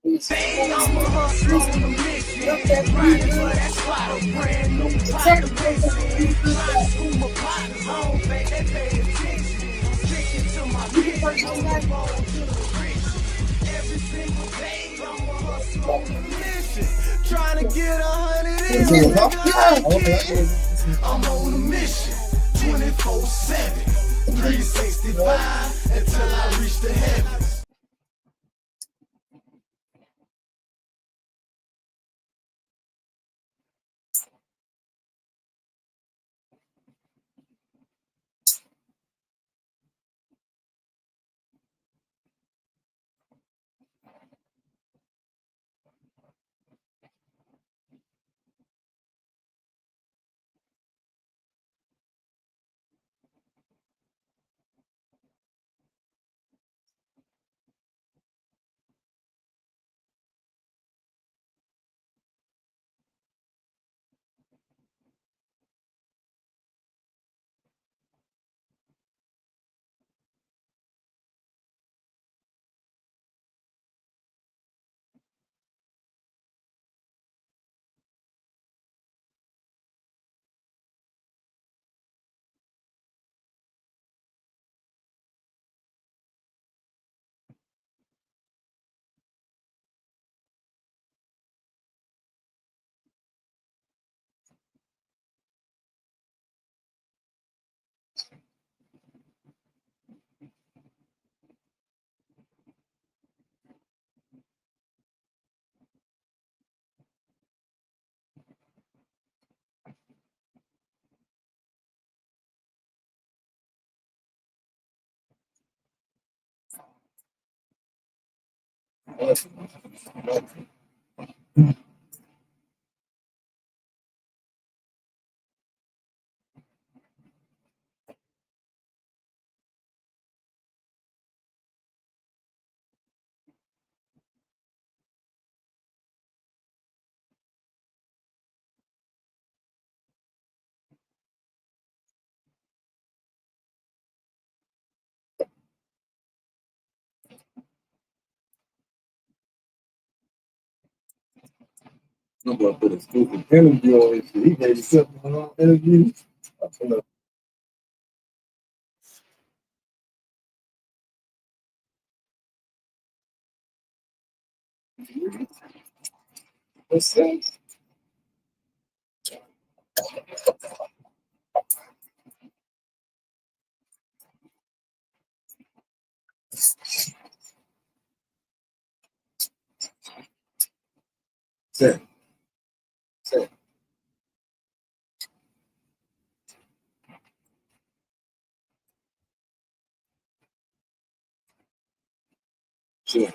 Say I'm a hustler on a mission, grinding for that spot, a brand new pot to piss in. Trying to school my partners, I don't think they pay attention. I'm sticking to my vision, on the road to the riches. Every single day, I'm a hustler on a mission, trying to get 100 every single weekend. I'm on a mission, 24/7, 365 until I reach the heavens. I'm gonna put a stupid interview on his shit. He made himself an interview. What's that? Say, say, say,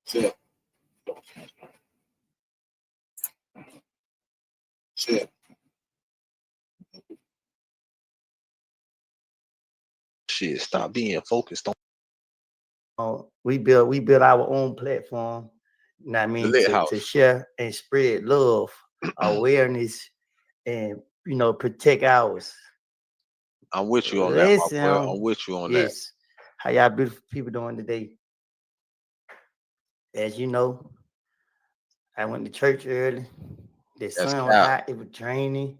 say, say. Shit, stop being focused on We built our own platform. You know what I the mean, lit to house. share and spread love, awareness, and protect ours. I'm with you on that, my boy. I'm Listen, with you on that. yes. How y'all beautiful people doing today? As you know, I went to church early. The That's sun was cap. hot. It was draining.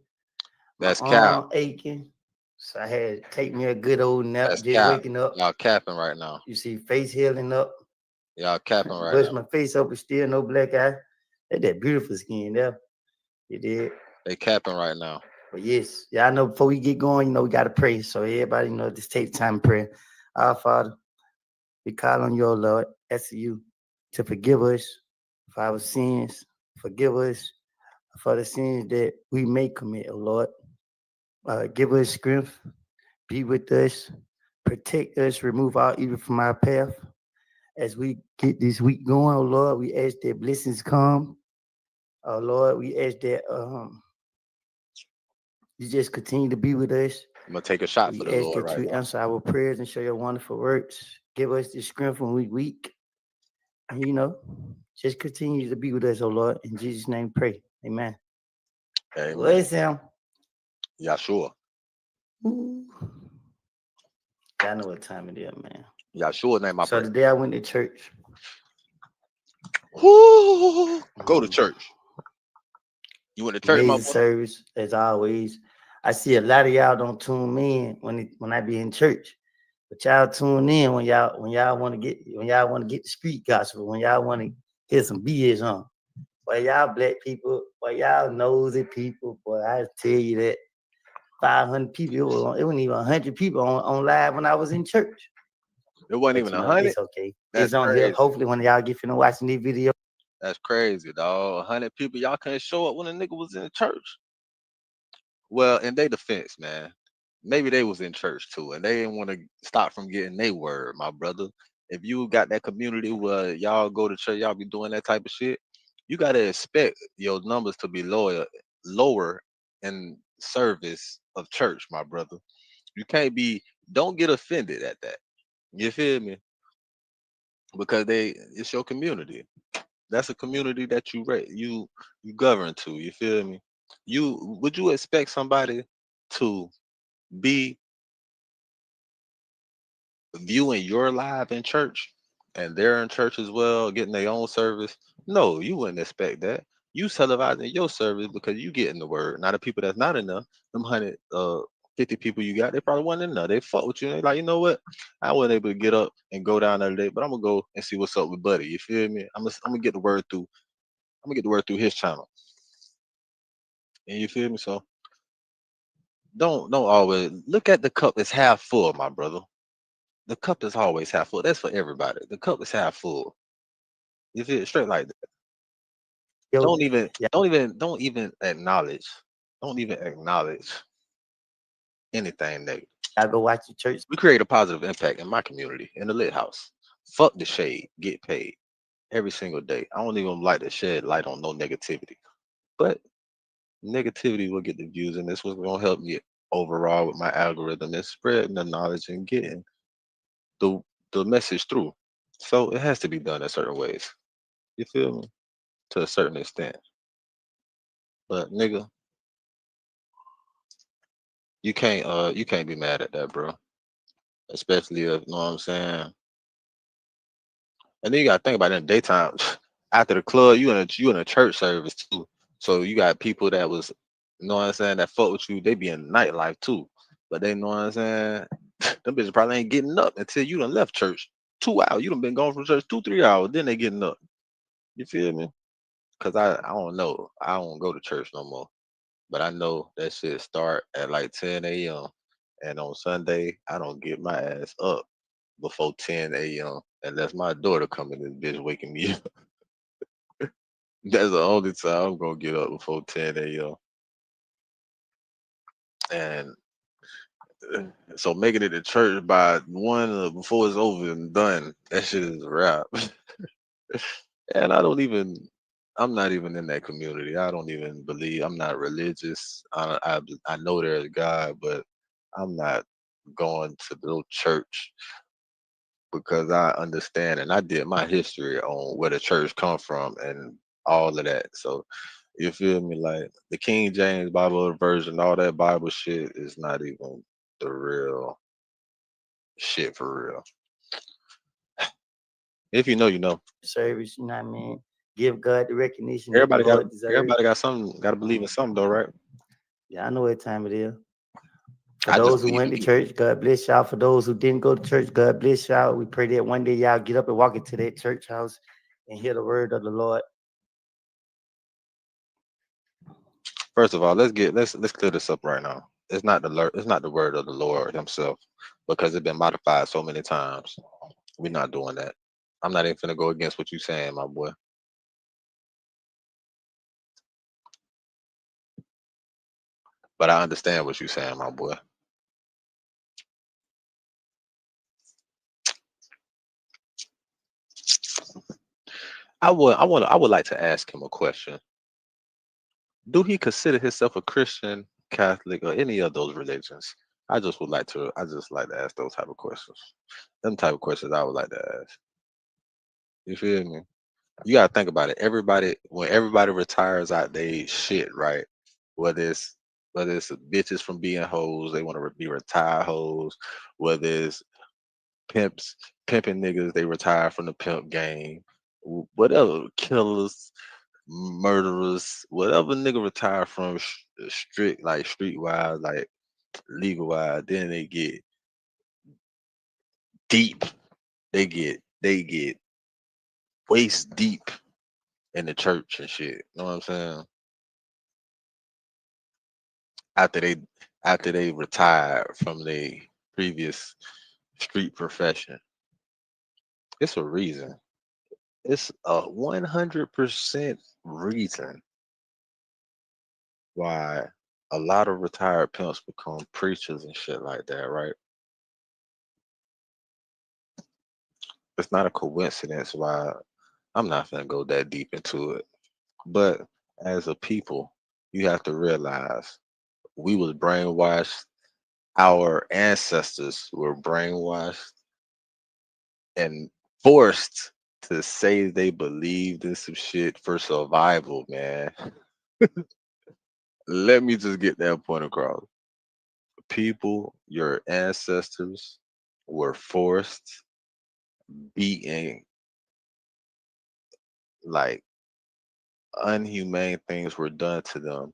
My That's cap. arm aching. So I had to take me a good old nap. That's Just cap. waking up. Y'all capping right now. You see face healing up. Y'all capping right Brush now. my face up with still no black eye. That beautiful skin there. You did. They capping right now. But yes, yeah, I know before we get going, we got to pray. So everybody, just take time to pray. Our Father, we call on your Lord, ask you to forgive us for our sins. Forgive us for the sins that we may commit, oh Lord. Give us strength. Be with us. Protect us. Remove all evil from our path. As we get this week going, oh Lord, we ask that blessings come. Oh Lord, we ask that you just continue to be with us. I'm gonna take a shot We for the ask Lord that right you now. answer our prayers and show your wonderful works. Give us the strength when we weak. And just continue to be with us, oh Lord. In Jesus' name, pray. Amen. Amen. Listen. Yeah, sure. Ooh. Yeah, I know what time it is, man. Y'all sure name my So birthday. today I went to church. Woo! Go to church. You went to church, my Amazing boy? service as always. I see a lot of y'all don't tune in when I be in church, but y'all tune in when y'all want to get the street gospel, when y'all want to hear some BS on. Boy, y'all black people, boy, y'all nosy people, boy, I tell you that 500 people, it wasn't even 100 people on live when I was in church. It wasn't But even you know, 100. it's okay. That's It's on here. crazy. Hopefully, when y'all get finna watching these videos, That's crazy, dog. 100 people. Y'all couldn't show up when a nigga was in the church. Well, in their defense, man, maybe they was in church too, and they didn't want to stop from getting their word, my brother. If you got that community where y'all go to church, y'all be doing that type of shit, you gotta expect your numbers to be lower in service of church, my brother. You can't be. Don't get offended at that. You feel me? Because it's your community. That's a community that you govern to. You feel me? Would you expect somebody to be viewing your live in church and they're in church as well, getting their own service? No, you wouldn't expect that. You televising your service because you getting the word. Now the people that's not enough, them 150 people you got, they probably wasn't enough. They fuck with you. And they like, you know what? I wasn't able to get up and go down there today, but I'm gonna go and see what's up with Buddy. You feel me? I'm gonna get the word through. I'm gonna get the word through his channel. And you feel me? So don't always look at the cup as half full, my brother. The cup is always half full. That's for everybody. The cup is half full. You feel it straight like that. yo, Don't even yeah, don't even don't even acknowledge. Don't even acknowledge anything negative. y'all go watch the church. We create a positive impact in my community, in the lit house. Fuck the shade, get paid every single day. I don't even like to shed light on no negativity. But negativity will get the views, and this was gonna help me overall with my algorithm and spreading the knowledge and getting the the message through. So it has to be done in certain ways. You feel me? To a certain extent. But nigga, you can't be mad at that, bro. Especially if you know what I'm saying. And then you gotta think about it in the daytime. After the club, you in a church service too. So you got people that was, you know what I'm saying, that fuck with you, they be in nightlife too. But they know what I'm saying. Them bitches probably ain't getting up until you done left church. 2 hours. You done been gone from church 2, 3 hours. Then they getting up. You feel me? Cause I don't know. I don't go to church no more. But I know that shit start at like 10 a.m. And on Sunday, I don't get my ass up before 10 a.m. unless my daughter come in this bitch waking me up. That's the only time I'm gonna get up before 10 a.m. And so making it to church by 1 before it's over and done, that shit is a wrap. And I'm not even in that community. I don't even believe. I'm not religious. I know there's God, but I'm not going to no church because I understand and I did my history on where the church come from and all of that. So you feel me? Like the King James Bible version, all that Bible shit is not even the real shit for real. If you know, you know. Service, you know what I mean? Give God the recognition that the Everybody got Lord deserves. everybody got something. Got to believe in something though, right? Yeah, I know what time it is. For I just those who believe went to church, God bless y'all. For those who didn't go to church, God bless y'all. We pray that one day y'all get up and walk into that church house and hear the word of the Lord. First of all, let's clear this up right now. It's not the word of the Lord Himself, because it's been modified so many times. We're not doing that. I'm not even gonna go against what you're saying, my boy. But I understand what you're saying, my boy. I would like to ask him a question. Do he consider himself a Christian, Catholic, or any of those religions? I just like to ask those type of questions. Them type of questions I would like to ask. You feel me? You gotta think about it. When everybody retires out they shit, right? Whether it's whether it's bitches from being hoes, they want to be retired hoes. Whether it's pimps, pimping niggas, they retire from the pimp game. Whatever, killers, murderers, whatever nigga retire from strict like streetwise, like legal wise, then they get deep. They get waist deep in the church and shit. You know what I'm saying? After they after they retired from their previous street profession. It's a reason. It's a 100% reason why a lot of retired pimps become preachers and shit like that, right? It's not a coincidence why I'm not gonna go that deep into it. But as a people, you have to realize we was brainwashed. Our ancestors were brainwashed and forced to say they believed in some shit for survival, man. Let me just get that point across. People, your ancestors were forced, beaten, like unhumane things were done to them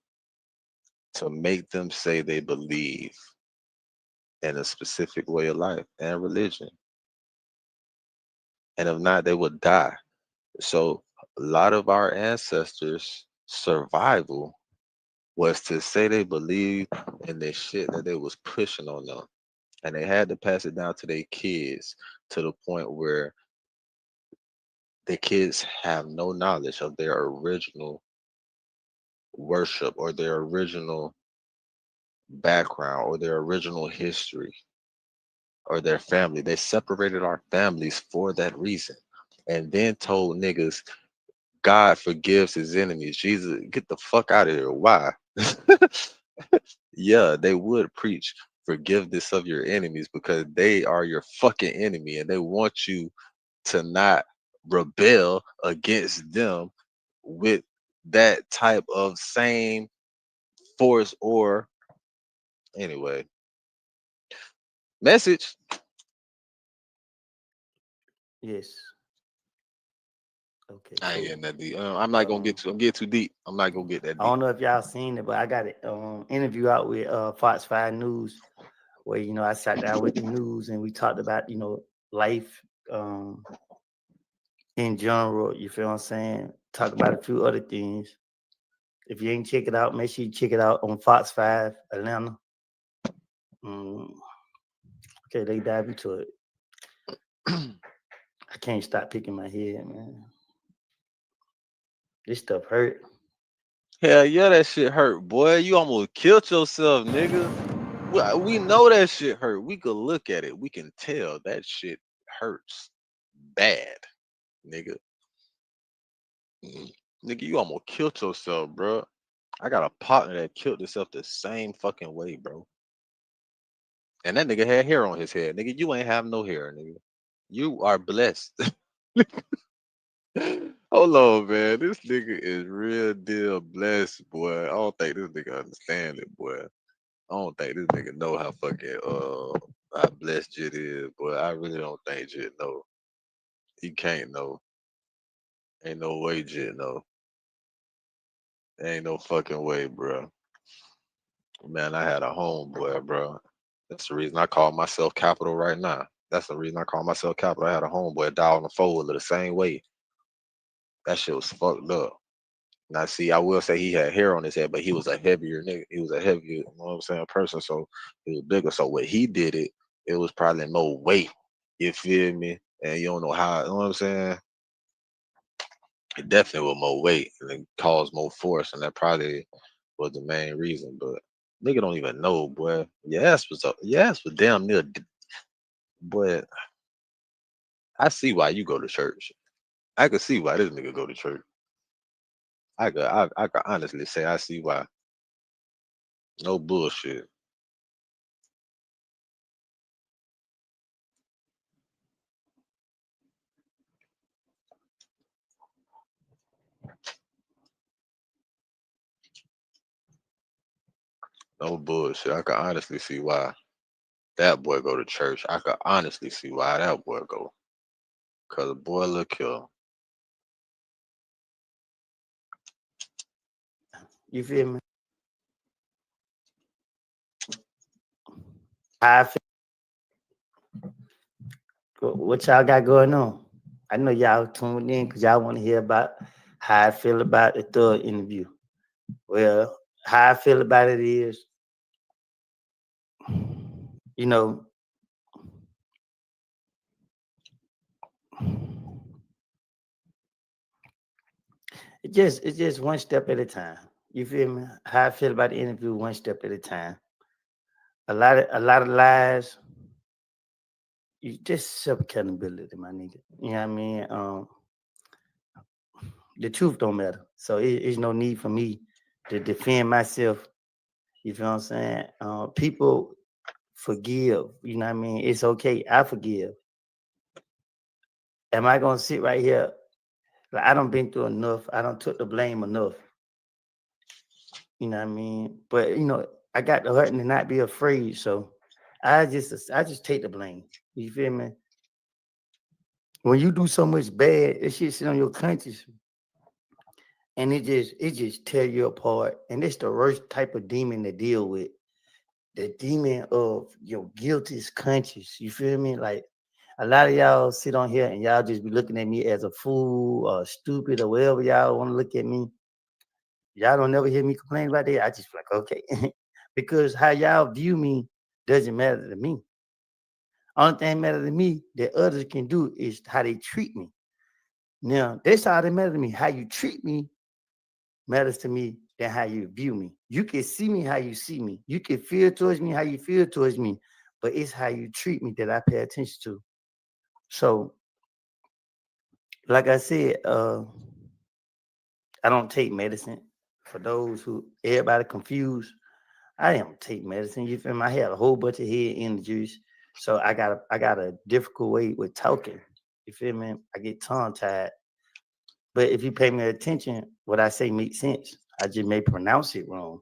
to make them say they believe in a specific way of life and religion. And if not, they would die. So a lot of our ancestors' survival was to say they believed in the shit that they was pushing on them. And they had to pass it down to their kids to the point where the kids have no knowledge of their original worship or their original background or their original history or their family. They separated our families for that reason and then told niggas God forgives his enemies. Jesus, get the fuck out of here. Why? Yeah, they would preach forgiveness of your enemies because they are your fucking enemy and they want you to not rebel against them with that type of same force or anyway. Message. Yes. Okay, I ain't cool. getting that deep. I'm not gonna get too deep. I'm not gonna get that I deep. don't know if y'all seen it, but I got an interview out with Fox 5 News where, I sat down with the news and we talked about, life in general. You feel what I'm saying? Talk about a few other things. If you ain't check it out, make sure you check it out on Fox 5 Atlanta. Okay, they dive into it. I can't stop picking my head, man. This stuff hurt. Hell yeah, that shit hurt, boy. You almost killed yourself, nigga. We know that shit hurt. We could look at it. We can tell that shit hurts bad, nigga. Nigga, you almost killed yourself, bro. I got a partner that killed himself the same fucking way, bro. And that nigga had hair on his head. Nigga, you ain't have no hair, nigga. You are blessed. Hold on, man. This nigga is real deal blessed, boy. I don't think this nigga understand it, boy. I don't think this nigga know how fucking how blessed Jit is, boy. I really don't think Jit know. He can't know. Ain't no way Jit know. Ain't no fucking way, bro. Man, I had a homeboy, bro. That's the reason I call myself Capital right now. That's the reason I call myself Capital. I had a homeboy die on the fold the same way. That shit was fucked up. Now, see, I will say he had hair on his head, but he was a heavier nigga. He was a heavier, you know what I'm saying, person. So he was bigger. So what he did it was probably more weight. You feel me? And you don't know how, you know what I'm saying? It definitely was more weight and it caused more force. And that probably was the main reason. But nigga don't even know, boy. Your ass was damn near, but I see why you go to church. I could see why this nigga go to church. I could honestly say I see why. No bullshit. No bullshit. I can honestly see why. That boy go to church. I could honestly see why that boy go. Cause the boy look here. You feel me? I feel what y'all got going on. I know y'all tuned in because y'all want to hear about how I feel about the third interview. Well, how I feel about it is, you know, it's just one step at a time. You feel me? How I feel about the interview, one step at a time. A lot of lies. You just self accountability, my nigga. You know what I mean? The truth don't matter. So it's no need for me to defend myself. You feel what I'm saying? People forgive. You know what I mean? It's okay. I forgive. Am I gonna sit right here? Like, I don't been through enough. I don't took the blame enough. You know what I mean? But you know, I got the hurt and not be afraid. So I just take the blame. You feel me? When you do so much bad, it shit sit on your conscience. And it just tear you apart. And it's the worst type of demon to deal with. The demon of your guilty conscience. You feel me? Like a lot of y'all sit on here and y'all just be looking at me as a fool or stupid or whatever y'all want to look at me. Y'all don't never hear me complain about that. I just be like, okay. Because how y'all view me doesn't matter to me. Only thing matter to me that others can do is how they treat me. Now, that's how they matter to me. How you treat me matters to me than how you view me. You can see me how you see me. You can feel towards me how you feel towards me. But it's how you treat me that I pay attention to. So, like I said, I don't take medicine. For those who everybody confused, I don't take medicine. You feel me? I had a whole bunch of head injuries. So I got a difficult way with talking. You feel me? I get tongue tied. But if you pay me attention, what I say makes sense. I just may pronounce it wrong.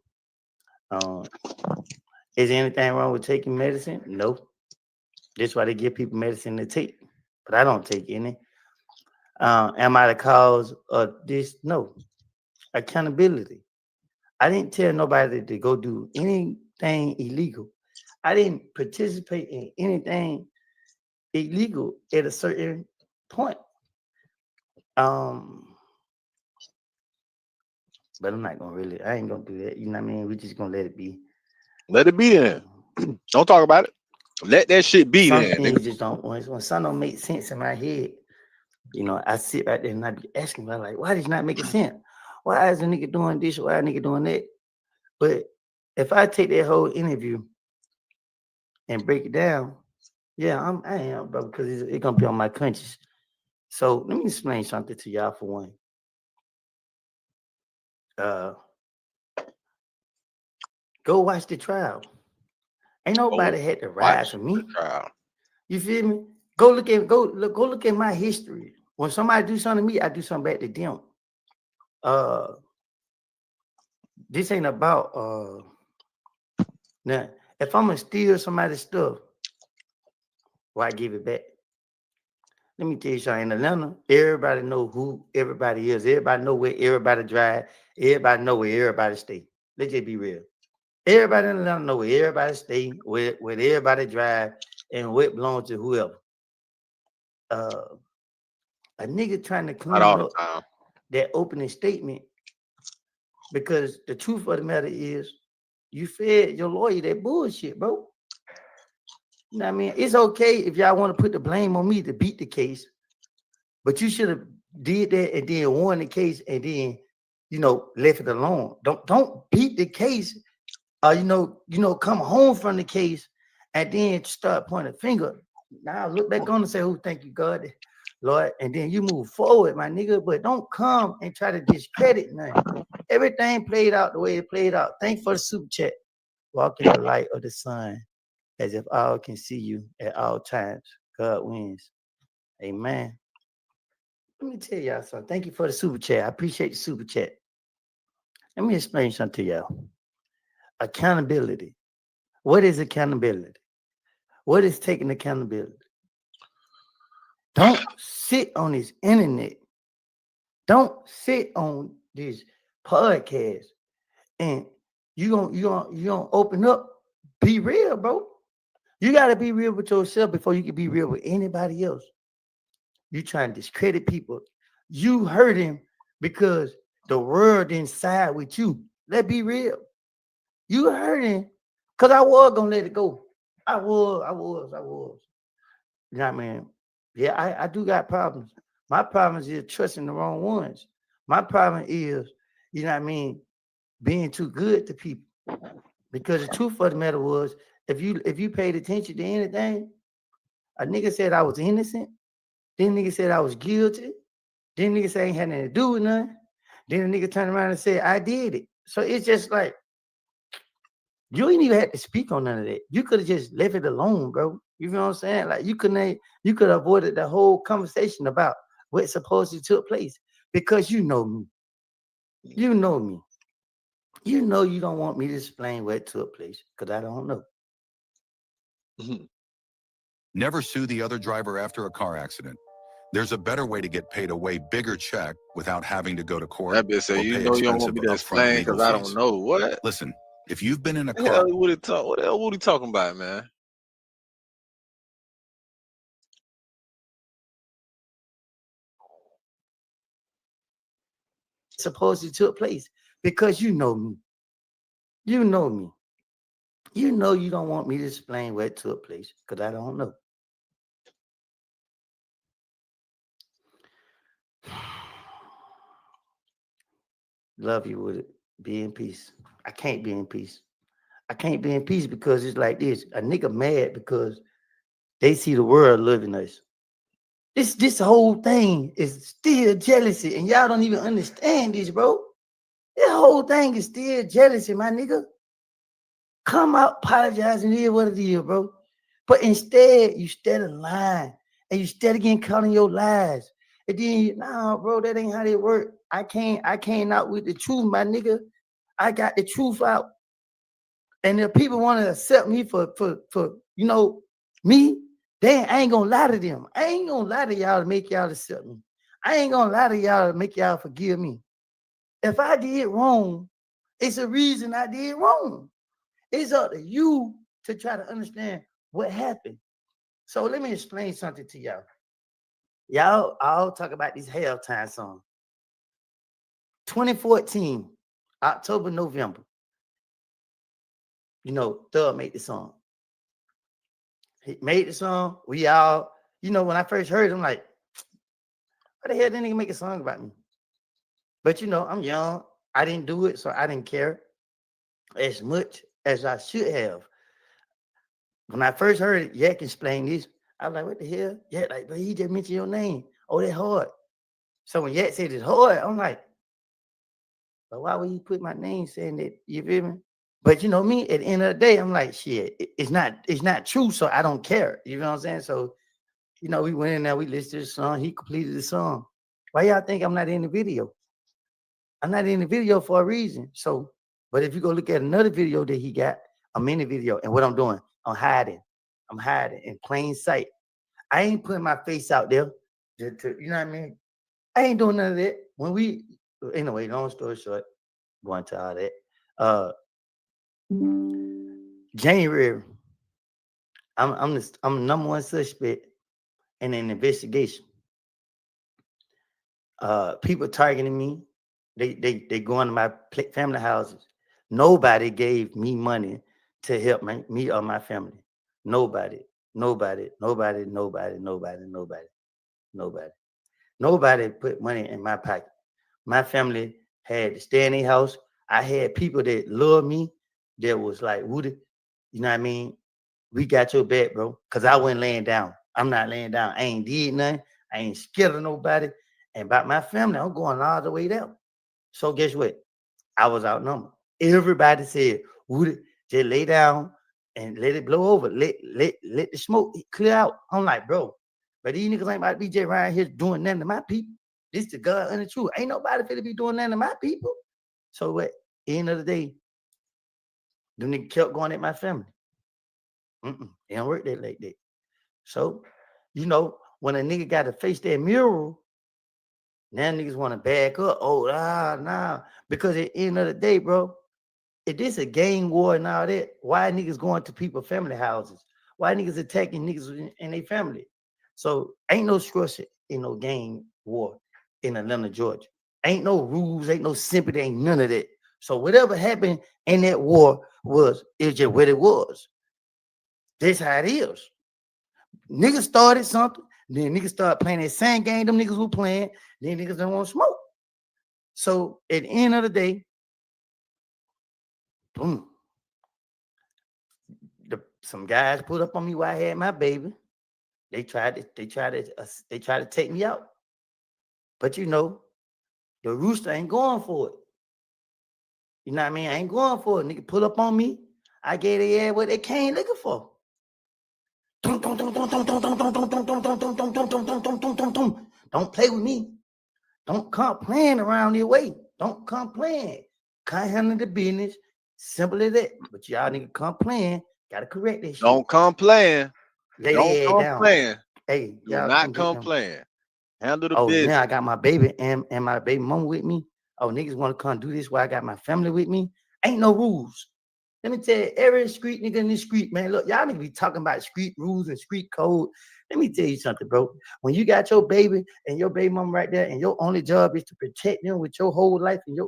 Is there anything wrong with taking medicine? No. That's why they give people medicine to take. But I don't take any. Am I the cause of this? No. Accountability. I didn't tell nobody to go do anything illegal. I didn't participate in anything illegal at a certain point. But I'm not gonna I ain't gonna do that. You know what I mean? We're just gonna let it be. Let it be then. Don't talk about it. Let that shit be Some then. things just don't when something don't make sense in my head. You know, I sit right there and I be asking about like, why does it not make sense? Why is a nigga doing this? Why a nigga doing that? But if I take that whole interview and break it down, yeah, I am, bro, because it's gonna be on my conscience. So let me explain something to y'all for one. Go watch the trial. Ain't nobody had to rise for me. You feel me? Go look at my history. When somebody do something to me, I do something back to them. This ain't about now. If I'm gonna steal somebody's stuff, why give it back? Let me tell you something. In Atlanta, everybody know who everybody is. Everybody know where everybody drive. Everybody know where everybody stay. Let's just be real. Everybody in Atlanta know where everybody stay, where everybody drive, and what belongs to whoever. A nigga trying to clean up that opening statement, because the truth of the matter is you fed your lawyer that bullshit, bro. You know what I mean? It's okay if y'all want to put the blame on me to beat the case, but you should have did that and then won the case and then, left it alone. Don't beat the case. Come home from the case and then start pointing a finger. Now look back on and say, "Oh, thank you, God, Lord," and then you move forward, my nigga. But don't come and try to discredit nothing. Everything played out the way it played out. Thanks for the super chat. Walk in the light of the sun, as if all can see you at all times. God wins. Amen. Let me tell y'all something. Thank you for the super chat. I appreciate the super chat. Let me explain something to y'all. Accountability. What is accountability? What is taking accountability? Don't sit on this internet. Don't sit on this podcast and you gonna open up. Be real, bro. You gotta be real with yourself before you can be real with anybody else. You trying to discredit people. You hurt him because the world didn't side with you. Let's be real. You hurt him because I was gonna let it go. I was. You know what I mean? Yeah, I do got problems. My problem is trusting the wrong ones. My problem is, you know what I mean, being too good to people. Because the truth of the matter was, if you paid attention to anything, a nigga said I was innocent. Then nigga said I was guilty. Then nigga said I ain't had nothing to do with nothing. Then the nigga turned around and said I did it. So it's just like, you ain't even had to speak on none of that. You could have just left it alone, bro. You know what I'm saying? Like you could have avoided the whole conversation about what supposedly took place because you know me. You know me. You know you don't want me to explain what took place because I don't know. Never sue the other driver after a car accident. There's a better way to get paid a way bigger check without having to go to court. That bitch say, you know you don't want me to explain because I don't know. What? Listen, if you've been in a What car... what the hell Woody talking about, man? Supposedly took place because you know me. You know me. You know you don't want me to explain what took place because I don't know. Love you with it. Be in peace. I can't be in peace. I can't be in peace because it's like this. A nigga mad because they see the world loving us. This whole thing is still jealousy, and y'all don't even understand this, bro. This whole thing is still jealousy, my nigga. Come out, apologize, and hear what it is, bro. But instead, you steady lying, and you steady getting caught in your lies. And then, nah, bro, that ain't how they work. I came out with the truth, my nigga. I got the truth out. And if people want to accept me for you know, me, then I ain't gonna lie to them. I ain't gonna lie to y'all to make y'all accept me. I ain't gonna lie to y'all to make y'all forgive me. If I did wrong, it's a reason I did wrong. It's up to you to try to understand what happened. So let me explain something to y'all. Y'all all talk about this halftime song. 2014, October, November. You know, Thug made the song. He made the song. We all, you know, when I first heard it, I'm like, why the hell didn't he make a song about me? But you know, I'm young. I didn't do it, so I didn't care as much as I should have. When I first heard it, Yak explained this. I was like, what the hell? Yak, like, but he just mentioned your name. Oh, that's hard. So when Yak said it's hard, I'm like, but why would he put my name saying that? You feel me? But you know me, at the end of the day, I'm like, shit, it's not true, so I don't care. You know what I'm saying? So, you know, we went in there, we listened to the song, he completed the song. Why y'all think I'm not in the video? I'm not in the video for a reason. So, but if you go look at another video that he got, I'm in the video, and what I'm doing, I'm hiding in plain sight. I ain't putting my face out there you know what I mean? I ain't doing none of that. When we, anyway, long story short, going to all that. January, I'm the number one suspect in an investigation. People targeting me. They go into my family houses. Nobody gave me money to help me or my family. Nobody put money in my pocket. My family had to stay in their house. I had people that loved me that was like, Woody, you know what I mean? We got your back, bro. Because I wasn't laying down. I'm not laying down. I ain't did nothing. I ain't scared of nobody. And about my family, I'm going all the way down. So guess what? I was outnumbered. Everybody said, Woody, just lay down and let it blow over. Let the smoke clear out. I'm like, bro, but these niggas ain't about to be just around here doing nothing to my people. This the God and the truth. Ain't nobody finna be doing nothing to my people. So at the end of the day, them niggas kept going at my family. It don't work that like that. So, you know, when a nigga got to face that mural, now niggas want to back up. Oh, nah. Because at the end of the day, bro, if this a gang war and all that, why niggas going to people's family houses? Why niggas attacking niggas in their family? So ain't no structure in no gang war in Atlanta, Georgia. Ain't no rules, ain't no sympathy, ain't none of that. So whatever happened in that war it's just what it was. That's how it is. Niggas started something, then niggas started playing that same game them niggas were playing, then niggas don't want to smoke. So at the end of the day, boom. Some guys put up on me while I had my baby. They tried to take me out. But you know, the rooster ain't going for it. You know what I mean? I ain't going for it. Nigga pull up on me. I gave their ass what they came looking for. Don't play with me. Don't come playing around your way. Don't come playing. Can't handle the business. Simple as that. But y'all nigga come playing. Gotta correct that shit. Don't come playing. Lay Don't their come head down. playing. Hey, Do y'all not come come get them. playing. Handle the Oh, business. now I got my baby and my baby mama with me. Oh, niggas want to come do this while I got my family with me. Ain't no rules. Let me tell you, every street nigga in this street, man, look, y'all niggas be talking about street rules and street code. Let me tell you something, bro. When you got your baby and your baby mama right there and your only job is to protect them with your whole life and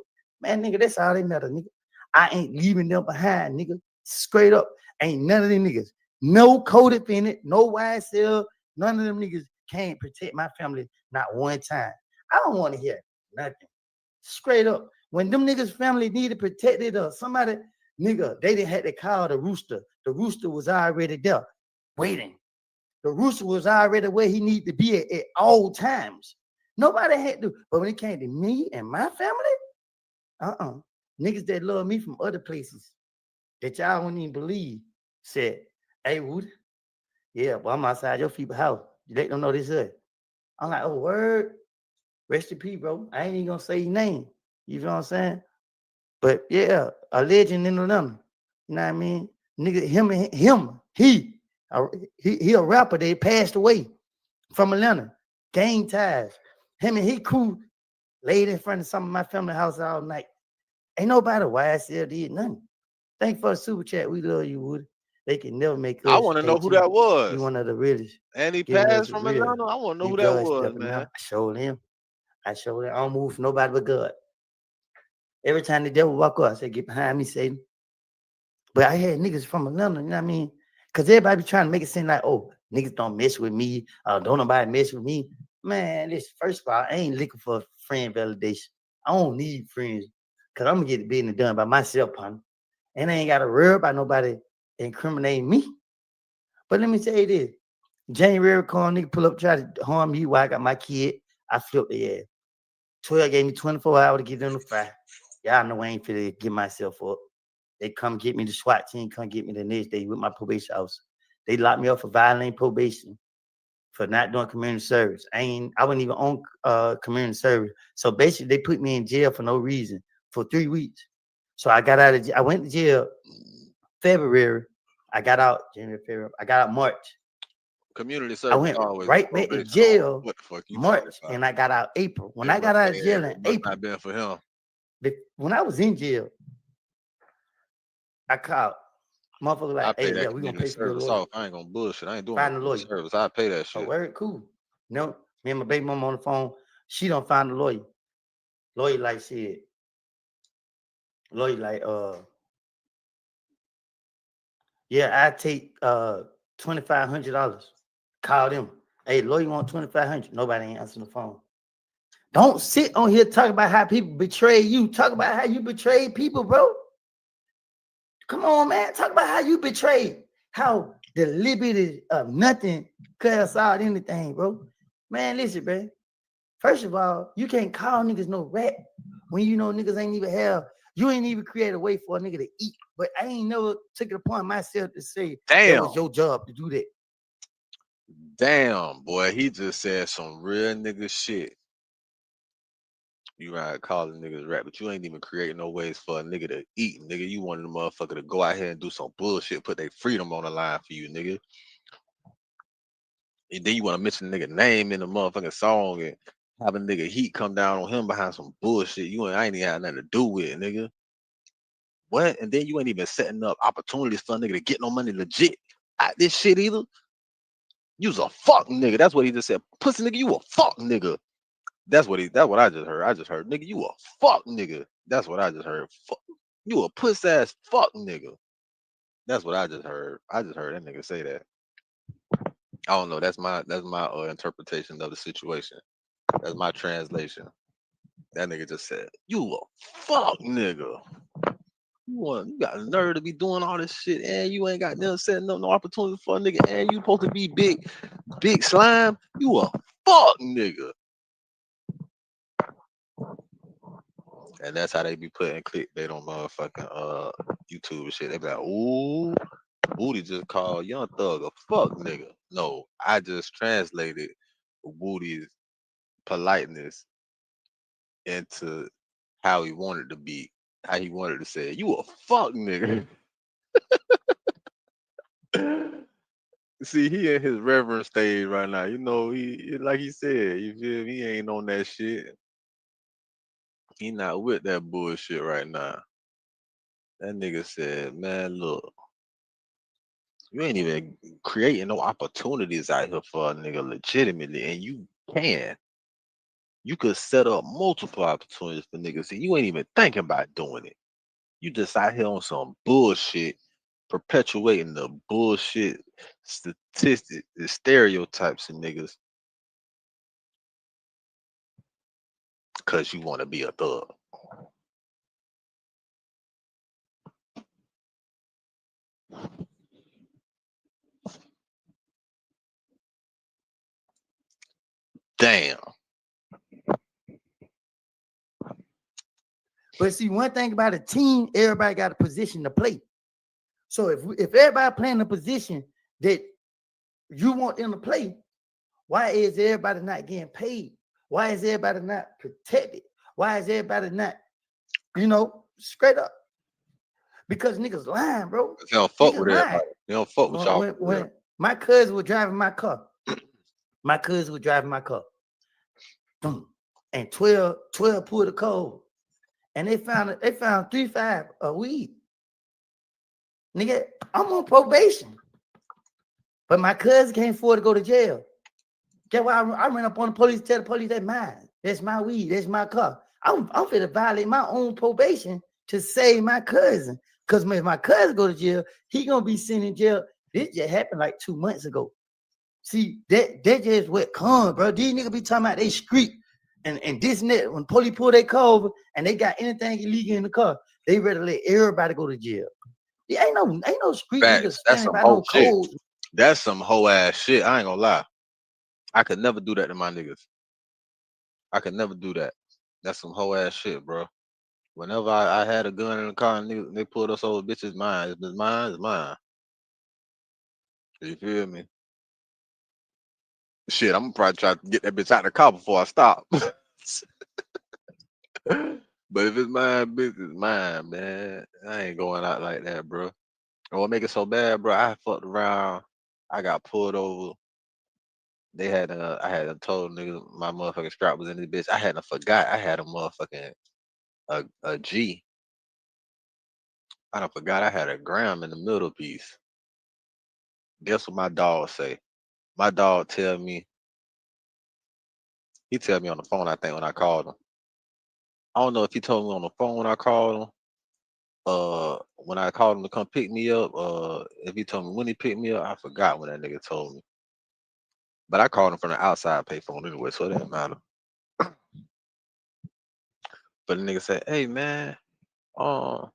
man, nigga, that's all they matter, nigga. I ain't leaving them behind, nigga. Straight up. Ain't none of them niggas. No codependent, no YSL, none of them niggas can't protect my family not one time. I don't want to hear nothing. Straight up. When them niggas' family needed protected or somebody, nigga, they didn't have to call the rooster. The rooster was already there, waiting. The rooster was already where he needed to be at all times. Nobody had to. But when it came to me and my family, niggas that love me from other places that y'all wouldn't even believe said, hey, Woody, yeah, well, I'm outside your people's house. You let them know this hood. I'm like, oh, word. Rest in peace, bro. I ain't even gonna say your name. You know what I'm saying? But yeah, a legend in Atlanta. You know what I mean? Nigga, he a rapper that passed away from Atlanta. Gang ties. Him and he crew laid in front of some of my family house all night. Ain't nobody YSL did nothing. Thank for the super chat. We love you, Woody. They can never make us. I want to know who that was. You one of the realest. And he Giving us passed the from real. Atlanta. I want to know You who that God was, stepping man. out. I showed him. I don't move for nobody but God. Every time the devil walk up, I say, get behind me, Satan. But I had niggas from Atlanta, you know what I mean? Because everybody be trying to make it seem like, oh, niggas don't mess with me. Don't nobody mess with me. Man, listen, first of all, I ain't looking for friend validation. I don't need friends because I'm going to get the business done by myself, partner. And I ain't got to worry about nobody incriminating me. But let me tell you this. January call, nigga pull up, try to harm me while I got my kid. I flipped the ass. 12 gave me 24 hours to get in the fire. Y'all know I ain't finna get myself up. They come get me, the SWAT team come get me the next day with my probation officer. They locked me up for violating probation for not doing community service. I wasn't even on community service. So basically they put me in jail for no reason for 3 weeks. So I got out of jail. I went to jail February. I got out January, February. I got out March. Community service. I went always right back to jail what the fuck you March, and I got out April. When I got out of jail in April, not been for him. When I was in jail, I called motherfucker like, hey, yeah, we gonna pay for your lawyer. I ain't gonna bullshit. I ain't doing Find the lawyer. service. I pay that shit. Oh, very cool. No, me and my baby mama on the phone. She don't find the lawyer. Lawyer like said. Lawyer like yeah, I take $2,500. Call them. Hey, lawyer want $2,500. Nobody ain't answering the phone. Don't sit on here talking about how people betray you. Talk about how you betray people, bro. Come on, man. Talk about how you betrayed. How the liberty of nothing cuts out anything, bro. Man, listen, bro. First of all, you can't call niggas no rat when you know niggas ain't even have. You ain't even create a way for a nigga to eat. But I ain't never took it upon myself to say that was your job to do that. Damn, boy. He just said some real nigga shit. You right calling niggas rap, but you ain't even creating no ways for a nigga to eat, nigga. You wanted a motherfucker to go out here and do some bullshit, put their freedom on the line for you, nigga. And then you want to mention a nigga name in the motherfucking song and have a nigga heat come down on him behind some bullshit I ain't even had nothing to do with, nigga. What? And then you ain't even setting up opportunities for a nigga to get no money legit out this shit either. You's a fuck nigga. That's what he just said. Pussy nigga, you a fuck nigga. That's what I just heard. I just heard, nigga, you a fuck nigga. That's what I just heard. Fuck. You a puss ass fuck nigga. That's what I just heard. I just heard that nigga say that. I don't know. That's my interpretation of the situation. That's my translation. That nigga just said, "You a fuck nigga. You got a nerve to be doing all this shit, and you ain't got nothing setting up no opportunity for a nigga, and you supposed to be big slime. You a fuck nigga." And that's how they be putting clickbait on motherfucking YouTube and shit. They be like, "Ooh, Woody just called Young Thug a fuck nigga." No, I just translated Woody's politeness into how he wanted to be, how he wanted to say, "You a fuck nigga." See, he in his reverend stage right now. You know, he like he said, you feel me? He ain't on that shit. He not with that bullshit right now. That nigga said, "Man, look, you ain't even creating no opportunities out here for a nigga legitimately, and you can. You could set up multiple opportunities for niggas, and you ain't even thinking about doing it. You just out here on some bullshit, perpetuating the bullshit statistics, the stereotypes of niggas, because you want to be a thug." Damn. But see, one thing about a team, everybody got a position to play. So if everybody playing a position that you want them to play, why is everybody not getting paid? Why is everybody not protected? Why is everybody not, straight up? Because niggas lying, bro. They don't fuck Niggas with lying. everybody. They don't fuck with y'all. When my cousin was driving my car, boom, and 12 pulled the code, and they found 3.5 of weed. Nigga, I'm on probation, but my cousin can't afford to go to jail. Get why I ran up on the police, tell the police that's mine. That's my weed. That's my car. I'm finna violate my own probation to save my cousin. Because if my cousin go to jail, he gonna be sent in jail. This just happened like 2 months ago. See, that just what come, bro. These niggas be talking about they street and this and that. When police pull their car over and they got anything illegal in the car, they ready to let everybody go to jail. There ain't no street Facts. niggas That's standing some by whole no shit. codes. That's some whole ass shit. I ain't gonna lie. I could never do that to my niggas. I could never do that. That's some whole ass shit, bro. Whenever I had a gun in the car and they pulled us over, bitch, it's mine. If it's mine, it's mine. You feel me? Shit, I'm gonna probably try to get that bitch out of the car before I stop. But if it's mine, bitch, it's mine, man. I ain't going out like that, bro. And what make it so bad, bro? I fucked around. I got pulled over. I had told niggas my motherfucking strap was in this bitch. I hadn't forgot. I had a motherfucking a G. I done forgot I had a gram in the middle piece. Guess what my dog say? My dog tell me, he tell me on the phone, I think, when I called him. I don't know if he told me on the phone when I called him, when I called him to come pick me up, if he told me when he picked me up, I forgot when that nigga told me. But I called him from the outside payphone anyway, so it didn't matter. But the nigga said, "Hey man, I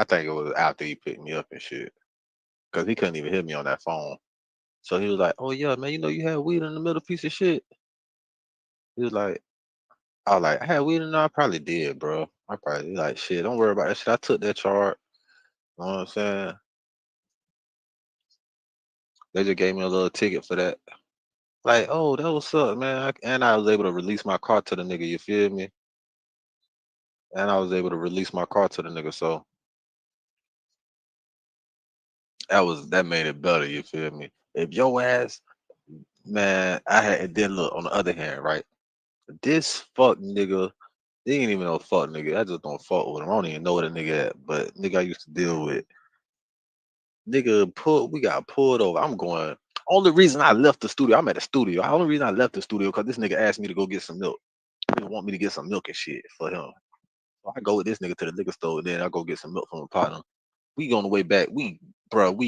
think it was after he picked me up and shit. Cause he couldn't even hear me on that phone. So he was like, "Oh yeah, man, you had weed in the middle piece of shit." He was like, I was like, "I had weed in there, I probably did, bro. I probably like shit. Don't worry about that shit. I took that charge." You know what I'm saying? They just gave me a little ticket for that. Like, oh, that what's up, man. And I was able to release my car to the nigga, you feel me? And I was able to release my car to the nigga. So that made it better, you feel me? If your ass, man, I had and then look on the other hand, right? This fuck nigga, he ain't even no fuck nigga. I just don't fuck with him. I don't even know what a nigga at, but nigga I used to deal with. Nigga we got pulled over. I'm going. Only reason I left the studio, I'm at the studio. The only reason I left the studio because this nigga asked me to go get some milk. He want me to get some milk and shit for him. So I go with this nigga to the liquor store, and then I go get some milk from a partner. We on the way back. We not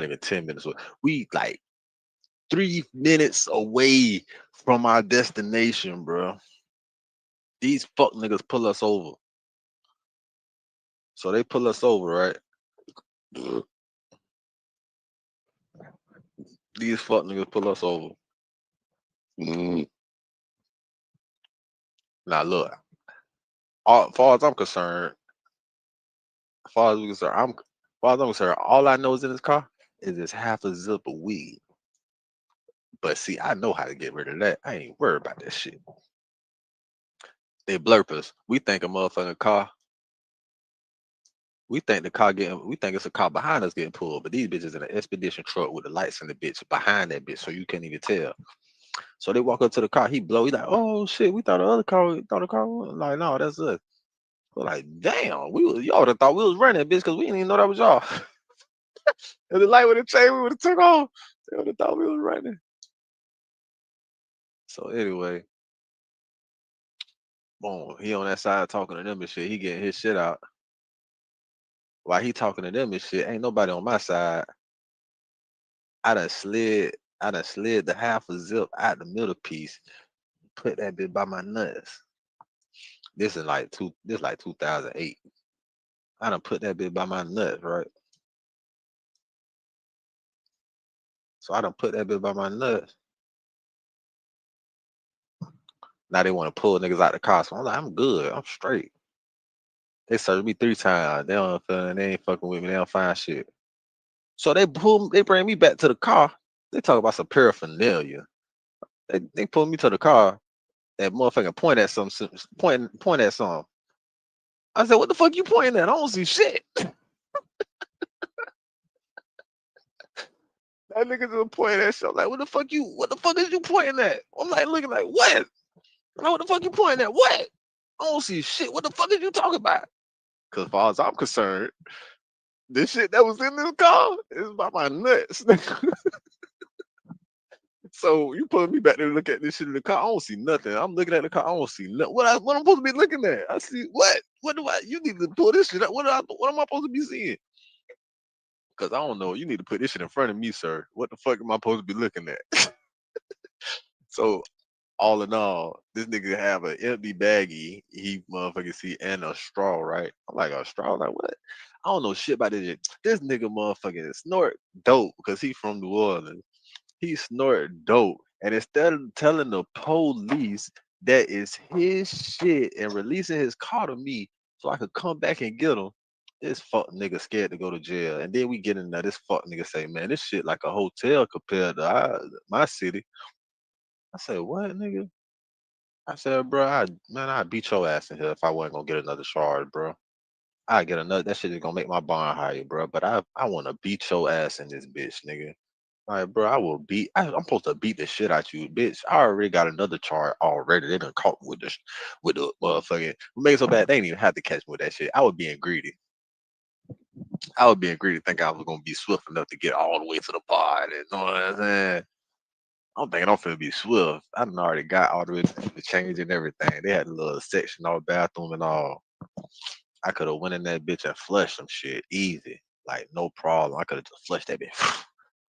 even 10 minutes away. We like 3 minutes away from our destination, bro. These fuck niggas pull us over. So they pull us over, right? These fuck niggas pull us over. Now look, as far as I'm concerned, all I know is in this car is this half a zip of weed. But see, I know how to get rid of that. I ain't worried about that shit. They blurp us. We think a motherfucking car. We think it's a car behind us getting pulled, but these bitches in an expedition truck with the lights in the bitch behind that bitch, so you can't even tell. So they walk up to the car, he blow, he like, oh shit, we thought the car was like, no, that's us. We're like, damn, y'all would have thought we was running, bitch, because we didn't even know that was y'all. If the light would have changed, we would have took off. They would have thought we was running. So anyway, boom, he on that side talking to them and shit. He getting his shit out. While he talking to them and shit, ain't nobody on my side. I done slid the half a zip out the middle piece, put that bit by my nuts. This is like 2008. I done put that bit by my nuts, right? So I done put that bit by my nuts. Now they want to pull niggas out the car. So I'm like, I'm good. I'm straight. They searched me 3 times. They ain't fucking with me. They don't find shit. So they bring me back to the car. They talk about some paraphernalia. They pull me to the car. That motherfucker point at something. Point at something. I said, what the fuck you pointing at? I don't see shit. That nigga just pointing at shit. I'm like, what the fuck is you pointing at? I'm like looking like, what? I'm like, what the fuck you pointing at? What? I don't see shit. What the fuck is you talking about? Cause as far as I'm concerned, this shit that was in this car is about my nuts. So you put me back there to look at this shit in the car. I don't see nothing. I'm looking at the car. I don't see nothing. What I'm supposed to be looking at? I see what? You need to pull this shit up. What am I supposed to be seeing? Cause I don't know. You need to put this shit in front of me, sir. What the fuck am I supposed to be looking at? So all in all, this nigga have an empty baggie, he motherfucking see, and a straw, right? I'm like, a straw? Like, what? I don't know shit about this shit. This nigga motherfucking snort dope because he from New Orleans. He snort dope. And instead of telling the police that is his shit and releasing his car to me so I could come back and get him, this fuck nigga scared to go to jail. And then we get in there, this fuck nigga say, man, this shit like a hotel compared to my city. I said, what, nigga? I said, bro, I'd beat your ass in here if I wasn't gonna get another charge, bro. I get another. That shit is gonna make my bond higher, bro. But I want to beat your ass in this bitch, nigga. Like, bro, I'm supposed to beat the shit out you, bitch. I already got another charge already. They done caught me with the motherfucking. What makes it so bad? They didn't even have to catch me with that shit. I was being greedy. Think I was gonna be swift enough to get all the way to the pod. You know what I'm saying? I'm thinking I'm finna be swift. I done already got all the way to the change and everything. They had a little section, all bathroom and all. I could have went in that bitch and flushed some shit easy, like no problem. I could have just flushed that bitch.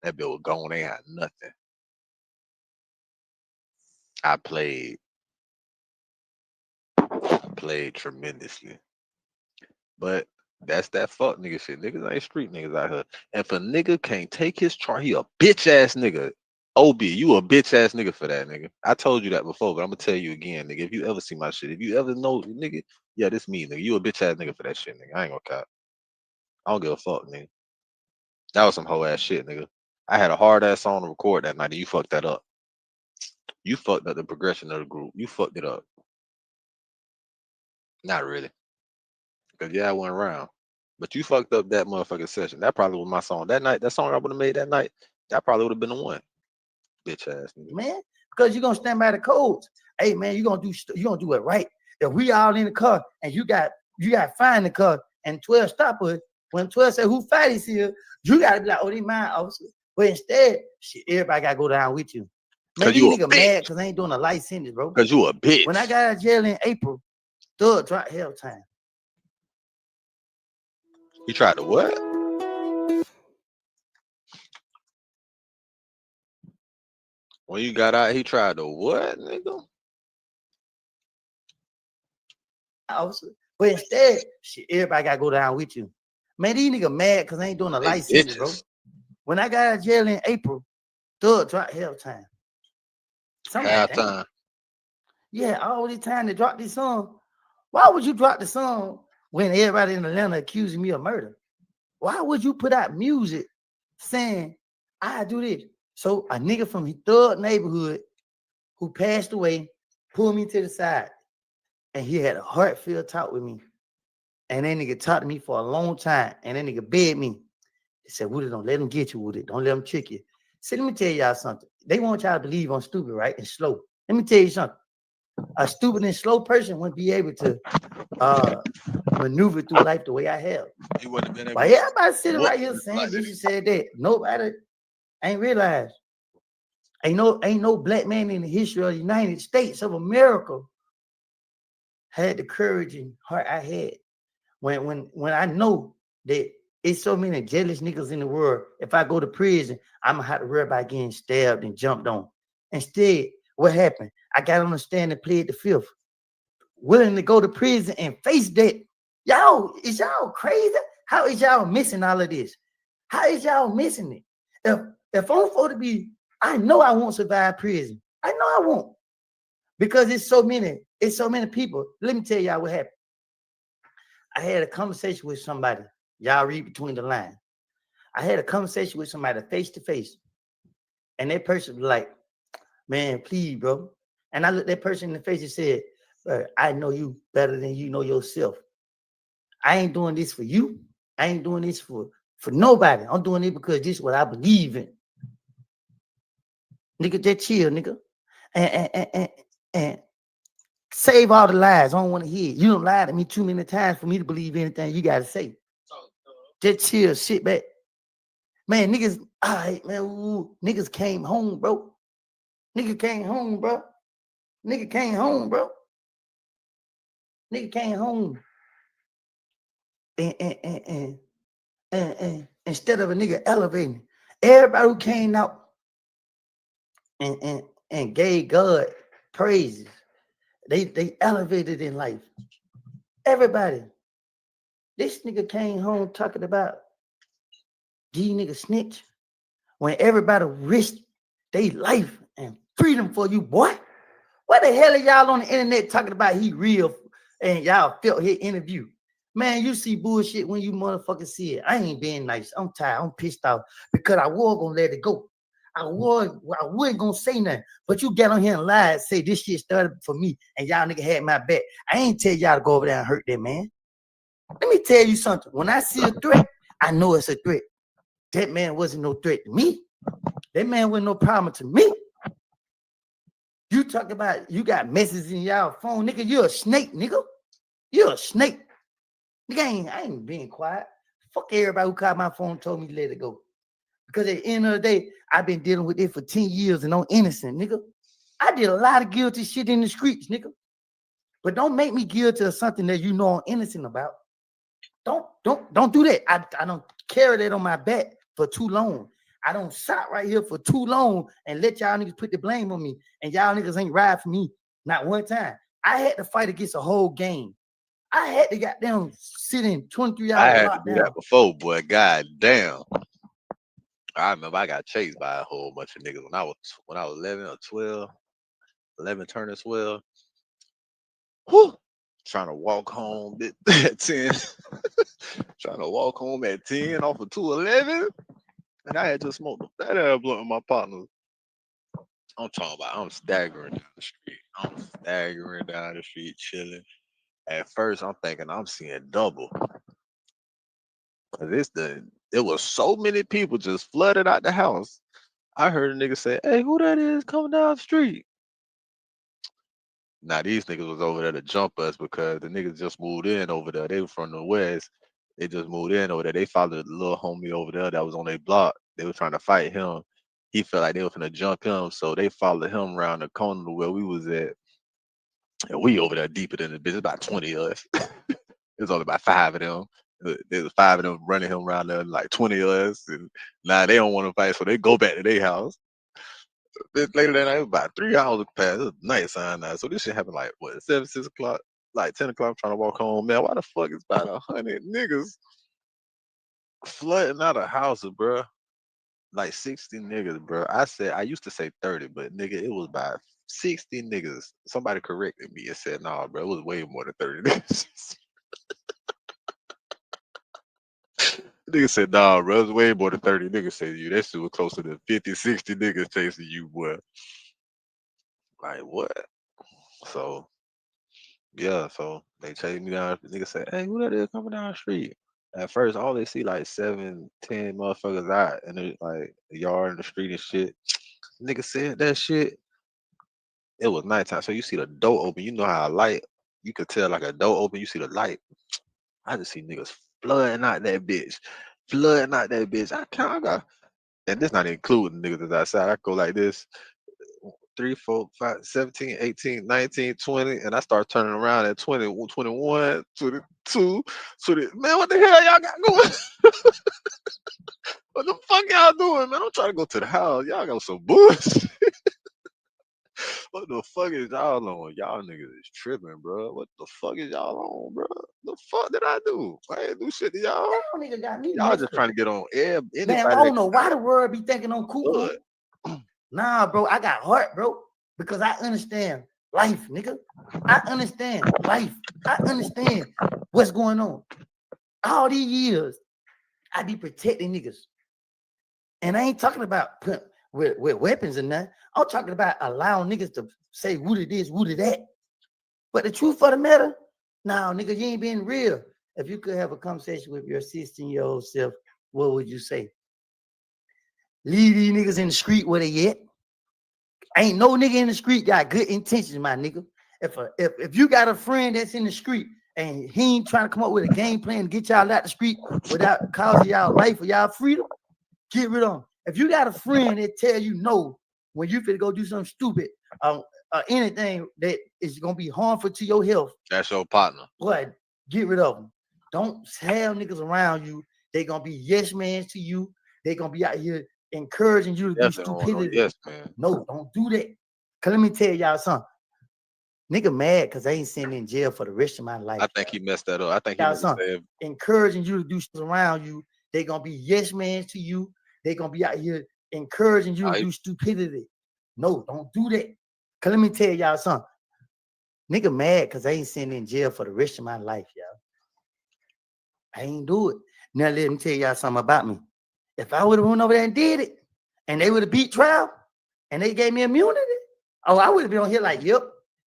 That bitch was gone. They had nothing. I played tremendously, but that's that fuck nigga shit. Niggas ain't street niggas out here. And if a nigga can't take his charge, he a bitch ass nigga. OB, you a bitch ass nigga for that, nigga. I told you that before, but I'm gonna tell you again, nigga. If you ever see my shit, if you ever know, nigga, yeah, this me, nigga. You a bitch ass nigga for that shit, nigga. I ain't gonna cap. I don't give a fuck, nigga. That was some hoe ass shit, nigga. I had a hard ass song to record that night, and you fucked that up. You fucked up the progression of the group. You fucked it up. Not really, because yeah, I went around, but you fucked up that motherfucking session. That probably was my song that night. That song I would have made that night. That probably would have been the one. Bitch ass nigga. Man, because you're gonna stand by the codes. Hey man, you gonna do it right. If we all in the car and you got find the car and 12 stop us, when 12 say who fight is here, you gotta be like, oh, they mine, officer. But instead, shit, everybody gotta go down with you. Man, Cause you these a nigga mad bitch. because I ain't doing a light sentence, bro. Cause you a bitch. When I got out of jail in April, thug dropped hell time. You tried to what? When you got out, he tried to what, nigga? Officer. But instead, shit, everybody gotta go down with you. Man, these nigga mad because I ain't doing a They light sentence, bro. bitches. When I got out of jail in April, thug dropped hell time. Something like that. Halftime. Yeah, all the time to drop this song. Why would you drop the song when everybody in Atlanta accusing me of murder? Why would you put out music saying I do this? So a nigga from his third neighborhood who passed away pulled me to the side and he had a heartfelt talk with me. And that nigga talked to me for a long time. And that nigga begged me. He said, Woody, don't let them get you with it. Don't let them trick you. See, let me tell y'all something. They want y'all to believe I'm stupid, right? And slow. Let me tell you something. A stupid and slow person wouldn't be able to maneuver through life the way I have. He wouldn't have been able But to everybody sitting whoop right here you saying like this, that. you said that. Nobody ain't realized. Ain't no black man in the history of the United States of America had the courage and heart I had. When I know that it's so many jealous niggas in the world, if I go to prison, I'm gonna have to worry about getting stabbed and jumped on. Instead, what happened? I got on the stand and plead the fifth, willing to go to prison and face that. Y'all, is y'all crazy? How is y'all missing all of this? How is y'all missing it? If I'm supposed to be, I know I won't survive prison. I know I won't. Because it's so many people. Let me tell y'all what happened. I had a conversation with somebody. Y'all read between the lines. I had a conversation with somebody face to face. And that person was like, man, please, bro. And I looked that person in the face and said, I know you better than you know yourself. I ain't doing this for you. I ain't doing this for nobody. I'm doing it because this is what I believe in. Nigga, just chill, nigga. And save all the lies. I don't want to hear it. You don't lie to me too many times for me to believe anything you got to say. Just chill, sit back. Man, niggas, all right, man, niggas came home, bro. Nigga came home, bro. Nigga came home, bro. Nigga came home. And instead of a nigga elevating, everybody who came out and gave God praises, they elevated in life. Everybody. This nigga came home talking about these niggas snitch when everybody risked their life and freedom for you, boy. What the hell are y'all on the internet talking about he real and y'all felt his interview? Man, you see bullshit when you motherfuckers see it. I ain't being nice. I'm tired. I'm pissed off because I was gonna let it go. I wasn't gonna say nothing, but you get on here and lie and say this shit started for me and y'all nigga had my back. I ain't tell y'all to go over there and hurt that man. Let me tell you something. When I see a threat, I know it's a threat. That man wasn't no threat to me. That man wasn't no problem to me. You talk about you got messages in y'all phone, nigga. You're a snake, nigga. You're a snake. Nigga, I ain't being quiet. Fuck everybody who called my phone and told me to let it go. Because at the end of the day, I've been dealing with it for 10 years and I'm innocent, nigga. I did a lot of guilty shit in the streets, nigga. But don't make me guilty of something that you know I'm innocent about. Don't do that. I don't carry that on my back for too long. I don't sit right here for too long and let y'all niggas put the blame on me. And y'all niggas ain't ride for me not one time. I had to fight against a whole game. I had to goddamn sit in 23 hours. I had to do that before, boy. God damn. I remember I got chased by a whole bunch of niggas when I was 11 or 12, 11 turning 12. Whew. Trying to walk home at 10. Trying to walk home at 10 off of 211. And I had just smoked that ass blunt with my partners. I'm talking about I'm staggering down the street. I'm staggering down the street, chilling. At first, I'm thinking I'm seeing double. Cause it was so many people just flooded out the house. I heard a nigga say, "Hey, who that is coming down the street?" Now these niggas was over there to jump us because the niggas just moved in over there. They were from the west. They just moved in over there. They followed the little homie over there that was on their block. They were trying to fight him. He felt like they were finna jump him, so they followed him around the corner to where we was at. And we over there deeper than the bitch. About 20 of us. It was only about 5 of them. There was 5 of them running him around there, like 20 of us. And now they don't want to fight, so they go back to their house. Then later that night, about 3 hours passed. It was night sign now. So this shit happened like what 7, 6 o'clock, like 10 o'clock. I'm trying to walk home. Man, why the fuck is about 100 niggas flooding out of houses, bro? Like 60 niggas, bro. I used to say 30, but nigga, it was about 60 niggas. Somebody corrected me and said, "Nah, bro, it was way more than 30 niggas." Nigga said, "Nah, bro, it was way more than 30 niggas chasing you. That shit was closer to 50, 60 niggas chasing you, boy." Like what? So yeah, so they chased me down. The nigga said, "Hey, who that is coming down the street?" At first, all they see like 7, 10 motherfuckers out in the like the yard in the street and shit. Nigga said that shit. It was nighttime, so you see the door open. You know how a light, you could tell like a door open. You see the light. I just see niggas flooding out that bitch, flooding out that bitch. I got, and this not including niggas that's outside. I go like this, 3, 4, 5, 17, 18, 19, 20, and I start turning around at 20, 21, 22, 20. Man, what the hell y'all got going? What the fuck y'all doing, man? I'm trying to go to the house. Y'all got some bullshit. What the fuck is y'all on? Y'all niggas is tripping, bro. What the fuck is y'all on, bro? The fuck did I do? I ain't do shit to y'all. Y'all nigga got me Y'all messed just up. trying to get on air. Man, Anybody I that don't know why the world be thinking I'm cool. Good. Nah, bro, I got heart, bro, because I understand life, nigga. I understand life. I understand what's going on. All these years, I be protecting niggas. And I ain't talking about with weapons and nothing. I'm talking about allowing niggas to say who it is, who it that. But the truth of the matter, nah, nigga, you ain't being real. If you could have a conversation with your 16-year-old self, what would you say? Leave these niggas in the street where they at. Ain't no nigga in the street got good intentions, my nigga. If you got a friend that's in the street and he ain't trying to come up with a game plan to get y'all out the street without causing y'all life or y'all freedom, get rid of them. If you got a friend that tell you no when you finna go do something stupid, anything that is gonna be harmful to your health, that's your partner. boy, get rid of them. Don't have niggas around you. They gonna be yes man to you. They gonna be out here encouraging you to do stupidity. Yes, man. No, don't do that. Cause let me tell y'all something. Nigga mad because I ain't sitting in jail for the rest of my life. I think he messed that up. I think he y'all meant to say encouraging you to do stuff around you. They gonna be yes man to you. They gonna be out here encouraging you to do stupidity. No, don't do that. Cause let me tell y'all something. Nigga mad because I ain't sitting in jail for the rest of my life, y'all. I ain't do it. Now let me tell y'all something about me. If I would have went over there and did it, and they would have beat trial, and they gave me immunity, oh, I would have been on here like, yep,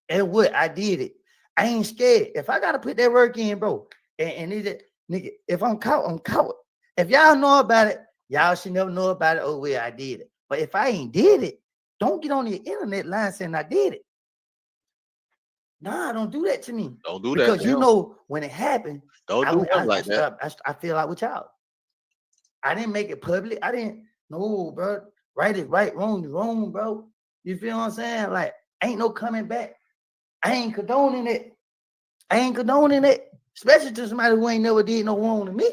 and what? I did it. I ain't scared. If I gotta put that work in, bro, and nigga, if I'm caught, I'm caught. If y'all know about it, y'all should never know about it. Oh, well, I did it. But if I ain't did it, don't get on the internet line saying I did it. Nah, don't do that to me. Don't do that. Because you know when it happened, don't do it like that. I feel like with y'all. I didn't make it public. I didn't know, bro. Right is right, wrong is wrong, bro. You feel what I'm saying? Like, ain't no coming back. I ain't condoning it. I ain't condoning it. Especially to somebody who ain't never did no wrong to me.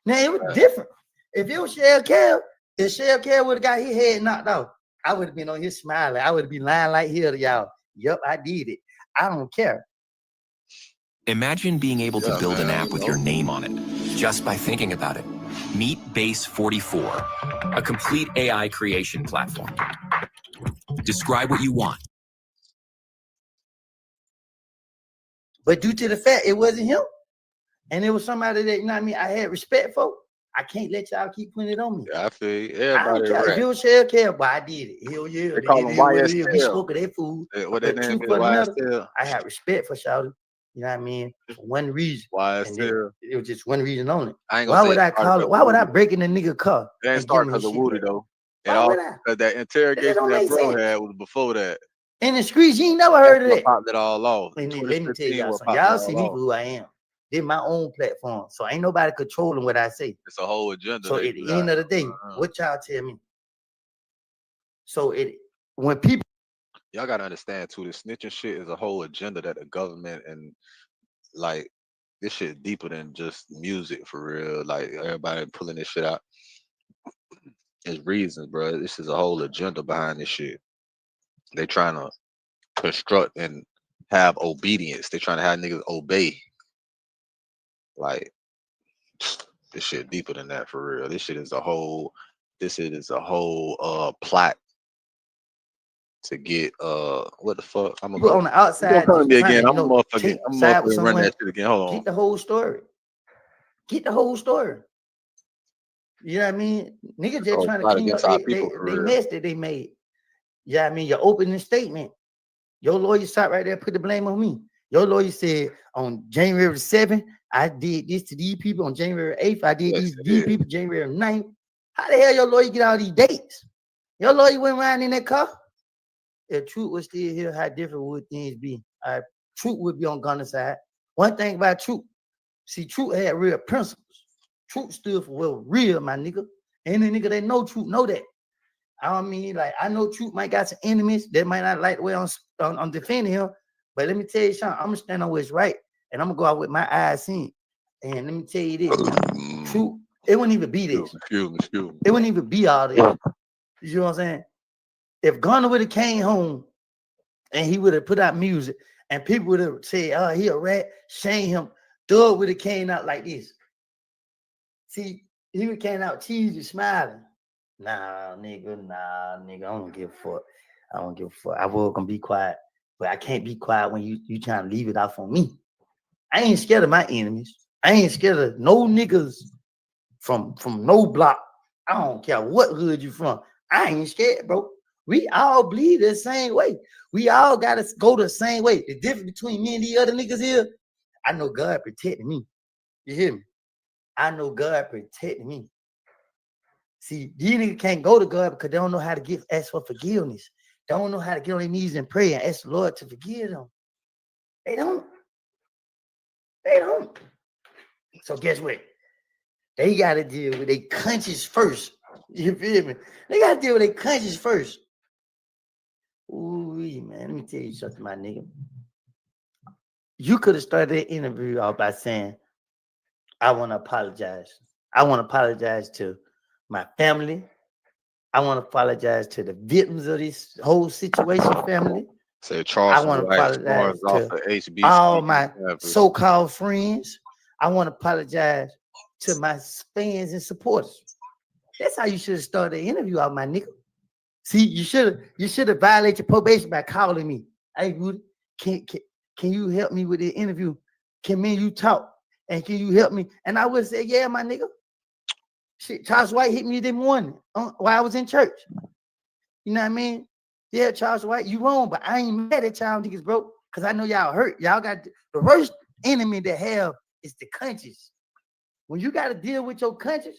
Now, it was different. If it was Shell Cal, if Shell Cal would have got his head knocked off, I would have been on here smiling. I would have been lying like here to y'all. Yep, I did it. I don't care. Imagine being able to build an app with your name on it just by thinking about it. Meet Base 44, a complete AI creation platform. Describe what you want. But due to the fact it wasn't him, and it was somebody that, you know what I mean, I had respect for, I can't let y'all keep putting it on me. Yeah, I feel you. I don't Everybody care. If rap. you don't care, but I did it. Hell yeah. They call them It is what it is. We YSL. smoking that food. What their But name truth is? for the matter, YSL. I have respect for Shawty. You know what I mean? For one reason. And YSL. it was just one reason only. I ain't gonna Why say would I call it? Why would I break in the nigga car? It ain't and give start him because his of shit Woody back? though. Why And all would I? that That interrogation don't that make bro sense. had was before that. In the streets, you ain't never That's heard of what that. popped it all off. And then let me tell 2015 y'all what something. popped it Y'all see all me off. for who I am. This my own platform. So ain't nobody controlling what I say. It's a whole agenda. So they at the got. end of the day, what y'all tell me? So when people Y'all gotta understand too, the snitching shit is a whole agenda that the government and like this shit deeper than just music for real. Like everybody pulling this shit out. There's reasons, bro. This is a whole agenda behind this shit. They trying to construct and have obedience. They trying to have niggas obey. Like this shit deeper than that for real. This shit is a whole plot to get what the fuck? I'm people on the outside come to me just trying again. to, I'm a motherfucker. take I'm a side with motherfucker run someone, that shit again. Hold on. get the whole story. Get the whole story. You know what I mean? Niggas just trying to clean up they mess that they made. You know what I mean? Your opening statement. Your lawyer sat right there, put the blame on me. Your lawyer said on January 7th, I did this to these people. On January 8th, I did these people. January 9th. How the hell your lawyer get all these dates? Your lawyer went around in that car. If Truth was still here, how different would things be? Truth would be on Gunna's side. One thing about Truth, see, Truth had real principles. Truth stood for well, real, my nigga. Any nigga that know Truth know that. I mean, like, I know Truth might got some enemies that might not like the way I'm defending him, but let me tell you something. I'm gonna stand on what's right, and I'm gonna go out with my eyes seen. And let me tell you this, Truth, it wouldn't even be this. Excuse me. It wouldn't even be all this. You know what I'm saying? If Gunna would have came home and he would have put out music, and people would have said, "Oh, he a rat," shame him. Doug would have came out like this. See, he would came out cheesy, smiling. Nah, nigga, I don't give a fuck. I don't give a fuck. I was gonna be quiet, but I can't be quiet when you trying to leave it off on me. I ain't scared of my enemies. I ain't scared of no niggas from no block. I don't care what hood you from. I ain't scared, bro. We all bleed the same way. We all gotta go the same way. The difference between me and the other niggas here, I know God protecting me. You hear me? I know God protecting me. See, these niggas can't go to God because they don't know how to ask for forgiveness. They don't know how to get on their knees and pray and ask the Lord to forgive them. They don't. So guess what? They got to deal with their conscience first. You feel me? They got to deal with their conscience first. Ooh, man, let me tell you something, my nigga. You could have started that interview out by saying, I want to apologize. I want to apologize to my family. I want to apologize to the victims of this whole situation, family. Say Charles, I want to apologize to all my so-called friends. I want to apologize to my fans and supporters. That's how you should have started the interview out, my nigga. See, you should have violated your probation by calling me. Hey, Rudy, can you help me with the interview? Can me and you talk? And can you help me? And I would say, yeah, my nigga. Shit, Charles White hit me this morning while I was in church. You know what I mean? Yeah, Charles White, you wrong, but I ain't mad at y'all niggas, bro, because I know y'all hurt. Y'all got the worst enemy to have is the conscience. When you got to deal with your conscience,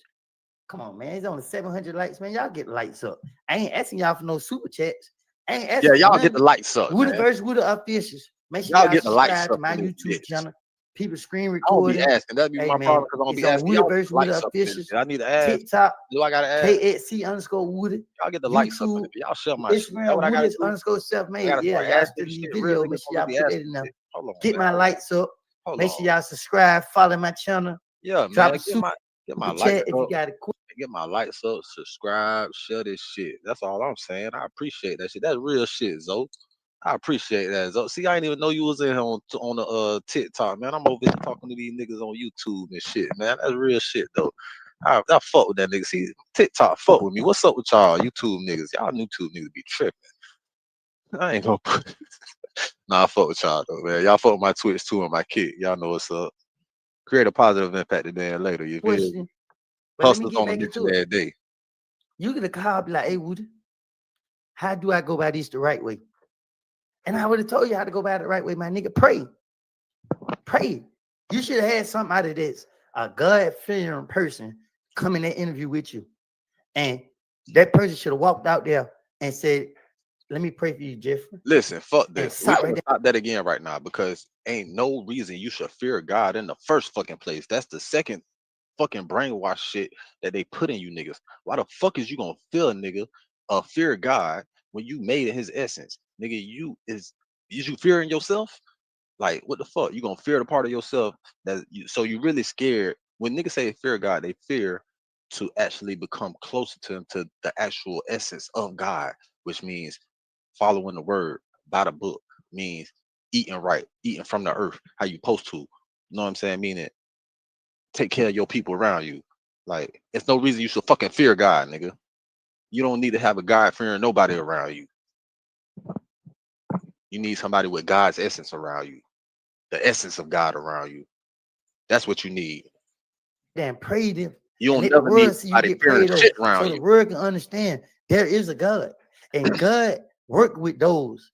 come on, man. It's only 700 likes, man. Y'all get lights up. I ain't asking y'all for no super chats. I ain't asking. Yeah, y'all get the lights up. Woody versus Woody officials. Make sure y'all get the lights up to my YouTube channel. People screen recording. I don't be asking. That'd be my problem because I don't be asking. Woody versus Woody officials. I need to ask. TikTok. Do I gotta ask? KXC_Woody. Y'all get the lights up. Y'all share my shit. Instagram Woody _self-made. Yeah, y'all still these videos. Make sure y'all put that in there. Get my lights up. Make sure y'all subscribe. Follow my channel. Yeah, drop man. Get my lights up. If you got it quick. Get my lights up. Subscribe. Share this shit. That's all I'm saying. I appreciate that shit. That's real shit, Zoe. I appreciate that. So, see, I didn't even know you was in here on the TikTok, man. I'm over here talking to these niggas on YouTube and shit, man. That's real shit, though. I fuck with that nigga. See, TikTok fuck with me. What's up with y'all YouTube niggas? Y'all YouTube niggas be tripping. I ain't gonna put Nah, I fuck with y'all, though, man. Y'all fuck with my Twitch, too, and my Kick. Y'all know what's up. Create a positive impact today and later, you feel me? But let me Hustlers get on a back mission into it. every day. You get a call, be like, hey, Woody, how do I go about this the right way? And I would have told you how to go about it the right way, my nigga. Pray. Pray. You should have had something out of this. A God-fearing person come in that interview with you. And that person should have walked out there and said, let me pray for you, Jeffrey. Listen, fuck And this. We stop right gonna there. stop that again right now because ain't no reason you should fear God in the first fucking place. That's the second fucking brainwash shit that they put in you niggas. Why the fuck is you gonna feel a nigga fear God when you made in his essence? Nigga, is you fearing yourself? Like what the fuck? You gonna fear the part of yourself that you so you really scared. When niggas say fear God, they fear to actually become closer to him, to the actual essence of God, which means following the word by the book, means eating right, eating from the earth, how you supposed to. You know what I'm saying? Meaning take care of your people around you. Like, it's no reason you should fucking fear God, nigga. You don't need to have a God fearing nobody around you. You need somebody with God's essence around you, the essence of God around you. That's what you need. Then pray them. You And don't let the never need world see you somebody get fearing prayed the over. shit around So the you. world can understand there is a God. And God work with those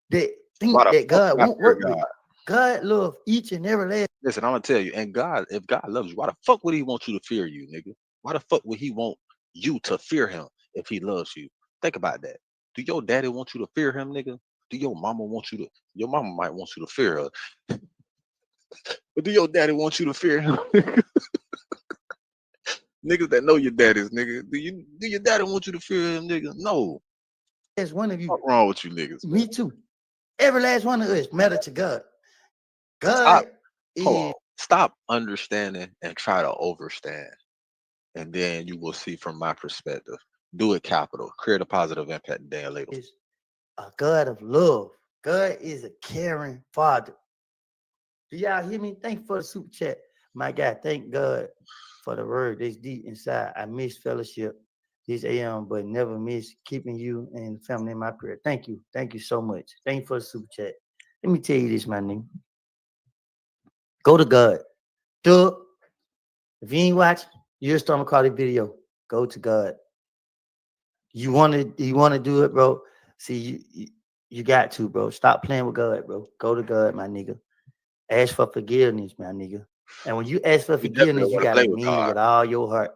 that Why think the that fuck God would I won't fear work with God? you. God love each and every last. Listen, I'm gonna tell you, and God, if God loves you, why the fuck would he want you to fear you, nigga? Why the fuck would he want you to fear him if he loves you? Think about that. Do your daddy want you to fear him, nigga? Do your mama want you to? Your mama might want you to fear her, but do your daddy want you to fear him? Niggas that know your daddies, nigga. Do your daddy want you to fear him, nigga? No. That's one of you. What's wrong with you niggas, man? Me too. Every last one of us matter to God. Stop. God Hold is on. Stop understanding and try to overstand. And then you will see from my perspective. Do it capital. Create a positive impact day or later. a God of love. God is a caring father. Do y'all hear me? Thank you for the super chat. My God, thank God for the word that's deep inside. I miss fellowship this AM, but never miss keeping you and the family in my prayer. Thank you. Thank you so much. Thank you for the super chat. Let me tell you this, my nigga. Go to God. Duh. If you ain't watching, you're starting to call the video. Go to God. You want to do it, bro. See, you got to, bro. Stop playing with God, bro. Go to God, my nigga. Ask for forgiveness, my nigga. And when you ask for You definitely forgiveness, don't you want to gotta play with mean it God. with all your heart.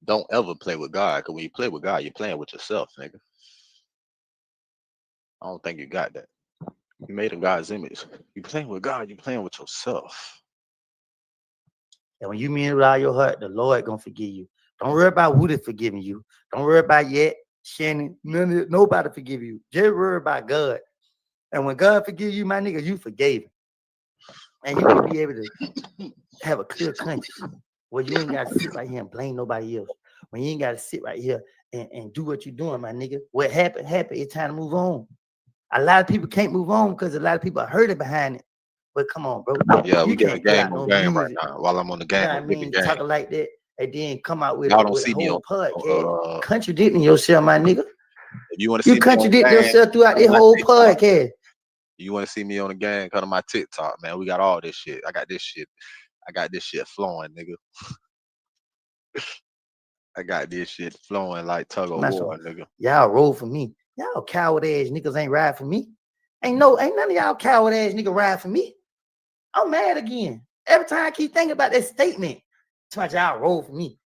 Don't ever play with God. Because when you play with God, you're playing with yourself, nigga. I don't think you got that. You made in God's image. You playing with God, you playing with yourself. And when you mean it with all your heart, the Lord gonna forgive you. Don't worry about who that's forgiving you. Don't worry about yet, Shannon. Nobody forgive you. Just worry about God. And when God forgive you, my nigga, you forgave him. And you will be able to have a clear conscience where you ain't gotta sit right here and blame nobody else. When you ain't gotta sit right here and do what you're doing, my nigga. What happened, happened. It's time to move on. A lot of people can't move on because a lot of people are hurting behind it. But come on, bro. Yeah, You we getting can't a put game out on no game right music. now. While I'm on the You know game, what I'm I making mean? game. Talking like that and then come out with Y'all don't with a see me whole podcast. on Contradicting yourself, my nigga. if you want to You see me on contradict the game, yourself throughout come this to my whole TikTok. podcast. You want to see me on the game, come to my TikTok, man. We got all this shit. I got this shit. I got this shit flowing, nigga. I got this shit flowing like tug of war, nigga. Y'all roll for me. Y'all coward ass niggas ain't ride for me. Ain't none of y'all coward ass nigga ride for me. I'm mad again. Every time I keep thinking about that statement, it's like y'all roll for me.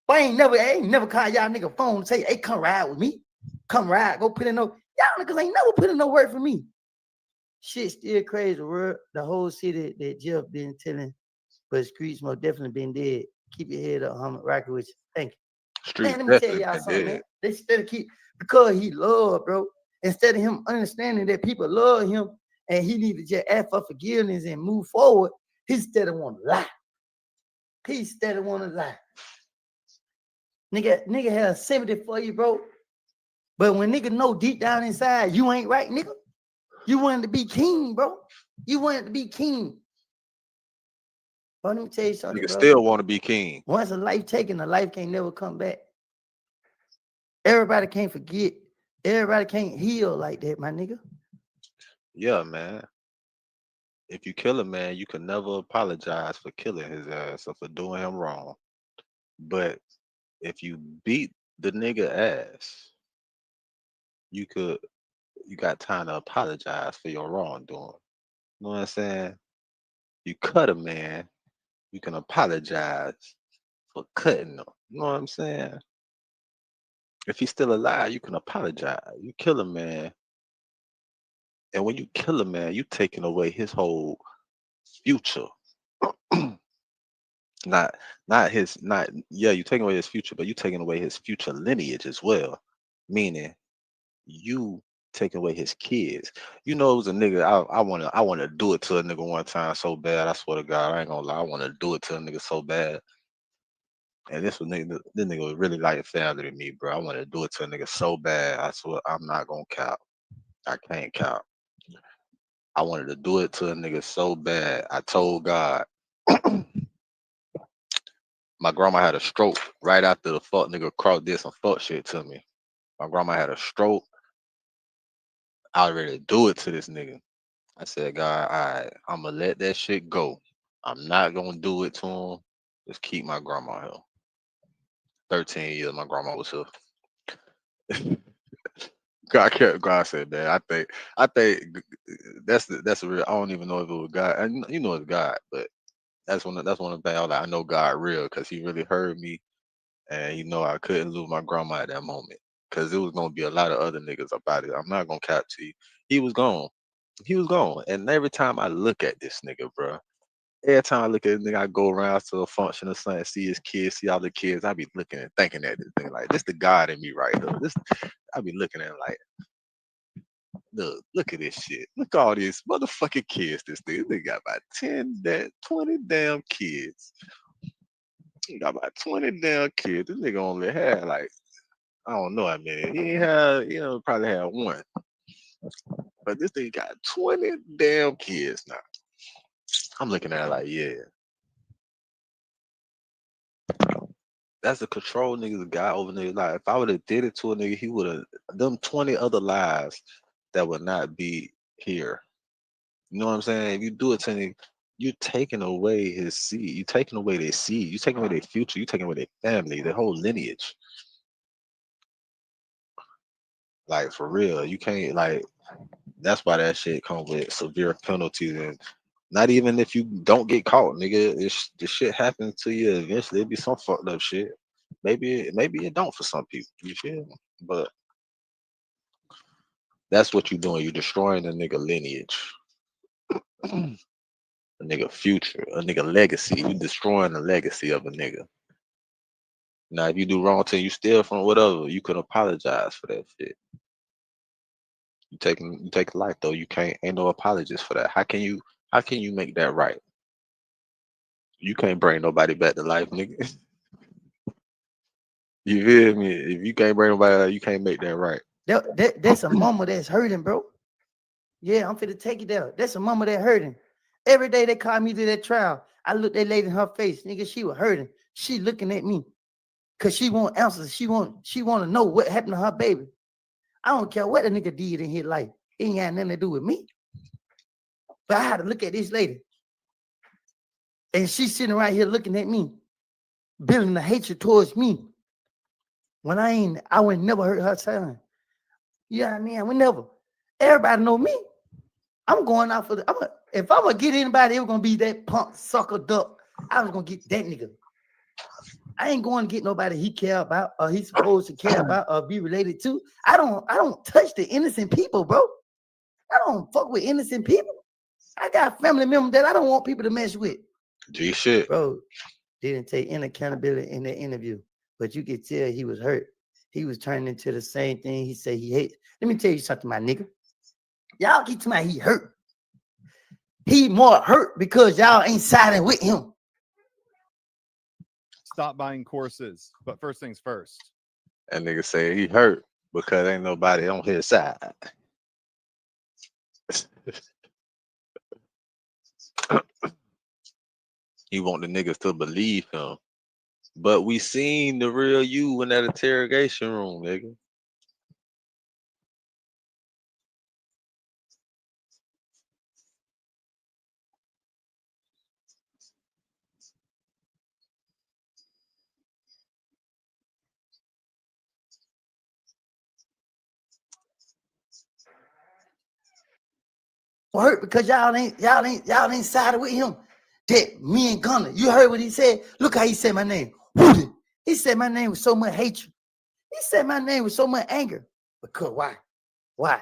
But I ain't never call y'all nigga phone and say, hey, come ride with me. Come ride. Go put in no. Y'all niggas ain't never put in no work for me. Shit still crazy. The whole city that Jeff been telling, but streets most definitely been dead. Keep your head up, homie. Rock it with you. Thank you. Street Man, let me tell definitely y'all been something, dead. man. They instead of because he loved, bro. Instead of him understanding that people love him and he need to just ask for forgiveness and move forward, he instead of want to lie. He instead of want to lie. Nigga has sympathy for you, bro. But when nigga know deep down inside you ain't right, nigga, you wanted to be king, bro. You wanted to be king. But let me tell you something, Nigga bro. still want to be king. Once a life taken, a life can't never come back. Everybody can't forget. Everybody can't heal like that, my nigga. Yeah, man. If you kill a man, you can never apologize for killing his ass or for doing him wrong. But if you beat the nigga ass, you could you got time to apologize for your wrongdoing. You know what I'm saying? You cut a man, you can apologize for cutting them. You know what I'm saying? If he's still alive, you can apologize. You kill a man, and when you kill a man, you taking away his whole future. not not his not yeah, you taking away his future, but you taking away his future lineage as well. Meaning you taking away his kids. You know, it was a nigga. I wanna do it to a nigga one time so bad. I swear to God, I ain't gonna lie. I wanna do it to a nigga so bad. And this nigga was really like a family to me, bro. I wanna do it to a nigga so bad. I swear I'm not gonna count. I can't count. I wanted to do it to a nigga so bad. I told God, my grandma had a stroke right after the fuck nigga cross did some fuck shit to me. My grandma had a stroke. I already do it to this nigga. I said, God, I'm gonna let that shit go. I'm not gonna do it to him. Just keep my grandma here. 13 years my grandma was here. God said, man, I think that's a real. I don't even know if it was God. And you know it's God, but that's one of the things I was like, I know God real because he really heard me, and you know I couldn't lose my grandma at that moment because it was gonna be a lot of other niggas about it. I'm not gonna cap to you. He was gone. He was gone. And every time I look at this nigga, bro, every time I look at this nigga, I go around to a function or something, see his kids, see all the kids. I be looking and thinking at this thing like this the God in me right here. This I be looking at it like, look at this shit. Look at all these motherfucking kids. This thing. They got about 20 damn kids. He got about 20 damn kids. This nigga only had like, I don't know how many. He ain't had, probably had one. But this thing got 20 damn kids now. I'm looking at it like, yeah. That's the control niggas got over niggas. Like, if I would have did it to a nigga, he would have them 20 other lives that would not be here. You know what I'm saying? If you do it to nigga, you taking away his seed. You taking away their seed. You taking away their future. You taking away their family, their whole lineage. Like for real, you can't like. That's why that shit comes with severe penalties, and not even if you don't get caught, nigga. This shit happens to you eventually. It'd be some fucked up shit. Maybe it don't for some people. You feel me? But that's what you doing. You destroying a nigga lineage, a nigga future, a nigga legacy. You destroying the legacy of a nigga. Now, if you do wrong to you steal from whatever, you can apologize for that shit. You take life though. You can't ain't no apologies for that. How can you make that right? You can't bring nobody back to life, nigga. You feel me? If you can't bring nobody back, you can't make that right. That's a mama that's hurting, bro. Yeah, I'm finna take it there. That's a mama that hurting. Every day they call me to that trial. I look that lady in her face, nigga. She was hurting. She looking at me because she want answers. She want to know what happened to her baby. I don't care what the nigga did in his life. It ain't got nothing to do with me. But I had to look at this lady, and she's sitting right here looking at me, building the hatred towards me. When I would never hurt her son. You know what I mean? I would never. Everybody know me. I'm going out for if I'm gonna get anybody, it was gonna be that punk sucker duck. I was gonna get that nigga. I ain't going to get nobody he care about or he's supposed to care about or be related to. I don't touch the innocent people, bro. I don't fuck with innocent people. I got family members that I don't want people to mess with. G shit. Bro, didn't take any accountability in that interview, but you could tell he was hurt. He was turning into the same thing he said he hates. Let me tell you something, my nigga. Y'all keep talking about he hurt. He more hurt because y'all ain't siding with him. Stop buying courses. But first things first. That nigga say he hurt because ain't nobody on his side. He want the niggas to believe him. But we seen the real you in that interrogation room, nigga. hurt because y'all ain't sided with him. That me and Gunner, you heard what he said? Look how he said my name. He said my name with so much hatred. He said my name with so much anger. Because why? Why?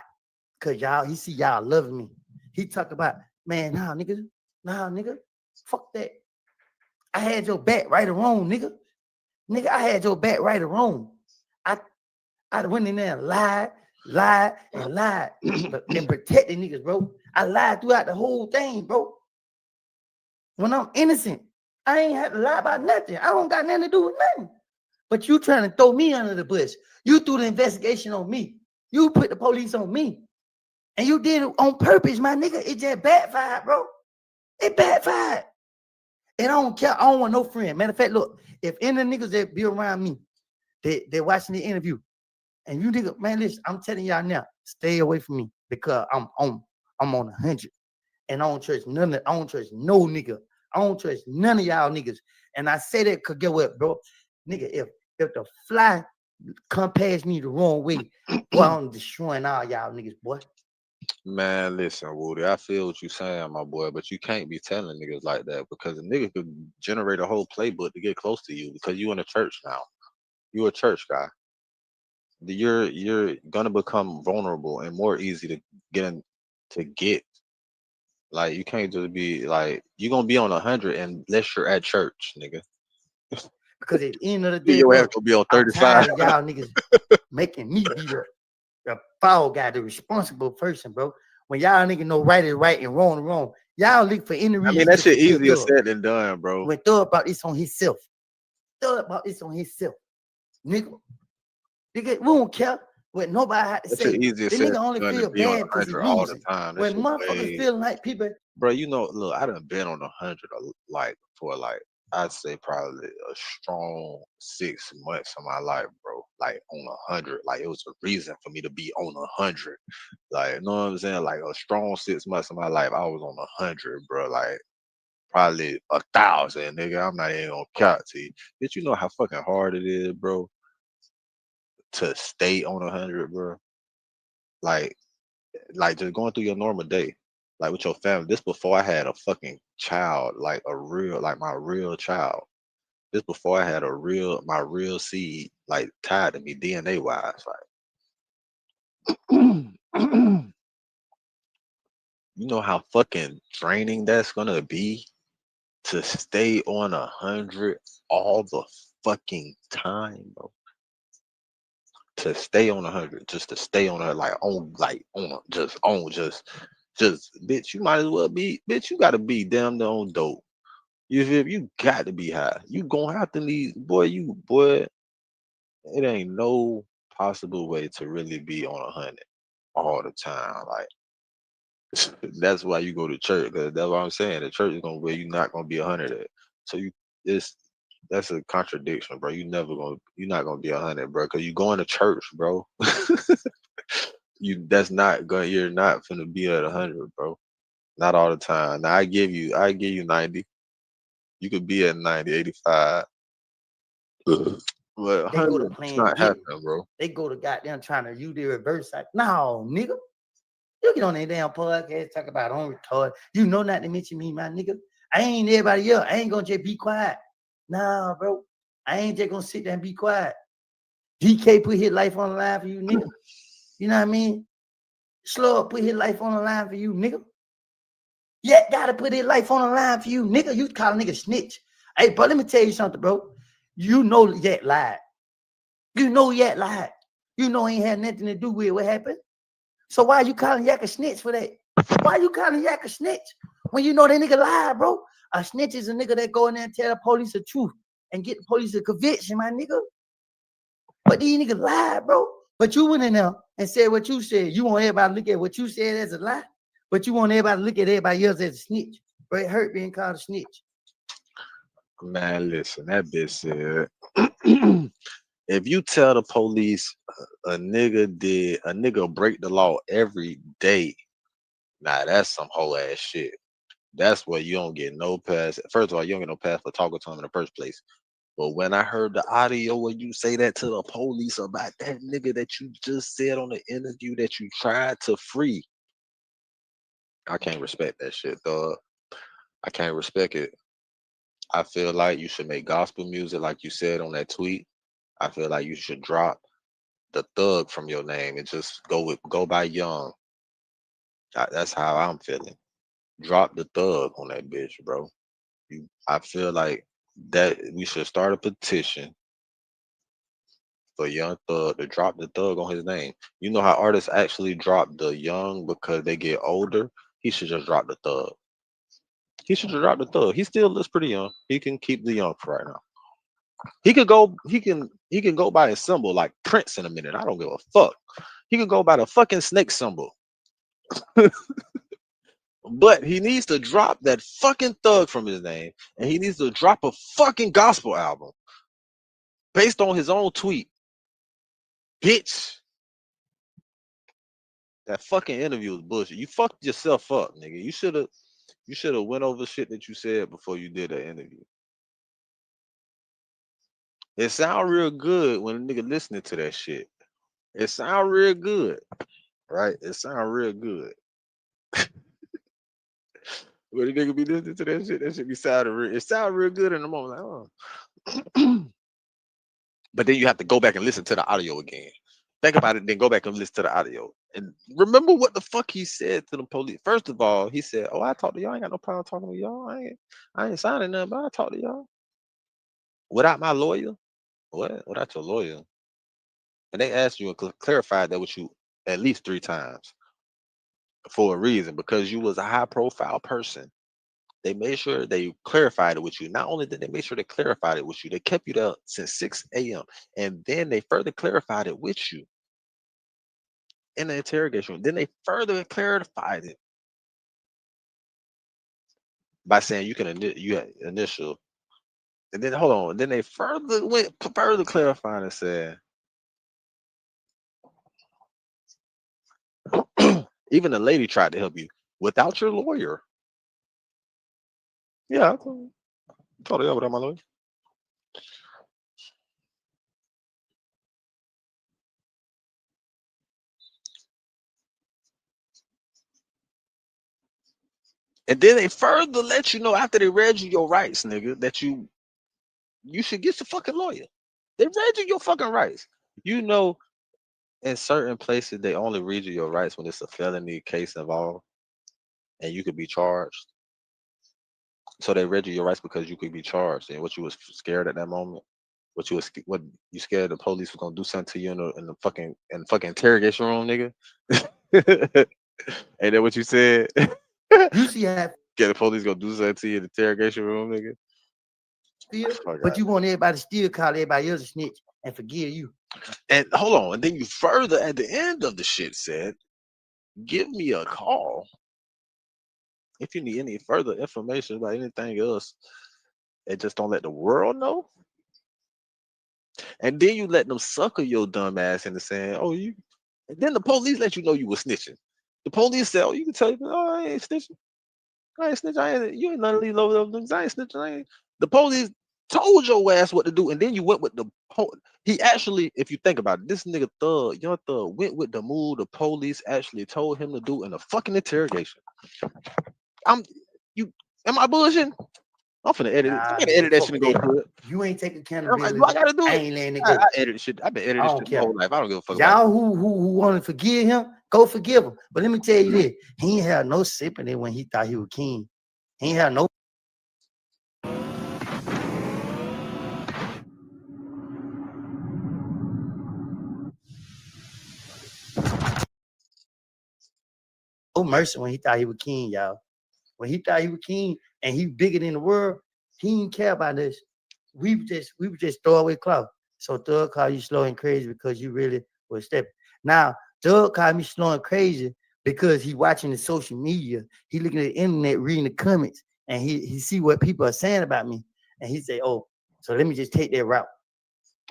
Because he see y'all loving me. He talk about, man, nah, nigga, fuck that. I had your back right or wrong, nigga. Nigga, I had your back right or wrong. I went in there and lied, but and protected niggas, bro. I lied throughout the whole thing, bro. When I'm innocent, I ain't had to lie about nothing. I don't got nothing to do with nothing. But you trying to throw me under the bush. You threw the investigation on me. You put the police on me. And you did it on purpose, my nigga. It just backfired, bro. It backfired. And I don't care. I don't want no friend. Matter of fact, look, if any of the niggas that be around me, they're watching the interview, and you nigga, man, listen, I'm telling y'all now, stay away from me because I'm on 100. And I don't trust no nigga. I don't trust none of y'all niggas. And I say that because get what, bro? Nigga, if the fly come past me the wrong way, boy, I'm destroying all y'all niggas, boy. Man, listen, Woody, I feel what you're saying, my boy, but you can't be telling niggas like that because a nigga could generate a whole playbook to get close to you because you in a church now. You a church guy. You're gonna become vulnerable and more easy to get. Like you can't just be like you're gonna be on 100 unless you're at church, nigga. Because at the end of the day, Your ass bro, gonna be on I'm 35. tired of y'all niggas making me be the foul guy, the responsible person, bro. When y'all niggas know right is right and wrong is wrong, y'all look for any I reason. mean that to shit fulfill easier Thug. said than done, bro. When Thug about this on himself. Nigga. Nigga, we don't care what nobody had to That say. shit easier The said nigga only than done to feel be on bad because he 100 all the losing. time. That When shit motherfuckers way, feeling like people, bro. You know, look, I done been on 100 like for like I'd say probably a strong 6 months of my life, bro. Like on 100, like it was a reason for me to be on 100. Like, you know what I'm saying? Like a strong 6 months of my life, I was on 100, bro. Like probably 1,000, nigga. I'm not even gonna count to you. Did you know how fucking hard it is, bro, to stay on 100, bro? Like just going through your normal day, like with your family. This before I had a fucking child, like my real child. This before I had my real seed, like tied to me DNA wise. Like, you know how fucking draining that's gonna be to stay on 100 all the fucking time, bro. To stay on 100, just to stay on her, just bitch. You might as well be, bitch. You gotta be damn the on dope. You feel me? You got to be high. You gonna have to need, boy. It ain't no possible way to really be on 100 all the time. Like that's why you go to church, because that's what I'm saying. The church is gonna where you're not gonna be 100 at. So it's that's a contradiction, bro. You're not gonna be 100, bro, because you going to church, bro. You're not gonna be at 100, bro. Not all the time. Now I give you 90. You could be at 90, 85. But they go to 100, it's playing not get. happening, bro. They go to goddamn trying to use the reverse side. No, nigga. You get on that damn podcast, talk about on retard. You know not to mention me, my nigga. I ain't everybody else. I ain't gonna just be quiet. Nah, bro. I ain't just gonna sit there and be quiet. DK put his life on the line for you, nigga. You know what I mean? Slow up, put his life on the line for you, nigga. Yet gotta put his life on the line for you, nigga. You call a nigga snitch. Hey, bro, let me tell you something, bro. You know Yet lied. You know Yet lied. You know he ain't had nothing to do with what happened. So why you calling Yak a snitch for that? Why you calling Yak a snitch when you know that nigga lied, bro? A snitch is a nigga that go in there and tell the police the truth and get the police a conviction, my nigga. But these niggas lied, bro. But you went in there and said what you said. You want everybody to look at what you said as a lie, but you want everybody to look at everybody else as a snitch. But it hurt being called a snitch. Man, listen, that bitch said, if you tell the police a nigga break the law every day, nah, that's some whole ass shit. That's where you don't get no pass. First of all, you don't get no pass for talking to him in the first place. But when I heard the audio where you say that to the police about that nigga that you just said on the interview that you tried to free, I can't respect that shit, dog. I can't respect it. I feel like you should make gospel music, like you said on that tweet. I feel like you should drop the thug from your name and just go by Young. That's how I'm feeling. Drop the thug on that bitch, bro. I feel like that we should start a petition for Young Thug to drop the thug on his name. You know how artists actually drop the Young because they get older? He should just drop the thug. He should just drop the thug. He still looks pretty young. He can keep the Young for right now. He can go by a symbol like Prince in a minute. I don't give a fuck. He can go by the fucking snake symbol. But he needs to drop that fucking thug from his name, and he needs to drop a fucking gospel album based on his own tweet. Bitch. That fucking interview was bullshit. You fucked yourself up, nigga. You should have went over shit that you said before you did that interview. It sound real good when a nigga listening to that shit. It sound real good, right? It sound real good. When a nigga be listening to that shit be sounding real. It sound real good in the moment. Like, oh. But then you have to go back and listen to the audio again. Think about it, then go back and listen to the audio. And remember what the fuck he said to the police. First of all, he said, "Oh, I talked to y'all. I ain't got no problem talking to y'all. I ain't signing nothing, but I talk to y'all. Without my lawyer? What? Without your lawyer?" And they asked you and clarified that with you at least 3 times for a reason, because you was a high profile person. They made sure they clarified it with you. Not only did they make sure they clarified it with you, they kept you there since 6 a.m. And then they further clarified it with you in the interrogation room. Then they further clarified it by saying you had initial. And then hold on. Then they further clarifying and said, even the lady tried to help you without your lawyer. Yeah, I told her without my lawyer. And then they further let you know after they read you your rights, nigga, that you should get your fucking lawyer. They read you your fucking rights. You know, in certain places they only read you your rights when it's a felony case involved, and you could be charged. So they read you your rights because you could be charged, and what you was scared at that moment, what you scared the police was gonna do something to you in the fucking interrogation room, nigga. Ain't that what you said? You see how Get the police gonna do something to you in the interrogation room, nigga. but you want everybody to still call everybody else a snitch and forgive you. And hold on, and then you further at the end of the shit said, "Give me a call if you need any further information about anything else, and just don't let the world know." And then you let them sucker your dumb ass into saying, "Oh, you." And then the police let you know you were snitching. The police said, "Oh, you can tell you, oh, I ain't snitching. I ain't snitching. You ain't none of these low level niggas. I ain't snitching. The police told your ass what to do, and then you went with the he actually, if you think about it, this nigga Thug, Young Thug, went with the move the police actually told him to do in a fucking interrogation. Am I bullshitting? I'm finna edit. I'm gonna edit that shit and go through it. You ain't taking accountability. I gotta do I it. ain't letting it go. I edit shit. I've been editing I don't shit my care. whole life. I don't give a fuck about Y'all who want to forgive him, go forgive him. But let me tell you this: he ain't had no sympathy when he thought he was king. He ain't had no. No mercy when he thought he was king, y'all. When he thought he was king and he bigger than the world, he didn't care about this. We would just throw away clout. So Thug called you slow and crazy because you really was stepping. Now, Thug called me slow and crazy because he watching the social media. He looking at the internet, reading the comments, and he see what people are saying about me. And he say, "Oh, so let me just take that route.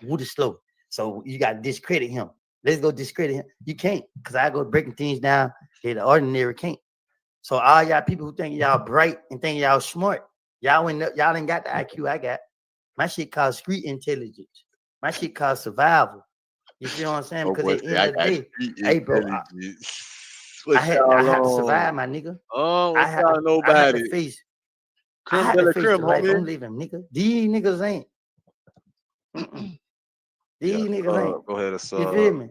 Wood is slow. So you got to discredit him. Let's go discredit him." You can't, because I go breaking things down that the ordinary can't. So all y'all people who think y'all bright and think y'all smart, y'all ain't got the IQ I got. My shit called street intelligence. My shit called survival. You see what I'm saying? Because at the end of the day, hey bro, What I y'all had to on? survive, my nigga. What y'all I had to nobody? face. I Creme had de to la face creme, the life I'm homie. living, nigga. These niggas ain't. Mm-mm. Yeah, These niggas ain't. go ahead and You feel me?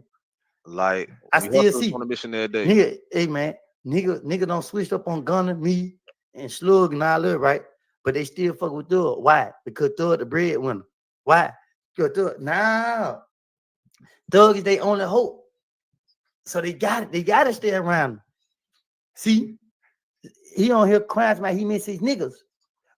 like I we still hustle see. on a mission every day. Nigga, hey man, nigga don't switch up on Gunner, me, and Slug and all that, right? But they still fuck with Thug. Why? Because Thug the breadwinner. Why? Because Thug, now Thug is their only hope. So they got it. They gotta stay around. See, he on here crying about he miss his niggas.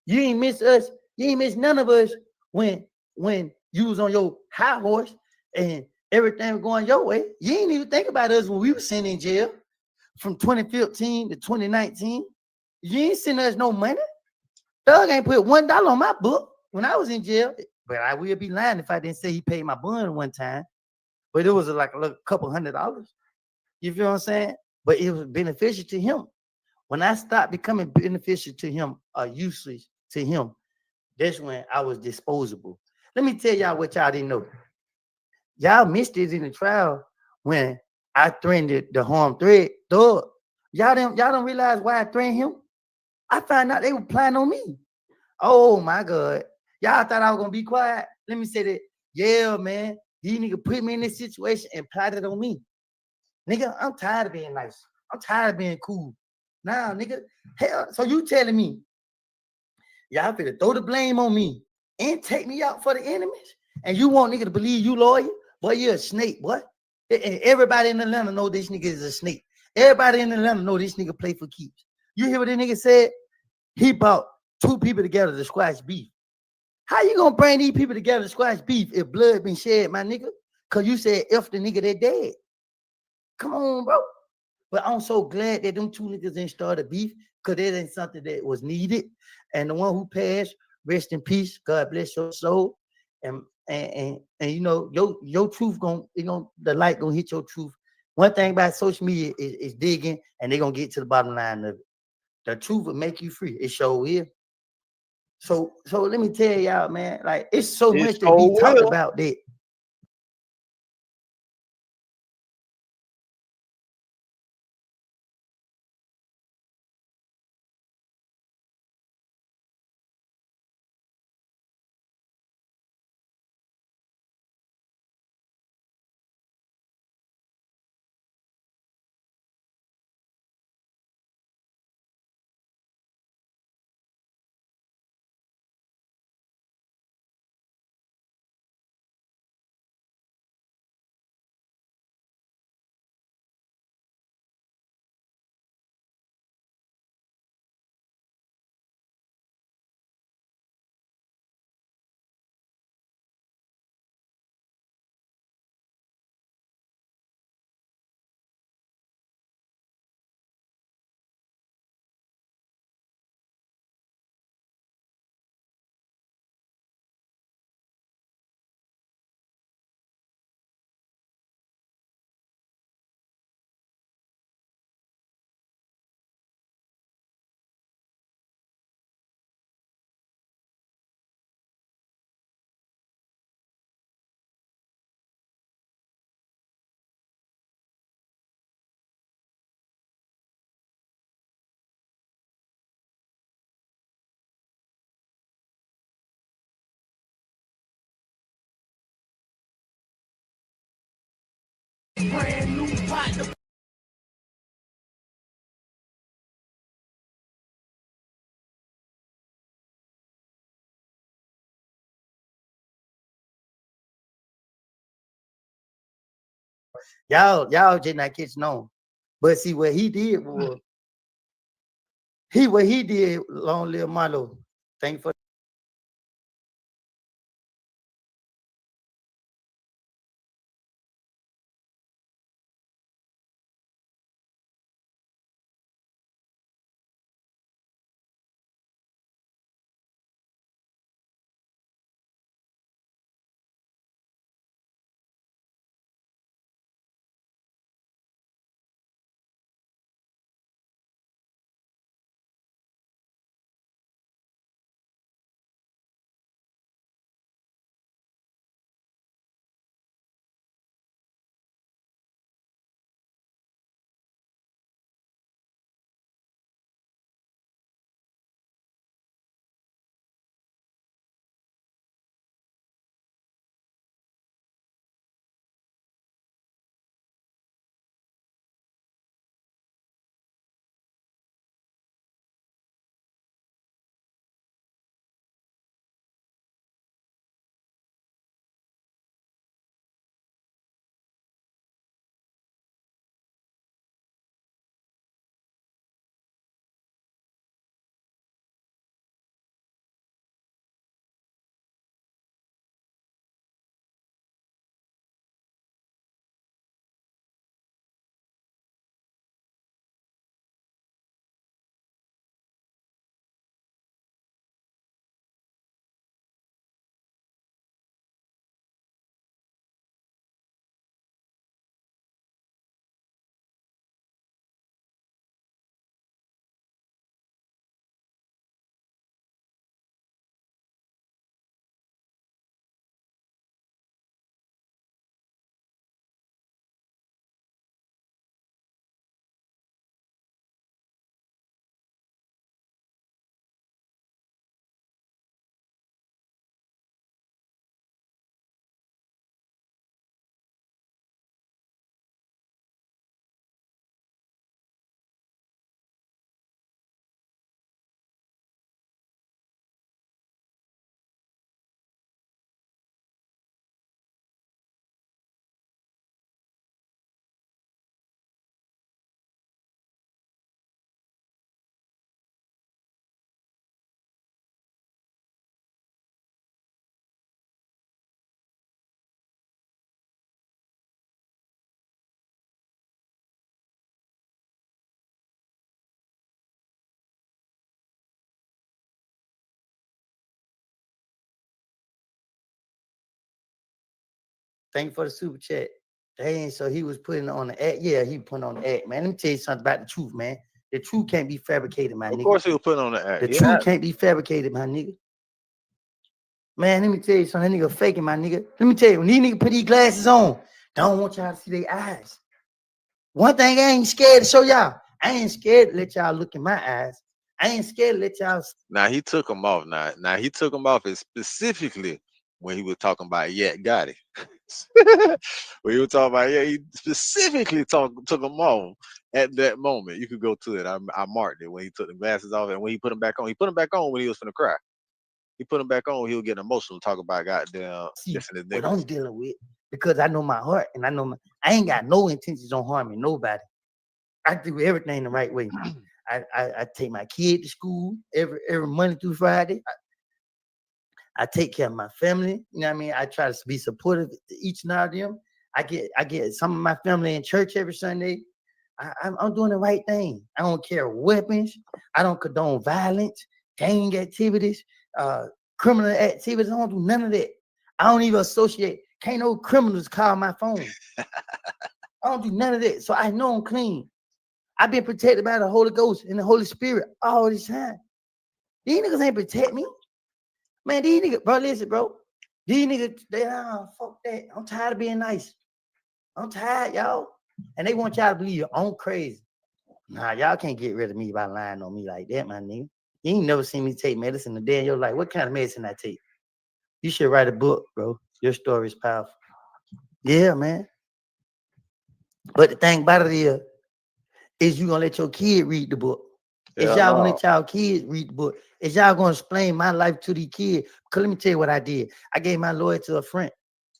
You ain't miss us. You ain't miss none of us when you was on your high horse and everything was going your way. You ain't even think about us when we were sitting in jail from 2015 to 2019. You ain't sending us no money. Doug ain't put $1 on my book when I was in jail. But I will be lying if I didn't say he paid my bond one time. But it was like a couple $100. You feel what I'm saying? But it was beneficial to him. When I stopped becoming beneficial to him or useless to him, that's when I was disposable. Let me tell y'all what y'all didn't know. Y'all missed it in the trial when I threatened the harm threat. Thug. Y'all don't realize why I threatened him? I found out they were planning on me. Oh my God. Y'all thought I was gonna be quiet. Let me say that. Yeah, man. These niggas put me in this situation and plotted on me. Nigga, I'm tired of being nice. I'm tired of being cool. Now, nigga, hell, so you telling me y'all finna throw the blame on me and take me out for the enemies? And you want nigga to believe you loyal? Boy, you're a snake, boy. And everybody in Atlanta know this nigga is a snake. Everybody in Atlanta know this nigga play for keeps. You hear what the nigga said? He brought 2 people together to squash beef. How you gonna bring these people together to squash beef if blood been shed, my nigga? Cause you said if the nigga they dead. Come on, bro. But I'm so glad that them 2 niggas didn't start a beef because that ain't something that was needed. And the one who passed, rest in peace. God bless your soul. And you know, your truth the light gonna hit your truth. One thing about social media is digging, and they're gonna get to the bottom line of it. The truth will make you free. It sure will. So let me tell y'all, man, like it's so It's much to be so talked will. about that. Brand new partner. Y'all just not catching on. But see what he did was what he did, long live Marlo. Thank you for Thank you for the super chat. Dang, so he was putting on the act. Yeah, he put on the act, man. Let me tell you something about the truth, man. The truth can't be fabricated, my Of nigga. course he was putting on the act. The Yeah. truth can't be fabricated, my nigga. Man, let me tell you something. That nigga faking, my nigga. Let me tell you, when these niggas put these glasses on, don't want y'all to see their eyes. One thing I ain't scared to show y'all. I ain't scared to let y'all look in my eyes. I ain't scared to let y'all. Now he took him off. Now he took him off specifically when he was talking about Gotti. When he was talking about he specifically took him off at that moment. You could go to it. I marked it when he took the glasses off and when he put them back on. He put them back on when he was finna cry. He put them back on. He was getting emotional. Talk about goddamn. See this and this what niggas. I'm dealing with because I know my heart and I know I ain't got no intentions on harming nobody. I do everything the right way. I take my kid to school every Monday through Friday. I take care of my family. You know what I mean? I try to be supportive to each and all of them. I get some of my family in church every Sunday. I'm doing the right thing. I don't care weapons. I don't condone violence, gang activities, criminal activities. I don't do none of that. I don't even associate. Can't no criminals call my phone. I don't do none of that. So I know I'm clean. I've been protected by the Holy Ghost and the Holy Spirit all this time. These niggas ain't protect me. Man, these niggas, bro, listen, bro. These niggas, fuck that. I'm tired of being nice. I'm tired, y'all. And they want y'all to believe I'm crazy. Nah, y'all can't get rid of me by lying on me like that, my nigga. You ain't never seen me take medicine a day in your life. What kind of medicine I take? You should write a book, bro. Your story is powerful. Yeah, man. But the thing about it is you gonna let your kid read the book. Is y'all gonna let y'all kids read the book? Is y'all gonna explain my life to these kids? Because let me tell you what I did. I gave my lawyer to a friend.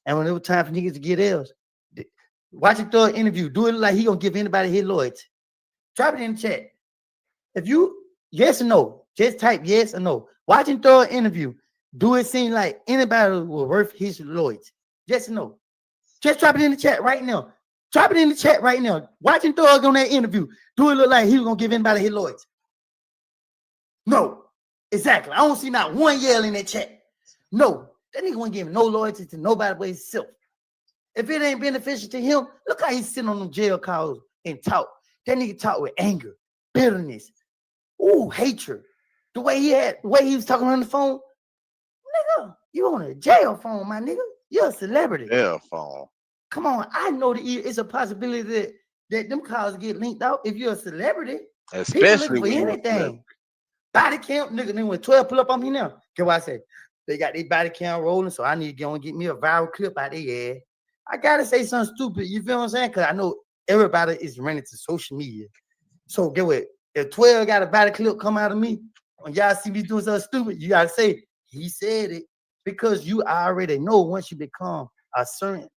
And when it was time for niggas to get theirs, watch him throw an interview. Do it like he gonna give anybody his loyalty. Drop it in the chat. If you, yes or no, just type yes or no. Watch him throw an interview. Do it seem like anybody will worth his loyalty? Yes or no? Just drop it in the chat right now. Drop it in the chat right now. Watch him throw it on that interview. Do it look like he was gonna give anybody his loyalty? No. Exactly. I don't see not one yell in that chat. No. That nigga won't give no loyalty to nobody but himself. If it ain't beneficial to him, look how he's sitting on them jail calls and talk. That nigga talk with anger, bitterness, hatred. The way he was talking on the phone, nigga, you on a jail phone, my nigga. You're a celebrity. Jail phone. Come on, I know that it's a possibility that them calls get linked out if you're a celebrity. Especially People looking for anything. Body count, nigga, then when 12 pull up on me now. Get what I say? They got their body count rolling, so I need to go and get me a viral clip out there. I gotta say something stupid. You feel what I'm saying? Because I know everybody is running to social media. So get what? If 12 got a body clip come out of me, when y'all see me doing something stupid, you gotta say he said it, because you already know once you become a certain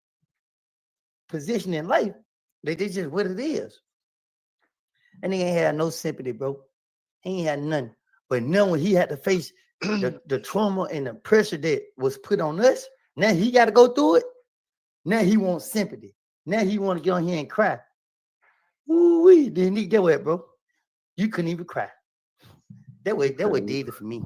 position in life, that they just what it is. And he ain't had no sympathy, bro. He ain't had nothing. But now when he had to face the trauma and the pressure that was put on us, now he got to go through it. Now he wants sympathy. Now he want to get on here and cry. Ooh-wee. Then he get what, bro? You couldn't even cry. That what did it for me.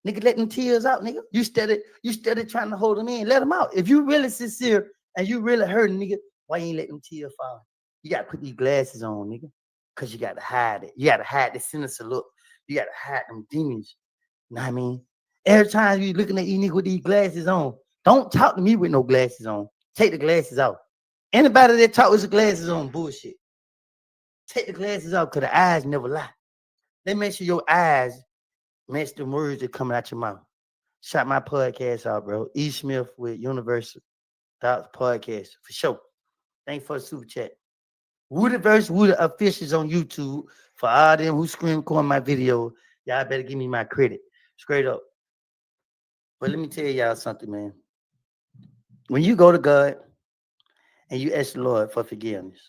Nigga, let them tears out, nigga. You steady trying to hold them in. Let them out. If you really sincere and you really hurting, nigga, why you ain't let them tears fall? You got to put these glasses on, nigga, because you got to hide it. You got to hide the sinister look. You got to hide them demons. You know what I mean? Every time you looking at these niggas with these glasses on, don't talk to me with no glasses on. Take the glasses off. Anybody that talk with the glasses on, bullshit. Take the glasses off, because the eyes never lie. They make sure your eyes match the words that coming out your mouth. Shout my podcast out, bro. E. Smith with Universal Podcast, for sure. Thanks for the super chat. Woody vs. Woody officials on YouTube. For all them who screen record my video, y'all better give me my credit. Straight up. But let me tell y'all something, man. When you go to God and you ask the Lord for forgiveness,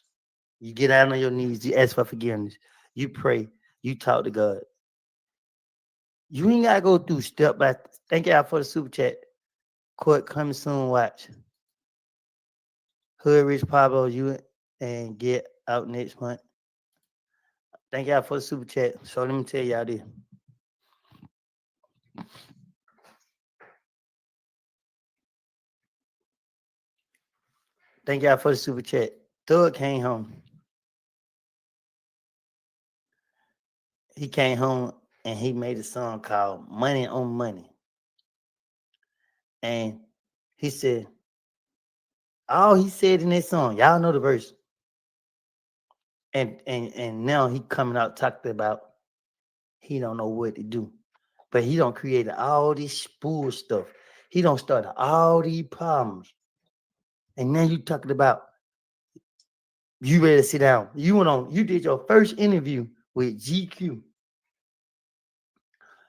you get down on your knees, you ask for forgiveness, you pray, you talk to God. You ain't gotta go through step by step. Thank y'all for the super chat. Court coming soon, watch. Hood Rich Pablo, you and get out next month. Thank y'all for the super chat. So let me tell y'all this. Thank y'all for the super chat. Thug came home. He came home and he made a song called Money on Money. And he said, all he said in that song, y'all know the verse. And now he coming out talking about he don't know what to do. But he don't create all this spool stuff. He don't start all these problems. And now you talking about you ready to sit down. You did your first interview with GQ.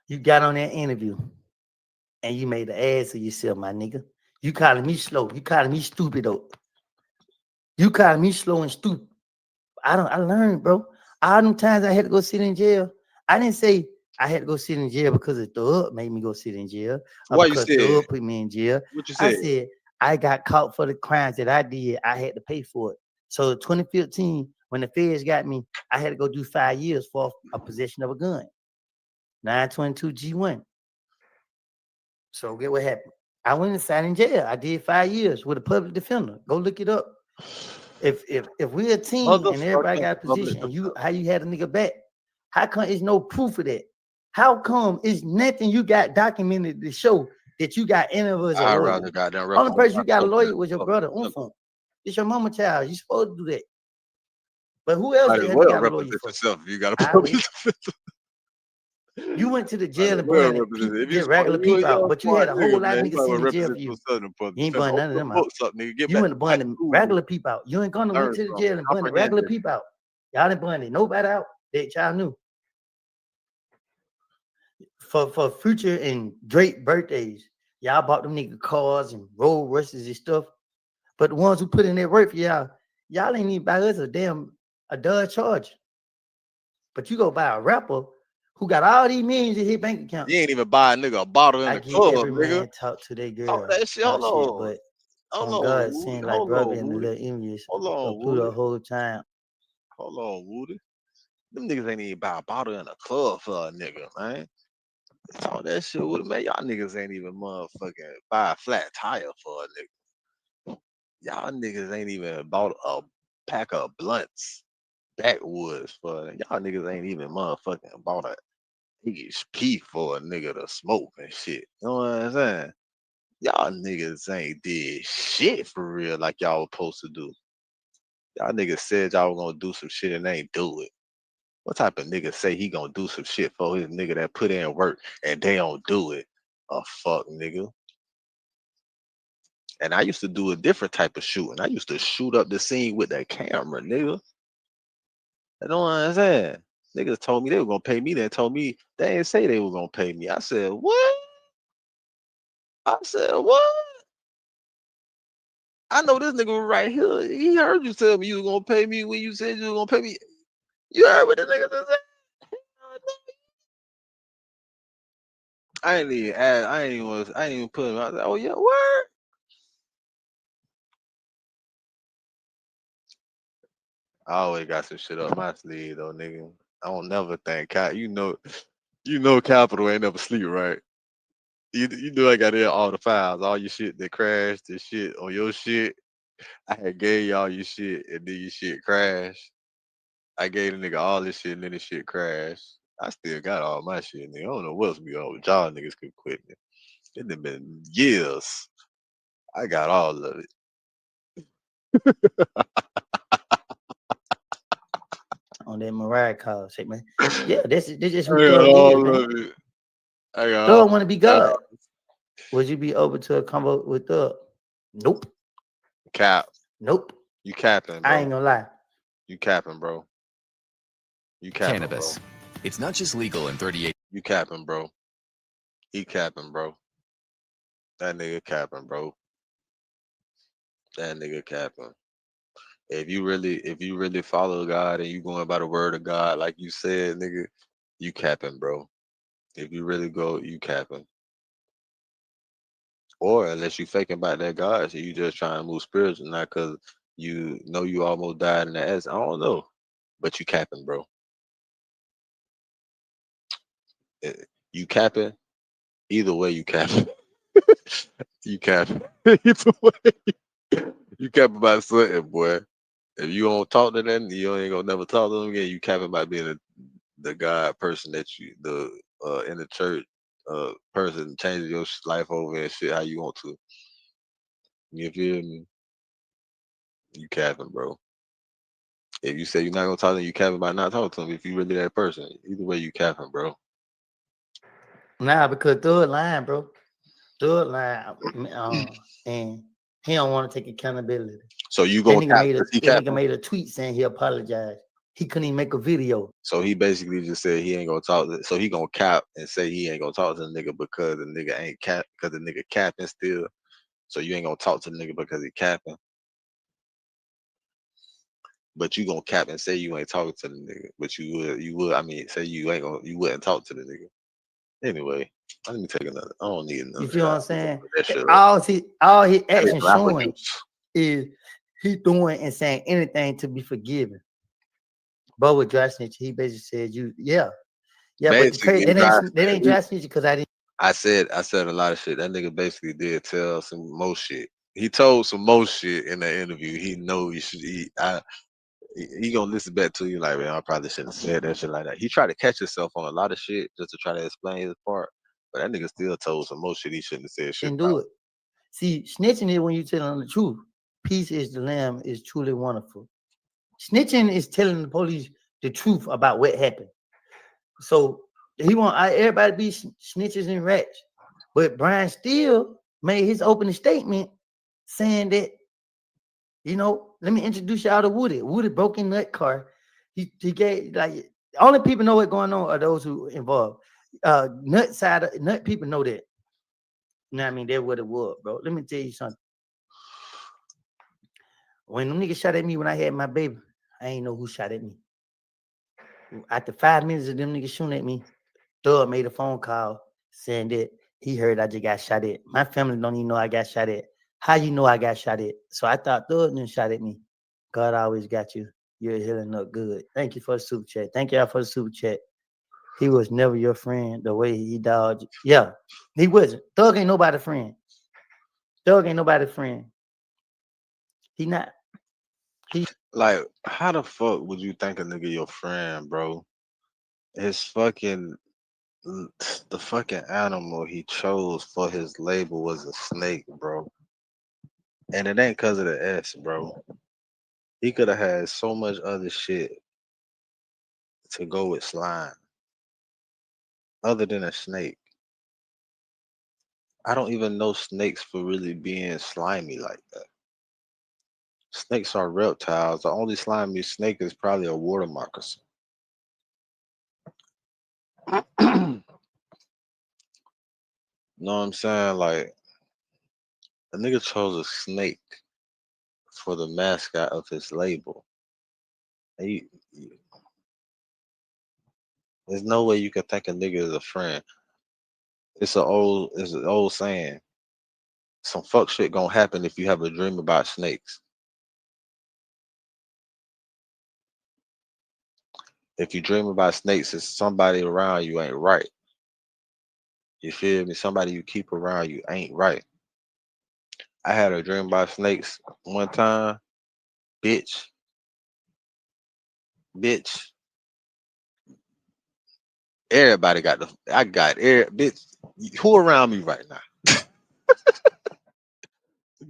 You got on that interview and you made the ass of yourself, my nigga. You calling me slow. You calling me stupid though. You calling me slow and stupid. I learned, bro. All them times I had to go sit in jail. I didn't say I had to go sit in jail because the Thug made me go sit in jail. Why you because said? Thug put me in jail. What you I said? said I got caught for the crimes that I did. I had to pay for it. So 2015, when the feds got me, I had to go do 5 years for a possession of a gun. 922 G1. So get what happened. I went inside in jail. I did 5 years with a public defender. Go look it up. If we're a team and everybody got a position and how you had a nigga back, how come there's no proof of that? How come it's nothing you got documented to show that you got any of us a lawyer? Only person you got a lawyer was your brother. It's your mama child. You supposed to do that. But who else had got a lawyer for? Yourself. You got a You went to the jail and burned get regular people out, but you had a whole lot of niggas sitting in jail for you. You ain't burn none of them out. You went to burn the regular people out. You ain't gonna went to the jail and burn the regular people out. Y'all didn't burn it. Nobody out that y'all knew. For Future and Drake birthdays, y'all bought them nigga cars and road rushes and stuff. But the ones who put in that work for y'all ain't even buy us a Dodge Charger. But you go buy a rapper who got all these millions in his bank account. You ain't even buy a nigga a bottle in the club, every nigga. Man talk to their girl. Talk that shit. Hold on. But hold on God, saying like brother and the little envious. Hold on, through the whole time. Hold on, Woody. Them niggas ain't even buy a bottle in a club for a nigga, man. Talk that shit, Woody, man. Y'all niggas ain't even motherfucking buy a flat tire for a nigga. Y'all niggas ain't even bought a pack of blunts, backwoods for y'all niggas ain't even motherfucking bought a HP for a nigga to smoke and shit. You know what I'm saying? Y'all niggas ain't did shit for real like y'all was supposed to do. Y'all niggas said y'all were gonna do some shit and they ain't do it. What type of nigga say he gonna do some shit for his nigga that put in work and they don't do it? A fuck nigga. And I used to do a different type of shooting. I used to shoot up the scene with that camera, nigga. You know what I'm saying? Niggas told me they were gonna pay me. They told me they didn't say they were gonna pay me. I said, what? I said, what? I know this nigga right here. He heard you tell me you were gonna pay me when you said you were gonna pay me. You heard what the nigga said? I ain't even add, I ain't even put him out there. Oh yeah, word. I always got some shit up my sleeve though, nigga. I don't never think you know Capital ain't never sleep, right? You know I got in all the files, all your shit that crashed, the shit on your shit. I had gave y'all your shit and then your shit crashed. I gave the nigga all this shit and then the shit crashed. I still got all my shit, nigga. I don't know what's be on with y'all niggas could quit me. It done been years. I got all of it. On that Mariah call, say man, yeah, this is who I got Thug all is, of man. it. I got Thug want to be God. Would you be open to a combo with Thug? Nope. Cap. Nope. You capping, bro. I ain't gonna lie. You capping, bro. You capping, Cannabis. bro. It's not just legal in 38. You capping, bro. He capping, bro. That nigga capping, bro. That nigga capping. If you really follow God and you going by the word of God, like you said, nigga, you capping, bro. If you really go, you capping. Or unless you faking about that God, so you just trying to move spiritual, not because you know you almost died in the ass. I don't know. But you capping, bro. You capping. Either way, you capping. You capping. Either way. You capping about something, boy. If you don't talk to them, you ain't gonna never talk to them again. You capping about being the God person that you in the church person changing your life over and shit how you want to. You feel me? You capping, bro. If you say you're not gonna talk to them, you capping about not talking to them. If you really that person, either way, you capping, bro. Nah, because Thug lying, bro. Thug lying, and he don't want to take accountability. So you That gonna nigga cap? made a He that nigga capping? made a tweet saying he apologized. He couldn't even make a video. So he basically just said he ain't gonna talk. So he gonna cap and say he ain't gonna talk to the nigga because the nigga ain't cap because the nigga capping still. So you ain't gonna talk to the nigga because he capping. But you gonna cap and say you ain't talking to the nigga. But you would. I mean, say you wouldn't talk to the nigga. Anyway, let me take another. I don't need another. You feel what I'm saying? That shit up. All his That is action rapper showing juice. is he doing and saying anything to be forgiven. But with dry snitch, he basically said, yeah. But the crazy, that ain't dry snitch because I didn't. I said a lot of shit. That nigga basically did tell some more shit. He told some more shit in that interview. He know he should. He gonna listen back to you like, man, I probably shouldn't have said that shit like that. He tried to catch himself on a lot of shit just to try to explain his part, but that nigga still told some more shit he shouldn't have said shit And about. do it. See, snitching is when you telling the truth. Peace is the lamb is truly wonderful. Snitching is telling the police the truth about what happened. So he want everybody to be snitches and rats. But Brian still made his opening statement saying that, let me introduce y'all to Woody. Woody broke in that car. He gave like only people know what's going on are those who involved. Nut people know that. You know what I mean? That's what it was, bro. Let me tell you something. When them niggas shot at me when I had my baby, I ain't know who shot at me. After 5 minutes of them niggas shooting at me, Thug made a phone call saying that he heard I just got shot at. My family don't even know I got shot at. How you know I got shot at? So I thought Thug didn't shot at me. God always got you. You're healing up good. Thank you for the super chat. Thank y'all for the super chat. He was never your friend the way he dodged. Yeah, he wasn't. Thug ain't nobody's friend. Thug ain't nobody's friend. He not. Like, how the fuck would you think a nigga your friend, bro? His fucking the fucking animal he chose for his label was a snake, bro. And it ain't cause of the S, bro. He could have had so much other shit to go with slime other than a snake. I don't even know snakes for really being slimy like that. Snakes are reptiles. The only slimy snake is probably a water moccasin. Know what I'm saying? Like, a nigga chose a snake for the mascot of his label. There's no way you can think a nigga is a friend. It's an old saying. Some fuck shit gonna happen if you have a dream about snakes. If you dream about snakes, it's somebody around you ain't right. You feel me? Somebody you keep around you ain't right. I had a dream about snakes one time. Bitch. Everybody got bitch. Who around me right now?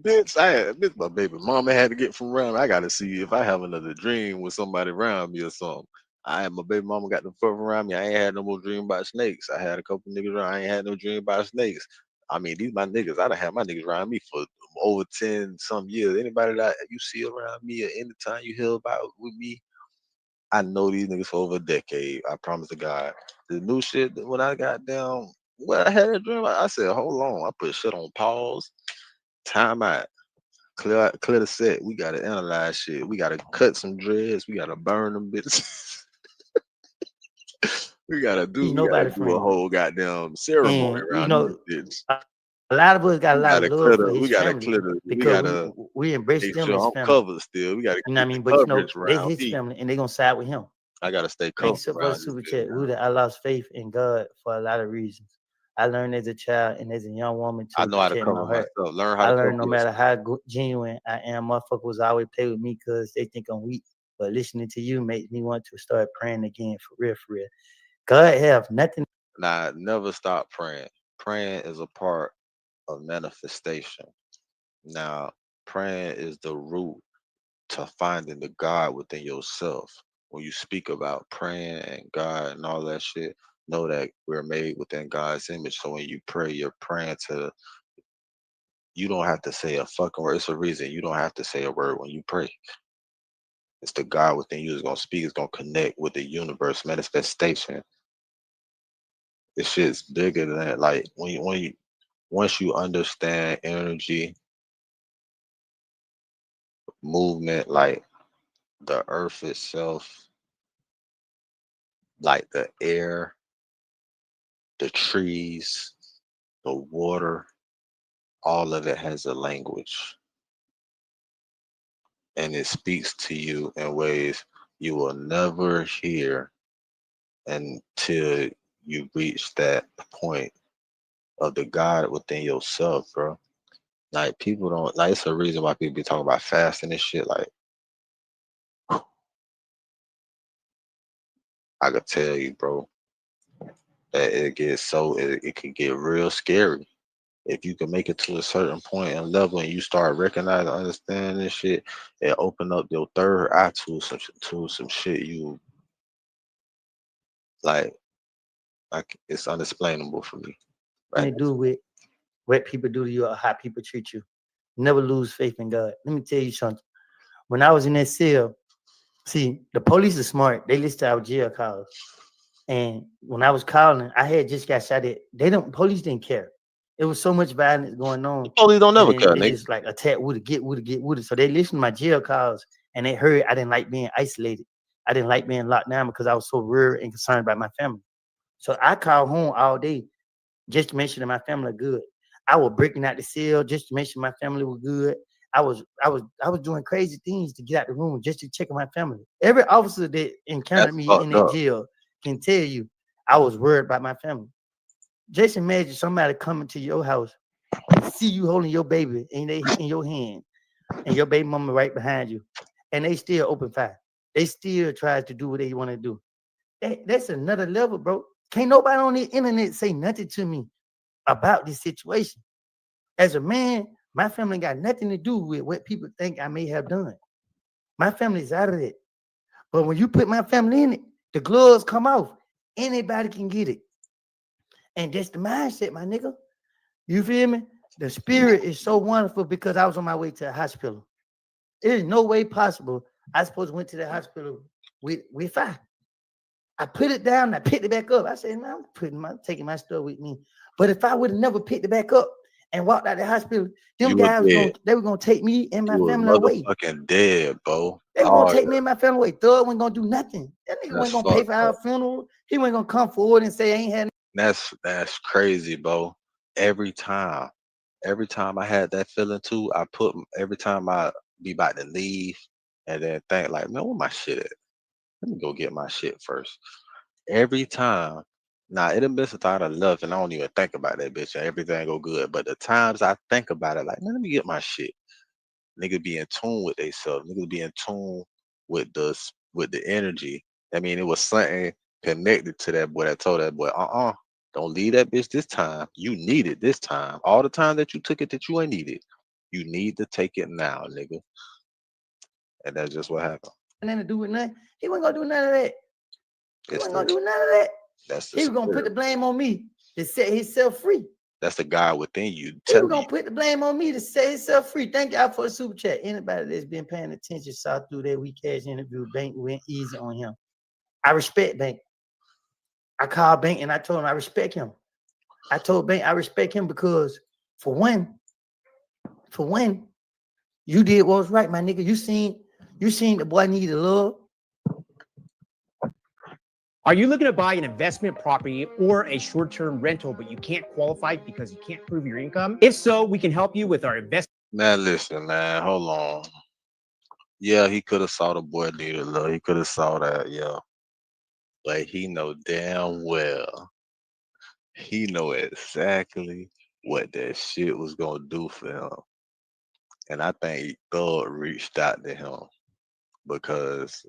Bitch, my baby mama had to get from around me. I gotta see if I have another dream with somebody around me or something. My baby mama got the fuck around me. I ain't had no more dream about snakes. I had a couple niggas around. I ain't had no dream about snakes. I mean, these my niggas. I done had my niggas around me for over 10 some years. Anybody that you see around me or anytime you hear about with me, I know these niggas for over a decade. I promise to God. The new shit when I got down, when I had a dream, I said, hold on. I put shit on pause. Time out. Clear the set. We gotta analyze shit. We gotta cut some dreads. We gotta burn them bitches. we gotta do a whole goddamn ceremony around these bitches. A lot of us got a lot of love for his we gotta family clear the because we embrace make them sure as I'm family. covered still. We gotta You know what I mean? But they his family and they gonna side with him. I gotta stay covered. Thanks for the super chat. I lost faith in God for a lot of reasons. I learned as a child and as a young woman I to know how to protect my cover heart. myself. Learn how I to learned no cover matter yourself. how genuine I am, motherfuckers always play with me because they think I'm weak. But listening to you makes me want to start praying again for real, for real. God have nothing. Now, never stop praying. Praying is a part of manifestation. Now, praying is the root to finding the God within yourself. When you speak about praying and God and all that shit, know that we're made within God's image. So when you pray, you're praying to, you don't have to say a fucking word. It's a reason you don't have to say a word when you pray. It's the God within you is gonna speak, is gonna connect with the universe manifestation. This shit's bigger than that. Like when you once you understand energy, movement, like the earth itself, like the air, the trees, the water, all of it has a language. And it speaks to you in ways you will never hear until you reach that point of the God within yourself, bro. Like people don't like it's a reason why people be talking about fasting and shit. Like I could tell you, bro, that it gets so it could get real scary. If you can make it to a certain point and level and you start recognizing, understanding this shit, it open up your third eye to some shit you like it's unexplainable for me. To Right? do with what people do to you or how people treat you. Never lose faith in God. Let me tell you something. When I was in that cell, see, the police are smart. They list our jail calls. And when I was calling, I had just got shot at. Police didn't care. It was so much violence going The on. police don't And never then care, they nigga. just like attack Woody, get Woody, get Woody. So they listened to my jail calls and they heard I didn't like being isolated. I didn't like being locked down because I was so worried and concerned about my family. So I called home all day just to make sure that my family good. I was breaking out the cell just to make sure my family was good. I was doing crazy things to get out the room just to check on my family. Every officer that encountered That's me in fucked that up. jail can tell you I was worried about my family. Just imagine somebody coming to your house and see you holding your baby in your hand and your baby mama right behind you, and they still open fire. They still try to do what they want to do. That's another level, bro. Can't nobody on the internet say nothing to me about this situation. As a man, my family got nothing to do with what people think I may have done. My family's out of it. But when you put my family in it, the gloves come off. Anybody can get it. And that's the mindset, my nigga. You feel me? The spirit is so wonderful because I was on my way to the hospital. There's no way possible I supposed to went to the hospital with fire. I put it down, I picked it back up. I said, no, I'm taking my stuff with me. But if I would have never picked it back up and walked out the hospital, them You were guys dead. they were gonna take me and my You were family away. motherfucking dead, bro. They were gonna Oh, take me and my family away. Thug wasn't gonna do nothing. That nigga that's wasn't gonna pay fucked for our up. funeral. He wasn't gonna come forward and say I ain't had. That's crazy, bro. Every time, every time I had that feeling too, every time I be about to leave and then think like, man, where my shit at? Let me go get my shit first. Every time. Now it have been since I done left and I don't even think about that bitch and everything go good. But the times I think about it, like, man, let me get my shit. Nigga be in tune with themselves. Nigga be in tune with the energy. I mean, it was something connected to that boy that told that boy, don't leave that bitch this time. You need it this time. All the time that you took it that you ain't need it. You need to take it now, nigga. And that's just what happened. Nothing to do with nothing. He wasn't gonna do none of that. He It's wasn't gonna the do none of that. that's the He was gonna put the spirit. blame on me to set himself free. That's the God within you He was telling gonna you. put the blame on me to set himself free. Thank y'all for the super chat. Anybody that's been paying attention saw through that weak ass interview. Bank went easy on him. I respect Bank. I called Bank and I told him I respect him. I told Bank I respect him because for one, you did what was right, my nigga. You seen the boy needed love. Are you looking to buy an investment property or a short-term rental, but you can't qualify because you can't prove your income? If so, we can help you with our investment. Man, listen, man, hold on. Yeah, he could have saw the boy needed love. He could have saw that, yeah. But he know damn well he know exactly what that shit was gonna do for him. And I think Thug reached out to him because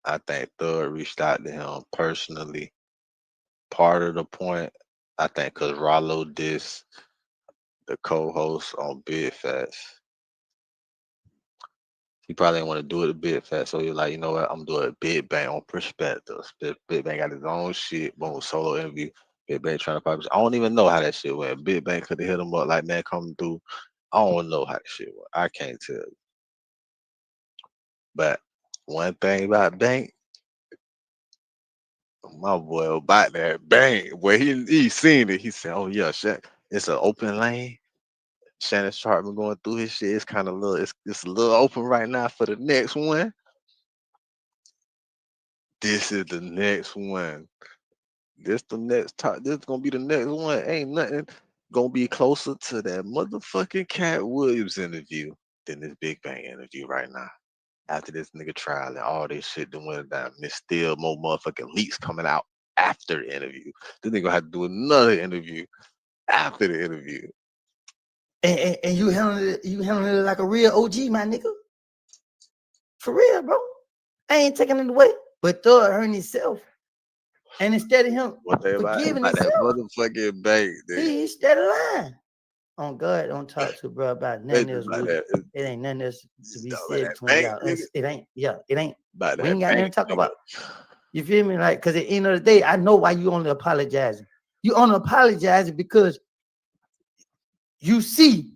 I think Thug reached out to him personally. Part of the point, I think, because Rollo dissed the co-host on Big Fats. He probably didn't want to do it a Big Fat, so he was like, you know what, I'm doing a Big Bang on Perspectives. Big Bang got his own shit, boom, solo interview. Big Bang trying to publish. I don't even know how that shit went. Big Bang could have hit him up like, man, come through. I don't know how that shit went. I can't tell you. But one thing about Bank, my boy about that Bank, where he seen it. He said, oh yeah, shit, it's an open lane. Shannon Sharp been going through his shit. It's kind of little, it's a little open right now for the next one. This is the next one. This the next top. This gonna be the next one. Ain't nothing gonna be closer to that motherfucking Cat Williams interview than this Big Bang interview right now. After this nigga trial and all this shit that went down, and there's still more motherfucking leaks coming out after the interview. This nigga gonna have to do another interview after the interview. And you handling it like a real OG, my nigga. For real, bro. I ain't taking it away. But Thug hurting himself. And instead of him What they forgiving about that himself, motherfucking Bank, dude. he steady lying. On God, don't talk to bro about nothing else. About With it. that, It ain't nothing else to be about said that between Bank, y'all. nigga. It ain't. Yeah, it ain't. About We ain't that got nothing Bank, to talk nigga. about. You feel me? Like, because at the end of the day, I know why you only apologizing. You only apologizing because you see,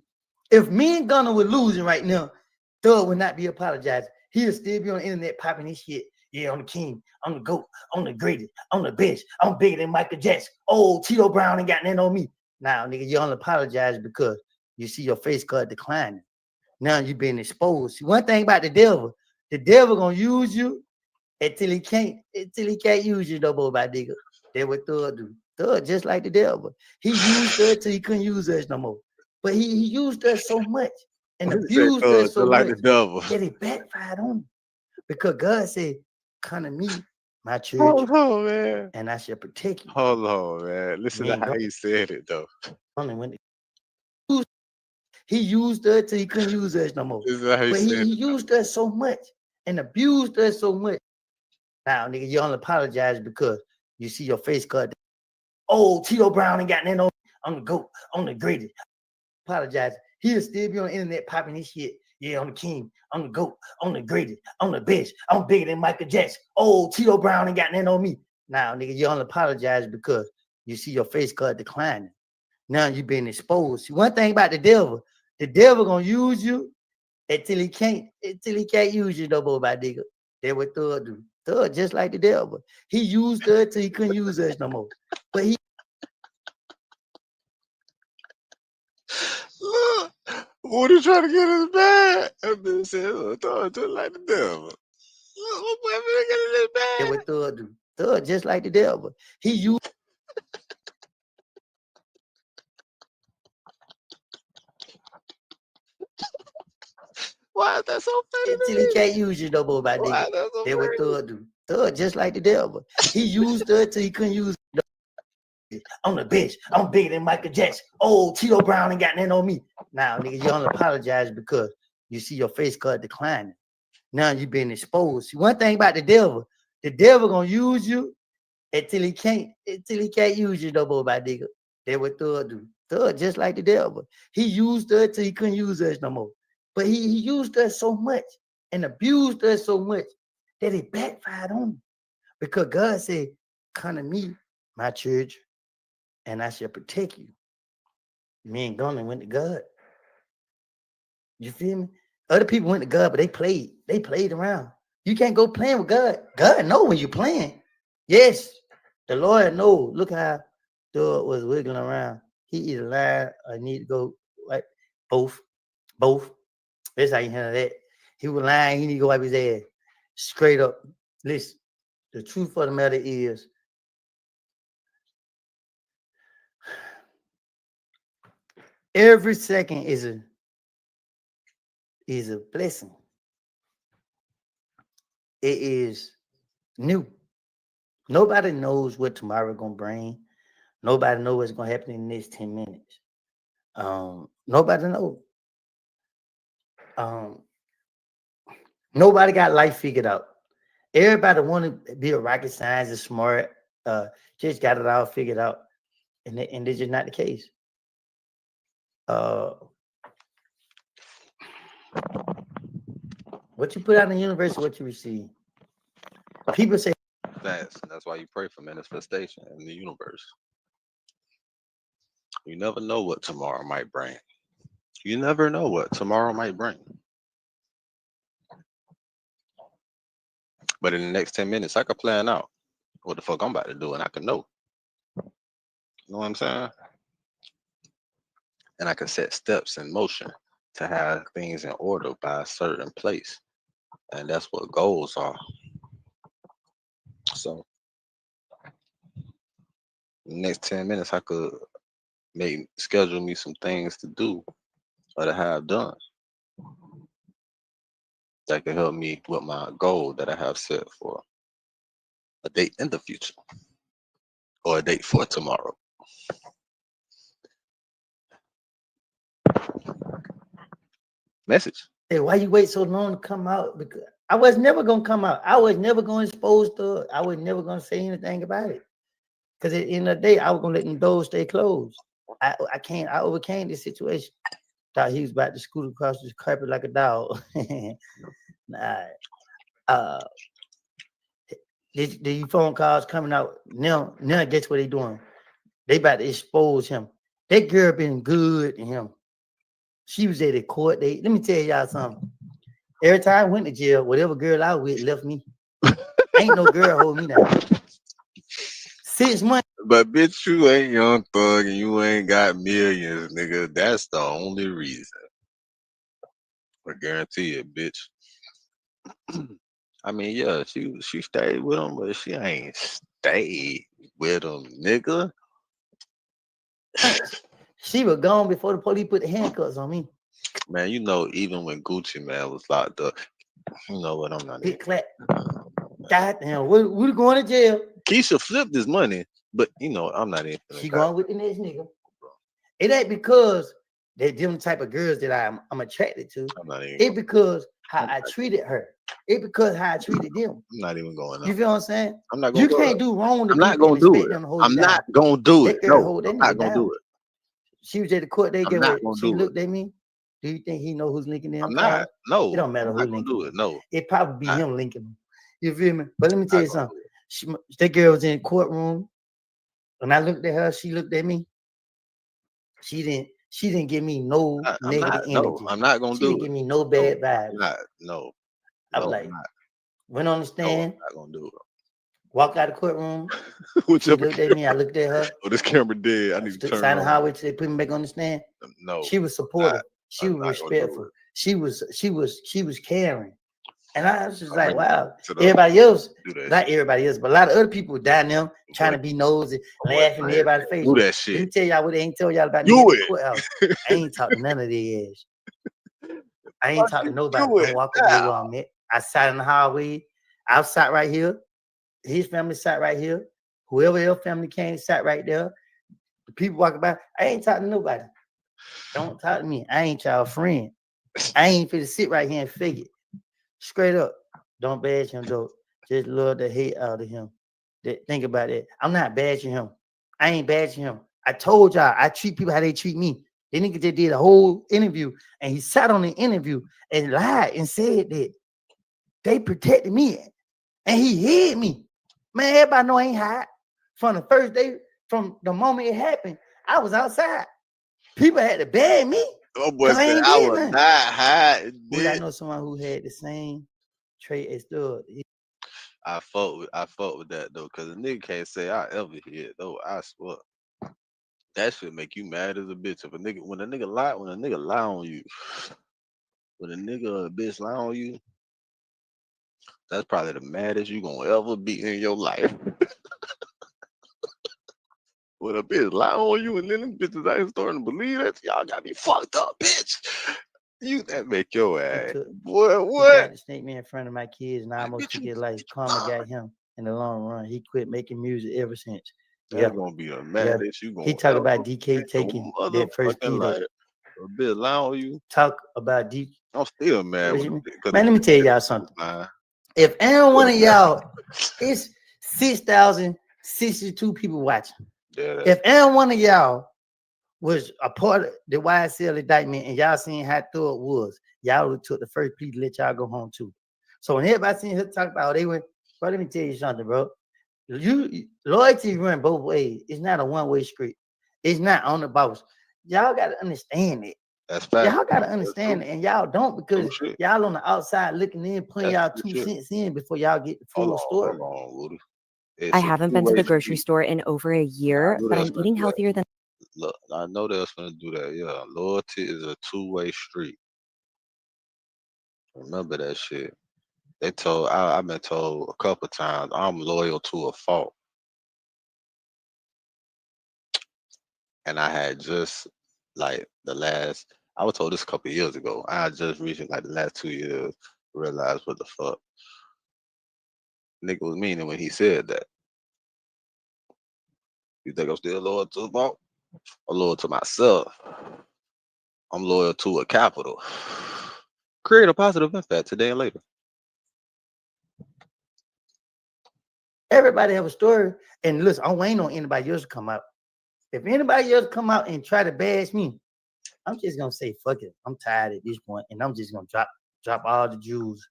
if me and Gunna were losing right now, Thug would not be apologizing. He'll still be on the internet popping his shit. Yeah, I'm the king. I'm the GOAT. I'm the greatest. I'm the best. I'm bigger than Michael Jackson. Oh, Tito Brown ain't got nothing on me. Now, nigga, you only apologize because you see your face card declining. Now you been exposed. See, one thing about the devil gonna use you until he can't use you no more, my nigga. That's what Thug do. Thug just like the devil. He used us till he couldn't use us no more. But he used us so much and abused us so like much the devil. that it backfired on him. Because God said, come to me, my church, Hold on, man. and I shall protect you. Hold on, man. Listen to how he said it though. He used us till he couldn't use us no more. Listen to how he But said he it. used us so much and abused us so much. Now, nigga, you only apologize because you see your face cut. Oh, Tito Brown ain't got nothing on me. I'm the GOAT. I'm the greatest. Apologize. He'll still be on the internet popping his shit. Yeah, I'm the king. I'm the GOAT. I'm the greatest. I'm the best. I'm bigger than Michael Jackson. Oh, Tito Brown ain't got nothing on me. Now, nigga, you only apologize because you see your face cut declining. Now you've been exposed. See, one thing about the devil gonna use you until he can't use you no more, my nigga. That's what Thug do. Thug just like the devil. He used us till he couldn't use us no more. But he Look, what he trying to get his bag? That bitch said, "Oh, Thug just like the devil." Look, what boy finna get in his that's bag? what Thug do. Thug just like the devil. He used Why is that so funny until to he me? can't use you no more, my Why nigga. is that so That's what funny? Thug do. Thug just like the devil. He used us till he couldn't use us. I'm the best. I'm bigger than Michael Jackson. Oh, Tito Brown ain't got nothing on me. Now, nigga, you only apologize because you see your face cut declining. Now you've been exposed. See, one thing about the devil gonna use you until he can't use you no more, my nigga. That's what Thug do. Thug just like the devil. He used us till he couldn't use us no more. But he used us so much and abused us so much that it backfired on him. Because God said, come to me, my church, and I shall protect you. Me and Gunna went to God. You feel me? Other people went to God, but they played around. You can't go playing with God. God know when you're playing. Yes, the Lord know. Look how Thug was wiggling around. He either lied or need to go like both. That's how you handle that. He was lying. He need to go wipe his ass. Straight up. Listen, the truth of the matter is, every second is a blessing. It is new. Nobody knows what tomorrow gonna bring. Nobody know what's gonna happen in the next 10 minutes. Nobody know. Nobody got life figured out. Everybody want to be a rocket scientist, smart, just got it all figured out, and it's just not the case. What you put out in the universe, what you receive. People say That's why you pray for manifestation in the universe. You never know what tomorrow might bring. You never know what tomorrow might bring. But in the next 10 minutes, I could plan out what the fuck I'm about to do, and I can know. You know what I'm saying? And I can set steps in motion to have things in order by a certain place. And that's what goals are. So, in the next 10 minutes, I could schedule me some things to do or to have done that could help me with my goal that I have set for a date in the future or a date for tomorrow. Message. Hey, why you wait so long to come out? Because I was never gonna come out. I was never gonna expose to it. I was never gonna say anything about it. Because at the end of the day, I was gonna let them doors stay closed. I overcame this situation. Thought he was about to scoot across this carpet like a dog. Nah. These phone calls coming out now. Guess what they doing? They about to expose him. That girl been good to him. She was at a court date. Let me tell y'all something. Every time I went to jail, whatever girl I was with left me. Ain't no girl hold me down. 6 months. But bitch, you ain't Young Thug and you ain't got millions, nigga. That's the only reason. I guarantee it, bitch. I mean, yeah, she stayed with him, but she ain't stayed with him, nigga. She was gone before the police put the handcuffs on me. Man, you know, even when Gucci Man was locked up, you know what, I'm not Big clap. Goddamn, we're going to jail. Keisha flipped his money, but you know, I'm not even. She going with the next nigga. It ain't because they're them type of girls that I'm attracted to. I'm not even. It because how I treated her. It because how I treated them. I'm not even going up. You feel what I'm saying? I'm not going. You can't do wrong to I'm not going to do it. I'm not going to do it. No, I'm not going to do it. She was at the court. They I'm not gonna she do looked at me. Do you think he know who's linking them? I'm not. No. It don't matter I'm who not gonna linking do it. No. It probably be him linking them. You feel me? But let me tell you something. That girl was in the courtroom. When I looked at her, she looked at me. She didn't give me no negative energy. No, I'm not gonna do it. She didn't give me no bad vibes. No. I was like, went on the stand. No, I'm not gonna do it. Walked out of the courtroom. She looked at me. I looked at her. Oh, this camera dead. I need to turn it on. the highway till they put me back on the stand. No. She was supportive. She was respectful. She was caring. And I was just like, wow. Everybody else, not everybody else, but a lot of other people down there trying to be nosy, laughing in everybody's face. Do that shit. Let me tell y'all what they ain't tell y'all about do the courthouse. I ain't talking none of their ass. I ain't talking to nobody. Don't walk up there where I'm at. I sat in the hallway. I sat right here. His family sat right here. Whoever else family came sat right there. The people walking by. I ain't talking to nobody. Don't talk to me. I ain't y'all friend. I ain't finna sit right here and fake it. Straight up. Don't bash him though. Just love the hate out of him. Think about it. I'm not bashing him. I ain't bashing him. I told y'all I treat people how they treat me. The nigga just did a whole interview and he sat on the interview and lied and said that they protected me and he hid me. Man, everybody know I ain't hide. From the first day, from the moment it happened, I was outside. People had to ban me. Oh boy, I was not hiding. I know someone who had the same trait as Thug. I fought with that though, cause a nigga can't say I ever hit though. I swear. That should make you mad as a bitch. If when a nigga lie on you, when a nigga or a bitch lie on you, that's probably the maddest you gonna ever be in your life. When a bitch lie on you and then them bitches ain't starting to believe that, y'all got me fucked up, bitch. You that make your ass. Boy, what? He tried to snake me in front of my kids and I almost took his life. Karma got him in the long run. He quit making music ever since. That's Yeah. gonna be the maddest you gonna He talk ever about DK get your taking that first motherfucking Peter. life. A bit loud on you. Talk about DK. I'm still mad What with you mean? because Man, let me tell y'all something. If Aaron one of y'all, it's 6,062 people watching. Yeah, If Aaron one of y'all was a part of the YSL indictment and y'all seen how thorough it was, y'all would have took the first plea to let y'all go home too. So when everybody seen her talk about they went, bro, let me tell you something, bro. Loyalty run both ways. It's not a one-way street. It's not on the boss. Y'all got to understand it. that's fact. Y'all got to understand it, and y'all don't because True shit. y'all on the outside looking in, putting That's y'all true 2 shit. cents in before y'all get the full story. Hold on, Woody. I It's a haven't been to two-way the grocery street. store in over a year, knew but they I'm was gonna eating do that. healthier than Look, I know they was gonna do that. Yeah, loyalty is a two-way street. Remember that shit. They told I've been told a couple times I'm loyal to a fault, and I had just like I was told this a couple years ago. I had just recently, like the last 2 years, realized what the fuck nigga was meaning when he said that. You think I'm still loyal to a fault? I'm loyal to myself. I'm loyal to a capital. Create a positive impact today and later. Everybody have a story, and listen, I'm waiting on anybody else to come out. If anybody else come out and try to bash me, I'm just gonna say fuck it. I'm tired at this point, and I'm just gonna drop all the jewels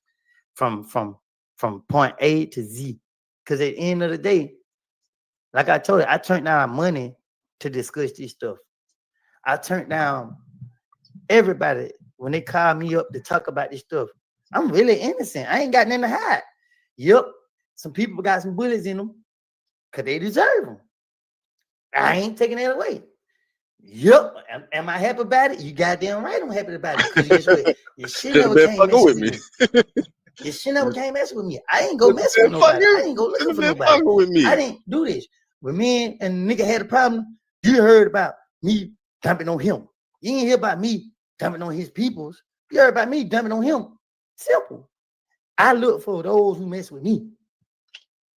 from point A to Z. Because at the end of the day, like I told you, I turned down money to discuss this stuff. I turned down everybody when they call me up to talk about this stuff. I'm really innocent. I ain't got nothing to hide. Yep, some people got some bullets in them because they deserve them. I ain't taking that away. Yep. Am I happy about it? You goddamn right I'm happy about it. Because guess what? Your shit never came messing with me. Your shit never came messing with me. I ain't go messing with nobody. I ain't go looking for nobody. With me. I didn't do this. When me and the nigga had a problem, you heard about me dumping on him. You ain't hear about me dumping on his peoples. You heard about me dumping on him. Simple. I look for those who mess with me.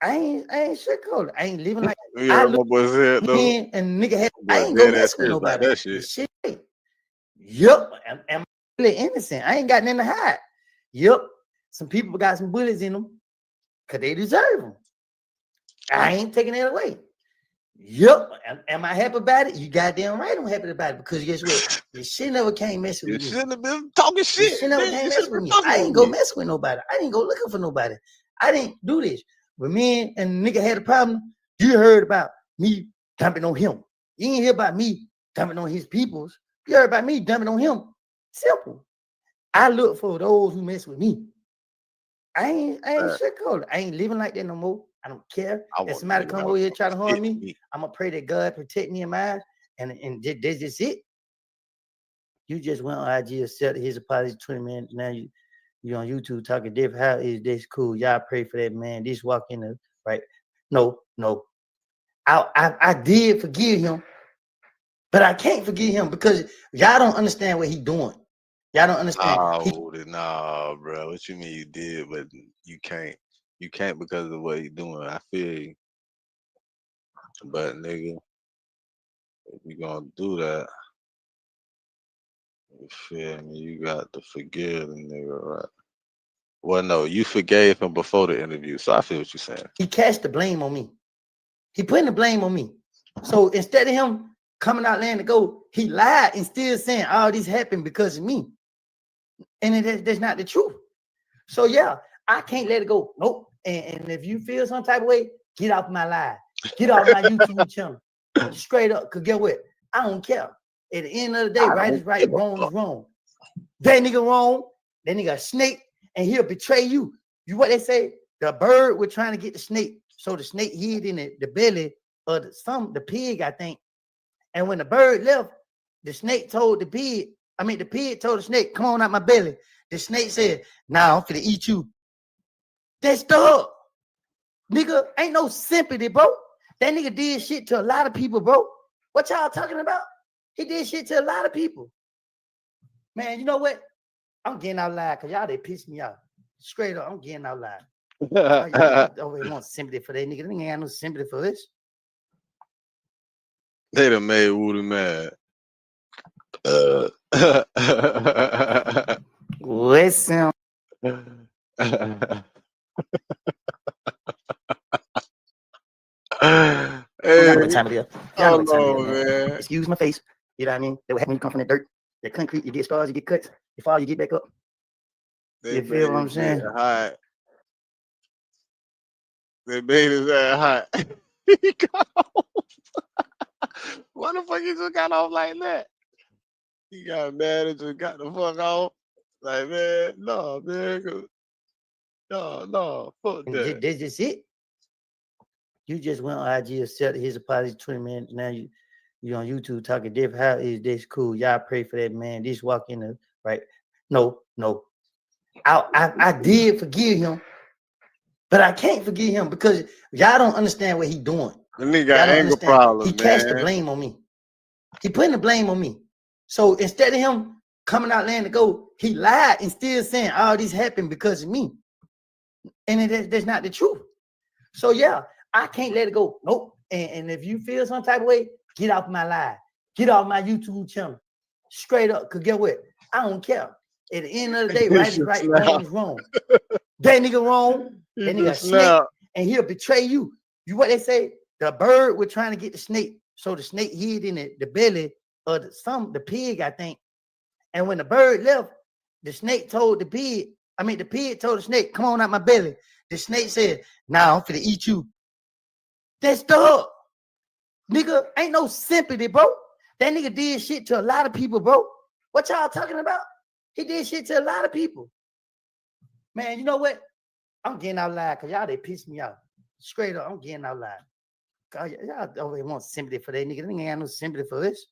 I ain't sugarcoating. I ain't living like Yeah, I my look boy said though. in and the nigga had. Boy, I ain't go dead ass mess with serious about nobody. that shit. This shit. Yup. I'm really innocent. I ain't got nothing to hide. Yup. Some people got some bullets in them because they deserve them. I ain't taking it away. Yup. Am I happy about it? You goddamn right I'm happy about it because guess what? Your shit never came messing You with me. shouldn't have been talking Your shit. shit never Man, came you messing should've with been me. fucking I ain't with go me. mess with nobody. I didn't go looking for nobody. I didn't do this. When me and the nigga had a problem, you heard about me dumping on him. You ain't hear about me dumping on his peoples. You heard about me dumping on him. Simple. I look for those who mess with me. I ain't sugarcoating. I ain't living like that no more. I don't care. I If want somebody to come over here try to harm me, I'm gonna pray that God protect me and mine. And that's just it. You just went on IG, accepted his apology 20 minutes. Now you on YouTube talking different. How is this cool? Y'all pray for that man. This walk in the right. No. I did forgive him, but I can't forgive him because y'all don't understand what he doing. Y'all don't understand. Nah, bro. What you mean you did, but you can't. You can't because of what he doing. I feel you. But nigga, if you gonna do that, you feel me? You got to forgive the nigga, right? Well, no, you forgave him before the interview, so I feel what you're saying. He cast the blame on me. He putting the blame on me. So instead of him coming out letting it go, he lied and still saying all this happened because of me. And that's not the truth. So yeah, I can't let it go. Nope. And if you feel some type of way, get off my live. Get off my YouTube channel. Straight up. Because guess what? I don't care. At the end of the day, right is right, wrong is wrong. That nigga wrong. That nigga a snake, and he'll betray you. You what they say? The bird was trying to get the snake. So the snake hid in the belly of the pig, I think. And when the bird left, the snake told the pig, the pig told the snake, come on out my belly. The snake said, nah, I'm finna eat you. That's dog. Nigga, ain't no sympathy, bro. That nigga did shit to a lot of people, bro. What y'all talking about? He did shit to a lot of people. Man, you know what? I'm getting out loud because y'all they piss me off. Straight up, I'm getting out loud. Y'all want sympathy for that nigga. They ain't got no sympathy for this. They done made Woody mad. Listen, I don't know what Hey, time it is. Y'all know oh what time it no, is, man. man. Excuse my face. You know what I mean? That what happen when you come from the dirt, the concrete. You get scars, you get cuts. You fall, you get back up. They You feel what I'm made saying? it hot. They made his ass hot. He got off. Why the fuck he just got off like that? He got mad and just got the fuck off. Like, man, no, man. No, fuck And that. that's just it. You just went on IG, accepted his apology 20 minutes. Now you on YouTube talking different. How is this cool? Y'all pray for that man. This walk in the right. No. I did forgive him, but I can't forgive him because y'all don't understand what he doing. The nigga Y'all got don't anger understand. He problems, cast the man. blame on me. He putting the blame on me. So instead of him coming out laying to go, he lied and still saying all this happened because of me. And that's not the truth. So yeah, I can't let it go. Nope. And if you feel some type of way, get off my live. Get off my YouTube channel. Straight up. Cause get what? I don't care. At the end of the day, right is Just right, snap. wrong is wrong. That nigga wrong. He That nigga a just snake, snap. and he'll betray you. You what they say? The bird was trying to get the snake, so the snake hid in the belly of the pig, I think. And when the bird left, the snake told the pig. The pig told the snake, "Come on out my belly." The snake said, "Nah, I'm finna eat you." That's dog, nigga. Ain't no sympathy, bro. That nigga did shit to a lot of people, bro. What y'all talking about? He did shit to a lot of people. Man, you know what? I'm getting out loud because y'all they piss me off. Straight up, I'm getting out loud. God, y'all always want sympathy for that nigga. They ain't got no sympathy for us.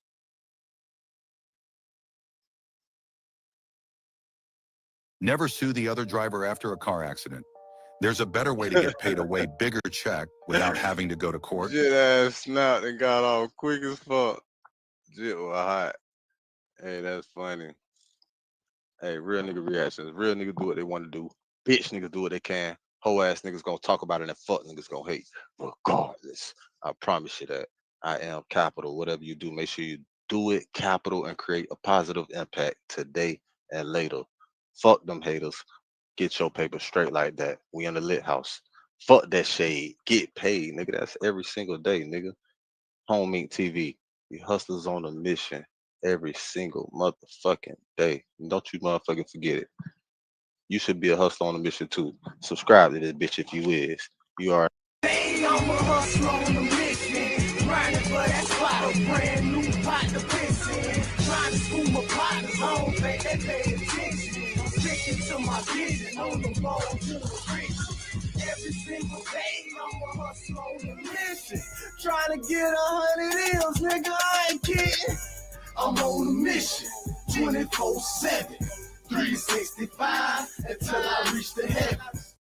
Never sue the other driver after a car accident. There's a better way to get paid a way bigger check without having to go to court. Jit ass snapped and got off quick as fuck. Jit was hot. Hey, that's funny. Hey, real nigga reactions. Real niggas do what they want to do. Bitch niggas do what they can. Whole ass niggas gonna talk about it and fuck niggas gonna hate. Regardless. I promise you that. I am capital. Whatever you do, make sure you do it capital and create a positive impact today and later. Fuck them haters. Get your paper straight like that. We in the lit house. Fuck that shade. Get paid, nigga. That's every single day, nigga. Home Inc. TV. We hustlers on a mission every single motherfucking day. Don't you motherfucking forget it. You should be a hustler on a mission too. Subscribe to this bitch if you is. You are. Hey, I'm a hustler on a mission. Grinding for that spot. A brand new pot to piss in. Trying to school my partners home, they pay attention. I'm sticking to my vision on the road to the riches. Every single day, I'm a hustler on a mission. Trying to get 100 M's, nigga, I ain't kidding. I'm on a mission, 24/7, 365 until I reach the heavens.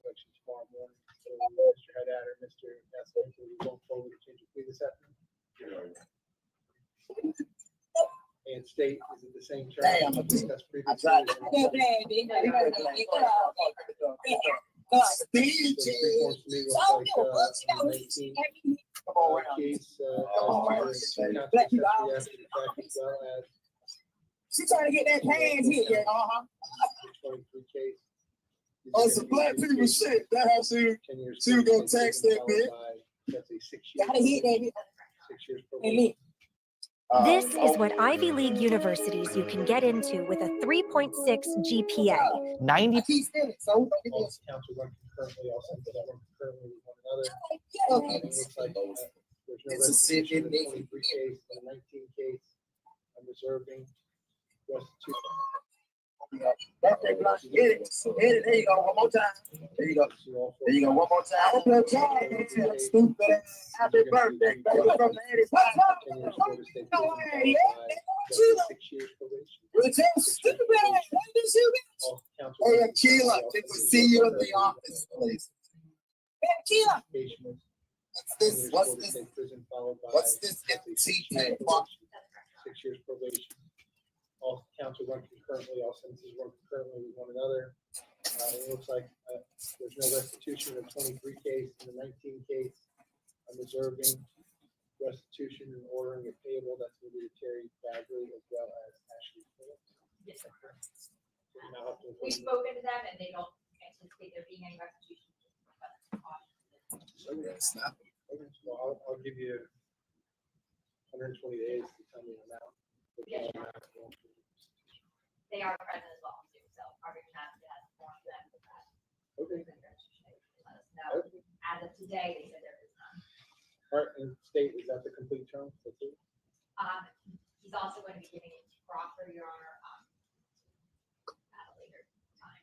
recollection tomorrow morning. So Mr. Haddad or Mr. Nestor, we won't forward to change of plea this afternoon. And state, is it the same term? That's previously. She's trying to get that hands here. 23 case. Oh, some black people shit. That how she was gonna text that bitch. That's a 6 year. Gotta hit that. 6 years. This is what Ivy League universities you can get into with a 3.6 GPA. 90. All council run concurrently, all sent to that one concurrently with one another. It looks like there's no restitution in the 23 case, the 19 case, I'm reserving restitution. Hit it. There you go. One more time. There you go. There you go. One more time. Stupid. Happy birthday, baby. From the 85. Hey, Akila, can we see you in the office, please? Hey, Akila. What's this? What's this empty thing? 6 years probation. All council run concurrently, all sentences run concurrently with one another. It looks like there's no restitution in the 23 case, in the 19 case. I'm reserving restitution and ordering it payable. That's going to be to Terry Bagley as well as Ashley Phillips. Yes, sir. We've spoken to them and they don't anticipate there being any restitution. Well, I'll give you 120 days to tell me the amount. Yes, sure. They are present as well, too, so our vision has informed them of that. Okay. Let us know. As of today, they said there is none. All right, and state, is that the complete term? That's it? He's also going to be giving it to Crawford, Your Honor, at a later time.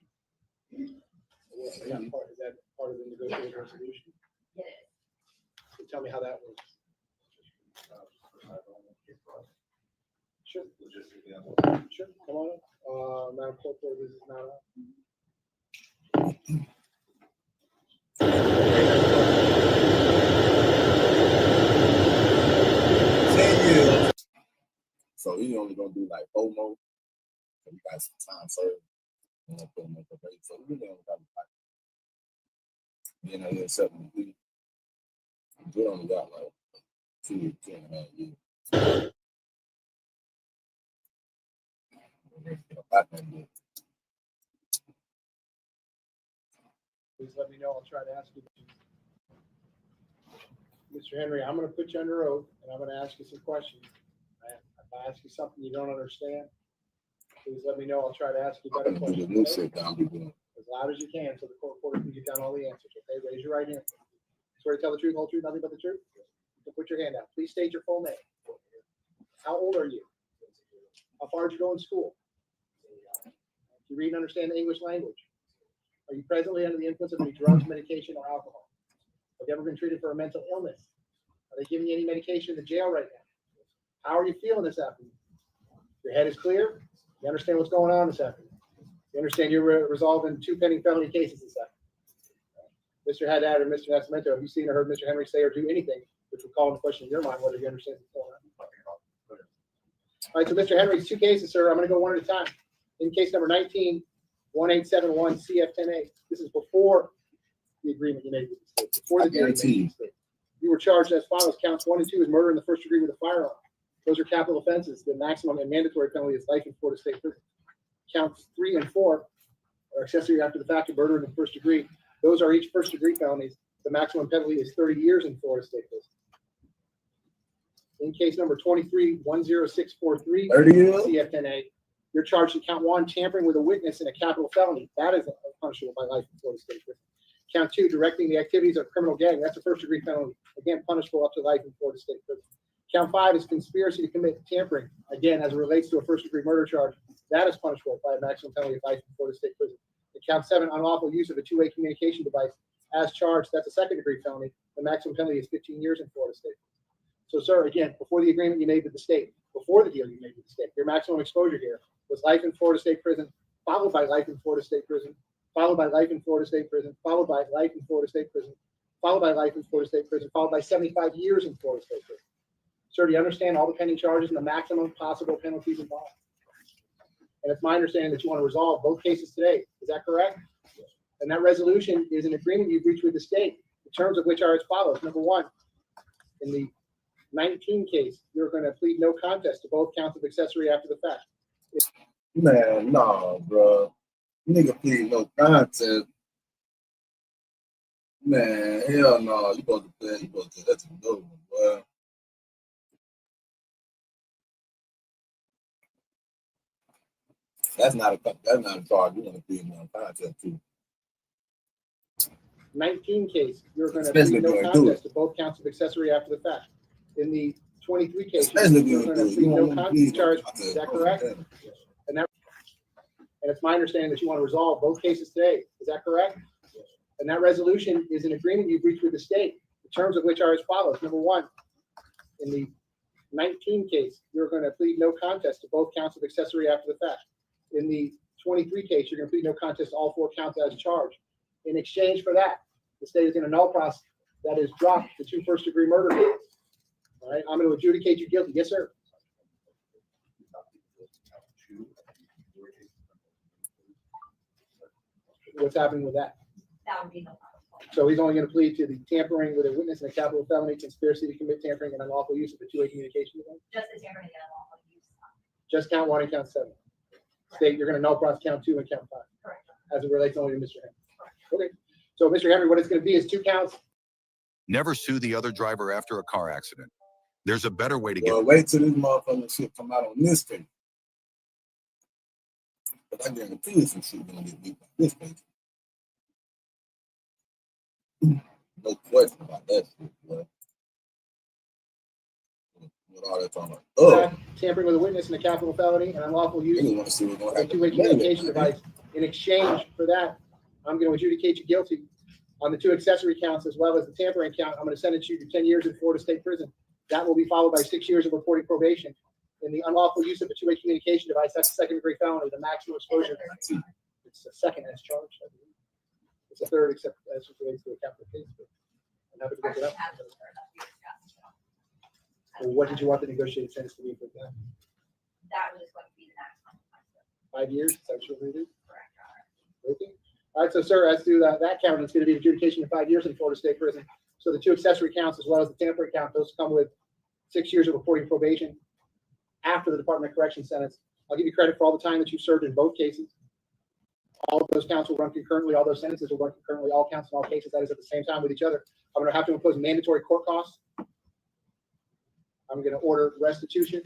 Is that part of the negotiated resolution? It is. So tell me how that works. Sure. Sure, come on up. Madam Clerk, this is not up. So he only gonna do like FOMO. So you got some time served. And then put him on probation. So we really only got like, you know, you're 7 weeks. We only got like 2.5 years. Please let me know. I'll try to ask you. Mr. Henry, I'm going to put you under oath and I'm going to ask you some questions. If I ask you something you don't understand, please let me know. I'll try to ask you better questions. As loud as you can so the court reporter can get down all the answers. Okay, raise your right hand. Swear to tell the truth, whole truth, nothing but the truth. You can put your hand out. Please state your full name. How old are you? How far did you go in school? Do you read and understand the English language? Are you presently under the influence of any drugs, medication, or alcohol? Have you ever been treated for a mental illness? Are they giving you any medication in the jail right now? How are you feeling this afternoon? Your head is clear? You understand what's going on this afternoon? You understand you're resolving 2 pending felony cases this afternoon? Mr. Haddad or Mr. Nascimento, have you seen or heard Mr. Henry say or do anything which would call into question in your mind whether you understand what's going on? All right, so Mr. Henry's 2 cases, sir. I'm going to go one at a time. In case number 19, 1871 CF10A. This is before the agreement you made with the state. Before the deal you made with the state. You were charged as follows. Counts 1 and 2 is murder in the first degree with a firearm. Those are capital offenses. The maximum and mandatory penalty is life in Florida State Prison. Counts 3 and 4 are accessory after the fact of murder in the first degree. Those are each first degree felonies. The maximum penalty is 30 years in Florida State Prison. In case number 23-10643 CF10A, you're charged in count 1, tampering with a witness in a capital felony. That is punishable by life in Florida State Prison. Count 2, directing the activities of a criminal gang. That's a first degree felony. Again, punishable up to life in Florida State Prison. Count 5 is conspiracy to commit tampering. Again, as it relates to a first degree murder charge, that is punishable by a maximum penalty of life in Florida State Prison. And count 7, unlawful use of a two-way communication device as charged. That's a second degree felony. The maximum penalty is 15 years in Florida State. So, sir, again, before the agreement you made with the state, before the deal you made with the state, your maximum exposure here was life in Florida State Prison, followed by life in Florida State Prison, followed by life in Florida State Prison, followed by life in Florida State Prison, followed by life in Florida State Prison, followed by 75 years in Florida State Prison. Sir, do you understand all the pending charges and the maximum possible penalties involved? And it's my understanding that you want to resolve both cases today. Is that correct? And that resolution is an agreement you've reached with the state, the terms of which are as follows. Number one, in the 19 case, you're going to plead no contest to both counts of accessory after the fact. Man, no, bro. Nigga plead no contest. Man, hell no. You supposed to play. You supposed to. That's a no one, boy. That's not a charge. You want to plead no contest to. 19 case, you're going to plead no contest to both counts of accessory after the fact. In the 23 case, you're going to plead no contest charge. Is that correct? And it's my understanding that you want to resolve both cases today. Is that correct? And that resolution is an agreement you've reached with the state, the terms of which are as follows. Number one, in the 19 case, you're going to plead no contest to both counts of accessory after the fact. In the 23 case, you're going to plead no contest to all 4 counts as charged. In exchange for that, the state is going to null process that is dropped the 2 first-degree murder cases. All right, I'm going to adjudicate you guilty. Yes, sir. What's happening with that? That would be no problem. So he's only going to plead to the tampering with a witness in a capital felony, conspiracy to commit tampering and unlawful use of a two-way communication device. Just the tampering and unlawful use. Just count 1 and count 7. State, you're going to null process count 2 and count 5. Correct. As it relates only to Mr. Henry. Okay. So Mr. Henry, what it's going to be is 2 counts. Never sue the other driver after a car accident. There's a better way to get. Well, wait till this motherfucking shit come out on this case. But I guarantee you some shit gonna get beat by this case. No question about that shit, boy. What all that talking about? Tampering with a witness in a capital felony and unlawful use want to see what's gonna of a two-way communication device. In exchange for that, I'm going to adjudicate you guilty on the 2 accessory counts as well as the tampering count. I'm going to sentence you to 10 years in Florida State Prison. That will be followed by 6 years of reporting probation. In the unlawful use of a two-way communication device, that's a 2nd-degree felony. The maximum exposure, it's a 2nd as charged, I believe. It's a 3rd, except as it relates to a capital case. But I'm happy to look it up. Well, what did you want the negotiated sentence to be for that? That was going to be the maximum. 5 years? Is that what you're going to do? Correct, Your Honor. Okay. All right, so sir, as to that count, it's going to be adjudication of 5 years in Florida State Prison. So the 2 accessory counts as well as the tampering count, those come with 6 years of reporting probation after the Department of Corrections sentence. I'll give you credit for all the time that you served in both cases. All of those counts will run concurrently. All those sentences will run concurrently. All counts in all cases, that is at the same time with each other. I'm going to have to impose mandatory court costs. I'm going to order restitution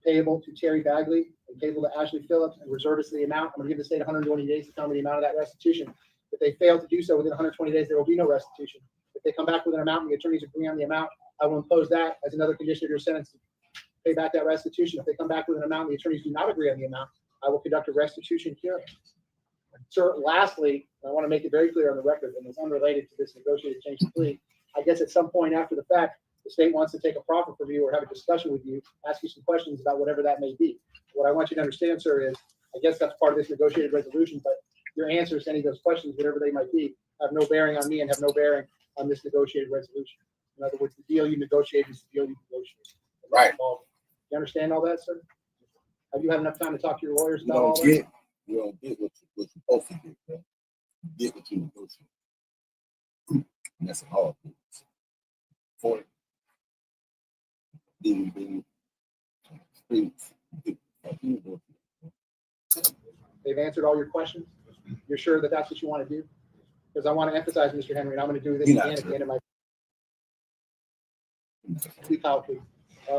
payable to Terry Bagley and payable to Ashley Phillips and reservists the amount. I'm going to give the state 120 days to tell me the amount of that restitution. If they fail to do so within 120 days, there will be no restitution. If they come back with an amount and the attorneys agree on the amount, I will impose that as another condition of your sentence to pay back that restitution. If they come back with an amount and the attorneys do not agree on the amount, I will conduct a restitution hearing. Sir, lastly, I want to make it very clear on the record, and it's unrelated to this negotiated change of plea. I guess at some point after the fact, the state wants to take a proffer from you or have a discussion with you, ask you some questions about whatever that may be. What I want you to understand, sir, is I guess that's part of this negotiated resolution, but your answers to any of those questions, whatever they might be, have no bearing on me and have no bearing on this negotiated resolution. In other words, the deal you negotiate is the deal you negotiate. Right. You understand all that, sir? Have you had enough time to talk to your lawyers You about all don't that? get what you're supposed to get, man. You get what you negotiate. And that's a hard thing. For it. They've answered all your questions. You're sure that that's what you want to do? Because I want to emphasize, Mr. Henry, and I'm going to do this again at the end of my plea colloquy.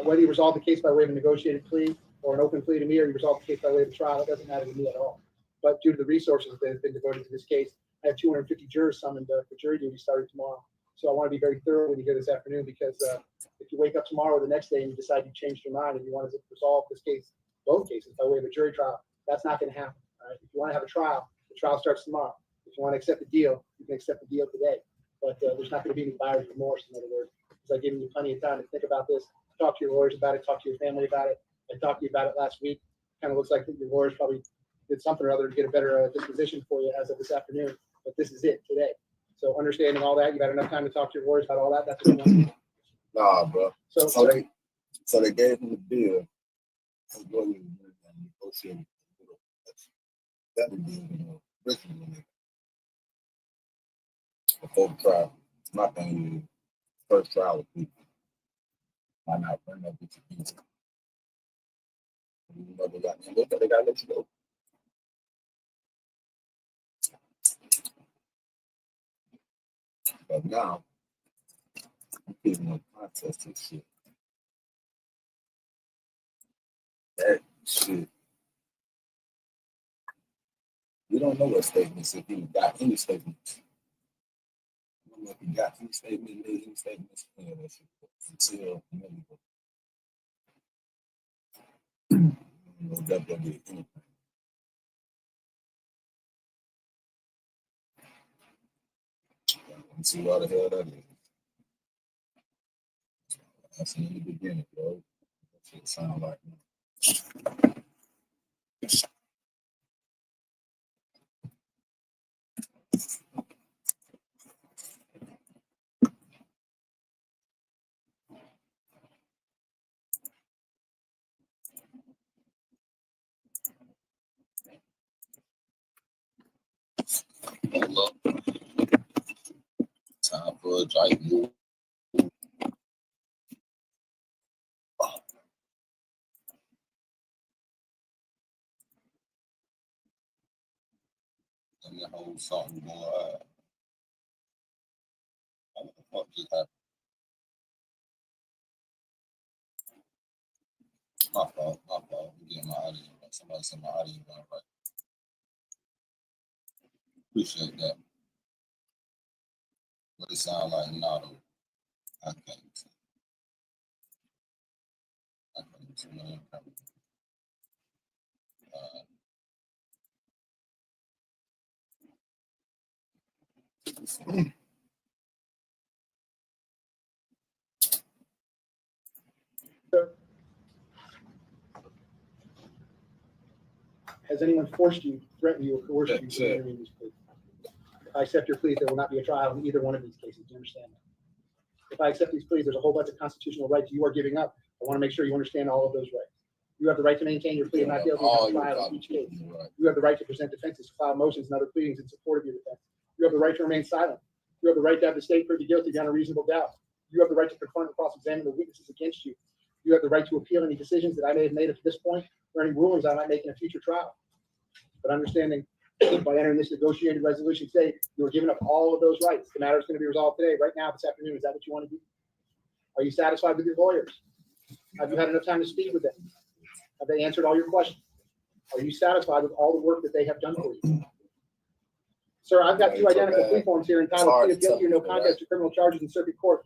Whether you resolve the case by way of a negotiated plea or an open plea to me, or you resolve the case by way of a trial, it doesn't matter to me at all. But due to the resources that have been devoted to this case, I have 250 jurors summoned for jury duty starting tomorrow. So I want to be very thorough with you here this afternoon, because if you wake up tomorrow or the next day and you decide you changed your mind and you want to resolve this case, both cases by way of a jury trial, that's not going to happen. All right? If you want to have a trial, the trial starts tomorrow. If you want to accept the deal, you can accept the deal today. But there's not going to be any buyer's remorse, in other words, because I've given you plenty of time to think about this, talk to your lawyers about it, talk to your family about it. I talked to you about it last week. Kind of looks like your lawyers probably did something or other to get a better disposition for you as of this afternoon, but this is it today. So understanding all that, you've had enough time to talk to your lawyers about all that. That's what you want. Nah, bro. So they gave him the bill. And go with him and negotiate. That would be originally before the trial. My thing is first trial with people. Why not bring that bitch against it? You know they gotta let you go. But now I'm giving no contest to this shit. That shit. We don't know what statements, if he got any statements. We don't know if he got any statements, made any statements, any of that shit until no WWE anything. Let's see what the hell that is. That's in the beginning, bro. That shit sound like look. Time for a giant move. And the whole something going on. What the fuck just happened? My fault. I'm getting my audio right. Somebody said my audio not right. Appreciate that. What it sound like now, though. I can't see. Man. Has anyone forced you, threatened you, or coerced you to enter these pleas? If I accept your pleas, there will not be a trial in either one of these cases. Do you understand that? If I accept these pleas, there's a whole bunch of constitutional rights you are giving up. I want to make sure you understand all of those rights. You have the right to maintain your plea of not guilty in trial in each case. You have the right to present defenses, file motions, and other pleadings in support of your defense. You have the right to remain silent. You have the right to have the state prove you guilty beyond a reasonable doubt. You have the right to confront and cross-examine the witnesses against you. You have the right to appeal any decisions that I may have made up to this point or any rulings I might make in a future trial. But understanding by entering this negotiated resolution today, you are giving up all of those rights. The matter is going to be resolved today, right now, this afternoon. Is that what you want to do? Are you satisfied with your lawyers? Have you had enough time to speak with them? Have they answered all your questions? Are you satisfied with all the work that they have done for you? Sir, I've got two identical plea forms here entitled plea of guilty or no contest to criminal charges in circuit court.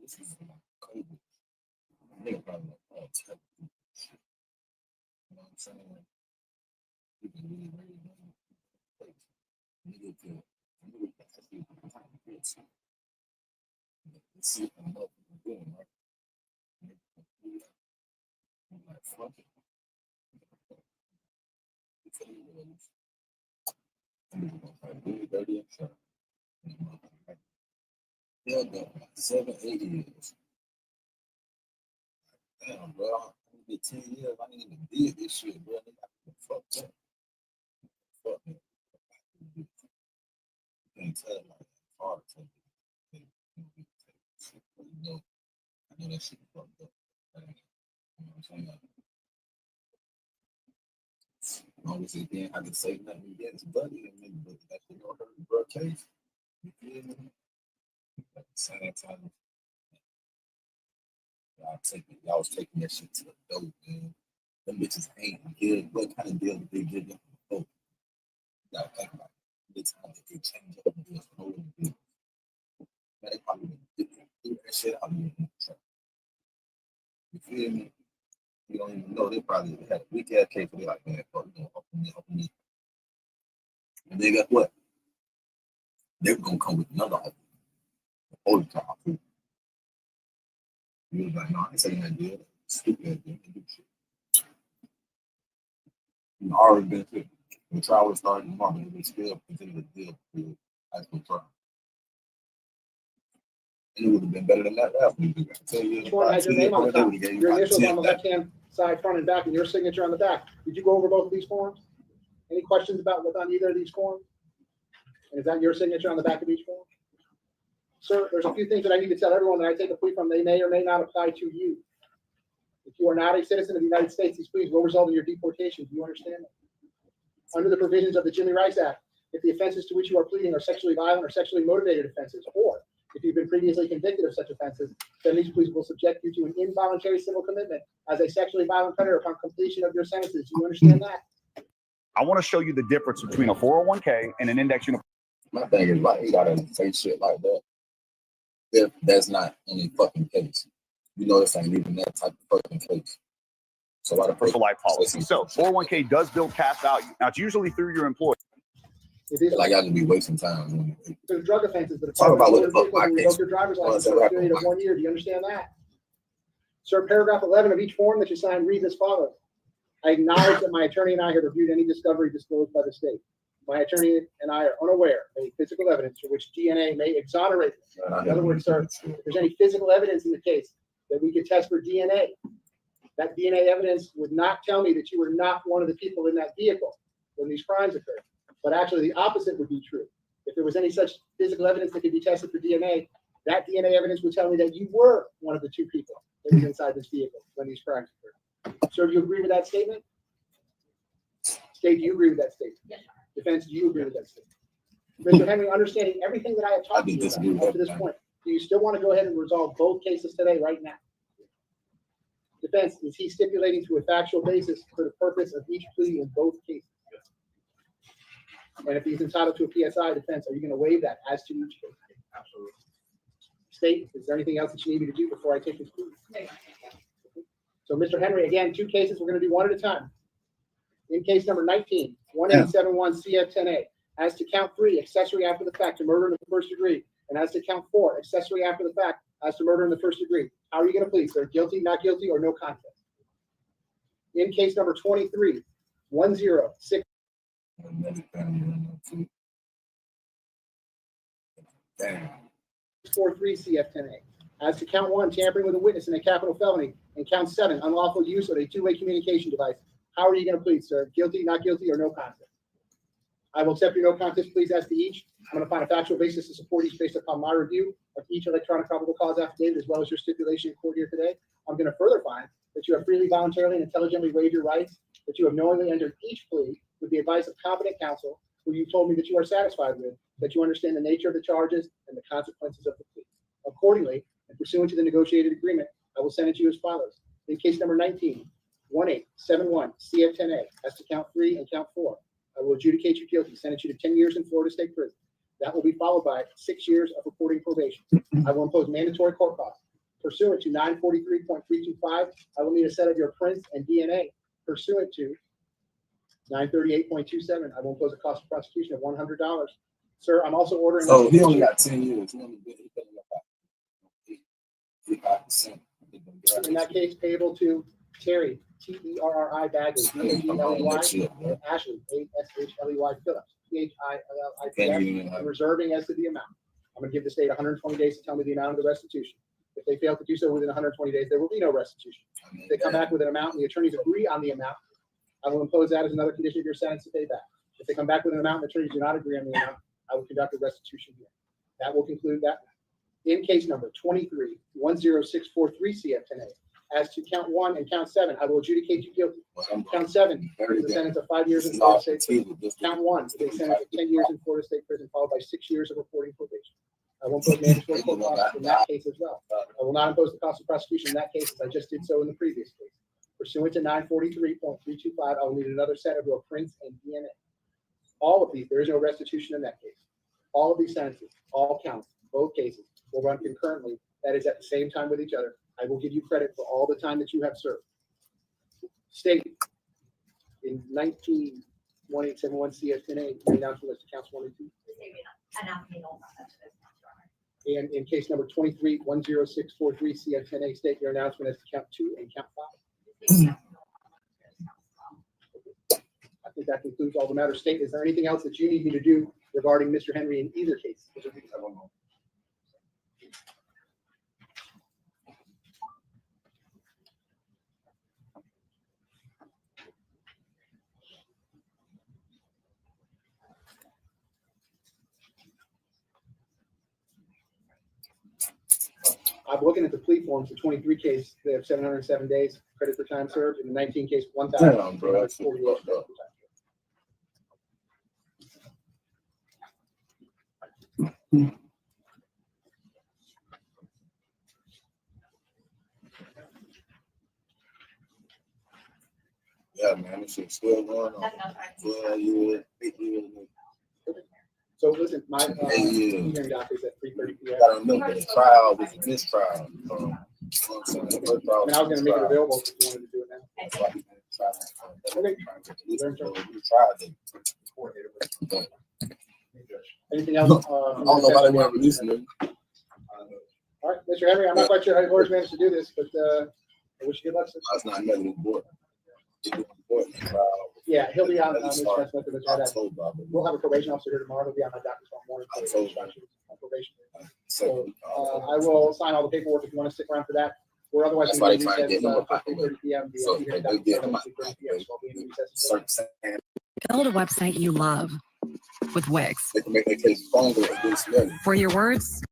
This is COVID. Nigga probably like, oh, it's heavy. You know what I'm saying? People really nigga can actually see what I'm doing, right? I'm like, fuck it. I'm gonna really dirty and sharp. Yeah, go 7, 8 years. Damn, bro, I'm gonna get 10 years. I ain't even did this shit, bro. Nigga, fuck that. Fuck me. You can't tell it like that. It's hard to tell you. You know, I know that shit fucked up. You know what I'm saying? As long as it didn't have to say nothing against Buddy, and then that shit gonna hurt the bro case. You feel me? At the same time, y'all was taking that shit to the dope, man. Them bitches ain't good. What kind of deal did they give them for the dope? You gotta think about it. It's time that they change up and just hold them deals. Man, they probably did that shit out of the truck. You feel me? You don't even know. They probably had a weak ass case. They're like, man, fuck, you know, open me. And then guess what? They're gonna come with another offer. All the time. You was like, no, I ain't saying that deal. Stupid ass deal. Do shit. You know, already been through. When the trial was starting tomorrow, they still continue to deal with high school trial. And it would have been better than that last week. Each one had your name on the top. Your initials on the left-hand side, front and back, and your signature on the back. Did you go over both of these forms? Any questions about what's on either of these forms? And is that your signature on the back of each form? Sir, there's a few things that I need to tell everyone that I take a plea from. They may or may not apply to you. If you are not a citizen of the United States, these pleas will result in your deportation. Do you understand that? Under the provisions of the Jimmy Rice Act, if the offenses to which you are pleading are sexually violent or sexually motivated offenses, or if you've been previously convicted of such offenses, then these pleas will subject you to an involuntary civil commitment as a sexually violent predator upon completion of your sentences. Do you understand that? I want to show you the difference between a 401k and an index uniform. My thing is, like, you gotta say shit like that. If that's not any fucking case, you know, this ain't even that type of fucking case. So a lot of personal life policy. So 401k does build cash value. Now it's usually through your employer. Like y'all just be wasting time. There's drug offenses, but talk about what the fuck my case. Your driver's license for a period of 1 year. Do you understand that? Sir, paragraph 11 of each form that you sign reads as follows. I acknowledge that my attorney and I have reviewed any discovery disclosed by the state. My attorney and I are unaware of any physical evidence for which DNA may exonerate me. In other words, sir, if there's any physical evidence in the case that we could test for DNA, that DNA evidence would not tell me that you were not one of the people in that vehicle when these crimes occurred. But actually, the opposite would be true. If there was any such physical evidence that could be tested for DNA, that DNA evidence would tell me that you were one of the two people that was inside this vehicle when these crimes occurred. Sir, do you agree with that statement? State, do you agree with that statement? Yes. Defense, do you agree with that statement? Mr. Henry, understanding everything that I have talked to you about up to this point, do you still want to go ahead and resolve both cases today, right now? Defense, is he stipulating to a factual basis for the purpose of each plea in both cases? And if he's entitled to a PSI defense, are you going to waive that as to each case? Absolutely. State, is there anything else that you need me to do before I take this plea? So, Mr. Henry, again, two cases. We're going to do one at a time. In case number 19, 1871 CF10A, as to count 3, accessory after the fact to murder in the first degree, and as to count 4, accessory after the fact as to murder in the first degree. How are you going to plead, sir? Guilty, not guilty, or no contest? In case number 23, 106. 43 CF10A. As to count 1, tampering with a witness in a capital felony, and count 7, unlawful use of a two-way communication device. How are you going to plead, sir? Guilty, not guilty, or no contest? I will accept your no contest pleas as to each. I'm going to find a factual basis to support each based upon my review of each electronic probable cause affidavit, as well as your stipulation in court here today. I'm going to further find that you have freely, voluntarily, and intelligently waived your rights, that you have knowingly entered each plea with the advice of competent counsel, who you told me that you are satisfied with, that you understand the nature of the charges and the consequences of the plea. Accordingly, and pursuant to the negotiated agreement, I will send it to you as follows. In case number 19, 1871 CF10A, as to count 3 and count 4, I will adjudicate you guilty, sentence you to 10 years in Florida State Prison. That will be followed by 6 years of reporting probation. I will impose mandatory court costs. Pursuant to 943.325, I will need a set of your prints and DNA. Pursuant to 938.27, I will impose a cost of prosecution of $100. Sir, I'm also ordering. So he only got 10 years. He only been 5%. In that case, payable to Terry, Terri Bagley, Bagley, Ashley, Ashley Phillips, PHILLIPS, I'm reserving as to the amount. I'm going to give the state 120 days to tell me the amount of the restitution. If they fail to do so within 120 days, there will be no restitution. If they come back with an amount and the attorneys agree on the amount, I will impose that as another condition of your sentence to pay back. If they come back with an amount and the attorneys do not agree on the amount, I will conduct a restitution hearing. That will conclude that. In case number 23, 10643 CF10A, as to count 1 and count 7, I will adjudicate you guilty. Count 7 is a sentence of 5 years in Florida State Prison. Count 1 is a sentence of 10 years in Florida State Prison, followed by 6 years of reporting probation. I will impose mandatory court costs in that case as well. I will not impose the cost of prosecution in that case, as I just did so in the previous case. Pursuant to 943.325, I will need another set of your prints and DNA. All of these, there is no restitution in that case. All of these sentences, all counts, both cases, will run concurrently. That is at the same time with each other. I will give you credit for all the time that you have served. State, in 191871 CF10A, bring down to list of counts 1 and 2. And in case number 23-10643 CF10A, state your announcement as to count 2 and count 5. I think that concludes all the matters. State, is there anything else that you need me to do regarding Mr. Henry in either case? I'm looking at the plea forms. The 23 case, they have 707 days credit for time served. In the 19 case, 1,000. Damn, bro, that's fucked up. Yeah, man, this shit's still going on. 12 years, 8 years. So listen, my Yeah. hearing doctor is at 3:30 I p.m. gotta remember the trial was a mistrial. You know what I'm saying? The first trial I mean, I was going to make it mistrial. available if you wanted to do it now. That's why he didn't try to- Okay. He tried to- Anything else? I don't know why they weren't releasing it. All right, Mr. Henry, I'm not quite sure how the lawyers managed to do this, but I wish you good luck, sir. That's not negative board. Yeah, he'll be on this next month. October. We'll have a probation officer here tomorrow. He'll be on my doctor's phone morning. For the instructions on probation. So I will sign all the paperwork if you want to stick around for that. We're otherwise That's going why to they be try to get them recessed up out the 3:30 p.m. The So hearing they doctor get said them at out 3:30 the p.m. So I'll be in recess. certain Build a website you love with Wix. they can make their case stronger against them. For your words,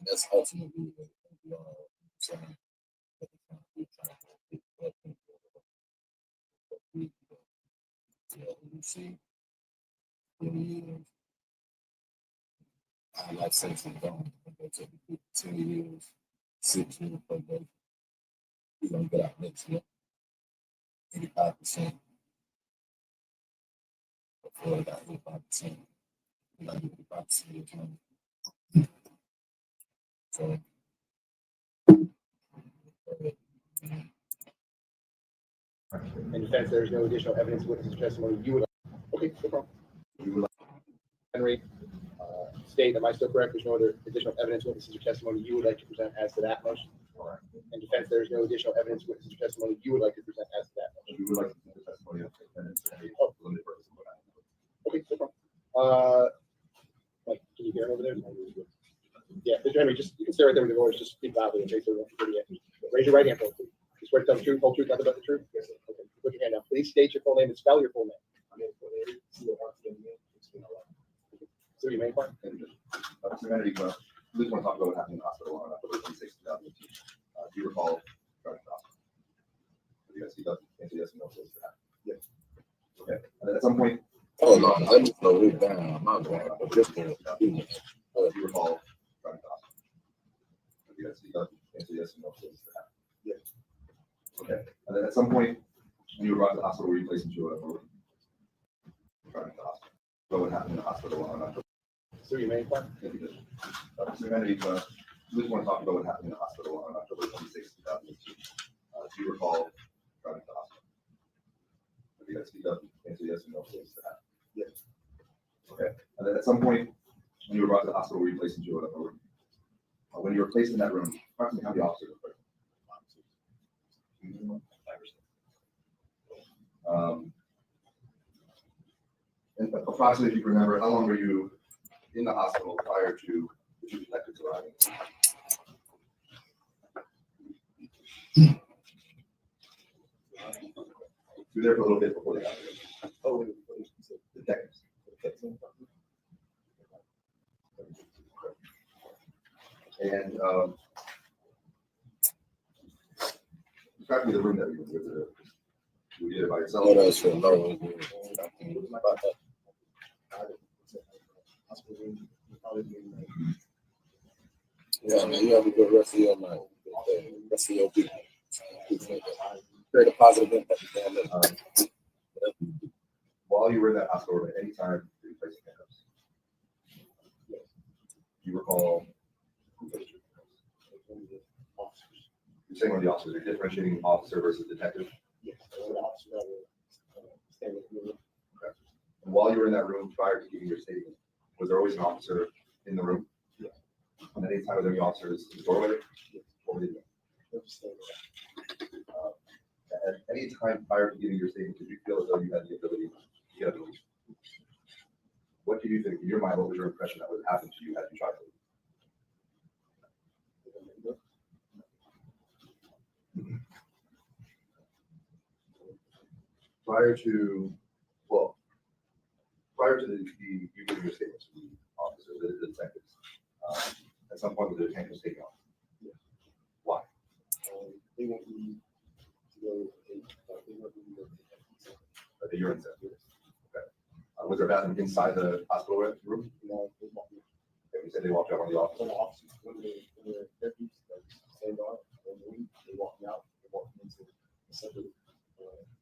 That's ultimately what we are saying. You see, I like sense of going. They take 10 years, 6 years per day. We're gonna get out next year. 85%. Before I got 85%. We got 85% of the time. So In defense, there is no additional evidence, witness, or testimony you would. Okay, no problem. You would like Henry, state, am I still correct? There's no other additional evidence, witnesses, or testimony you would like to present as to that motion? In defense, there is no additional evidence, witnesses, or testimony you would like to present as to that motion? You would like to present the testimony of defendants and a limited purpose of what happened. Okay, no problem. Like, can you hear him over there? Yeah, Mr. Henry, just, you can stay right there with the lawyers, just speak loudly in case they won't hear you. Raise your right hand, please. You swear to tell the truth, whole truth, nothing but the truth? Yes, sir. Okay, put your hand down. Please state your full name and spell your full name. So your main part? Mr. Henry, please want to talk about what happened in the hospital on October 26, 2018. Do you recall driving to the hospital? Do you guys see that? Answer yes or no, please. Yes. Okay. And then at some point. hold on, let me slow it down. My bad. But just to, Do you recall driving to the hospital? Do you guys see that? Answer yes or no, please. Yes. Okay. And then at some point, when you arrived at the hospital, were you placed into a room? Driving to the hospital. What happened in the hospital on October? So your main part? Mr. Henry, please want to talk about what happened in the hospital on October 26, 2018. Do you recall driving to the hospital? If you guys speak up, answer yes or no, please. Yes. Okay. And then at some point, when you were brought to the hospital, were you placed into a room? When you were placed in that room, approximately how many officers were there? And approximately, if you remember, how long were you in the hospital prior to the two detectives arriving? You were there for a little bit before they got there. Oh, detectives. And describe to me the room that you were in. You were either by yourself. what else should know? Yeah, man, you have a good rest of your night. Rest of your week. Create a positive impact. While you were in that hospital, at any time, you placed in handcuffs. Do you recall who placed you in handcuffs? You're saying one of the officers, you're differentiating officer versus detective? Yes, the officer that will stay with me. Okay. And while you were in that room prior to giving your statement, was there always an officer in the room? Yeah. And at any time, were there any officers in the doorway? Yeah. What were they doing? They'll just stay there. At any time prior to giving your statement, did you feel as though you had the ability to get up and leave? What do you think, in your mind, what was your impression that would happen to you had you tried to leave? Prior to you giving your statements to the officer, the detectives, at some point was the handcuffs taken off? Yeah. Why? They want me to go, they want me to go. The urine set. Okay. Was there a bathroom inside the hospital room? No, they want me. Okay, you said they walked out on the office. When the officers, when the deputies, stand on, they walk me out, they walk me into the center,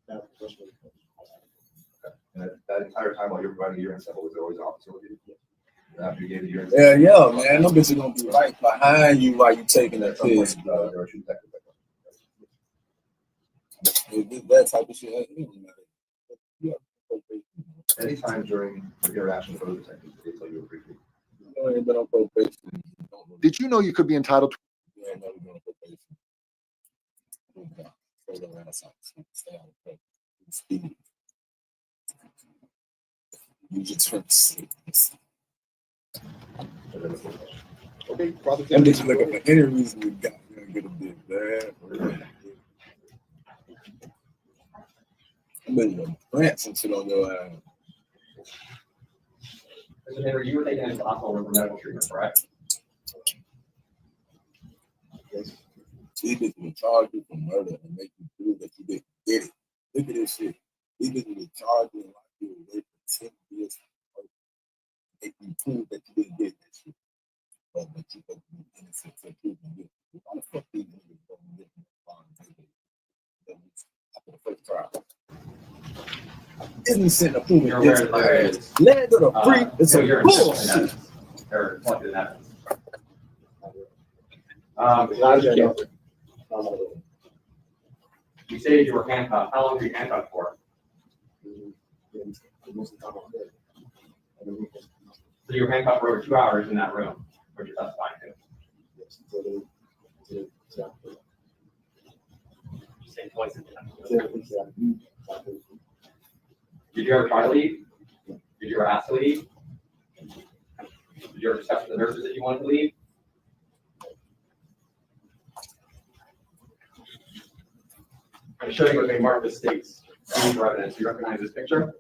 bathroom, restroom. Okay. And that entire time while you were providing the urine sample, was there always an officer with you? And after you gave the urine Yeah, sample? yeah, man. Them bitches gonna be right behind you while you taking that piss, bro. There were two detectives. That type of shit. Yeah. Anytime during the interaction with those detectives, they tell you were free. You ain't been on probation. Did you know you could be entitled to? You ain't never been on probation. Stay the Renaissance. Stay on the plate. Speed. You just turned 6. Okay, I'm just looking for any reason you got to get a bit bad. I'm ready to plant some shit on your ass. Mr. Henry, you were taken into the hospital room for medical treatment, correct? Yes. These bitches will charge you for murder and make you prove that you didn't get it. Look at this shit. These bitches will charge you and lock you away for 10 years for murder. Make you prove that you didn't get that shit. But you supposed to be innocent for proving guilty. Why the fuck these niggas don't get in the bond after the first trial? Innocent of proving You're aware that there guilty. is Land of the free. It's so a you're bullshit. or collected in evidence. You say you were handcuffed. How long were you handcuffed for? So you were handcuffed for over 2 hours in that room, which you're testifying to. You say twice a day. Did you ever try to leave? Did you ever ask to leave? Did you ever discuss with the nurses that you wanted to leave? I'm showing you what they mark the states for evidence. Do you recognize this picture?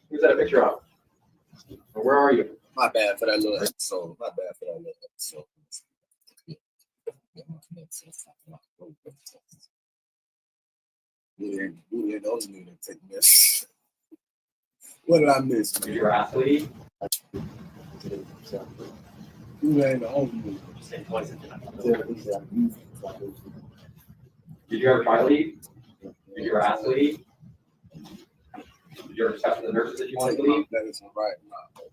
Who's that a picture of? Or where are you? My bad for that little episode. You ain't the only nigga that take this. What did I miss? Did you ever ask to leave? You ain't the only nigga. Say twice a day. Did you ever try to leave? Did you ever ask to leave? Did you ever discuss with the nurses that you wanted to leave? That is right now.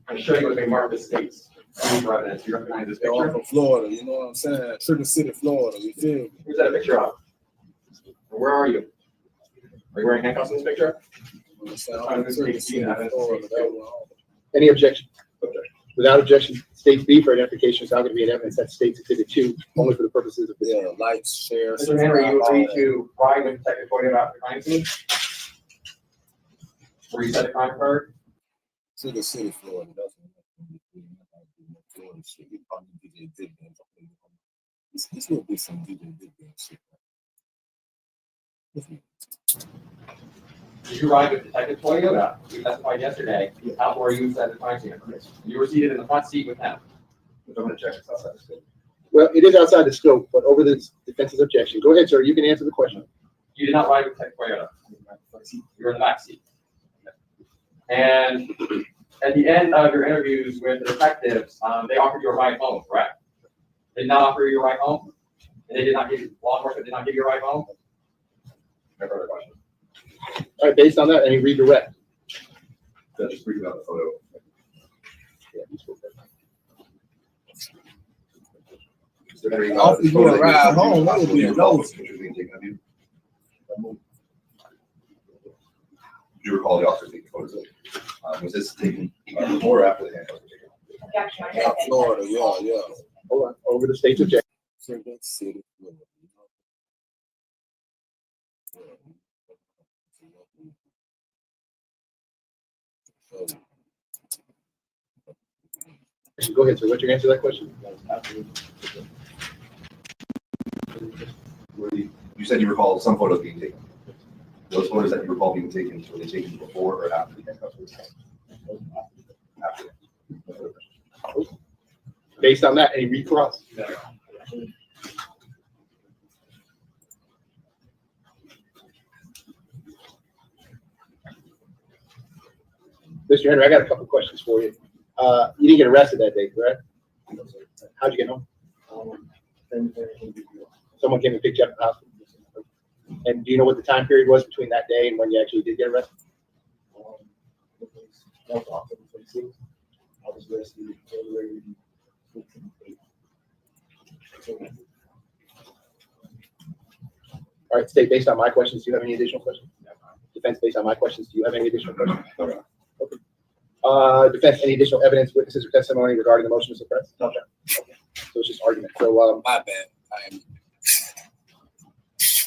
I'm showing you what they mark the states for evidence. Do you recognize this They're all picture? from Florida, you know what I'm saying? Sugar City, Florida, you feel me? Who's that a picture of? Or where are you? Are you wearing handcuffs in this picture? Any objection? Okay. Without objection, state's B for identification is not going to be an evidence that states exhibit 2, only for the purposes of this. Yeah, lights, shares. Mr. Henry, you agreed to ride with Detective Toya about the crime scene? Where you said the crime occurred? Sugar City, Florida. That's what Florida shit. We probably DJ Dick Dance. This will be some DJ Dick Dance shit. Did you ride with Detective Toyota? You testified yesterday. How were you at the crime scene? You were seated in the front seat with him. I'm going to check this outside the scope. Well, it is outside the scope, but over the defense's objection. Go ahead, sir. You can answer the question. You did not ride with Detective Toyota. You were in the back seat. And at the end of your interviews with the detectives, they offered you a ride home, correct? They did not offer you a ride home? And they did not give you, law enforcement did not give you a ride home? No further questions. All right, based on that, any redirect? Just briefly about the photo. Yeah, you spoke that. Mr. Henry, Offer you a ride home, that would be a no. pictures being taken of you. Do you recall the officer taking photos of you? Was this taken before or after the handcuffs were taken? Objection. Yeah, Florida, yeah. Hold on, over the state's objection. City, Florida. Go ahead, sir. What's your answer to that question? You said you recall some photos being taken. Those photos that you recall being taken, were they taken before or after the handcuffs were taken? After. Based on that, any recross? Mr. Henry, I got a couple questions for you. You didn't get arrested that day, correct? How'd you get home? Someone came and picked you up at the hospital. And do you know what the time period was between that day and when you actually did get arrested? I was arrested February 15th. All right, state, based on my questions, do you have any additional questions? Defense, based on my questions, do you have any additional questions? Okay. Defense, any additional evidence, witnesses, or testimony regarding the motion to suppress? No, sir. Okay. So it's just argument. So, My bad. I am.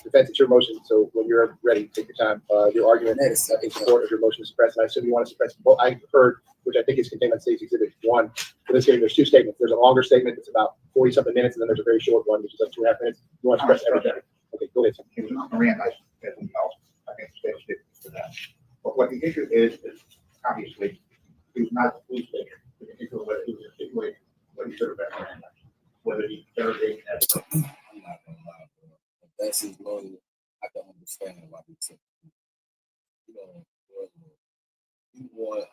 Defense, it's your motion. So when you're ready, take your time. Your argument is in support of your motion to suppress. And I assume you want to suppress. Well, I heard, which I think is contained on State's Exhibit 1. For this hearing, there's two statements. There's a longer statement that's about 40-something minutes, and then there's a very short one, which is like 2.5 minutes. You want to suppress everything? Okay, go ahead. He was not Miranda, as we know. I think the state for that. But what the issue is obviously he was not the police station. The issue of whether he was in a situation where he should have been Miranda, whether he interrogated as I'm not gonna lie, bro. If that's his lawyer, I can understand why he took it. You know, you want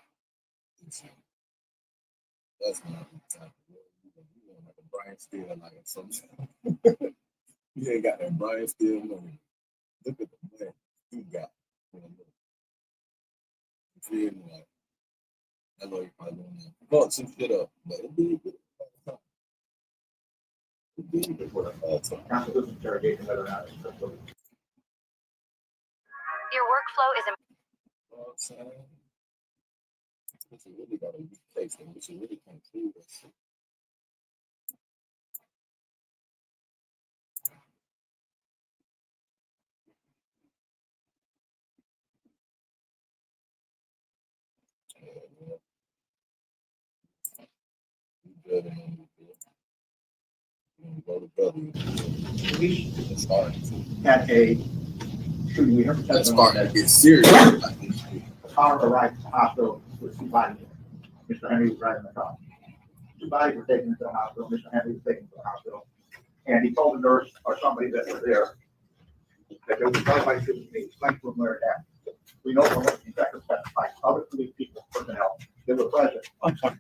that's not the type of lawyer. You want like a Brian Steele, like something. You ain't got that Brian Steele money. Look at the man he got. You feel me? Like, that lawyer probably don't fuck some shit up, but it did good. constitutional interrogation, whether or not it's true. Your workflow is You know what I'm saying? This is really got a weak case, and we should really conclude this. Good and then go to brother. It's hard. At a shooting, we heard That's testimony hard to that get serious. the car arrived at the hospital with two bodies. Mr. Henry was driving the car. Two bodies were taken into the hospital. Mr. Henry was taken to the hospital. And he told the nurse or somebody that was there that there was a drive-by shooting. He explained to him where it happened. We know from what the inspector testified, other police people, personnel, they were present. And talking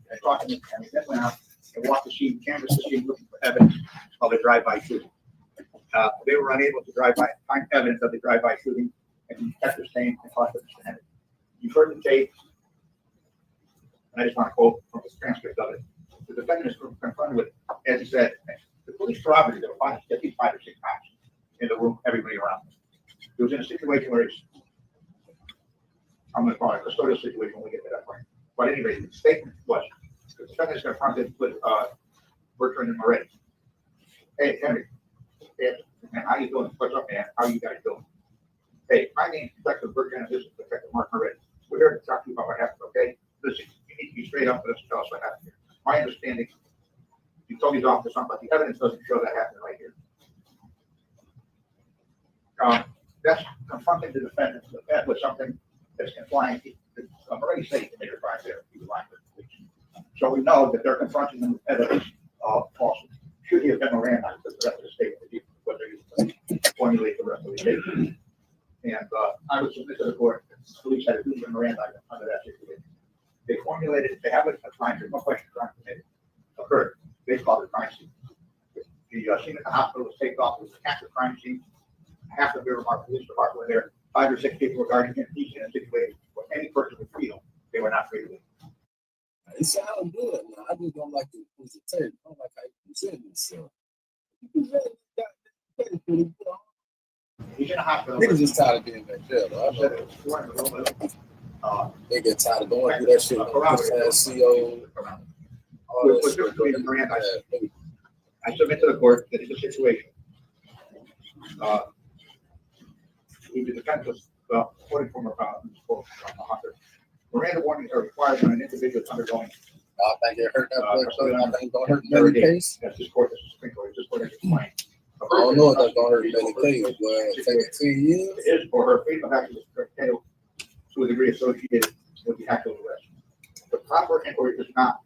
to him, and he then went out and walked the scene, canvassed the scene, looking for evidence of a drive-by shooting. They were unable to find evidence of the drive-by shooting, and the detective came and talked to Mr. Henry. You've heard the tape. And I just want to quote from the transcript of it. The defendant is confronted with, as he said, the police corroborated there were at least 5 or 6 cops in the room, everybody around him. He was in a situation where he's, I'm going to call it a custodial situation when we get to that point. But anyway, the statement was, the defendant is confronted with Bertrand and Moretti. Hey, Henry, hey, man, how you doing? What's up, man? How you guys doing? Hey, my name's Detective Bertrand, and this is Detective Mark Moretti. We're here to talk to you about what happened, okay? Listen, you need to be straight up with us and tell us what happened here. My understanding, you told these officers something, but the evidence doesn't show that happened right here. That's confronting the defendant with something that's complying. I'm already saying he committed a crime there. He was lying to the police. So we know that they're confronting them with evidence of falsehood. Should he have been Miranda because the rest of the statement, whether he formulate the rest of the statement. And I would submit to the court that the police had to do the Miranda under that situation. They formulated, they have a crime, there's no question crime committed occurred. They called it crime scene. The scene at the hospital was taken off, it was a captive crime scene. Half of the Miramar Police Department were there. 5 or 6 people were guarding him. He's in a situation where any person would feel they were not free to leave. It sounds good. Now, I just don't like the tape. I don't like how you present yourself. He's in a hospital. Niggas just tired of being back there, though. They get tired of going through that shit. CO, all that shit. I submit to the court that it's a situation. He was defenseless, quoting from a Hunter. Miranda warnings are required when an individual is undergoing. I think it hurt that place, so I think it's gonna hurt the case. That's this court, this is Supreme Court, this court has explained. I don't know if that's gonna hurt the case, but take it 10 years. It is for her freedom of action is curtailed to a degree associated with the actual arrest. The proper inquiry is not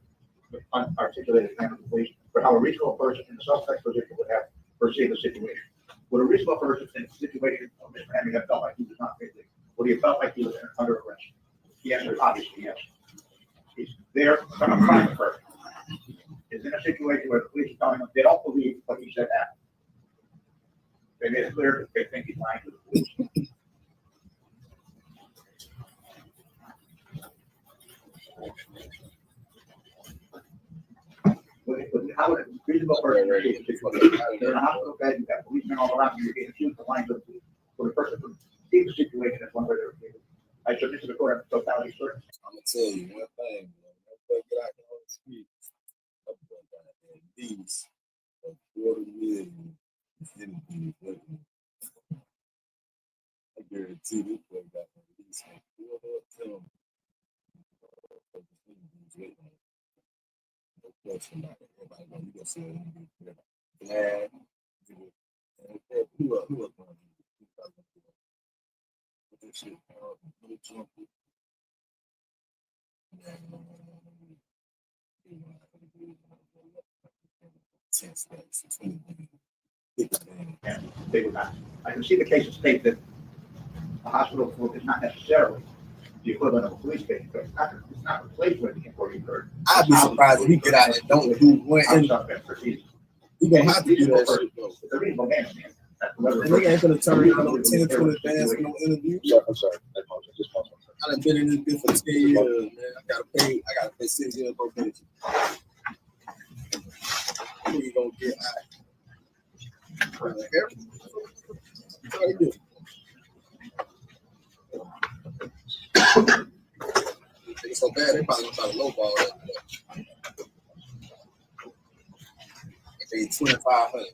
articulated plan of the police, but how a reasonable person in the suspect's position would have perceived the situation. Would a reasonable person in the situation of Mr. Henry have felt like he was not guilty? Would he have felt like he was under arrest? The answer is obviously yes. He's there, from a private person. Is in a situation where the police are telling him they don't believe what he said happened. They made it clear that they think he's lying to the police. How would a reasonable person react to the situation? You're in a hospital bed, you have policemen all around you, you're getting accused of lying to the police. So the person would see the situation as one way they're accused. I submit to the court of totality certain. I'm gonna tell you one thing, man. When I get out there on the street, I'm going down there at least $250,000 in these weapons. I guarantee this boy got at least $250,000. No question about it. Everybody know you gonna see it. Glad. Who else going to do this shit? Little jumpy. They would not. I can see the cases state that a hospital is not necessarily the equivalent of a police station, but it's not the place where the inquiry occurred. I'd be surprised if he get out and don't do one. He gonna have to do that shit though. It's a reasonable man. And they ain't gonna turn around on 10 or 20 bands for no interview. I'm sorry. I apologize. Just pause. I done been in this bitch for 10 years, man. I gotta pay 6 years probation. Who you gonna get out? What do you do? It's so bad, they probably gonna try to lowball that. They paid $2,500.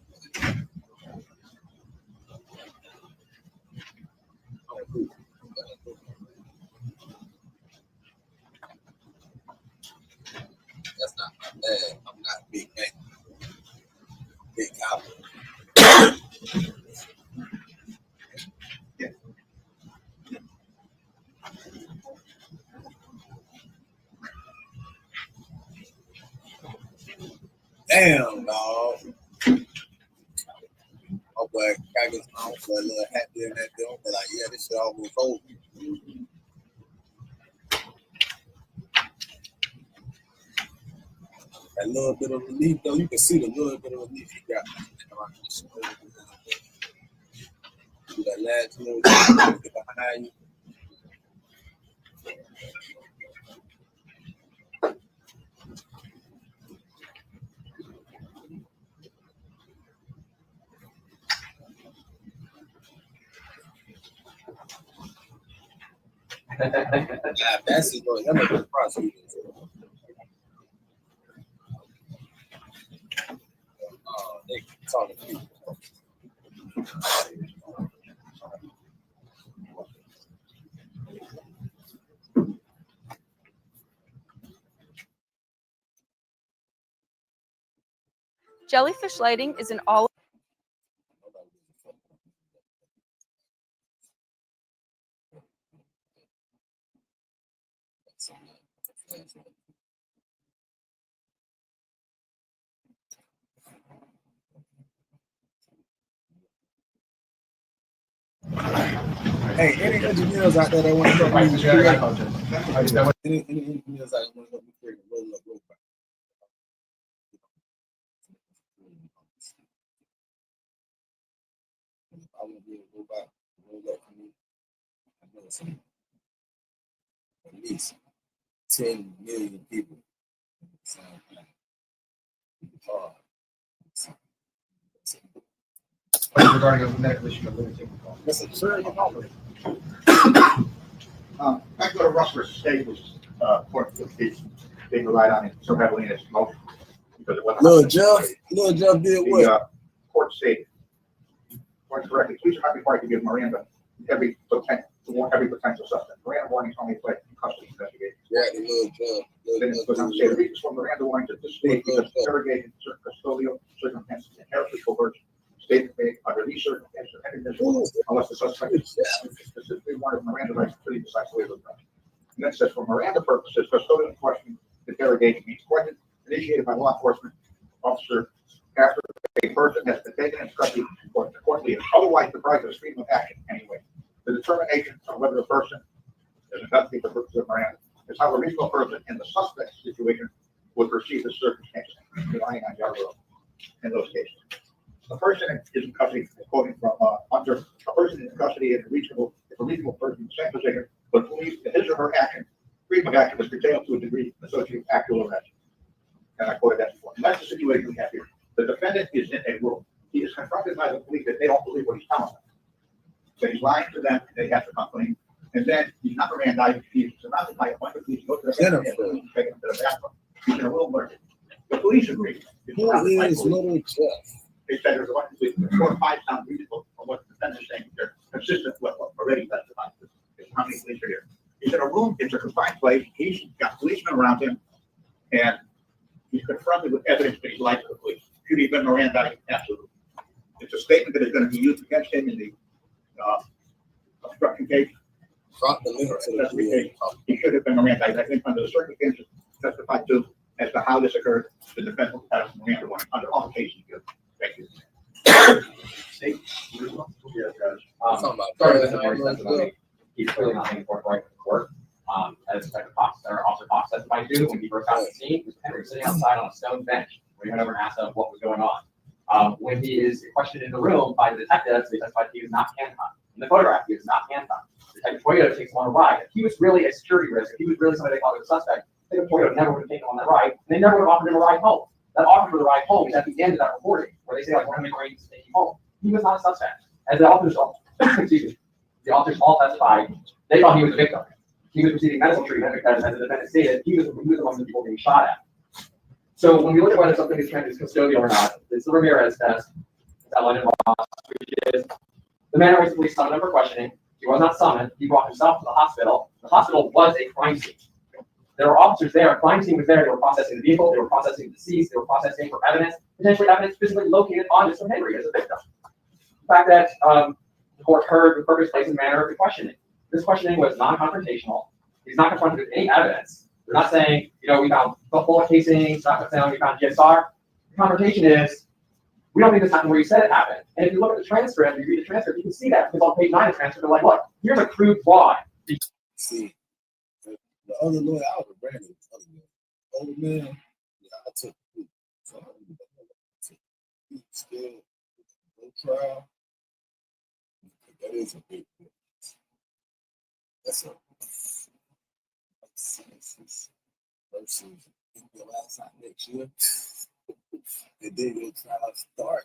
That's not my bad. I'm not big man. Big cowboy. Damn, dog. Oh boy, I get my a little happy in that deal. But like, yeah, this shit almost over. That little bit of relief, though, you can see the little bit of relief he got. Do that last little get behind you. That's it, bro. That might be the prosecutor. They talking to you. Jellyfish lighting is an all Hey, any engineers out there that want to help me create? Any engineers out there want to help me create a roll up robot? I want to be a robot roll up for me. I know it's at least 10 million people at the same time. It's hard. It's regarding a medical issue of limiting. That's a true. I go to Russ versus State, which is, court of case they relied on it so heavily in its motion because it wasn't. Little Jeff did what? The court stated, court correctly, police are not required to give Miranda every potential suspect. Miranda warnings only apply to custody investigations. Yeah, the Little Jeff. Then it goes on to say the reasons for Miranda warnings at this stage because interrogating certain custodial circumstances inherently coercive. Statement made under these circumstances are inadmissible unless the suspect is specifically wanted Miranda rights to decide to waive those rights. And then it says for Miranda purposes, custodial question interrogation means question initiated by law enforcement officer after a person has been taken into custody or courtly is otherwise deprived of freedom of action anyway. The determination of whether the person is in custody for purposes of Miranda is how a reasonable person in the suspect's situation would perceive the circumstances relying on Yarborough in those cases. A person is in custody, quoting from Hunter, a person in custody is a reasonable person in the same position, but believes that his or her action, freedom of action, was curtailed to a degree associated with actual arrest. And I quoted that before. And that's the situation we have here. The defendant is in a room. He is confronted by the police that they don't believe what he's telling them. So he's lying to them, and they have to come clean. And then he's not Mirandized. He's surrounded by a bunch of police. Go to the bathroom. Take him to the bathroom. He's in a room where the police agree. Who is Little Jeff? They said there's a bunch of police. 4 or 5 sound reasonable from what the defendant is saying. They're consistent with what already testified. How many police are here? He's in a room. It's a confined place. He's got policemen around him, and he's confronted with evidence that he's lied to the police. Should he have been Mirandized? Absolutely. It's a statement that is going to be used against him in the obstruction case. He should have been Mirandized. I think under the circumstances testified to as to how this occurred, the defense will have Miranda warning under all the cases here. Thank you. Sorry, this is very sensitive. He's clearly not making forthright with the court. As Inspector Fox, or Officer Fox testified to, when he first got to the scene, Mr. Henry was sitting outside on a stone bench when he went over and asked him what was going on. When he is questioned in the room by the detectives, they testified he was not handcuffed. In the photograph, he was not handcuffed. Detective Toyota takes him on a ride. If he was really a security risk, if he was really somebody they thought was a suspect, Detective Toyota never would have taken him on that ride, and they never would have offered him a ride home. That offer for the ride home is at the end of that recording, where they say, like, we're going to arrange to take you home. He was not a suspect. As the officers all, excuse me, the officers all testified, they thought he was a victim. He was receiving medical treatment because, as the defendant stated, he was among the people being shot at. So when we look at whether something is custodial or not, it's the Ramirez test, outlined in Ross, which is the man was police summoned him for questioning. He was not summoned. He brought himself to the hospital. The hospital was a crime scene. There were officers there. A crime scene was there. They were processing the vehicle. They were processing the deceased. They were processing for evidence, potentially evidence physically located on Mr. Henry as a victim. The fact that the court heard the purpose, place, and manner of the questioning. This questioning was non-confrontational. He's not confronted with any evidence. They're not saying, you know, we found bullet casings, not saying we found GSR. The confrontation is, we don't think this happened where you said it happened. And if you look at the transcript, you read the transcript, you can see that because on page 9 of the transcript, they're like, look, here's a crude fraud. See, the other lawyer, I was a brand new older man. Yeah, I took the so he still no trial. That is a big difference. That's a versus the last time next year. And then your trial start.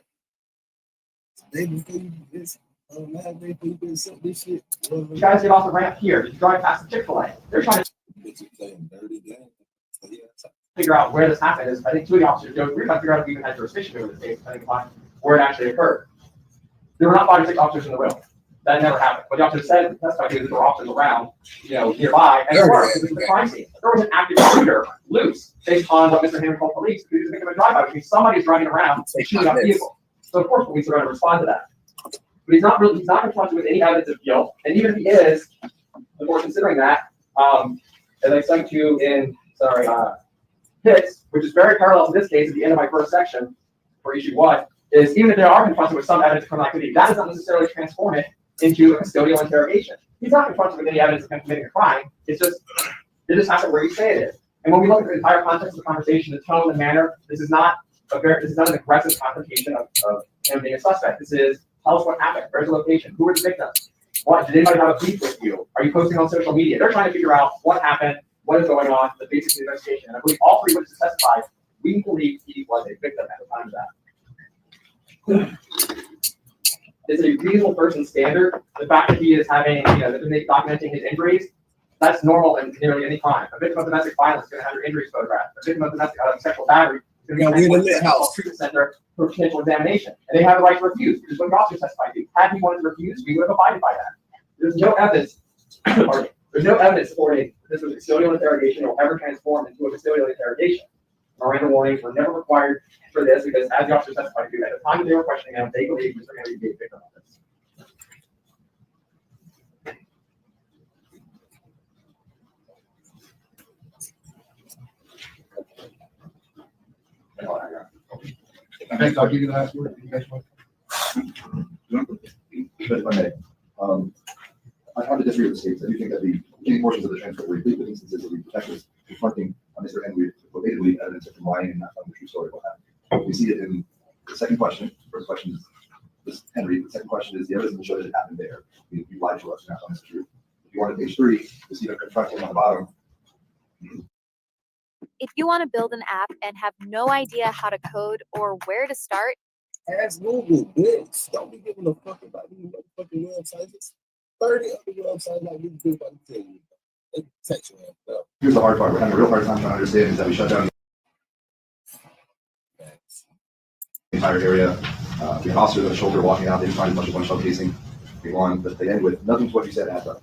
The day before you this last day before you been sent this shit. You guys get off the ramp here. Did you drive past the Chick-fil-A? They're trying to figure out where this happened. Is I think 2 of the officers we're trying to figure out if we even had jurisdiction over the case, depending upon where it actually occurred. There were not 5 or 6 officers in the room. That never happened. But the officer said that's why there were officers around, you know, nearby, and there were. It was the crime scene. There was an active shooter loose based on what Mr. Henry told police. He was victim of a drive-by, which means somebody's driving around shooting up vehicles. So of course police are going to respond to that. But he's not confronted with any evidence of guilt. And even if he is, before considering that, as I cited you in Hicks, which is very parallel to this case at the end of my first section for issue 1, is even if they are confronted with some evidence of criminal activity, that does not necessarily transform it into a custodial interrogation. He's not confronted with any evidence of him committing a crime. It's just, it just happened where you say it is. And when we look at the entire context of the conversation, the tone, the manner, this is not an aggressive confrontation of him being a suspect. This is, tell us what happened. Where's the location? Who are the victims? What, did anybody have a beef with you? Are you posting on social media? They're trying to figure out what happened, what is going on, the basics of the investigation. And I believe all 3 witnesses testified. We believe he was a victim at the time of that. is a reasonable person standard. The fact that he is having, documenting his injuries, that's normal in nearly any crime. A victim of domestic violence is going to have your injuries photographed. A victim of domestic sexual battery is going to be sent to a treatment center for potential examination, and they have the right to refuse, which is what the officer testified to. Had he wanted to refuse, we would have abided by that. There's no evidence. There's no evidence supporting this was a custodial interrogation or ever transformed into a custodial interrogation. Miranda warnings were never required for this because, as the officer testified to, at the time that they were questioning him, they believed Mr. Henry to be a victim of this. Thanks, I'll give you the last word. You guys want? If I may, I have to disagree with the states. I do think that the beginning portions of the transcript were replete with instances of the detectives confronting Mr. Henry with repeatedly evidence of him lying and not telling the true story about that. We see it in the second question. The first question is this Henry. The second question is the evidence will show that it happened there. You lied to us, you're not telling us the truth. If you want to page 3, you see him confronting on the bottom. If you want to build an app and have no idea how to code or where to start, ask Google, bitch. Don't be giving a fuck about these motherfucking websites. 30 other websites like we do about to tell you. They text you up. Here's the hard part. We're having a real hard time trying to understand is that we shut down the entire area. We have officers on the shoulder walking out. They find a bunch of one-shell casing. We won, but they end with nothing to what you said adds up.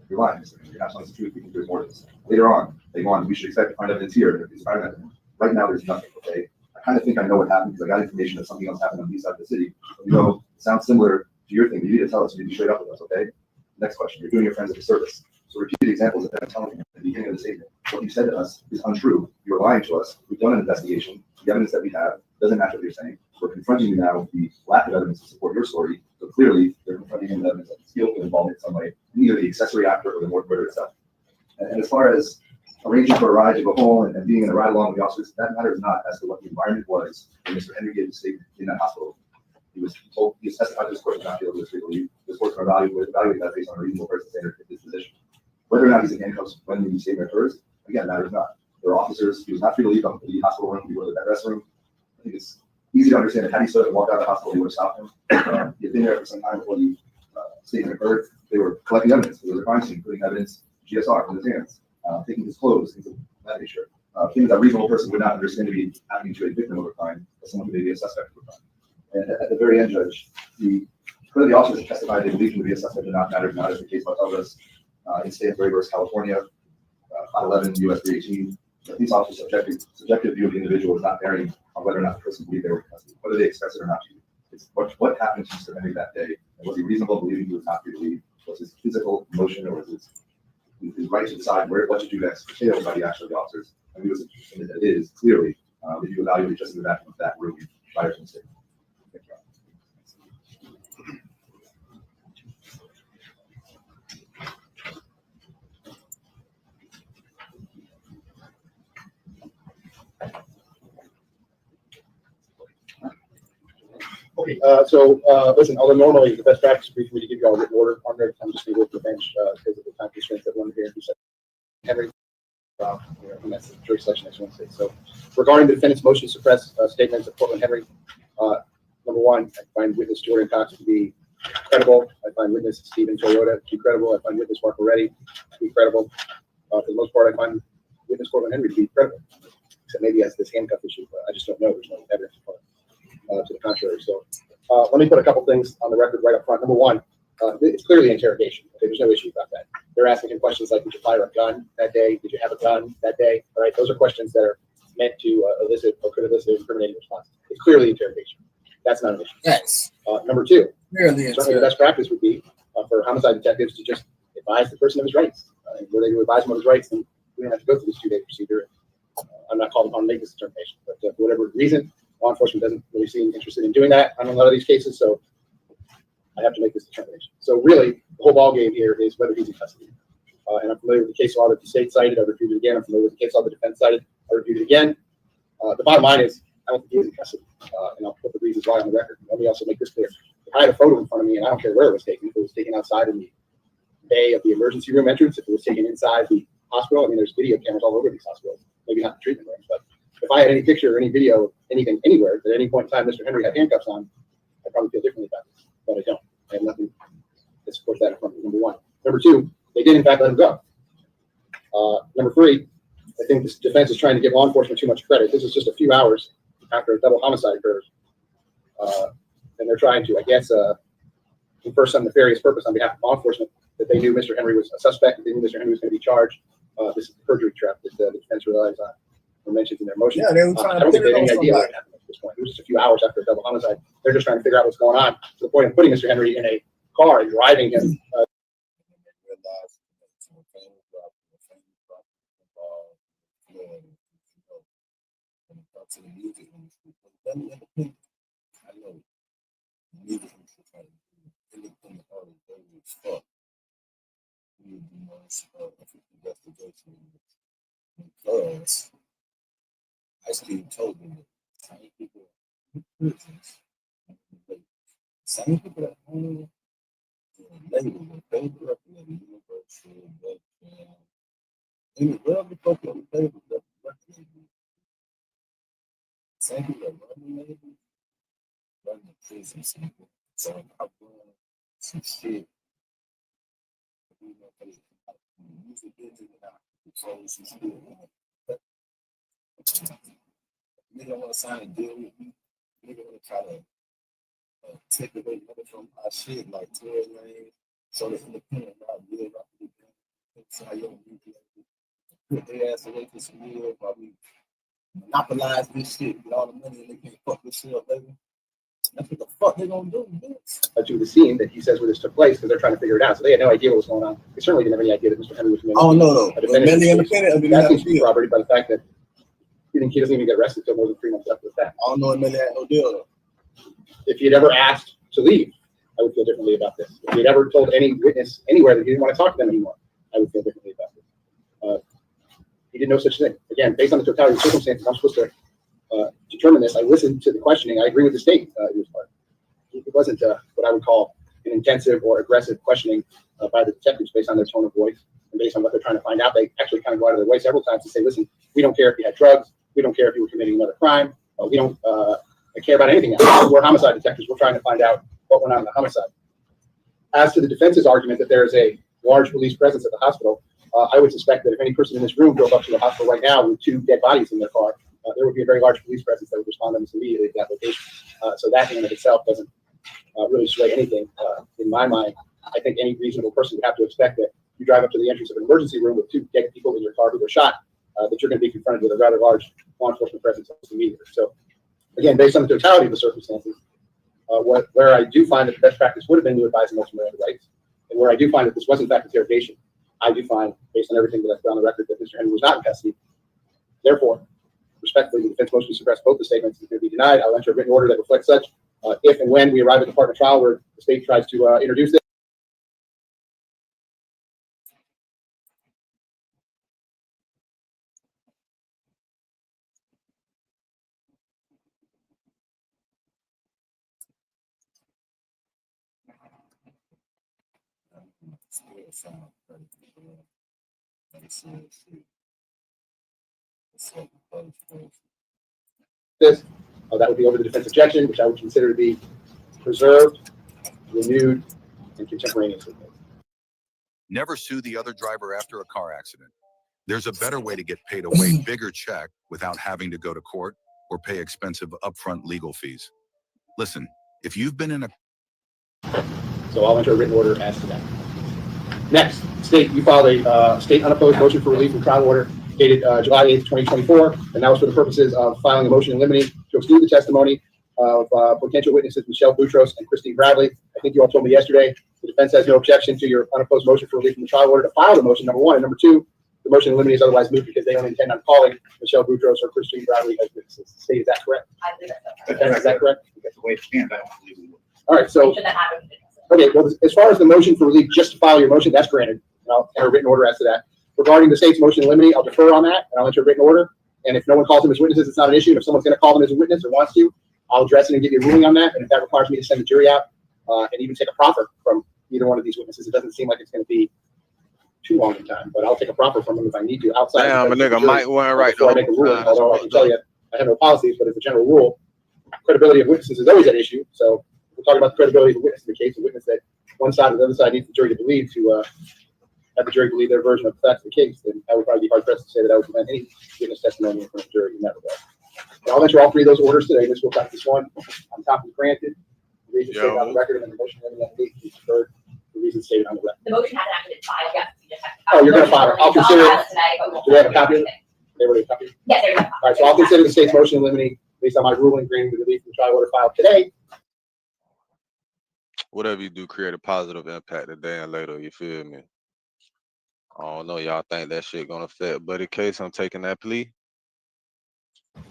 You're lying, Mr. You're not telling us the truth. We think there's more to this. Later on, they go on. We should expect to find evidence here. If it's finding evidence. Right now, there's nothing. Okay. I kind of think I know what happened because I got information that something else happened on the east side of the city. You know, it sounds similar to your thing. You need to tell us. You need to be straight up with us. Okay. Next question. You're doing your friends a disservice. So repeat examples of them telling you at the beginning of the statement. What you said to us is untrue. You're lying to us. We've done an investigation. The evidence that we have doesn't match what you're saying. We're confronting you now with the lack of evidence to support your story. So clearly, they're confronting you with evidence that is guilt and involvement in some way, in either the accessory actor or the murder itself. And as far as arranging for a ride to go home and being in a ride along with the officers, that matters not as to what the environment was when Mr. Henry gave his statement in that hospital. He was told, he was testified to this court not able to believe. This court can evaluate that based on a reasonable person standard in his position. Whether or not he's in handcuffs when the statement occurs, again, matters not. There are officers, he was not free to leave the hospital room, he go to the bed rest room. I think it's easy to understand that had he stood and walked out of the hospital, he would have stopped him. He had been there for some time before the statement occurred. They were collecting evidence. There was a crime scene, putting evidence, GSR, from his hands, taking his clothes, things of that nature. Things that a reasonable person would not understand to be happening to a victim of a crime, or someone who may be a suspect of a crime. And at the very end, Judge, clearly the officers testified they believed him to be a suspect did not matter, not as the case law tells us. In Stansbury versus California, 511 US 318. These officers' subjective view of the individual is not bearing on whether or not the person believed they were custody, whether they express it or not to you. It's what happened to Mr. Henry that day, and was he reasonable believing he was not free to leave? Was his physical emotion or was his right to decide what to do next curtailed by the action of the officers? And we was that it is clearly if you evaluate just in the back of that room prior to the statement. Thank you. Okay, listen, although normally the best practice would be for me to give you all a written order on there, I'm just going to go to the bench because of the time constraints that one here and Henry. And that's the jury selection next Wednesday. So, regarding the defendant's motion to suppress statements of Portland Henry, number one, I find witness Jordan Cox to be credible. I find witness Stephen Toyota to be credible. I find witness Marco Reddy to be credible. For the most part, I find witness Portland Henry to be credible. Except maybe he has this handcuff issue, but I just don't know. There's no evidence to the contrary. So let me put a couple things on the record right up front. Number one, it's clearly interrogation. Okay, there's no issue about that. They're asking him questions like, did you fire a gun that day? Did you have a gun that day? All right, those are questions that are meant to elicit or could elicit incriminating response. It's clearly interrogation. That's not an issue. Yes. Number two, Clearly certainly the best practice would be for homicide detectives to just advise the person of his rights. Were they to advise him of his rights, then we don't have to go through this 2-day procedure. I'm not called upon to make this determination, but for whatever reason, law enforcement doesn't really seem interested in doing that on a lot of these cases, so I have to make this determination. So really, the whole ballgame here is whether he's in custody. And I'm familiar with the case law that the state cited. I reviewed it again. I'm familiar with the case law the defense cited. I reviewed it again. The bottom line is, I don't think he's in custody, and I'll put the reasons why on the record. Let me also make this clear. If I had a photo in front of me, and I don't care where it was taken, if it was taken outside in the bay of the emergency room entrance, if it was taken inside the hospital, I mean, there's video cameras all over these hospitals, maybe not the treatment rooms, but if I had any picture or any video, anything, anywhere, at any point in time Mr. Henry had handcuffs on, I'd probably feel differently about this. but I don't. I have nothing that supports that in front of me, number one. Number two, they did in fact let him go. Number three, I think this defense is trying to give law enforcement too much credit. This is just a few hours after a double homicide occurs. And they're trying to, I guess, confer some nefarious purpose on behalf of law enforcement that they knew Mr. Henry was a suspect, that they knew Mr. Henry was going to be charged. This is the perjury trap that the defense relies on or mentions in their motion. Yeah, they were trying I to don't think put they it had on any idea what somebody. happened at this point. It was just a few hours after a double homicide. They're just trying to figure out what's going on to the point of putting Mr. Henry in a car and driving him. To the music industry. But independent, I know the music industry trying to do independent artists, they will fuck. We would do more investigation because Ice Cube told me that same people in prisons, same people that own the label, when they grew up in the Universal, wherever the fuck the label, the record label. Same people that run the label, run the prison, same people. So I'm doing some shit. You know, for the music business, and I control some shit. Nigga want to sign a deal with me. Nigga want to try to take away money from my shit like Tory Lane. So the independent route live up to the game. So I don't put their ass away for some years while we monopolize this shit, get all the money, and they can't fuck this shit up later. That's what the fuck they gonna do, bitch. To the scene that he says where this took place because they're trying to figure it out. So they had no idea what was going on. They certainly didn't have any idea that Mr. Henry was going to. I don't know though. That seems to be corroborated by the fact that he doesn't even get arrested until more than 3 months after the fact. I don't know if Melly had no deal though. If he had ever asked to leave, I would feel differently about this. If he had ever told any witness anywhere that he didn't want to talk to them anymore, I would feel differently about this. He did no such thing. Again, based on the totality of circumstances, I'm supposed to determine this. I listened to the questioning. I agree with the state. It wasn't what I would call an intensive or aggressive questioning by the detectives based on their tone of voice and based on what they're trying to find out. They actually kind of go out of their way several times to say, listen, we don't care if you had drugs. We don't care if you were committing another crime. We don't care about anything else. We're homicide detectives. We're trying to find out what went on in the homicide. As to the defense's argument that there is a large police presence at the hospital, I would suspect that if any person in this room drove up to the hospital right now with 2 dead bodies in their car, there would be a very large police presence that would respond almost immediately to that location. So that in and of itself doesn't really sway anything in my mind. I think any reasonable person would have to expect that you drive up to the entrance of an emergency room with 2 dead people in your car who were shot, that you're going to be confronted with a rather large law enforcement presence immediately. So again, based on the totality of the circumstances, where I do find that the best practice would have been to advise them of Miranda rights, and where I do find that this was in fact interrogation, I do find, based on everything that I've put on the record, that Mr. Henry was not in custody. Therefore, respectfully, the defense motion to suppress both the statements is going to be denied. I'll enter a written order that reflects such. If and when we arrive at the part of trial where the state tries to introduce this, that would be over the defense objection, which I would consider to be preserved, renewed, and contemporaneous with it. Never sue the other driver after a car accident. There's a better way to get paid a way bigger check without having to go to court or pay expensive upfront legal fees. Listen, if you've been in a... So I'll enter a written order as to that. Next, state, you filed a state unopposed motion for relief from trial order dated July 8th, 2024, and that was for the purposes of filing a motion in limine to exclude the testimony of potential witnesses Michelle Boutros and Christine Bradley. I think you all told me yesterday the defense has no objection to your unopposed motion for relief from the trial order to file the motion, number one, and number two, the motion in limine is otherwise moved because they don't intend on calling Michelle Boutros or Christine Bradley as witnesses. State, is that correct? I believe that's Is that correct? That's the way it stands. I don't believe we will. All right, so, Should that happen? okay, well, as far as the motion for relief, just to file your motion, that's granted. And I'll enter a written order as to that. Regarding the state's motion in limine, I'll defer on that, and I'll enter a written order. And if no one calls them as witnesses, it's not an issue. And if someone's going to call them as a witness or wants to, I'll address it and give you a ruling on that. And if that requires me to send the jury out and even take a proffer from either one of these witnesses, it doesn't seem like it's going to be too long in time. But I'll take a proffer from them if I need to outside. Damn, a nigga might want right before I make a ruling. Although I can tell you, I have no policies, but as a general rule, credibility of witnesses is always an issue. So we're talking about the credibility of the witness in the case, a witness that one side or the other side needs the jury to believe to have the jury believe their version of the facts of the case, then I would probably be hard pressed to say that I would prevent any witness testimony in front of the jury in that regard. And I'll enter all three of those orders today. This will cut this one on top is granted. The reason stated on the record and then the motion and the deferred. The reason stated on the record. The motion hasn't actually been filed yet. You just have to. Oh, you're going to file it. I'll consider it. Today, but we won't Do they have a have copy of it? They already have a copy? Yes, there you go. All right, so I'll consider the state's motion in limine based on my ruling granting the relief from trial order filed today. Whatever you do, create a positive impact today and later. You feel me? I don't know. Y'all think that shit gonna affect Buddy case? I'm taking that plea.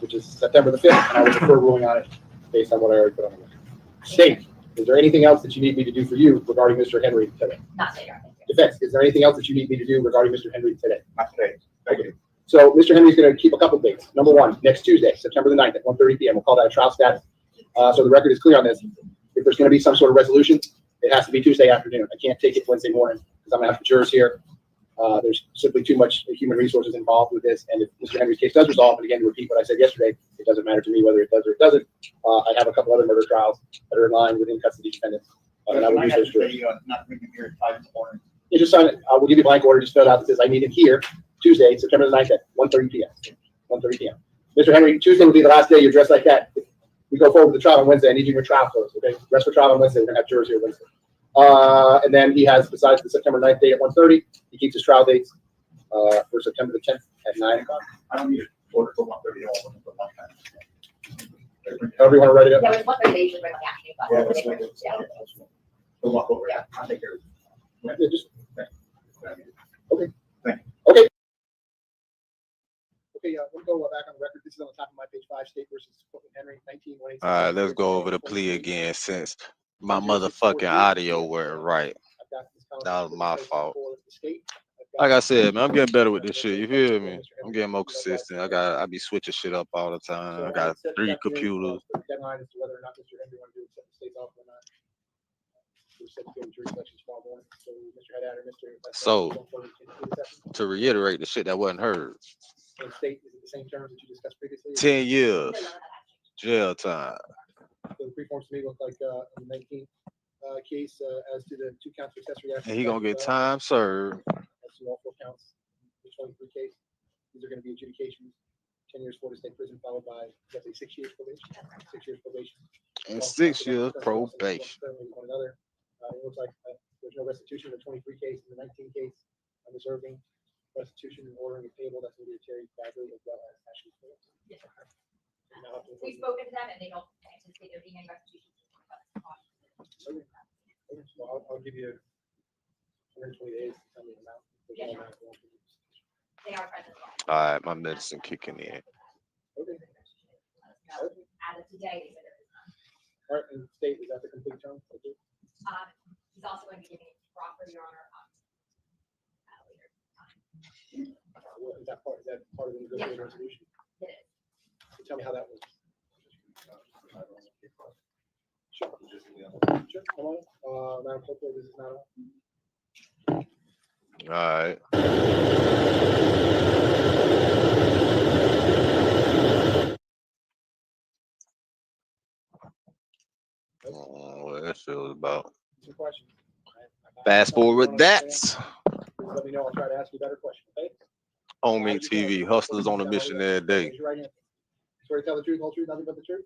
Which is September the 5th, and I will defer ruling on it based on what I already put on the record. State, is there anything else that you need me to do for you regarding Mr. Henry today? Not today, Your Honor. Defense, is there anything else that you need me to do regarding Mr. Henry today? Not today. Thank you. So Mr. Henry's going to keep a couple dates. Number one, next Tuesday, September the 9th at 1:30 p.m. We'll call that a trial status. So the record is clear on this. If there's going to be some sort of resolution, it has to be Tuesday afternoon. I can't take it Wednesday morning because I'm going to have the jurors here. There's simply too much human resources involved with this. And if Mr. Henry's case does resolve, and again, to repeat what I said yesterday, it doesn't matter to me whether it does or it doesn't. I have a couple other murder trials that are in line with in-custody defendants. And I will use those jurors. Not bringing here at 5 in the morning. You just sign it. I will give you a blank order. Just fill it out that says I need him here Tuesday, September the 9th at 1:30 p.m. 1:30 p.m. Mr. Henry, Tuesday will be the last day you're dressed like that. If we go forward with the trial on Wednesday. I need you in your trial clothes. Okay, rest for trial on Wednesday. We're gonna have jurors here Wednesday. And then he has, besides the September 9th date at 1:30, he keeps his trial dates for September the 10th at 9 o'clock. I don't need an order for 1:30. I want for 1 time. However you want to write it up. Yeah, with 1:30, they usually bring the action. Yeah, that's right. We'll walk over. Yeah, I'll take care of it. Yeah, just okay. Thank you. Okay. Okay, we'll go back on the record. This is on the top of my page 5, State versus Henry, 19-186. All right, let's go over the plea again since my motherfucking audio weren't right. That was my fault. Like I said, man, I'm getting better with this shit. You feel me? I'm getting more consistent. I be switching shit up all the time. I got 3 computers. Deadline as to whether or not Mr. Henry want to accept the state's offer or not. So, to reiterate the shit that wasn't heard, State is it the same terms that you discussed previously? 10 years jail time. So the preforms to me look like in the 19th case as to the 2 counts of accessory action. And he gonna get time served. As to all 4 counts, the 23 case. These are going to be adjudications. 10 years Florida State prison followed by, I say 6 years probation. 6 years probation. And 6 years probation. One another. It looks like there's no restitution in the 23 case. In the 19 case, I'm reserving restitution and ordering a payable. That's going to be Terry Bradley as well as Ashley Phillips. Yes, sir. We've spoken to them and they don't anticipate there being any restitution. Okay. So I'll give you 120 days to tell me the amount. There's no amount. They are present. All right, my medicine kicking in. Okay. As of today, they said there is none. All right, and state, is that the complete term? Okay. He's also going to be giving it to Crawford, Your Honor, at a later time. Is that part of the negotiated resolution? It is. So tell me how that was. Sure. Sure. Come on. Madam Clerk, this is not on. All right. What that shit was about. Some questions. Fast forward that. Let me know. I'll try to ask you a better question. Okay. Homie TV, hustlers on a mission every day. Raise your right hand. Swear to tell the truth, whole truth, nothing but the truth.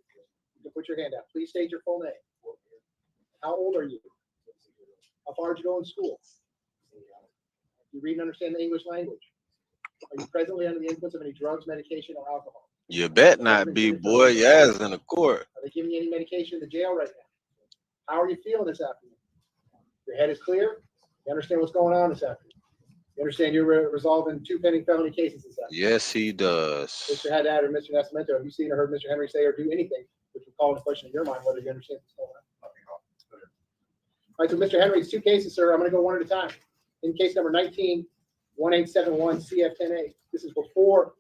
You can put your hand out. Please state your full name. How old are you? How far did you go in school? Do you read and understand the English language? Are you presently under the influence of any drugs, medication, or alcohol? You bet not be, boy. Your ass is in the court. Are they giving you any medication in the jail right now? How are you feeling this afternoon? Your head is clear? You understand what's going on this afternoon? You understand you're resolving 2 pending felony cases this afternoon? Yes, he does. Mr. Haddad or Mr. Nascimento, have you seen or heard Mr. Henry say or do anything which would call into question in your mind whether you understand what's going on? All right, so Mr. Henry's 2 cases, sir. I'm going to go one at a time. In case number 19-1871 CF10A, this is before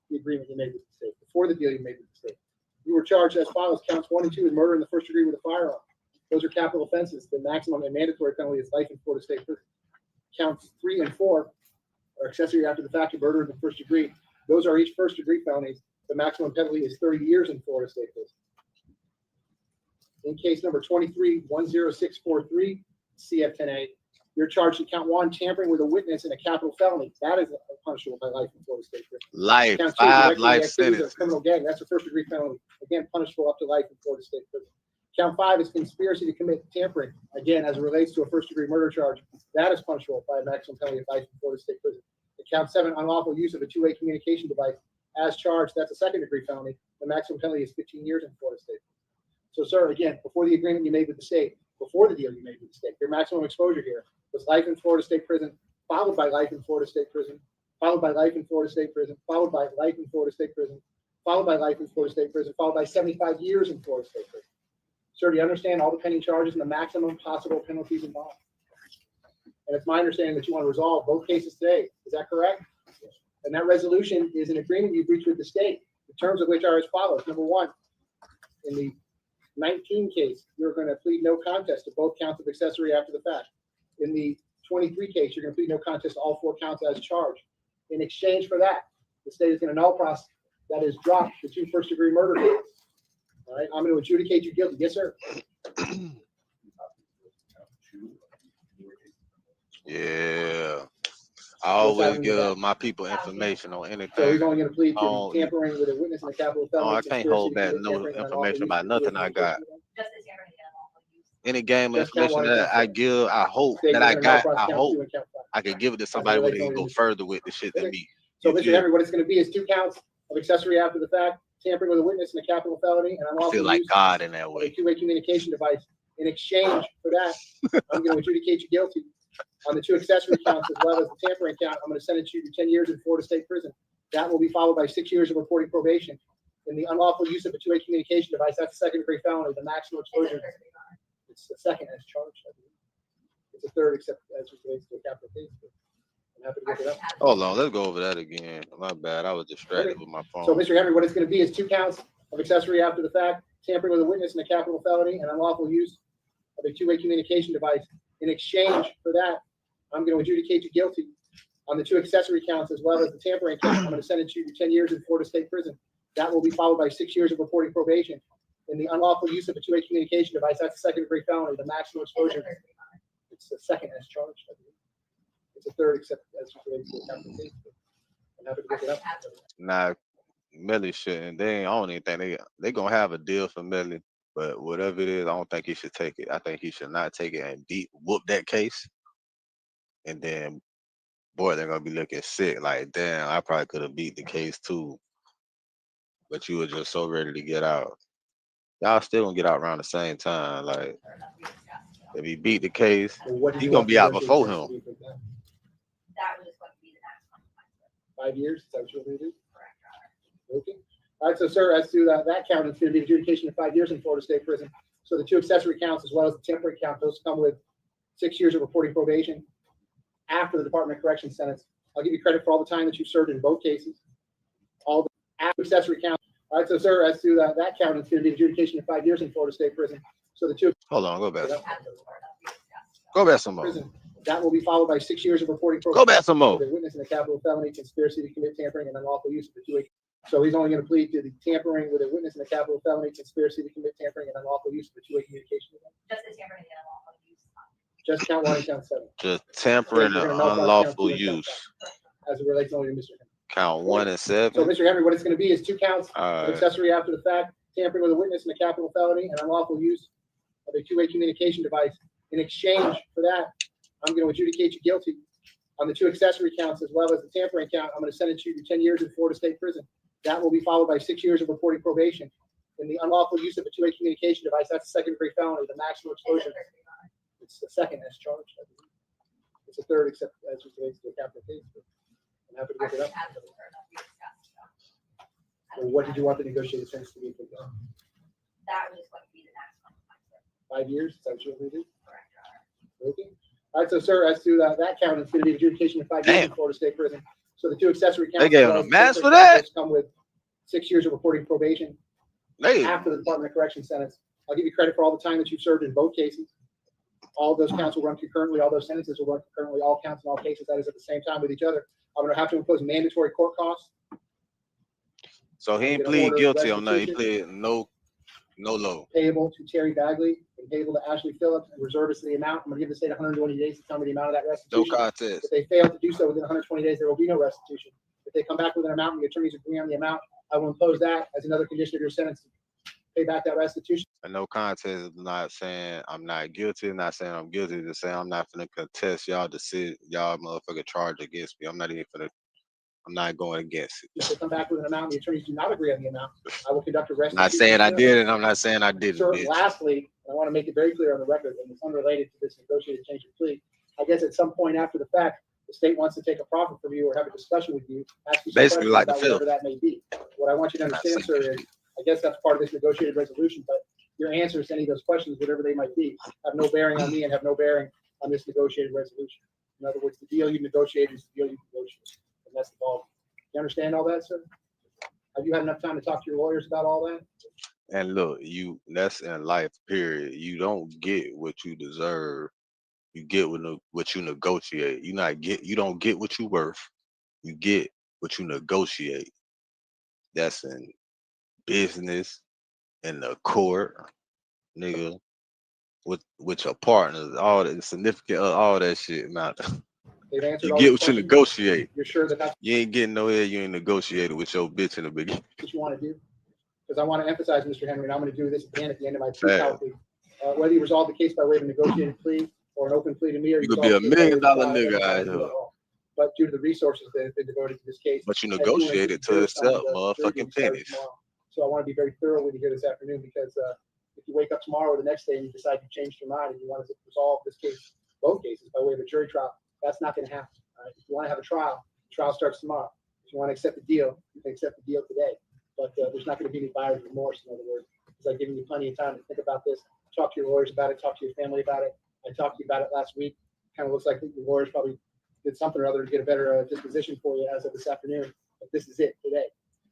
the agreement you made with the state, before the deal you made with the state. You were charged as follows: counts 1 and 2 is murder in the first degree with a firearm. Those are capital offenses. The maximum and mandatory penalty is life in Florida State prison. Counts 3 and 4 are accessory after the fact of murder in the first degree. Those are each first degree felonies. The maximum penalty is 30 years in Florida State prison. in case number 23-10643, CF10A, you're charged in count 1, tampering with a witness in a capital felony. That is punishable by life in Florida State Prison. Life, Count 2, 5 directing the life activities of a sentences. criminal gang. That's a first-degree felony. Again, punishable up to life in Florida State Prison. Count 5 is conspiracy to commit tampering. Again, as it relates to a first-degree murder charge, that is punishable by a maximum penalty of life in Florida State Prison. And count 7, unlawful use of a two-way communication device, as charged, that's a second-degree felony. The maximum penalty is 15 years in Florida State. So, sir, again, before the agreement you made with the state, before the deal you made with the state, your maximum exposure here was life in Florida State Prison, followed by life in Florida State Prison, followed by life in Florida State Prison, followed by life in Florida State Prison, followed by life in Florida State Prison, followed by 75 years in Florida State Prison. Sir, do you understand all the pending charges and the maximum possible penalties involved? And it's my understanding that you want to resolve both cases today. Is that correct? And that resolution is an agreement you've reached with the state, the terms of which are as follows. Number 1, in the 19 case, you're going to plead no contest to both counts of accessory after the fact. In the 23 case, you're going to plead no contest to all 4 counts as charged. In exchange for that, the state is going to null process, that is, drop the 2 first-degree murder cases. All right, I'm going to adjudicate you guilty. Yes, sir. Yeah. I always give my people information on anything. So he's only going to plead to Oh, tampering with a witness in a capital felony. I can't hold back no information about nothing I got. Any game of information that I give, I hope that I got, I hope I can give it to somebody where they can go further with the shit than me. So, Mr. Henry, what it's going to be is 2 counts of accessory after the fact, tampering with a witness in a capital felony, and I feel like God in that a way. two-way communication device. In exchange for that, I'm going to adjudicate you guilty on the 2 accessory counts as well as the tampering count. I'm going to sentence you to 10 years in Florida State Prison. That will be followed by 6 years of reporting probation. In the unlawful use of a two-way communication device, that's a second-degree felony. The maximum exposure, it's the second as charged. I believe. It's a third, except as it relates to a capital case. I'm happy to look it up. Hold on, let's go over that again. My bad, I was distracted with my phone. So, Mr. Henry, what it's going to be is 2 counts of accessory after the fact, tampering with a witness in a capital felony, and unlawful use of a two-way communication device. In exchange for that, I'm going to adjudicate you guilty on the 2 accessory counts as well as the tampering count. I'm going to sentence you to 10 years in Florida State Prison. That will be followed by 6 years of reporting probation. In the unlawful use of a two-way communication device, that's a second-degree felony. The maximum exposure, it's the second as charged. I believe. It's a third, except as it relates to a capital case. I'm happy to look it up. Nah, Millie shouldn't. I don't even think they gonna have a deal for Millie, but whatever it is, I don't think he should take it. I think he should not take it and whoop that case. And then, boy, they're gonna be looking sick. Like, damn, I probably could have beat the case too, but you were just so ready to get out. Y'all still gonna get out around the same time. Like, if he beat the case, he gonna be out before him. That was just going to be the maximum. 5 years, is that what you're going to do? Okay. All right, so, sir, as to that count, it's going to be adjudication of 5 years in Florida State Prison. So the 2 accessory counts as well as the temporary count, those come with 6 years of reporting probation after the Department of Corrections sentence. I'll give you credit for all the time that you've served in both cases. All the after accessory count. All right, so, sir, as to that count, it's going to be adjudication of 5 years in Florida State Prison. So the 2. Hold on, go back. Go back some more. Prison. That will be followed by 6 years of reporting probation. Go back some more. The witness in a capital felony, conspiracy to commit tampering, and unlawful use of the two-way. So he's only going to plead to the tampering with a witness in a capital felony, conspiracy to commit tampering, and unlawful use of the two-way communication. Just the tampering and unlawful use. Just count 1 and count 7. Just tampering and unlawful use. As it relates only to Mr. Henry. Count 1 and 7. So, Mr. Henry, what it's going to be is 2 counts of right. accessory after the fact, tampering with a witness in a capital felony, and unlawful use of a two-way communication device. In exchange for that, I'm going to adjudicate you guilty on the 2 accessory counts as well as the tampering count. I'm going to sentence you to 10 years in Florida State Prison. That will be followed by 6 years of reporting probation. In the unlawful use of a two-way communication device, that's a second-degree felony. The maximum exposure, it's the second as charged. I believe. It's a third, except as it relates to a capital case. I'm happy to look it up. Well, what did you want the negotiated sentence to be for that? That was just going to be the maximum. 5 years? Is that what you're going to do? Okay. All right, so, sir, as to that count, it's going to be adjudication of 5 years in Florida State Prison. So the 2 accessory counts. They gave him a mask for that? Come with 6 years of reporting probation after the Department of Corrections sentence. I'll give you credit for all the time that you've served in both cases. All of those counts will run concurrently. All those sentences will run concurrently. All counts in all cases, that is at the same time with each other. I'm going to have to impose mandatory court costs. So he ain't plead guilty on that. He pleaded no low. payable to Terry Bagley and payable to Ashley Phillips and reservists of the amount. I'm gonna give the state 120 days to tell me the amount of that No restitution. contest. If they fail to do so within 120 days, there will be no restitution. If they come back with an amount and the attorneys agree on the amount, I will impose that as another condition of your sentence to pay back that restitution. And no contest is not saying I'm not guilty, not saying I'm guilty, just saying I'm not finna contest y'all y'all motherfucking charge against me. I'm not going against it. If they come back with an amount and the attorneys do not agree on the amount, I will conduct a restitution. Not saying I hearing. did it, I'm not saying I didn't. Sir, bitch. lastly, I want to make it very clear on the record, and it's unrelated to this negotiated change of plea. I guess at some point after the fact, the state wants to take a profit from you or have a discussion with you, ask you some Basically questions like the about film. whatever that may be. What I want you to understand, sir, is I guess that's part of this negotiated resolution, but your answers to any of those questions, whatever they might be, have no bearing on me and have no bearing on this negotiated resolution. In other words, the deal you negotiated is the deal you negotiated, and that's the ball. You understand all that, sir? Have you had enough time to talk to your lawyers about all that? And look, that's in life, period. You don't get what you deserve. You get what you negotiate. You don't get what you worth. You get what you negotiate. That's in business, in the court, nigga, with your partners, all the significant, all that shit, man. They've answered You all get your what you questions. negotiate. You're sure that that's You ain't getting nowhere. You ain't negotiated with your bitch in the beginning. what you want to do? Because I want to emphasize, Mr. Henry, and I'm going to do this again at the end of my plea Fair. colloquy. Whether you resolve the case by way of a negotiated plea or an open plea to me, or You could be a resolve the case $1 million by way of nigga a out trial, here. but due to the resources that have been devoted to this case, But you I do want negotiated hear to some of itself, the jury motherfucking being started pennies. tomorrow. So I want to be very thorough with you here this afternoon, because if you wake up tomorrow or the next day and you decide you changed your mind and you want to resolve this case, both cases, by way of a jury trial, that's not going to happen. All right? If you want to have a trial, the trial starts tomorrow. If you want to accept the deal, you can accept the deal today. But there's not going to be any buyer's remorse, in other words, because I've given you plenty of time to think about this, talk to your lawyers about it, talk to your family about it. I talked to you about it last week. Kind of looks like your lawyers probably did something or other to get a better disposition for you as of this afternoon. But this is it today.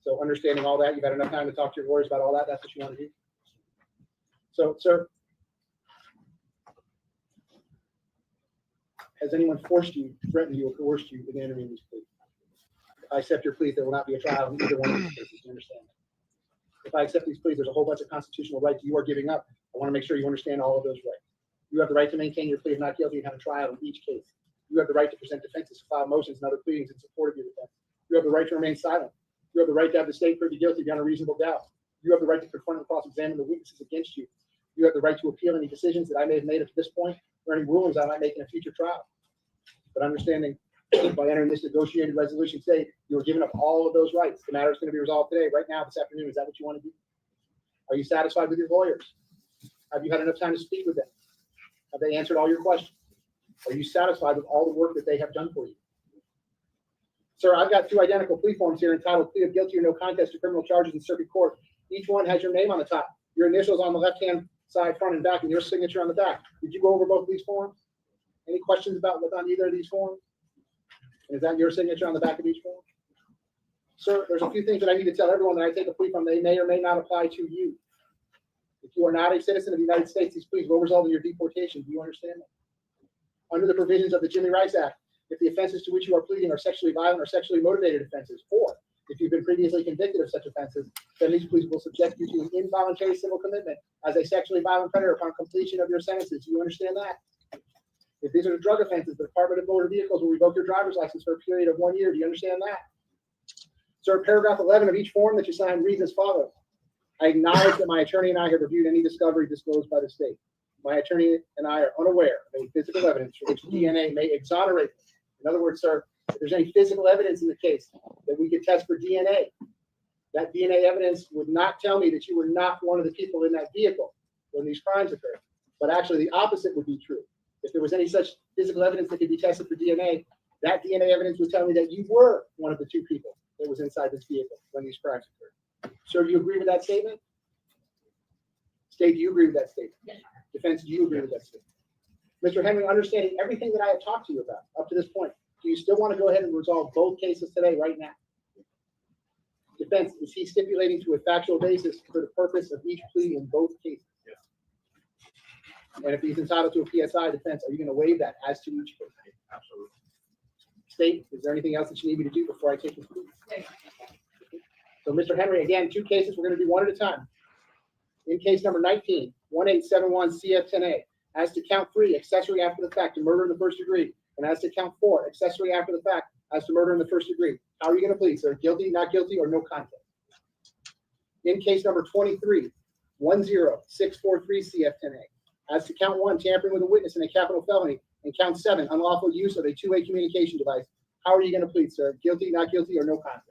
So understanding all that, you've had enough time to talk to your lawyers about all that. That's what you want to do. So, sir, has anyone forced you, threatened you, or coerced you into entering these pleas? If I accept your pleas, there will not be a trial in either one of these cases. You understand that? If I accept these pleas, there's a whole bunch of constitutional rights you are giving up. I want to make sure you understand all of those rights. You have the right to maintain your plea of not guilty and have a trial in each case. You have the right to present defenses, to file motions and other pleadings in support of your defense. You have the right to remain silent. You have the right to have the state prove you guilty beyond a reasonable doubt. You have the right to confront and cross-examine the witnesses against you. You have the right to appeal any decisions that I may have made up to this point or any rulings I might make in a future trial. But understanding by entering this negotiated resolution today, you are giving up all of those rights. The matter is going to be resolved today, right now, this afternoon. Is that what you want to do? Are you satisfied with your lawyers? Have you had enough time to speak with them? Have they answered all your questions? Are you satisfied with all the work that they have done for you? Sir, I've got two identical plea forms here entitled plea of guilty or no contest to criminal charges in circuit court. Each one has your name on the top, your initials on the left-hand side, front and back, and your signature on the back. Did you go over both of these forms? Any questions about what's on either of these forms? And is that your signature on the back of each form? Sir, there's a few things that I need to tell everyone that I take a plea from. They may or may not apply to you. If you are not a citizen of the United States, these pleas will result in your deportation. Do you understand that? Under the provisions of the Jimmy Rice Act, if the offenses to which you are pleading are sexually violent or sexually motivated offenses, or if you've been previously convicted of such offenses, then these pleas will subject you to an involuntary civil commitment as a sexually violent predator upon completion of your sentences. Do you understand that? If these are drug offenses, the Department of Motor Vehicles will revoke your driver's license for a period of 1 year. Do you understand that? Sir, paragraph 11 of each form that you sign reads as follows. I acknowledge that my attorney and I have reviewed any discovery disclosed by the state. My attorney and I are unaware of any physical evidence for which DNA may exonerate me. In other words, sir, if there's any physical evidence in the case that we could test for DNA, that DNA evidence would not tell me that you were not one of the people in that vehicle when these crimes occurred. But actually the opposite would be true. If there was any such physical evidence that could be tested for DNA, that DNA evidence would tell me that you were one of the two people that was inside this vehicle when these crimes occurred. Sir, do you agree with that statement? State, do you agree with that statement? Yes. Defense, do you agree with that statement? Mr. Henry, understanding everything that I have talked to you about up to this point, do you still want to go ahead and resolve both cases today, right now? Defense, is he stipulating to a factual basis for the purpose of each plea in both cases? Yes. And if he's entitled to a PSI defense, are you going to waive that as to each case? Absolutely. State, is there anything else that you need me to do before I take this plea? So, Mr. Henry, again, two cases. We're going to do one at a time. In case number 19, 1871 CF10A, as to count 3, accessory after the fact to murder in the first degree, and as to count 4, accessory after the fact as to murder in the first degree. How are you going to plead, sir? Guilty, not guilty, or no contest? In case number 23, 10643 CF10A, as to count 1, tampering with a witness in a capital felony, and count 7, unlawful use of a two-way communication device. How are you going to plead, sir? Guilty, not guilty, or no contest?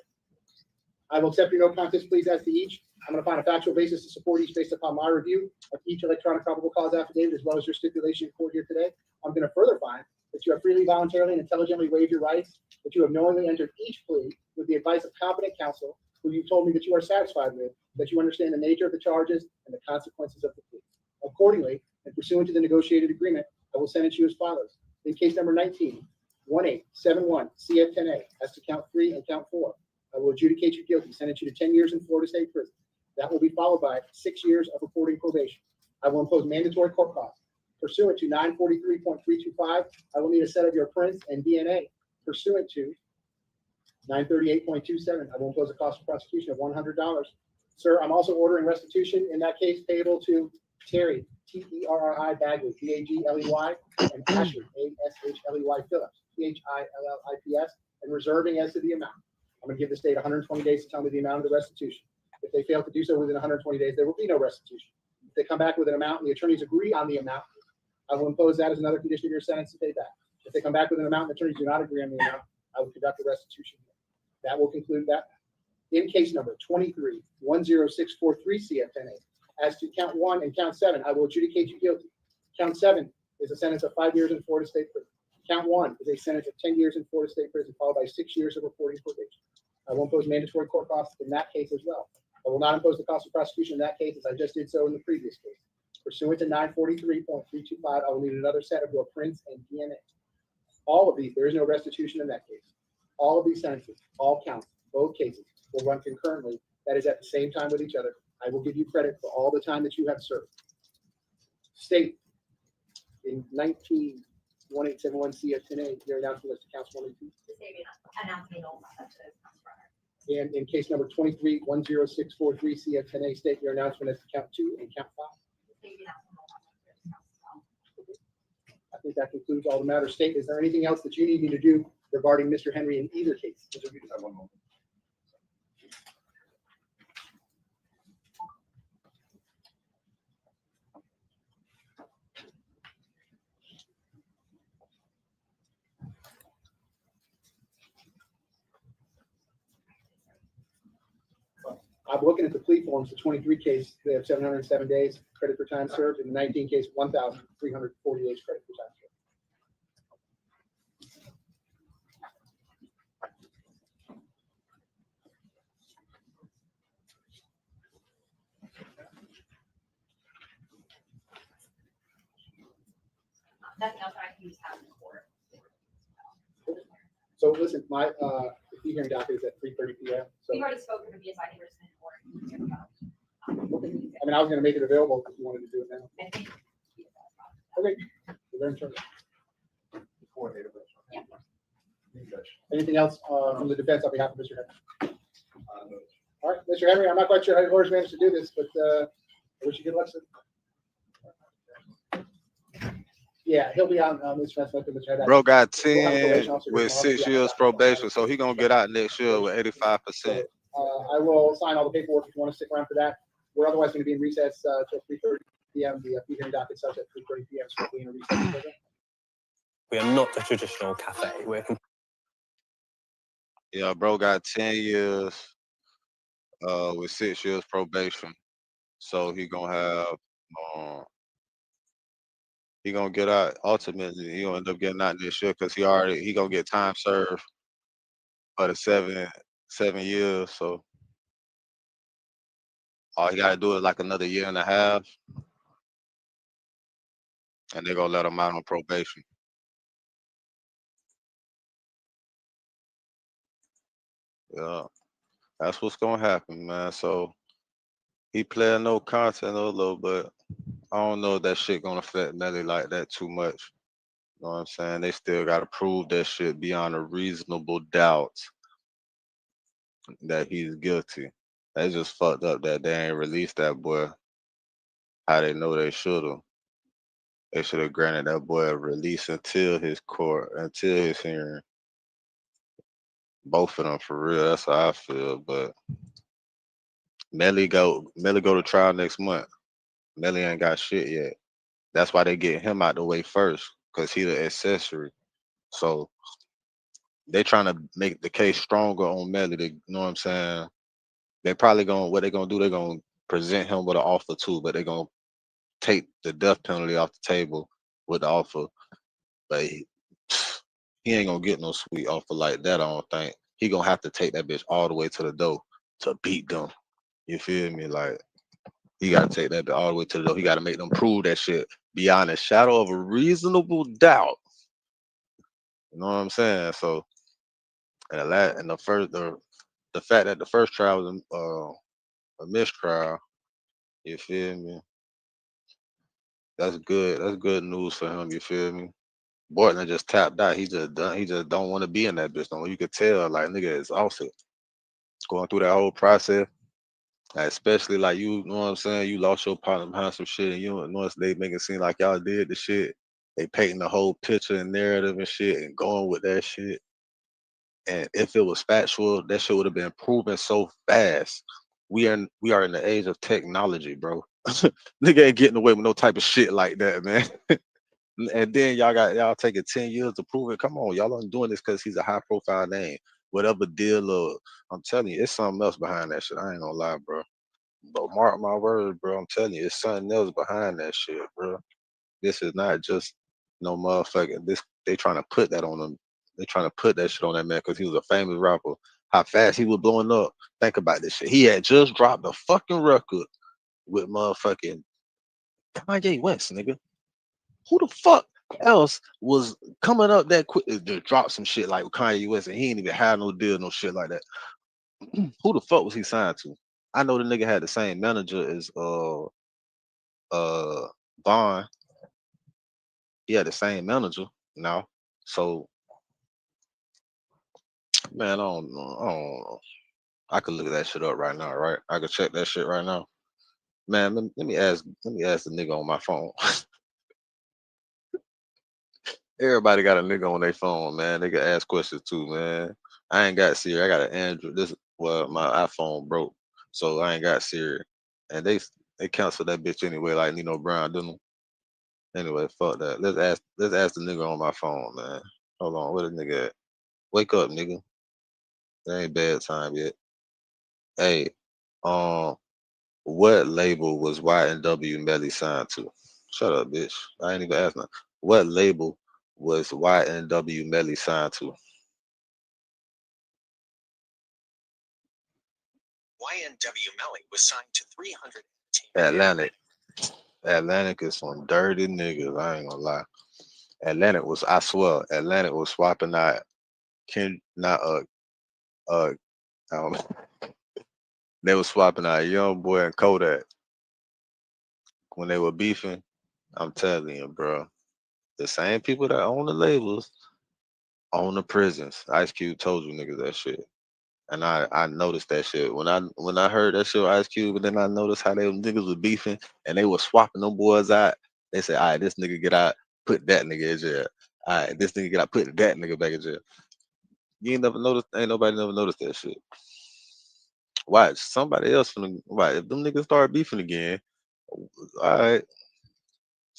I will accept your no contest pleas as to each. I'm going to find a factual basis to support each based upon my review of each electronic probable cause affidavit, as well as your stipulation in court here today. I'm going to further find that you have freely, voluntarily, and intelligently waived your rights, that you have knowingly entered each plea with the advice of competent counsel, who you told me that you are satisfied with, that you understand the nature of the charges and the consequences of the plea. Accordingly, and pursuant to the negotiated agreement, I will sentence you as follows. In case number 19, 1871 CF10A, as to count 3 and count 4, I will adjudicate you guilty, sentence you to 10 years in Florida State Prison. That will be followed by 6 years of reporting probation. I will impose mandatory court costs. Pursuant to 943.325, I will need a set of your prints and DNA. Pursuant to 938.27, I will impose a cost of prosecution of $100. Sir, I'm also ordering restitution in that case payable to Terry, Terri Bagley, Bagley, and Ashley, Ashley Phillips, Phillips, and reserving as to the amount. I'm going to give the state 120 days to tell me the amount of the restitution. If they fail to do so within 120 days, there will be no restitution. If they come back with an amount and the attorneys agree on the amount, I will impose that as another condition of your sentence to pay back. If they come back with an amount and the attorneys do not agree on the amount, I will conduct a restitution. That will conclude that. In case number 23, 10643 CF10A, as to count 1 and count 7, I will adjudicate you guilty. Count 7 is a sentence of 5 years in Florida State Prison. Count 1 is a sentence of 10 years in Florida State Prison, followed by 6 years of reporting probation. I will impose mandatory court costs in that case as well. I will not impose the cost of prosecution in that case, as I just did so in the previous case. Pursuant to 943.325, I will need another set of your prints and DNA. All of these, there is no restitution in that case. All of these sentences, all counts, both cases, will run concurrently. That is at the same time with each other. I will give you credit for all the time that you have served. State, in 1871 CF10A, your announcement was to counts 1 and 2. And in case number 23, 10643 CF10A, state your announcement as to count 2 and count 5. I think that concludes all the matters. State, is there anything else that you need me to do regarding Mr. Henry in either case? One moment. I'm looking at the plea forms. The 23 case, they have 707 days credit for time served. In the 19 case, 1,340 days credit for time served. Nothing else I can use have in court. So listen, my fee hearing docket is at 3:30 p.m. So We've already spoken to BSI Henderson in court. I mean, I was going to make it available if you wanted to do it now. I think Okay. You're in charge. Yeah. Anything else from the defense on behalf of Mr. Henry? All right, Mr. Henry, I'm not quite sure how your lawyers managed to do this, but I wish you good luck, sir. Yeah, he'll be on this defense with Mr. Henry. Bro got We'll have a 10 probation officer with who's gonna help 6 you years out. probation, so he gonna get out next year with 85%. I will sign all the paperwork if you want to stick around for that. We're otherwise going to be in recess till 3:30 p.m. The fee hearing docket starts at 3:30 p.m. So we'll be in a recess. We are not a traditional cafe. We're Yeah, bro got 10 years with 6 years probation. So he gonna have he gonna get out ultimately. He gonna end up getting out this year because he gonna get time served for the 7 years. So all he gotta do is like another year and a half, and they're gonna let him out on probation. Yeah, that's what's gonna happen, man. So he playing no content a little, but I don't know if that shit gonna affect Nelly like that too much. You know what I'm saying? They still gotta prove that shit beyond a reasonable doubt that he's guilty. They just fucked up that they ain't released that boy how they know they should have. They should have granted that boy a release until his hearing. Both of them for real. That's how I feel. But Melly go to trial next month. Melly ain't got shit yet. That's why they get him out the way first, cause he the accessory. So they trying to make the case stronger on Melly. You know what I'm saying? They probably what they gonna do? They gonna present him with an offer too, but they gonna take the death penalty off the table with the offer. But he ain't gonna get no sweet offer like that. I don't think. He gonna have to take that bitch all the way to the door to beat them. You feel me? Like he gotta take that bitch all the way to the door. He gotta make them prove that shit beyond a shadow of a reasonable doubt. You know what I'm saying? So, and the fact that the first trial was a mistrial. You feel me? That's good. That's good news for him. You feel me? Bortman just tapped out. He just done. He just don't want to be in that bitch no more. You could tell, like nigga is off it. Going through that whole process, like, especially like you know what I'm saying. You lost your partner behind some shit, and you don't know they make it seem like y'all did the shit. They painting the whole picture and narrative and shit, and going with that shit. And if it was factual, that shit would have been proven so fast. We are in the age of technology, bro. Nigga ain't getting away with no type of shit like that, man. And then y'all taking 10 years to prove it. Come on, y'all aren't doing this because he's a high profile name. Whatever deal or I'm telling you, it's something else behind that shit. I ain't gonna lie, bro. But mark my words, bro. I'm telling you, it's something else behind that shit, bro. This is not just no motherfucking. They trying to put that on him. They trying to put that shit on that man because he was a famous rapper. How fast he was blowing up. Think about this shit. He had just dropped a fucking record with motherfucking Kanye West, nigga. Who the fuck else was coming up that quick to drop some shit like Kanye West and he ain't even had no deal, no shit like that? Who the fuck was he signed to? I know the nigga had the same manager as Vaughn. He had the same manager now. So man, I don't know. I could look at that shit up right now, right? I could check that shit right now. Man, let me ask the nigga on my phone. Everybody got a nigga on their phone, man. They can ask questions too, man. I ain't got Siri. I got an Android. My iPhone broke, so I ain't got Siri. And they canceled that bitch anyway, like Nino Brown didn't. Anyway, fuck that. Let's ask the nigga on my phone, man. Hold on, where the nigga at? Wake up, nigga. It ain't bedtime yet. Hey, what label was YNW Melly signed to? Shut up, bitch. I ain't even asking. What label was YNW Melly signed to? YNW Melly was signed to 300. Atlantic. Atlantic is some dirty niggas. I ain't gonna lie. I swear, Atlantic was swapping out they were swapping out Young Boy and Kodak when they were beefing. I'm telling you, bro. The same people that own the labels own the prisons. Ice Cube told you niggas that shit. And I noticed that shit. When I heard that shit with Ice Cube, and then I noticed how they niggas was beefing and they were swapping them boys out. They said, all right, this nigga get out, put that nigga in jail. All right, this nigga get out, put that nigga back in jail. You ain't nobody never noticed that shit. Watch somebody else right. If them niggas start beefing again, all right,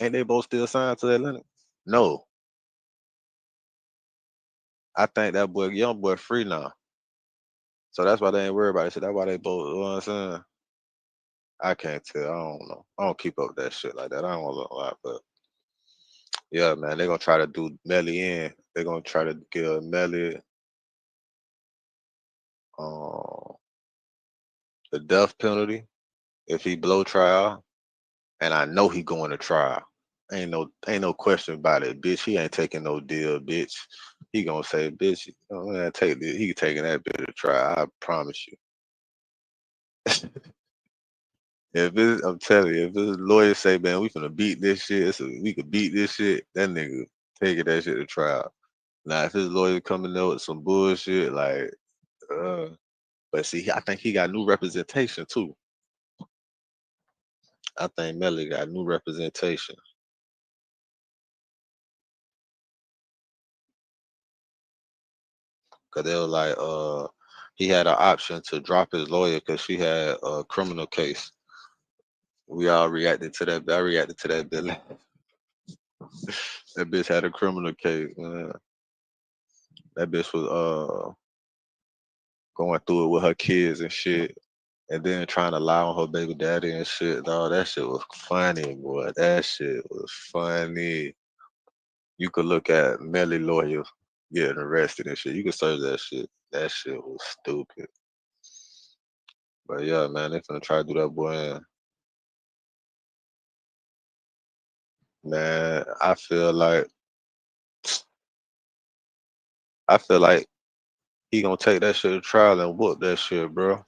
ain't they both still signed to Atlantic? No. I think that boy, Young Boy, free now. So that's why they ain't worried about it. So that's why they both, you know what I'm saying? I can't tell. I don't know. I don't keep up with that shit like that. I don't want to lie, but yeah, man, they're gonna try to do Melly in. They're gonna try to give Melly the death penalty if he blow trial, and I know he going to trial. Ain't no question about it, bitch. He ain't taking no deal, bitch. He gonna say, bitch, man, he taking that bitch to trial. I promise you. I'm telling you, if his lawyer say, man, we finna beat this shit, we could beat this shit, that nigga taking that shit to trial. Now, if his lawyer coming out with some bullshit, like, but see, I think he got new representation too. I think Melly got new representation. Cause they were like, he had an option to drop his lawyer because she had a criminal case. We all reacted to that. I reacted to that bill. That bitch had a criminal case, man. That bitch was going through it with her kids and shit, and then trying to lie on her baby daddy and shit. Dog, that shit was funny, boy. That shit was funny. You could look at Melly lawyer getting arrested and shit. You could search that shit. That shit was stupid. But yeah, man, they finna try to do that boy in. Man, I feel like he gonna take that shit to trial and whoop that shit, bro.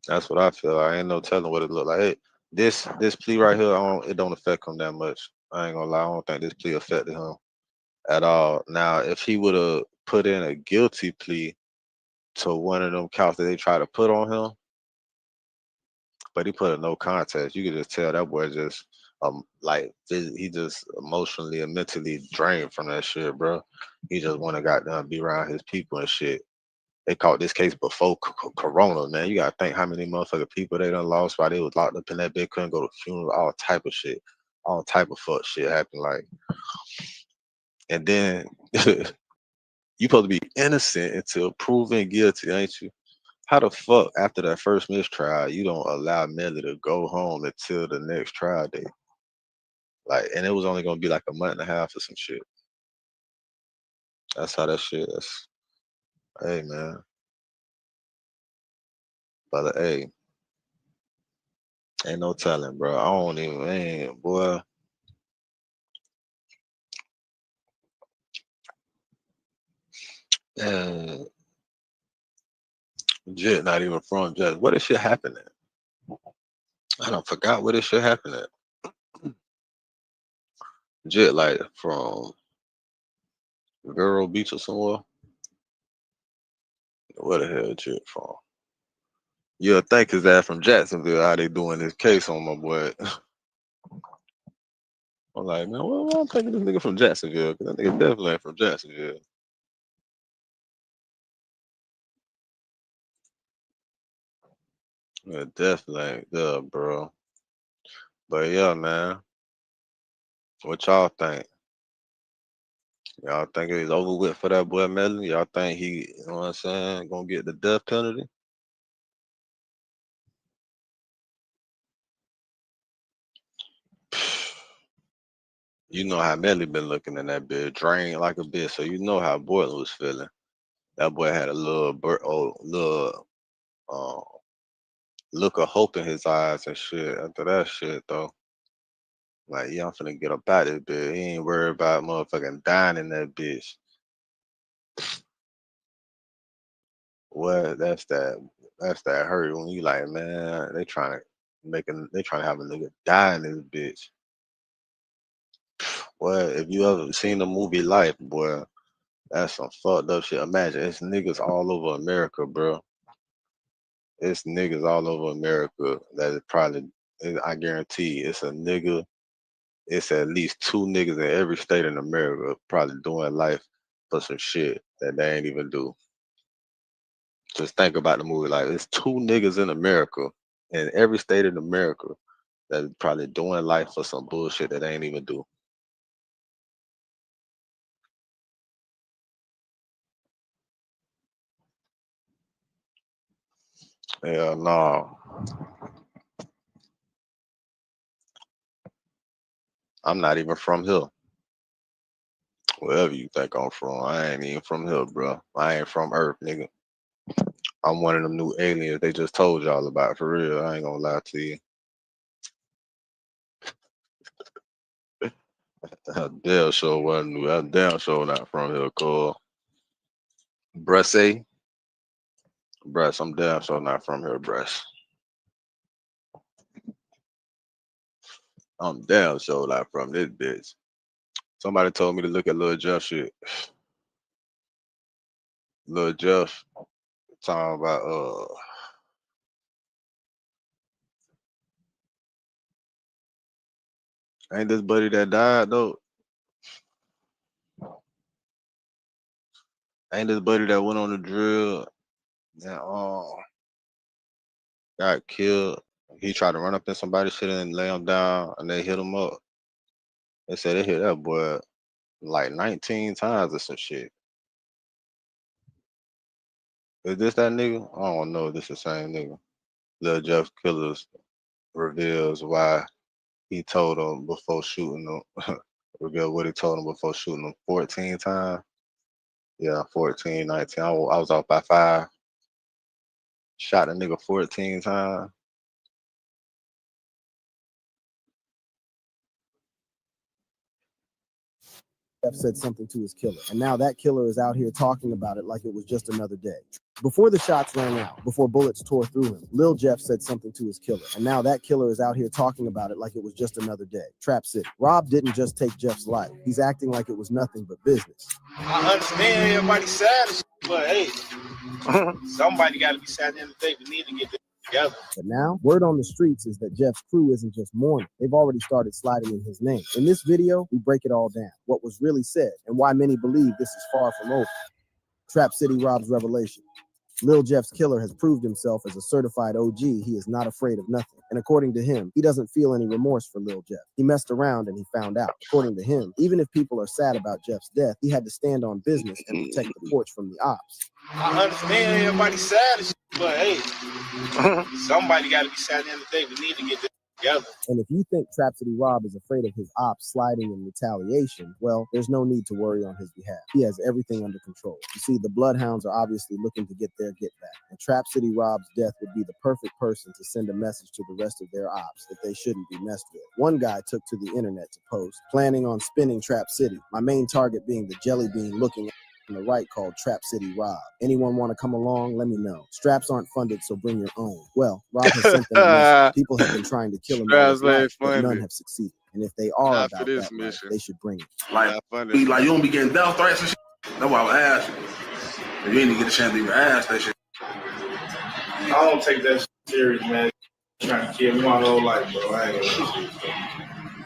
That's what I feel. I ain't no telling what it look like. This plea right here, it don't affect him that much. I ain't gonna lie. I don't think this plea affected him at all. Now, if he would have put in a guilty plea to one of them counts that they try to put on him, but he put a no contest, you could just tell that boy just like he just emotionally and mentally drained from that shit, bro. He just wanna goddamn be around his people and shit. They caught this case before Corona, man. You gotta think how many motherfucking people they done lost while they was locked up in that bitch, couldn't go to funeral, all type of shit, all type of fuck shit happened. Like, and then you supposed to be innocent until proven guilty, ain't you? How the fuck after that first mistrial you don't allow Melly to go home until the next trial date? Like, and it was only gonna be like a month and a half or some shit. That's how that shit is. Hey man. But hey, ain't no telling, bro. I don't even, man, boy. And Jet not even from Jet. Where this shit happen at? I don't forgot where this shit happen at. Jet like from Vero Beach or somewhere. Where the hell Jet from? You'll think his ass from Jacksonville, how they doing this case on my boy. I'm like, man, well, I'm thinking this nigga from Jacksonville, because that nigga definitely ain't from Jacksonville. Yeah, definitely ain't there, bro. But yeah, man. What y'all think? Y'all think it's over with for that boy Melly? Y'all think he, you know what I'm saying, gonna get the death penalty? You know how Melly been looking in that bitch, drained like a bitch, so you know how Boylan was feeling. That boy had a little look of hope in his eyes and shit after that shit though. Like, yeah, I'm finna get up out of this bitch. He ain't worried about motherfucking dying in that bitch. What? That's that hurt when you like, man, they trying to have a nigga die in this bitch. Boy, if you ever seen the movie Life, boy, that's some fucked up shit. Imagine it's niggas all over America, bro. It's niggas all over America that is probably, I guarantee it's a nigga, it's at least two niggas in every state in America probably doing life for some shit that they ain't even do. Just think about the movie. Like, it's two niggas in America, in every state in America, that probably doing life for some bullshit that they ain't even do. Hell no. I'm not even from here. Wherever you think I'm from, I ain't even from here, bro. I ain't from Earth, nigga. I'm one of them new aliens they just told y'all about, for real. I ain't gonna lie to you. That damn sure wasn't new. That damn sure not from here, Cole. Brussy. Bruss, I'm damn sure not from here, Bruss. I'm damn sure not from this bitch. Somebody told me to look at Lil Jeff shit. Lil Jeff talking about Ain't this buddy that died though? Ain't this buddy that went on the drill and got killed? He tried to run up in somebody's shit and lay him down, and they hit him up. They said they hit that boy like 19 times or some shit. Is this that nigga? I don't know. This the same nigga. Lil Jeff Killers reveals why he told him before shooting him. Reveal what he told him before shooting him 14 times. Yeah, 14, 19. I was off by 5. Shot a nigga 14 times. Jeff said something to his killer, and now that killer is out here talking about it like it was just another day. Before the shots rang out, before bullets tore through him, Lil Jeff said something to his killer, and now that killer is out here talking about it like it was just another day. Trap City. Rob didn't just take Jeff's life. He's acting like it was nothing but business. I understand everybody's sad, but hey, somebody got to be sad at the end of the day. We need to get this together. But now, word on the streets is that Jeff's crew isn't just mourning. They've already started sliding in his name. In this video, we break it all down, what was really said, and why many believe this is far from over. Trap City Rob's revelation. Lil Jeff's killer has proved himself as a certified OG. He is not afraid of nothing. And according to him, he doesn't feel any remorse for Lil Jeff. He messed around and he found out. According to him, even if people are sad about Jeff's death, he had to stand on business and protect the porch from the ops. I understand everybody's sad, but hey, somebody got to be sad at the end of the day. We need to get this together. And if you think Trap City Rob is afraid of his ops sliding in retaliation, well, there's no need to worry on his behalf. He has everything under control. You see, the Bloodhounds are obviously looking to get their get back, and Trap City Rob's death would be the perfect person to send a message to the rest of their ops that they shouldn't be messed with. One guy took to the internet to post, planning on spinning Trap City, my main target being the jelly bean looking on the right called Trap City Rob. Anyone want to come along? Let me know. Straps aren't funded, so bring your own. Well, Rob has sent them a message. People have been trying to kill him, all his life, but none have succeeded. And if they are about that life, they should bring it. Like you don't be getting death threats and shit. That's why I was asking. If you didn't get a chance to even ask that shit. I don't take that serious, man. Trying to kill me my whole life, bro. I ain't gonna see it.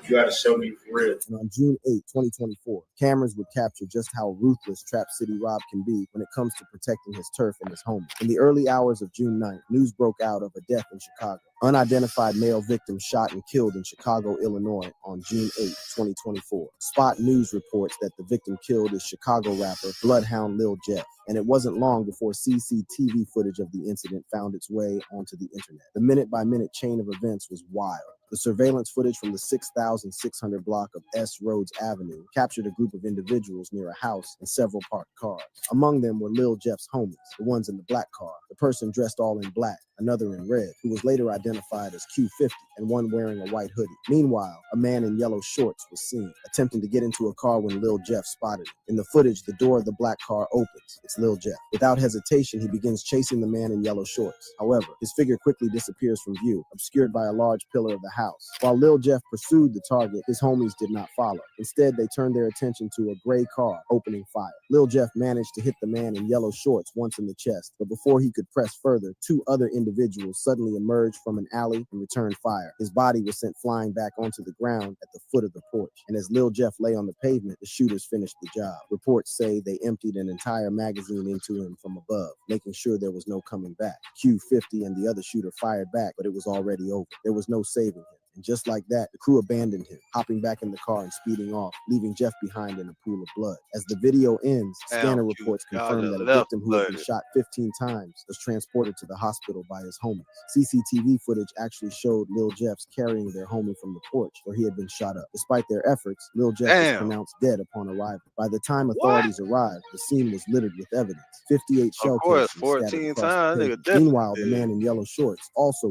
You gotta show me for real. And on June 8, 2024, cameras would capture just how ruthless Trap City Rob can be when it comes to protecting his turf and his homies. In the early hours of June 9th, news broke out of a death in Chicago. Unidentified male victim shot and killed in Chicago, Illinois on June 8, 2024. Spot News reports that the victim killed is Chicago rapper Bloodhound Lil Jeff. And it wasn't long before CCTV footage of the incident found its way onto the internet. The minute-by-minute chain of events was wild. The surveillance footage from the 6,600 block of S. Rhodes Avenue captured a group of individuals near a house and several parked cars. Among them were Lil Jeff's homies, the ones in the black car, the person dressed all in black, another in red, who was later identified as Q50, and one wearing a white hoodie. Meanwhile, a man in yellow shorts was seen, attempting to get into a car when Lil Jeff spotted him. In the footage, the door of the black car opens. It's Lil Jeff. Without hesitation, he begins chasing the man in yellow shorts. However, his figure quickly disappears from view, obscured by a large pillar of the house. While Lil Jeff pursued the target, his homies did not follow. Instead, they turned their attention to a gray car, opening fire. Lil Jeff managed to hit the man in yellow shorts once in the chest, but before he could press further, 2 other individuals suddenly emerged from an alley and returned fire. His body was sent flying back onto the ground at the foot of the porch. And as Lil Jeff lay on the pavement, the shooters finished the job. Reports say they emptied an entire magazine into him from above, making sure there was no coming back. Q50 and the other shooter fired back, but it was already over. There was no saving him. And just like that, the crew abandoned him, hopping back in the car and speeding off, leaving Jeff behind in a pool of blood. As the video ends, scanner reports confirm that a victim who had been shot 15 times was transported to the hospital by his homies. CCTV footage actually showed Lil Jeff's carrying their homie from the porch where he had been shot up. Despite their efforts, Lil Jeff was pronounced dead upon arrival. By the time authorities arrived, the scene was littered with evidence. 58 shell casings 14 times. Meanwhile, the man in yellow shorts, also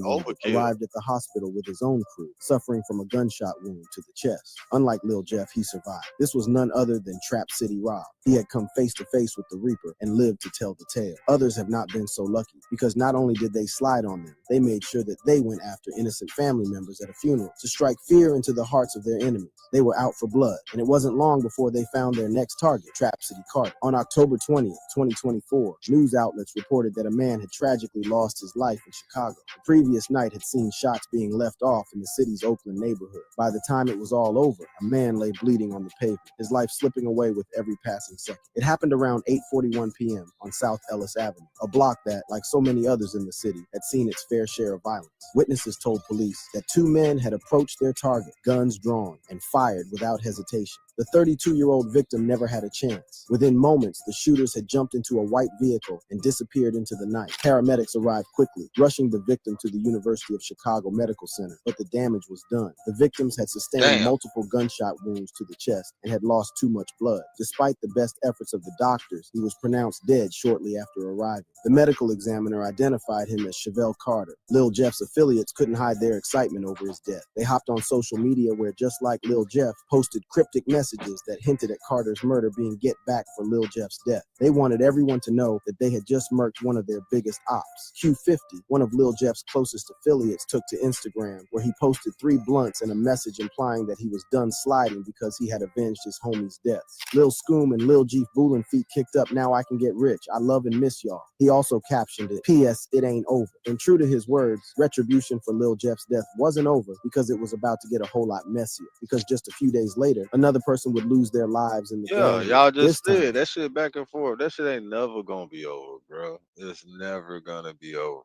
arrived at the hospital with his own crew, suffering from a gunshot wound to the chest. Unlike Lil Jeff, he survived. This was none other than Trap City Rob. He had come face to face with the Reaper and lived to tell the tale. Others have not been so lucky, because not only did they slide on them, they made sure that they went after innocent family members at a funeral to strike fear into the hearts of their enemies. They were out for blood, and it wasn't long before they found their next target, Trap City Carter. On October 20th, 2024, news outlets reported that a man had tragically lost his life in Chicago. The previous night had seen shots being left off in the city's Oakland neighborhood. By the time it was all over, a man lay bleeding on the pavement, his life slipping away with every passing second. It happened around 8:41 p.m. on South Ellis Avenue, a block that, like so many others in the city, had seen its fair share of violence. Witnesses told police that two men had approached their target, guns drawn, and fired without hesitation. The 32-year-old victim never had a chance. Within moments, the shooters had jumped into a white vehicle and disappeared into the night. Paramedics arrived quickly, rushing the victim to the University of Chicago Medical Center, but the damage was done. The victims had sustained multiple gunshot wounds to the chest and had lost too much blood. Despite the best efforts of the doctors, he was pronounced dead shortly after arriving. The medical examiner identified him as Chevelle Carter. Lil Jeff's affiliates couldn't hide their excitement over his death. They hopped on social media where, just like Lil Jeff, posted cryptic messages that hinted at Carter's murder being get back for Lil Jeff's death. They wanted everyone to know that they had just murked one of their biggest ops. Q50, one of Lil Jeff's closest affiliates, took to Instagram, where he posted 3 blunts and a message implying that he was done sliding because he had avenged his homie's deaths. Lil Scoom and Lil Jeef Boolin feet kicked up, "Now I can get rich. I love and miss y'all." He also captioned it, "P.S. It ain't over." And true to his words, retribution for Lil Jeff's death wasn't over because it was about to get a whole lot messier. Because just a few days later, another person would lose their lives in the gang. Y'all just This time, said that shit back and forth. That shit ain't never gonna be over, bro. It's never gonna be over.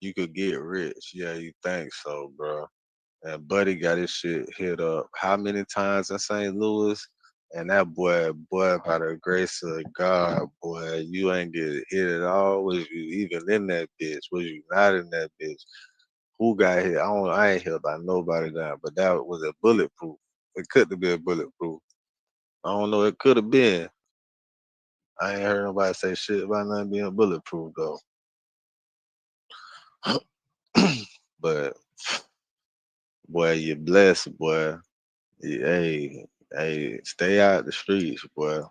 You could get rich. Yeah, you think so, bro. And Buddy got his shit hit up how many times in St. Louis? And that boy, by the grace of God, boy, you ain't get hit at all. Was you even in that bitch? Was you not in that bitch? Who got hit? I ain't hit by nobody down, but that was a bulletproof. It couldn't have been bulletproof. I don't know, it could have been. I ain't heard nobody say shit about nothing being bulletproof though. But boy, you blessed, boy. Hey, stay out the streets, boy.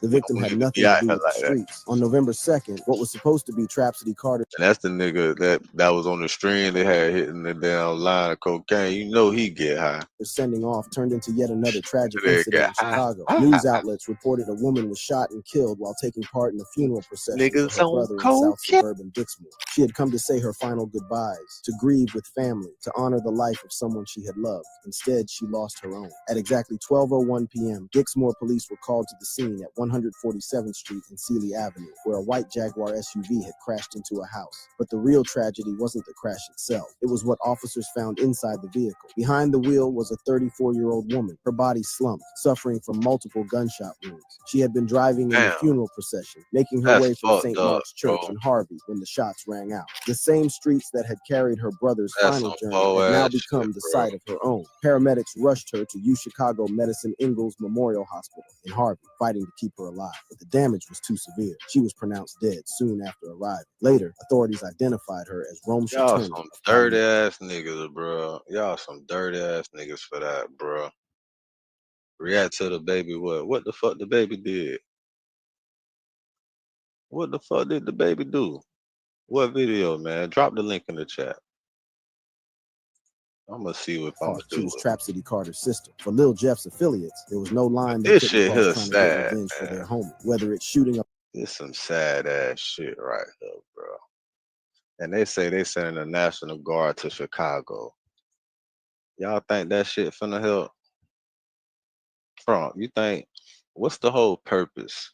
the victim had nothing to do with the streets. On November 2nd, what was supposed to be Trapsody Carter. And that's the nigga that was on the stream they had hitting the damn line of cocaine. You know he get high. Sending off turned into yet another tragic They incident in got high. Chicago. News outlets reported a woman was shot and killed while taking part in a funeral procession Niggas for her on brother in coke. South suburban Dixmoor. She had come to say her final goodbyes, to grieve with family, to honor the life of someone she had loved. Instead, she lost her own. At exactly 12:01 p.m., Dixmoor police were called to the scene at 147th Street and Sealy Avenue, where a white Jaguar SUV had crashed into a house. But the real tragedy wasn't the crash itself. It was what officers found inside the vehicle. Behind the wheel was a 34-year-old woman, her body slumped, suffering from multiple gunshot wounds. She had been driving in the funeral procession, making her way from St. Mark's Church in Harvey when the shots rang out. The same streets that had carried her brother's final journey had now become the site of her own. Paramedics rushed her to UChicago Medicine Ingalls Memorial Hospital in Harvey, fighting to keep her alive. But the damage was too severe. She was pronounced dead soon after arriving. Later, authorities identified her as Rome Y'all Turner. some dirty ass niggas, bro. Y'all some dirty ass niggas for that, bro. React to the baby what? What the fuck the baby did? What the fuck did the baby do? What video, man? Drop the link in the chat. I'm gonna see what I'm gonna She do. was Trapsody Carter's sister. For Lil Jeff's affiliates, there was no line they This couldn't shit cross here trying to sad, get revenge for man. their homie, whether it's shooting up. This some sad ass shit right here, bro. And they say they sending the National Guard to Chicago. Y'all think that shit finna help Trump? You think, what's the whole purpose?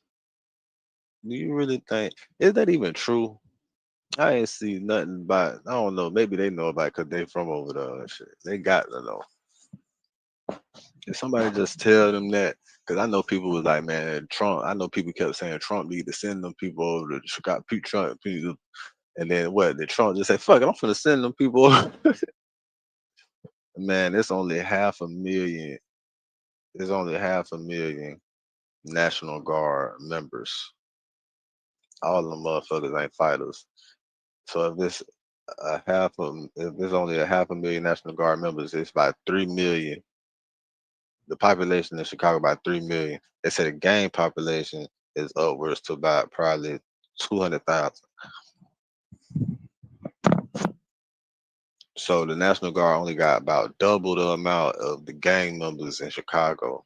Do you really think, is that even true? I ain't see nothing about, I don't know, maybe they know about it because they from over there and shit. They got to know. Did somebody just tell them that? Because I know people was like, man, Trump, I know people kept saying Trump need to send them people over to Chicago, Trump, people. And then what? Did Trump just say, fuck it, I'm finna send them people over? Man, it's only 500,000. There's only 500,000 National Guard members. All of them motherfuckers ain't fighters. So if it's if there's only 500,000 National Guard members, it's about 3 million. The population in Chicago about 3 million. They say the gang population is upwards to about probably 200,000. So the National Guard only got about double the amount of the gang members in Chicago.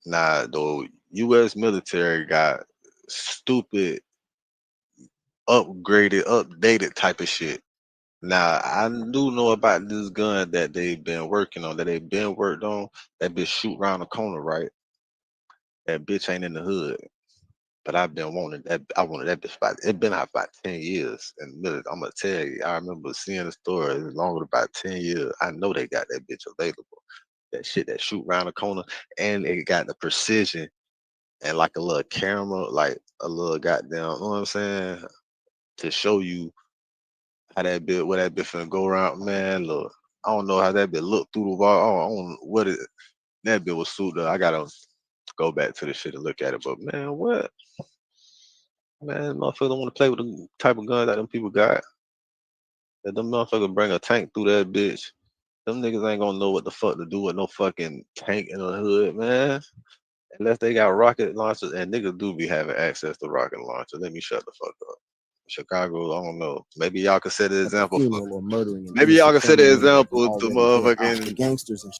Now, the U.S. military got stupid upgraded, updated type of shit. Now I do know about this gun that they've been working on, that they've been worked on. That bitch shoot around the corner, right? That bitch ain't in the hood. But I've been wanting that. I wanted that bitch about. It's been out about 10 years. And I'm gonna tell you, I remember seeing the store. It was longer than about 10 years. I know they got that bitch available. That shit that shoot around the corner, and it got the precision and like a little camera, like a little goddamn. You know what I'm saying? To show you how that bit, where that bit finna go around. Man, look, I don't know how that bit look through the wall. I don't know what it. That bit was suited up. I gotta go back to the shit and look at it. But man, what? Man, motherfucker don't want to play with the type of guns that them people got. If them motherfuckers bring a tank through that bitch, them niggas ain't gonna know what the fuck to do with no fucking tank in the hood, man. Unless they got rocket launchers, and niggas do be having access to rocket launchers. Let me shut the fuck up. Chicago, I don't know. Maybe y'all could set an example for. Or murdering an Maybe y'all innocent could set an family member example to from already dead motherfucking the gangsters and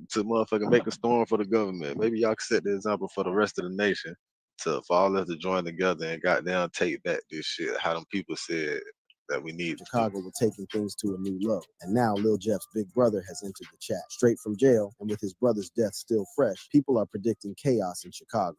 to motherfucking make a storm for the government. Maybe y'all could set the example for the rest of the nation for all of us to join together and goddamn take back this shit. How them people said that we need. Chicago were taking things to a new level. And now Lil Jeff's big brother has entered the chat. Straight from jail, and with his brother's death still fresh, people are predicting chaos in Chicago.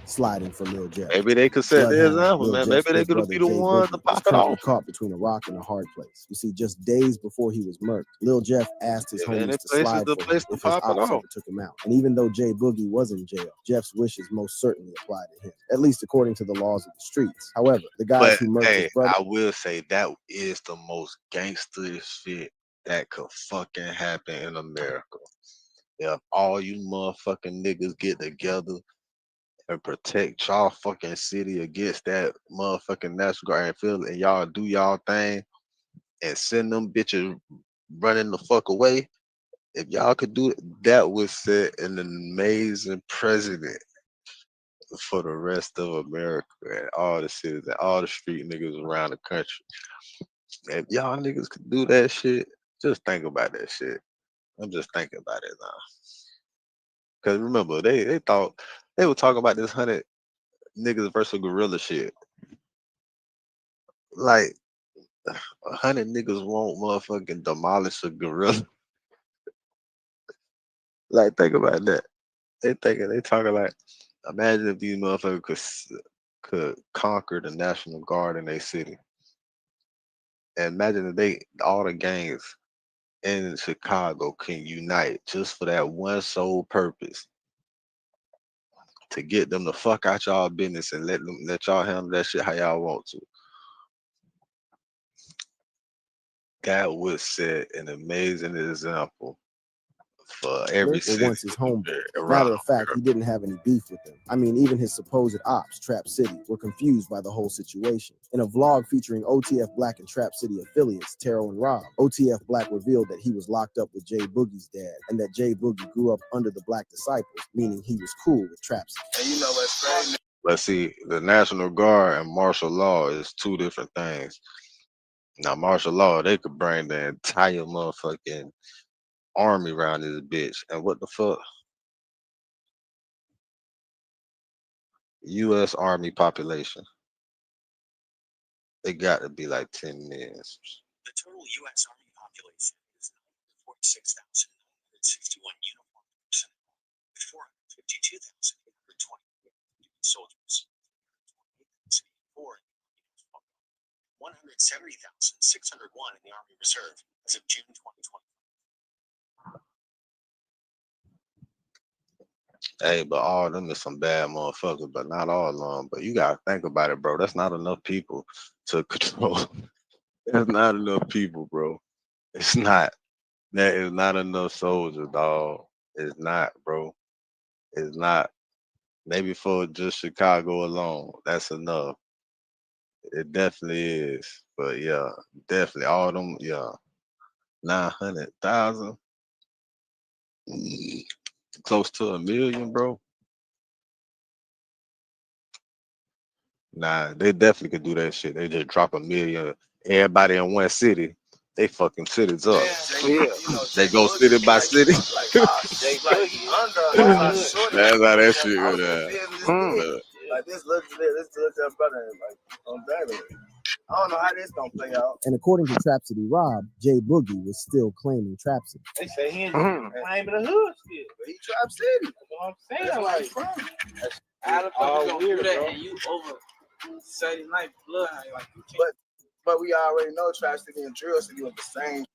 Sliding for Lil Jeff. Maybe they could set the Bloodhound, example, Lil man. Jeff's Maybe they big could brother, be the Jay ones Boogie, to is pop it currently off. caught between a rock and a hard place. You see, just days before he was murked, Lil Jeff asked his Yeah, homies any to place is slide the for him place to if his pop it ops off. ever took him out. And even though Jay Boogie was in jail, Jeff's wishes most certainly applied to him, at least according to the laws of the streets. However, the guys But who murked hey, his brother. I will say that is the most gangster shit that could fucking happen in America. If all you motherfucking niggas get together and protect y'all fucking city against that motherfucking National Guard and feel and y'all do y'all thing and send them bitches running the fuck away. If y'all could do it, that would set an amazing precedent for the rest of America and all the cities and all the street niggas around the country. If y'all niggas could do that shit, just think about that shit. I'm just thinking about it now. Cause remember, they thought they were talking about this 100 niggas versus gorilla shit. Like 100 niggas won't motherfucking demolish a gorilla. Like think about that. They talking like, imagine if these motherfuckers could conquer the National Guard in their city. And imagine if all the gangs in Chicago can unite just for that one sole purpose. To get them the fuck out y'all business and let y'all handle that shit how y'all want to. That would set an amazing example for every Were city once his homeboys. around. Matter of fact, he didn't have any beef with them. I mean, even his supposed ops, Trap City, were confused by the whole situation. In a vlog featuring OTF Black and Trap City affiliates, Taro and Rob, OTF Black revealed that he was locked up with Jay Boogie's dad and that Jay Boogie grew up under the Black Disciples, meaning he was cool with Trap City. And you know what's crazy? But see, the National Guard and martial law is two different things. Now, martial law, they could bring the entire motherfucking army around this bitch. And what the fuck? U.S. Army population. They got to be like 10 million. The total U.S. Army population is 946,961 uniformed personnel, with 452,820 soldiers, 170,601 in the Army Reserve as of June 2020. Hey, but all of them is some bad motherfuckers, but not all of them. But you gotta think about it, bro. That's not enough people to control. That's not enough people, bro. It's not. That is not enough soldiers, dog. It's not, bro. It's not. Maybe for just Chicago alone, that's enough. It definitely is. But yeah, definitely all them, yeah. 900,000. Close to 1 million, bro. Nah, they definitely could do that shit. They just drop 1 million. Everybody in one city, they fucking cities up. Yeah. They go city by city. Jay Boogie under That's how that shit go down. like like this looks their brother like on that. I don't know how this gonna play out. And according to Trap City Rob, Jay Boogie was still claiming Trap City. They say he ain't claiming the hood still, but he Trap City. That's what I'm saying. Like, how the fuck you gonna do that and you over Saturday Night Blood? Like, you can't. But we already know Trap City and Drill City was the same.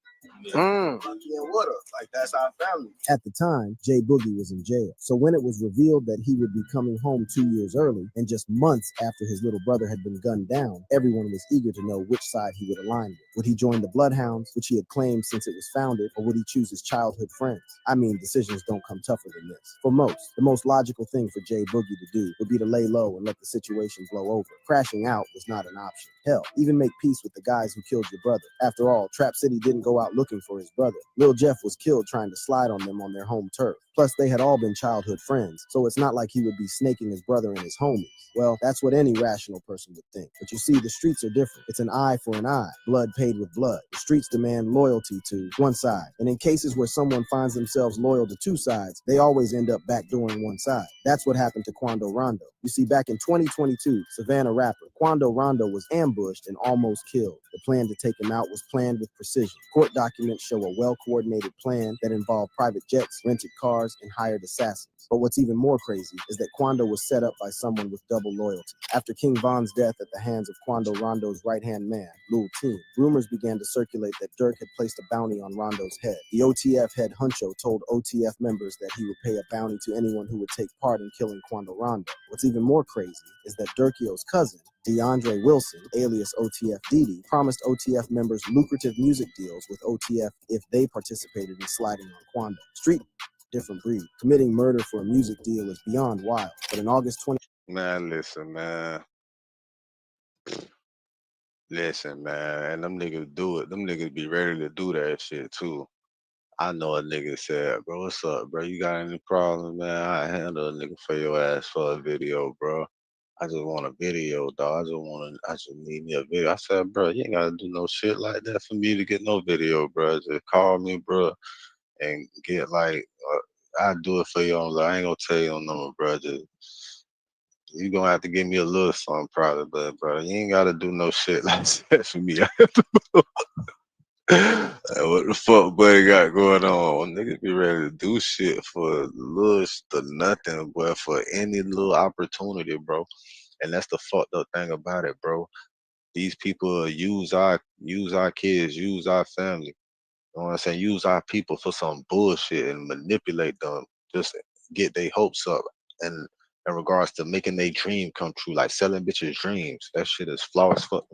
Lucky and Water, like that's our family. At the time, Jay Boogie was in jail. So when it was revealed that he would be coming home 2 years early, and just months after his little brother had been gunned down, everyone was eager to know which side he would align with. Would he join the Bloodhounds, which he had claimed since it was founded, or would he choose his childhood friends? I mean, decisions don't come tougher than this. For most, the most logical thing for Jay Boogie to do would be to lay low and let the situation blow over. Crashing out was not an option. Hell, even make peace with the guys who killed your brother. After all, Trap City didn't go out looking for his brother. Lil Jeff was killed trying to slide on them on their home turf. Plus, they had all been childhood friends, so it's not like he would be snaking his brother and his homies. Well, that's what any rational person would think. But you see, the streets are different. It's an eye for an eye, blood paid with blood. The streets demand loyalty to one side. And in cases where someone finds themselves loyal to two sides, they always end up backdooring one side. That's what happened to Quando Rondo. You see, back in 2022, Savannah rapper Quando Rondo was ambushed and almost killed. The plan to take him out was planned with precision. Court documents show a well-coordinated plan that involved private jets, rented cars, and hired assassins. But what's even more crazy is that Quando was set up by someone with double loyalty. After King Von's death at the hands of Quando Rondo's right-hand man, Lil Teen, rumors began to circulate that Dirk had placed a bounty on Rondo's head. The OTF head honcho told OTF members that he would pay a bounty to anyone who would take part in killing Quando Rondo. What's even more crazy is that Dirkio's cousin, DeAndre Wilson, alias OTF Didi, promised OTF members lucrative music deals with OTF if they participated in sliding on Quando. Street, different breed. Committing murder for a music deal is beyond wild. But in August 20... Man, listen, man. Listen, man. And them niggas do it. Them niggas be ready to do that shit, too. I know a nigga said, bro, what's up, bro? You got any problems, man? I handle a nigga for your ass for a video, bro. I just want a video, dog. I just need me a video. I said, bro, you ain't gotta do no shit like that for me to get no video, bro. Just call me, bro, and get like, I do it for you. I ain't gonna tell you no number, bro. Just, you gonna have to give me a little something, probably, but bro, you ain't gotta do no shit like that for me. What the fuck, buddy, got going on? Niggas be ready to do shit for little to nothing, but for any little opportunity, bro. And that's the fucked up thing about it, bro. These people use our kids, use our family. You know what I'm saying? Use our people for some bullshit and manipulate them, just get their hopes up. And in regards to making their dream come true, like selling bitches dreams, that shit is flawed as fuck.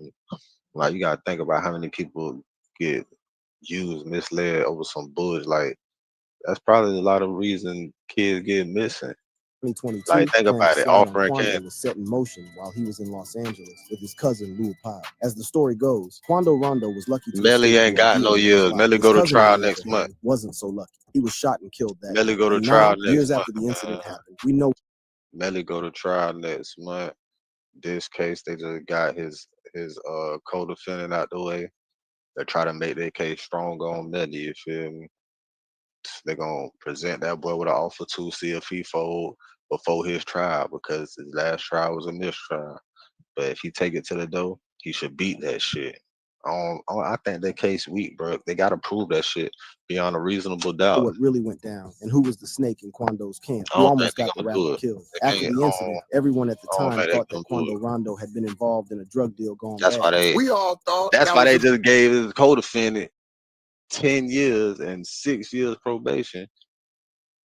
Like, you gotta think about how many people get used, misled over some bullshit. Like, that's probably a lot of reason kids get missing. 2022, like, think about it. Offering Quando was set in motion while he was in Los Angeles with his cousin Lil Pop. As the story goes, Quando Rondo was lucky to Melly ain't got no years. Melly go to trial next month. Wasn't so lucky. He was shot and killed that Melly go to and trial now, next years month. after the incident happened, we know Melly go to trial next month. This case, they just got his co-defendant out the way. They try to make their case stronger on Melly, you feel me? They're gonna present that boy with an offer to see if he fold before his trial, because his last trial was a mistrial. But if he take it to the door, he should beat that shit. I think that case weak, bro. They gotta prove that shit beyond a reasonable doubt. what really went down and who was the snake in Quando's camp. I Who don't almost think got they the gonna do rapper it. killed. They After can't- the incident, everyone at the I don't time think they thought gonna that do Quando Rondo had been involved in a drug deal gone That's bad. why they. We all thought That's that why they was just gave his co-defendant 10 years and 6 years probation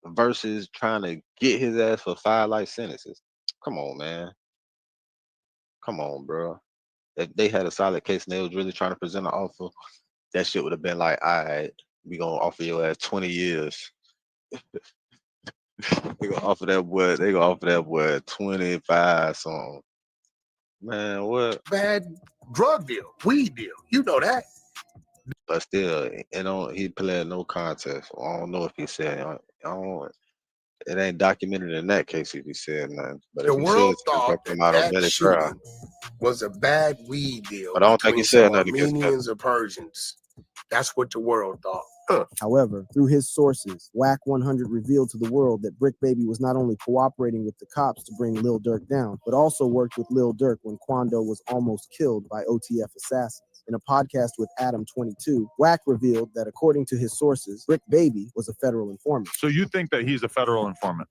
versus trying to get his ass for 5 life sentences. Come on, man. Come on, bro. If they had a solid case and they was really trying to present an offer, that shit would have been like, all right, we gonna offer your ass 20 years. They gonna offer that boy 25 something. Man, what? bad drug deal, weed deal. You know that. But still, he played no contest. I don't know if he said. I don't. It ain't documented in that case if he said nothing. But The if he world said thought something, come out that on Melly shooting trial. was a bad weed deal. But I don't think he between said some nothing against that. Armenians or Persians. That's what the world thought. However, through his sources, WAC 100 revealed to the world that Brick Baby was not only cooperating with the cops to bring Lil Durk down, but also worked with Lil Durk when Quando was almost killed by OTF assassins. In a podcast with Adam 22, WAC revealed that according to his sources, Brick Baby was a federal informant. So you think that he's a federal informant?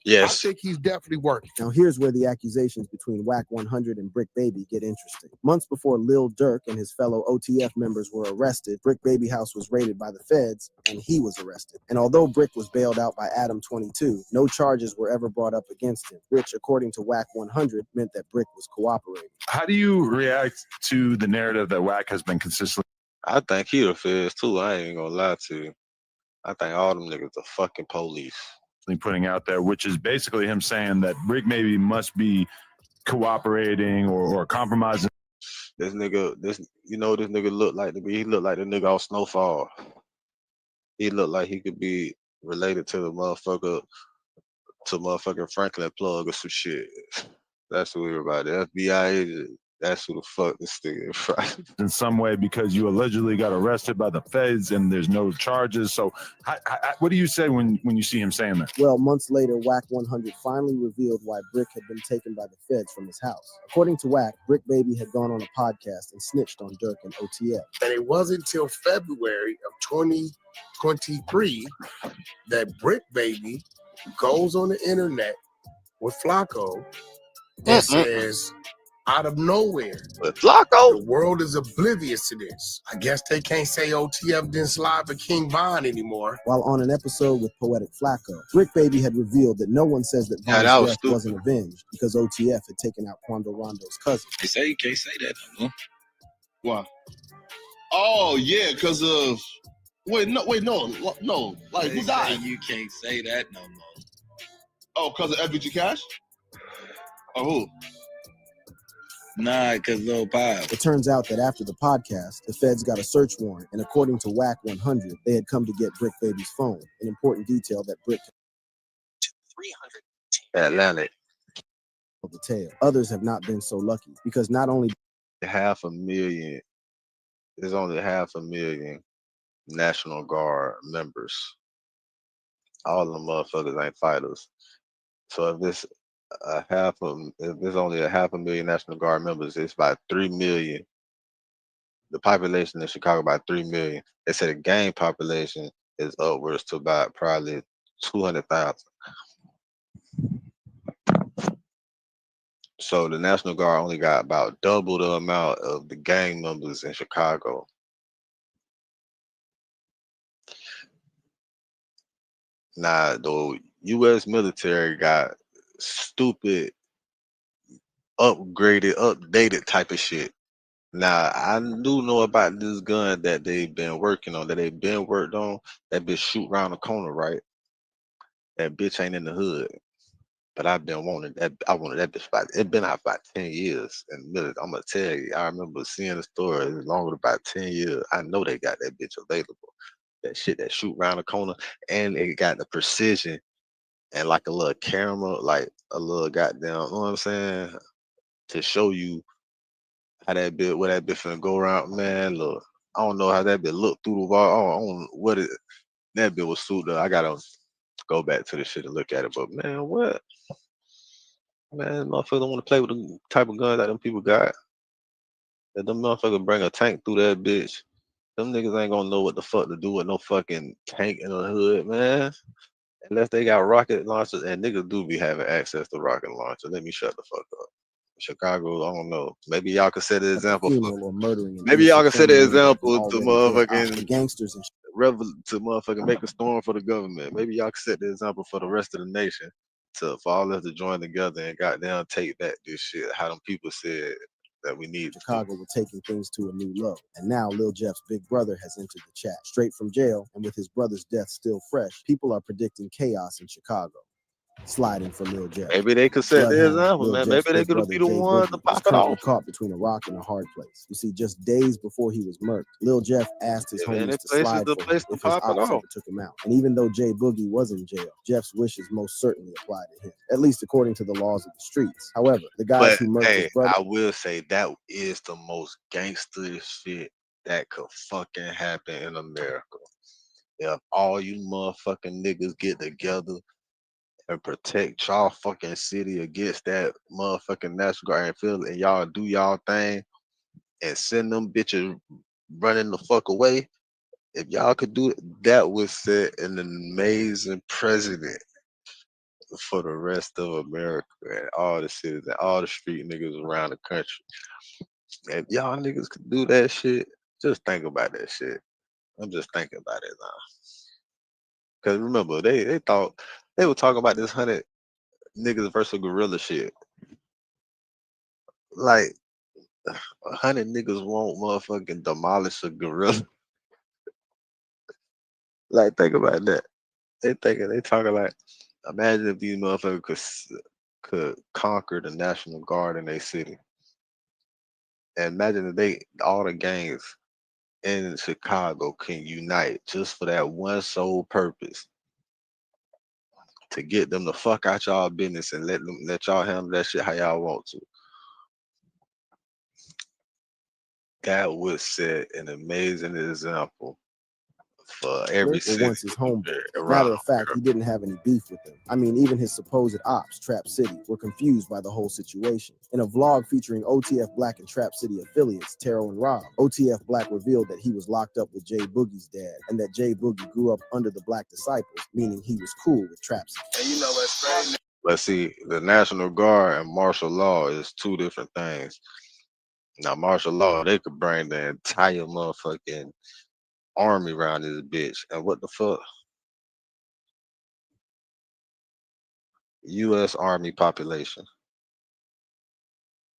Yes. I think he's definitely working. Now here's where the accusations between WAC 100 and Brick Baby get interesting. Months before Lil Durk and his fellow OTF members were arrested, Brick Baby house was raided by the feds and he was arrested. And although Brick was bailed out by Adam 22, no charges were ever brought up against him, which according to WAC 100 meant that Brick was cooperating. How do you react to the narrative that WAC has been consistently? I think he the feds too. I ain't gonna lie to you. I think all them niggas are fucking police. Putting out there, which is basically him saying that Brick maybe must be cooperating or compromising. This nigga look like he looked like the nigga off Snowfall. He looked like he could be related to the motherfucking Franklin Plug or some shit. That's who everybody. FBI agent. That's who the fuck this thing is. In some way, because you allegedly got arrested by the feds and there's no charges. So what do you say when you see him saying that? Well, months later, WAC 100 finally revealed why Brick had been taken by the feds from his house. According to WAC, Brick Baby had gone on a podcast and snitched on Durk and OTF. And it wasn't until February of 2023 that Brick Baby goes on the internet with Flacco and says, out of nowhere, Flacco, the world is oblivious to this. I guess they can't say OTF didn't slide for King Von anymore. While on an episode with Poetic Flacco, Brick Baby had revealed that no one says that Von's death wasn't avenged because OTF had taken out Quando Rondo's cousin. They say you can't say that no more. Why? Oh yeah, because of no. Like who died? You can't say that no more. Oh, because of FBG Cash? Or who? Nah, because Lil Pop. It turns out that after the podcast, the feds got a search warrant, and according to WAC 100, they had come to get Brick Baby's phone, an important detail that Brick 300 Atlantic. The tale. Others have not been so lucky because not only 500,000, there's only 500,000 National Guard members. All of them motherfuckers ain't fighters. So if there's only 500,000 National Guard members, it's about 3 million. The population in Chicago about 3 million. They said the gang population is upwards to about probably 200,000. So the National Guard only got about double the amount of the gang members in Chicago. Now, the U.S. military got stupid, upgraded, updated type of shit. Now, I do know about this gun that they've been working on, that they've been worked on. That bitch shoot around the corner, right? That bitch ain't in the hood. But I've been wanting that. I wanted that bitch it's been out about 10 years. And I'm gonna tell you, I remember seeing the story longer than about 10 years. I know they got that bitch available. That shit that shoot around the corner, and it got the precision and like a little camera, like a little goddamn, you know what I'm saying, to show you how that bit, where that bit finna go around. Man, look, I don't know how that bit looked through the wall. I don't know what it. That bit was suited up. I gotta go back to the shit and look at it. But man, what? Man, motherfuckers don't want to play with the type of guns that them people got. If them motherfuckers bring a tank through that bitch, them niggas ain't gonna know what the fuck to do with no fucking tank in the hood, man. Unless they got rocket launchers, and niggas do be having access to rocket launchers. Let me shut the fuck up. Chicago, I don't know. Maybe y'all could set an example. Maybe y'all could set an example to motherfucking gangsters and to motherfucking make a storm for the government. Maybe y'all could set the example for the rest of the nation for all of us to join together and goddamn take back this shit. How them people said that we need. Chicago were taking things to a new low. And now Lil Jeff's big brother has entered the chat. Straight from jail, and with his brother's death still fresh, people are predicting chaos in Chicago. Sliding for Lil Jeff. Maybe they could set the example, man. Maybe they could be the ones to pop it off. Caught between a rock and a hard place. You see, just days before he was murked, Lil Jeff asked his homies to slide for him if his ops ever took him out. And even though Jay Boogie was in jail, Jeff's wishes most certainly apply to him, at least according to the laws of the streets. However, the guys who murked his brother, I will say that is the most gangster shit that could fucking happen in America. if all you motherfucking niggas get together and protect y'all fucking city against that motherfucking National Guard and feel and y'all do y'all thing and send them bitches running the fuck away. If y'all could do it, that would set an amazing precedent for the rest of America and all the cities and all the street niggas around the country. If y'all niggas could do that shit, just think about that shit. I'm just thinking about it now. Cause remember, they thought they were talking about this 100 niggas versus gorilla shit. Like 100 niggas won't motherfucking demolish a gorilla. Like think about that. They talking like, imagine if these motherfuckers could conquer the National Guard in their city. And imagine if all the gangs in Chicago can unite just for that one sole purpose. To get them the fuck out y'all business and let y'all handle that shit how y'all want to. That would set an amazing example for every were city. once his homeboy. Matter of fact, he didn't have any beef with them. I mean, even his supposed ops, Trap City, were confused by the whole situation. In a vlog featuring OTF Black and Trap City affiliates, Taro and Rob, OTF Black revealed that he was locked up with Jay Boogie's dad and that Jay Boogie grew up under the Black disciples, meaning he was cool with Trap City. And you know what's crazy? But see, the National Guard and martial law is two different things. Now, martial law, they could bring the entire motherfucking army around this bitch. And what the fuck? U.S. Army population.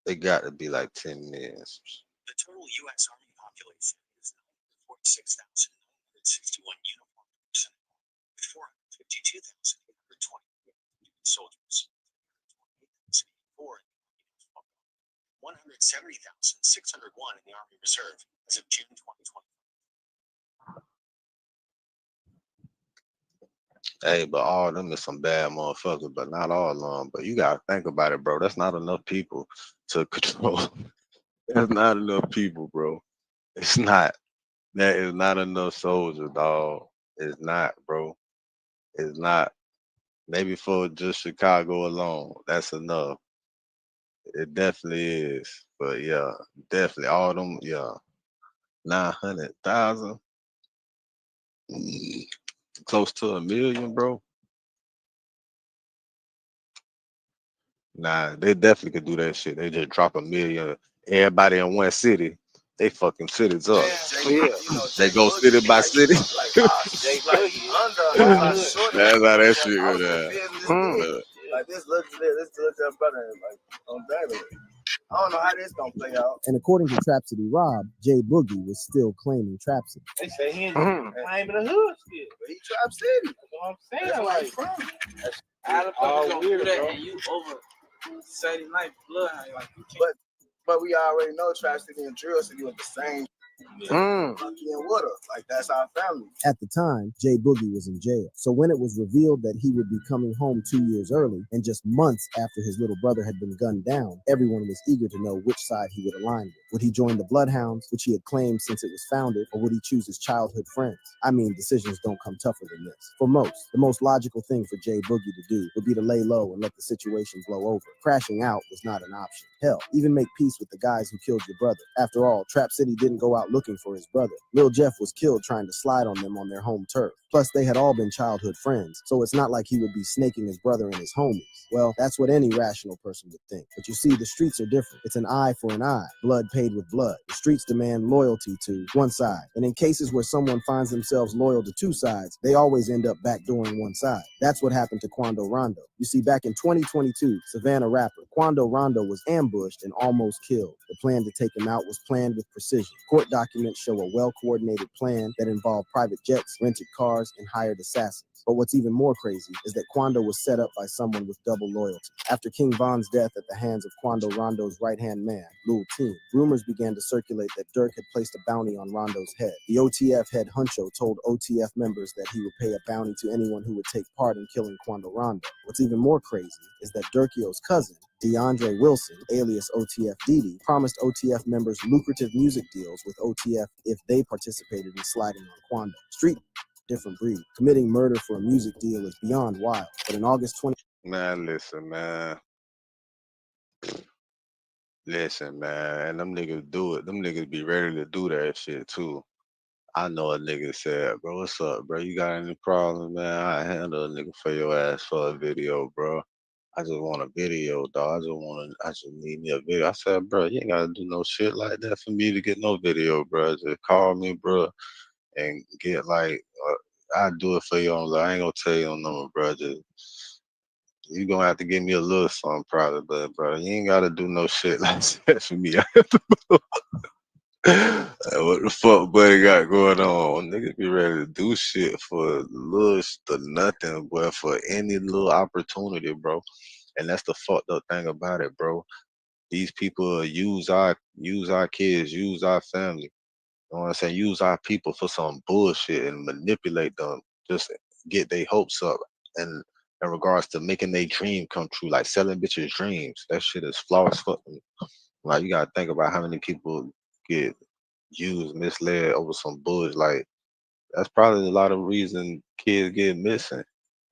They got to be like 10 million. The total U.S. Army population is 46,961 uniformed personnel, with 452,820 soldiers, 170,601 in the Army Reserve as of June 2020. Hey, but all of them is some bad motherfuckers, but not all of them. But you gotta think about it, bro. That's not enough people to control. That's not enough people, bro. It's not. That is not enough soldiers, dog. It's not, bro. It's not. Maybe for just Chicago alone, that's enough. It definitely is. But yeah, definitely all them, yeah. 900,000. Close to 1 million, bro. Nah, they definitely could do that shit. They just drop 1 million. Everybody in one city, they fucking cities up. Yeah. They go city by city. That's how that shit go down. Like this looks up better like on daily. I don't know how this gonna play out. And according to Trap City Rob, Jay Boogie was still claiming Trap City. They say he ain't in the hood still, but he Trap City. That's what I'm saying. Like, how the fuck is weird, bro? And you over Saturday night blood, like you can't. But we already know Trap City and Drill City was the same. Monkey and water, like that's our family. At the time, Jay Boogie was in jail. So when it was revealed that he would be coming home 2 years early, and just months after his little brother had been gunned down, everyone was eager to know which side he would align with. Would he join the Bloodhounds, which he had claimed since it was founded, or would he choose his childhood friends? I mean, decisions don't come tougher than this. For most, the most logical thing for Jay Boogie to do would be to lay low and let the situation blow over. Crashing out was not an option. Hell, even make peace with the guys who killed your brother. After all, Trap City didn't go out looking for his brother. Lil Jeff was killed trying to slide on them on their home turf. Plus, they had all been childhood friends, so it's not like he would be snaking his brother and his homies. Well, that's what any rational person would think. But you see, the streets are different. It's an eye for an eye, blood paid with blood. The streets demand loyalty to one side. And in cases where someone finds themselves loyal to two sides, they always end up backdooring one side. That's what happened to Quando Rondo. You see, back in 2022, Savannah rapper Quando Rondo was ambushed and almost killed. The plan to take him out was planned with precision. Court documents show a well-coordinated plan that involved private jets, rented cars, and hired assassins. But what's even more crazy is that Quando was set up by someone with double loyalty. After King Von's death at the hands of Quando Rondo's right-hand man, Lil Teen, rumors began to circulate that Dirk had placed a bounty on Rondo's head. The OTF head honcho told OTF members that he would pay a bounty to anyone who would take part in killing Quando Rondo. What's even more crazy is that Dirkio's cousin, DeAndre Wilson, alias OTF Didi, promised OTF members lucrative music deals with OTF if they participated in sliding on Quando. Street different breed. Committing murder for a music deal is beyond wild. But in August 20... Man, listen, man. Listen, man. And them niggas do it. Them niggas be ready to do that shit too. I know a nigga said, bro, what's up, bro? You got any problems, man? I handle a nigga for your ass for a video, bro. I just want a video, dog. I just need me a video. I said, bro, you ain't gotta do no shit like that for me to get no video, bro. Just call me, bro, and get like, I'll do it for you. I ain't gonna tell you no number, bro. Just, you gonna have to give me a little something, probably, but bro, you ain't gotta do no shit like that for me. What the fuck, buddy, got going on? Niggas be ready to do shit for little to nothing, boy, for any little opportunity, bro. And that's the fucked up thing about it, bro. These people use our kids, use our family. You know what I'm saying? Use our people for some bullshit and manipulate them, just get their hopes up. And in regards to making their dream come true, like selling bitches dreams, that shit is flawed as fuck. Like, you gotta think about how many people get used, misled over some bullshit. Like, that's probably a lot of reason kids get missing.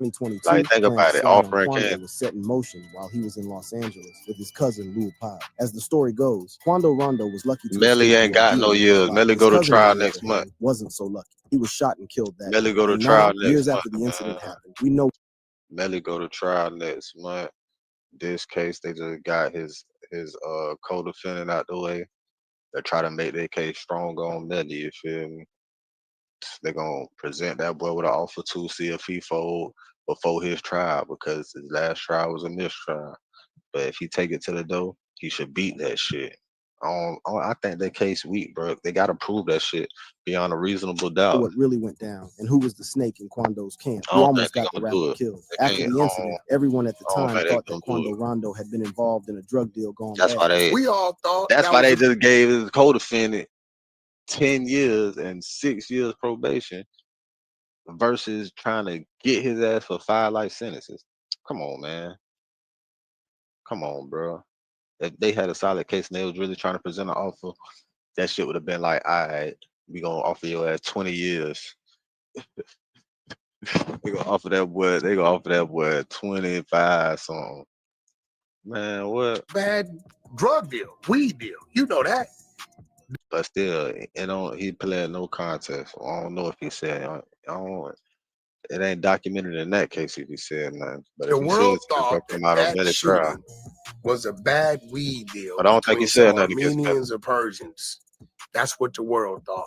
2022, like, think about it. Offering Quando candy was set in motion while he was in Los Angeles with his cousin Lil Pop. As the story goes, Quando Rondo was lucky to Melly escape ain't the got ordeal, no years. while Melly his go to cousin, on trial the next other month. hand, wasn't so lucky. He was shot and killed that Melly day. go to And trial now, years next after the month. incident happened, we know Melly go to trial next month. This case, they just got his co-defendant out the way. They try to make their case stronger on Melly, you feel me? They're gonna present that boy with an offer to see if he fold before his trial, because his last trial was a mistrial. But if he take it to the door, he should beat that shit. I think that case weak, bro. They gotta prove that shit beyond a reasonable doubt. what really went down and who was the snake in Quando's camp, I who don't almost think got they the gonna do rapper it. killed. They After can't. the incident, everyone at the I don't time think they thought that gonna do Quando it. Rondo had been involved in a drug deal gone That's bad. why they. We all thought That's that why was they a just gave his co-defendant 10 years and 6 years probation versus trying to get his ass for 5 life sentences. Come on, man. Come on, bro. If they had a solid case and they was really trying to present an offer, that shit would have been like, all right, we gonna offer your ass 20 years. They gonna offer that boy 25 something. Man, what? bad drug deal, weed deal. You know that. But still, he played no contest. I don't know if he said I don't. It ain't documented in that case if he said nothing. But The if he world said something, thought that came that out on that Melly trial. shooting was a bad weed deal But I don't think he between some said nothing against Melly. Armenians or Persians. That's what the world thought.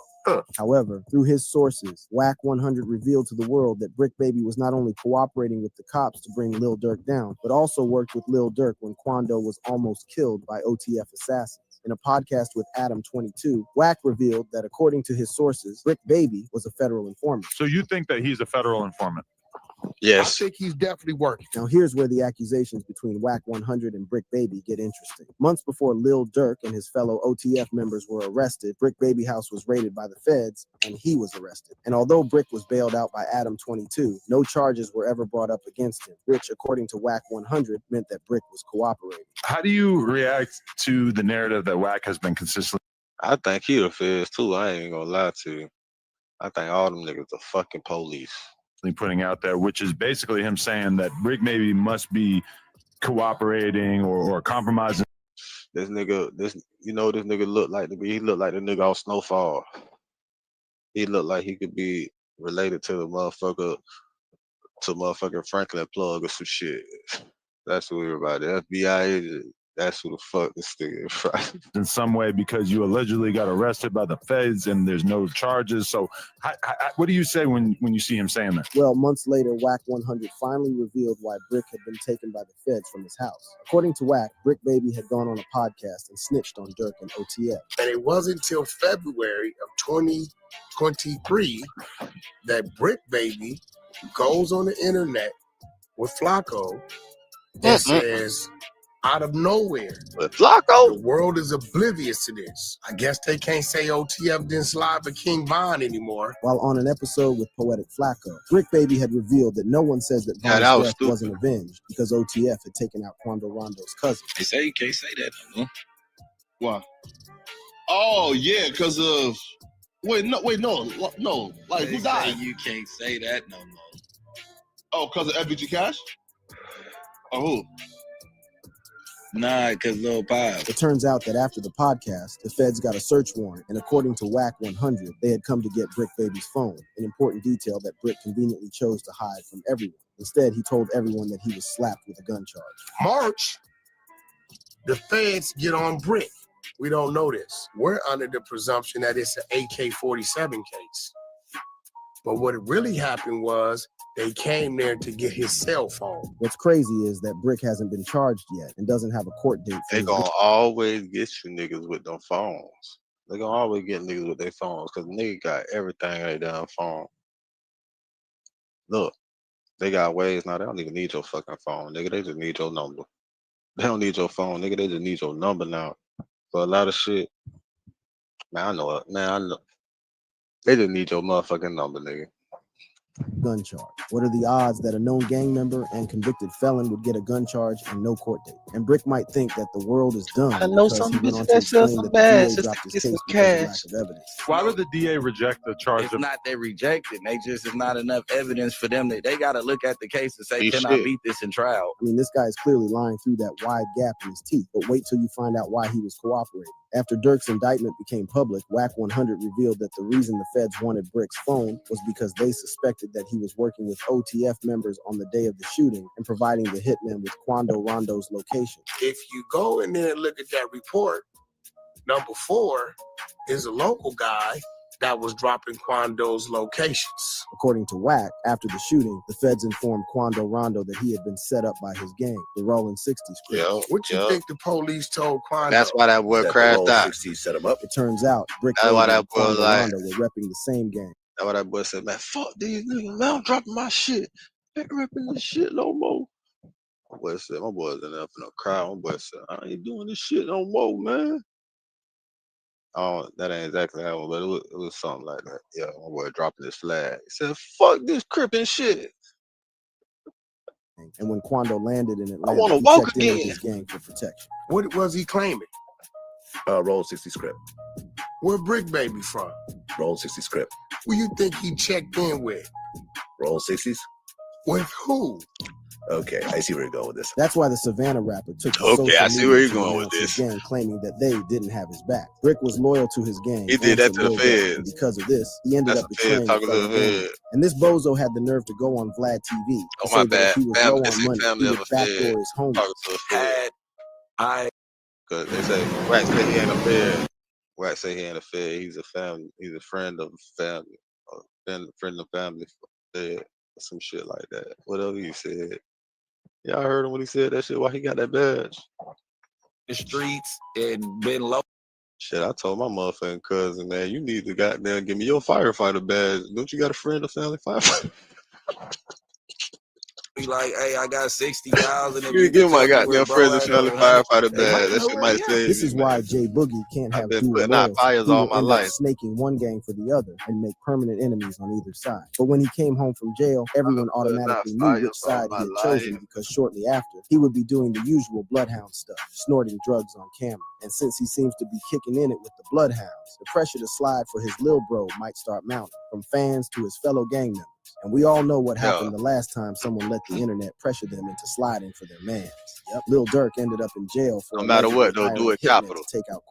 However, through his sources, WAC 100 revealed to the world that Brick Baby was not only cooperating with the cops to bring Lil Durk down, but also worked with Lil Durk when Quando was almost killed by OTF assassins. In a podcast with Adam 22, WAC revealed that according to his sources, Brick Baby was a federal informant. So you think that he's a federal informant? Yes. I think he's definitely working. Now here's where the accusations between WAC 100 and Brick Baby get interesting. Months before Lil Durk and his fellow OTF members were arrested, Brick Baby house was raided by the feds and he was arrested. And although Brick was bailed out by Adam 22, no charges were ever brought up against him, which according to WAC 100 meant that Brick was cooperating. How do you react to the narrative that WAC has been consistently? I think he the feds too. I ain't even gonna lie to you. I think all them niggas are fucking police. Putting out there, which is basically him saying that Brick maybe must be cooperating or compromising. This nigga look like he look like the nigga off Snowfall. He looked like he could be related to the motherfucking Franklin Plug or some shit. That's who everybody. FBI agent. That's who the fuck this nigga is, right? In some way, because you allegedly got arrested by the feds and there's no charges. So what do you say when you see him saying that? Well, months later, WAC 100 finally revealed why Brick had been taken by the feds from his house. According to WAC, Brick Baby had gone on a podcast and snitched on Durk and OTF. And it wasn't until February of 2023 that Brick Baby goes on the internet with Flacco and says, out of nowhere, with Flacco, the world is oblivious to this. I guess they can't say OTF didn't slide for King Von anymore. While on an episode with Poetic Flacco, Brick Baby had revealed that no one says that Von's death wasn't avenged because OTF had taken out Quando Rondo's cousin. They say you can't say that no more. Why? Oh yeah, because of Wait, no. Like, They who say died? you can't say that no more. Oh, because of FBG Cash? Or who? Nah, because Lil Pop. It turns out that after the podcast, the feds got a search warrant, and according to WAC 100, they had come to get Brick Baby's phone, an important detail that Brick conveniently chose to hide from everyone. Instead, he told everyone that he was slapped with a gun charge. March, the feds get on Brick. We don't know this. We're under the presumption that it's an AK-47 case. But what really happened was they came there to get his cell phone. What's crazy is that Brick hasn't been charged yet and doesn't have a court date. They gonna always get you niggas with them phones. They gonna always get niggas with their phones because niggas got everything on their damn phone. Look, they got ways now. They don't even need your fucking phone, nigga. They just need your number. They don't need your phone, nigga. They just need your number now. For a lot of shit, man, I know it. Man, I know. They just need your motherfucking number, nigga. Gun charge. What are the odds that a known gang member and convicted felon would get a gun charge and no court date? And Brick might think that the world is done. I know because some he went bitch on to that sells explain some that bags the DA just dropped to his get case some because of cash. lack of evidence. Why would the DA reject the charge It's of not they reject it. They just is not enough evidence for them. They got to look at the case and say, Hey, can I shit. beat this in trial? I mean, this guy is clearly lying through that wide gap in his teeth, but wait till you find out why he was cooperating. After Dirk's indictment became public, WAC 100 revealed that the reason the feds wanted Brick's phone was because they suspected that he was working with OTF members on the day of the shooting and providing the hitman with Quando Rondo's location. If you go in there and look at that report, number 4 is a local guy that was dropping Quando's locations. According to WAC, after the shooting, the feds informed Quando Rondo that he had been set up by his gang, the Rolling 60s crew. What you think the police told Quando? That's why that boy crashed out. set him up. It turns out Brick That's why Baby that and boy Quando like. Rondo were repping the same gang. That's why that boy said, man, fuck these niggas, man, I'm dropping my shit. Ain't ripping this shit no more. My boy said, my boy's in there finna cry. My boy said, I ain't doing this shit no more, man. Oh, that ain't exactly how, but it was something like that. Yeah, my boy dropping his flag. He said, fuck this crippin' shit. And when Quando landed in Atlanta, I wanna he walk checked in with again. his gang for protection. What was he claiming? Roll 60 script. Where Brick Baby from? Roll 60 script. Who you think he checked in with? Roll 60s. With who? Okay, I see where you're going with this. That's why the Savannah rapper took to Okay, social I see media where you're to going with announce his this. gang, claiming that they didn't have his back. Brick was loyal to his gang. He did and that to the Lil Durk, feds. and because of this, he ended That's up the betraying feds a talking to fellow the gang. feds. And this bozo had the nerve to go on Vlad TV to Oh, say my that if bad. he was Family, low it's on a money, family he of would a backdoor fed. his homies. Talking to a fed. Cause they say, Wax say he ain't a fed. Wax say he ain't a fed. He's a family. He's a friend of family. Friend of family. Fed. Some shit like that. Whatever he said. Y'all heard him when he said that shit. Why he got that badge? The streets and been low. Shit, I told my motherfucking cousin, man, you need to goddamn give me your firefighter badge. Don't you got a friend or family firefighter? Be like, hey, I got 60,000. You give my goddamn friends and family firefighter badge. That shit might save This you, is man. why Jay Boogie can't I've have been dual putting out loyalty. fires He all will my end life. up snaking one gang for the other and make permanent enemies on either side. But when he came home from jail, everyone automatically knew fires which side all he had my chosen life. because shortly after, he would be doing the usual bloodhound stuff, snorting drugs on camera. And since he seems to be kicking in it with the bloodhounds, the pressure to slide for his lil bro might start mounting, from fans to his fellow gang members. And we all know what happened the last time someone let the internet pressure them into sliding for their mans. Yep, Lil Durk ended up in jail for No matter what, allegedly though, do hiring it hitmen capital. to take out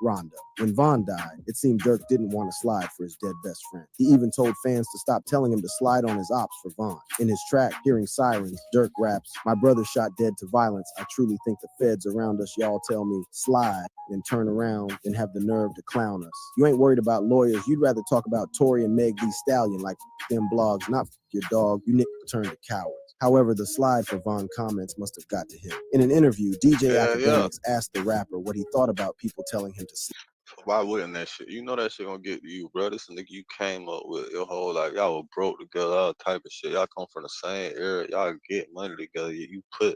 Rondo. When Von died, it seemed Durk didn't want to slide for his dead best friend. He even told fans to stop telling him to slide on his ops for Von. In his track, Hearing Sirens, Durk raps, "My brother shot dead to violence. I truly think the feds around us, y'all tell me, slide, then turn around and have the nerve to clown us. You ain't worried about lawyers. You'd rather talk about Tory and Meg Thee Stallion like them blogs, not your dog. You niggas turn to cowards." However, the slide for Von comments must have got to him. In an interview, DJ Academics asked the rapper what he thought about people telling him to sleep. Why wouldn't that shit? You know that shit gonna get to you, bro. This nigga you came up with your whole life. Y'all were broke together, all type of shit. Y'all come from the same area. Y'all get money together. You put, you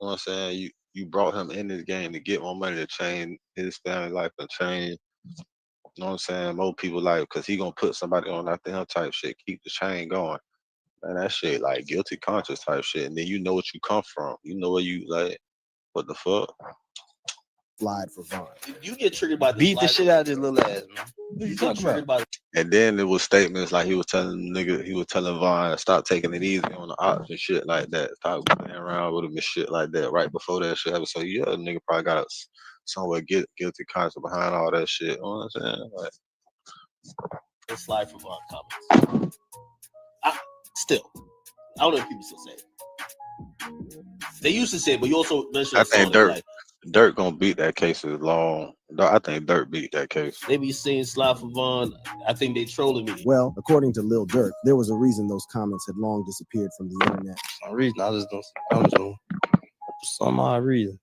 know what I'm saying? You brought him in this game to get more money to change his family life and change, you know what I'm saying, more people life, because he gonna put somebody on after him type shit. Keep the chain going. Man, that shit like guilty conscience type shit. And then you know what you come from. You know where you like, what the fuck? slide for Vaughn. You get triggered by Beat the shit out of this little ass, man. You get triggered by And then it was statements like he was telling Vaughn to stop taking it easy on the ops and shit like that. Stop playing around with him and shit like that right before that shit happened. So yeah, the nigga probably got somewhere guilty conscience behind all that shit. You know what I'm saying? Like, the slide for Vaughn comments. I don't know if people still say it. They used to say it, but you also mentioned I think Dirk gonna beat that case as long. I think Dirk beat that case. They be saying slide for Vaughn. I think they trolling me. Well, according to Lil Durk, there was a reason those comments had long disappeared from the internet. For some reason, I just don't know. For some odd reason.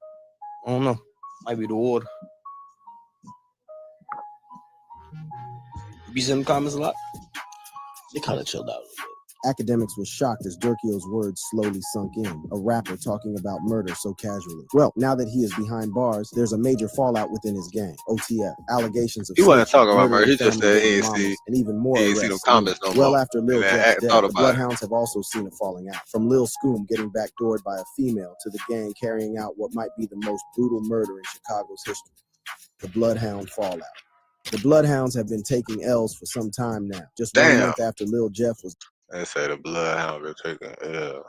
I don't know. Might be the water. You be seeing the comments a lot? They kind of chilled out a little bit. Academics was shocked as Durkio's words slowly sunk in. A rapper talking about murder so casually. Well, now that he is behind bars, there's a major fallout within his gang. OTF. Allegations of He wasn't sexual, talking about murder. He just family said he ain't mamas, see. and even more He ain't see arrests. them comments no Well more. after Lil Man, Jeff's death, thought the about it. Bloodhounds have also seen a falling out. From Lil Scoom getting backdoored by a female to the gang carrying out what might be the most brutal murder in Chicago's history. The Bloodhound fallout. The Bloodhounds have been taking L's for some time now. Just 1 month after Lil Jeff was They say the Bloodhound been taking L.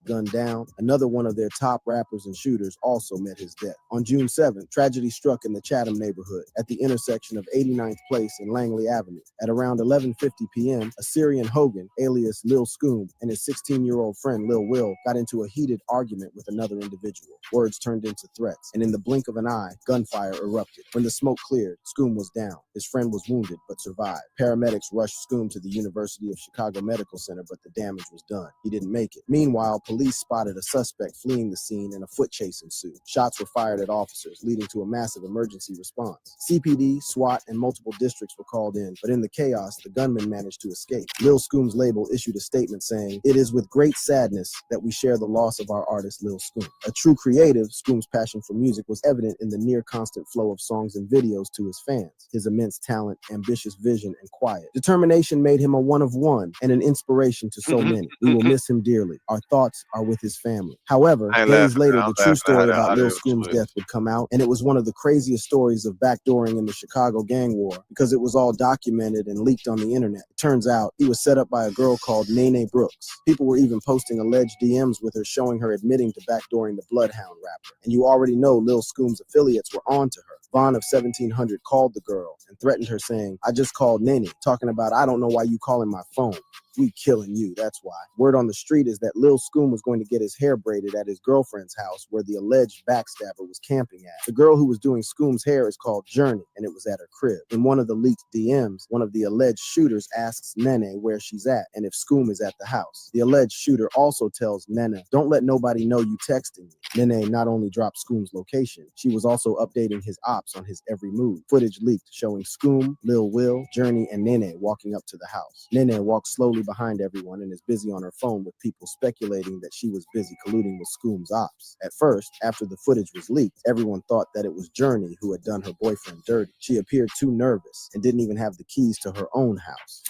gunned down, another one of their top rappers and shooters also met his death. On June 7th, tragedy struck in the Chatham neighborhood at the intersection of 89th Place and Langley Avenue. At around 11:50 p.m., Assyrian Hogan, alias Lil Scoom, and his 16-year-old friend Lil Will got into a heated argument with another individual. Words turned into threats, and in the blink of an eye, gunfire erupted. When the smoke cleared, Scoom was down. His friend was wounded but survived. Paramedics rushed Scoom to the University of Chicago Medical Center, but the damage was done. He didn't make it. Meanwhile, police spotted a suspect fleeing the scene and a foot chase ensued. Shots were fired at officers, leading to a massive emergency response. CPD, SWAT, and multiple districts were called in, but in the chaos, the gunman managed to escape. Lil Scoom's label issued a statement saying, "It is with great sadness that we share the loss of our artist Lil Scoom." A true creative, Scoom's passion for music was evident in the near constant flow of songs and videos to his fans. His immense talent, ambitious vision, and quiet determination made him a one of one and an inspiration to so many. We will miss him dearly. Our thoughts are with his family. However, days later, the true story about Lil Scoom's death would come out, and it was one of the craziest stories of backdooring in the Chicago gang war because it was all documented and leaked on the internet. It turns out he was set up by a girl called Nene Brooks. People were even posting alleged DMs with her showing her admitting to backdooring the Bloodhound rapper. And you already know Lil Scoom's affiliates were on to her. Vaughn of 1700 called the girl and threatened her saying, "I just called Nene," talking about, "I don't know why you calling my phone. We killing you, that's why." Word on the street is that Lil Scoom was going to get his hair braided at his girlfriend's house where the alleged backstabber was camping at. The girl who was doing Scoom's hair is called Journey, and it was at her crib. In one of the leaked DMs, one of the alleged shooters asks Nene where she's at and if Scoom is at the house. The alleged shooter also tells Nene, "Don't let nobody know you texting me." Nene not only dropped Scoom's location, she was also updating his ops on his every move. Footage leaked showing Scoom, Lil Will, Journey, and Nene walking up to the house. Nene walks slowly behind everyone and is busy on her phone with people speculating that she was busy colluding with Scoom's ops. At first, after the footage was leaked, everyone thought that it was Journey who had done her boyfriend dirty. She appeared too nervous and didn't even have the keys to her own house.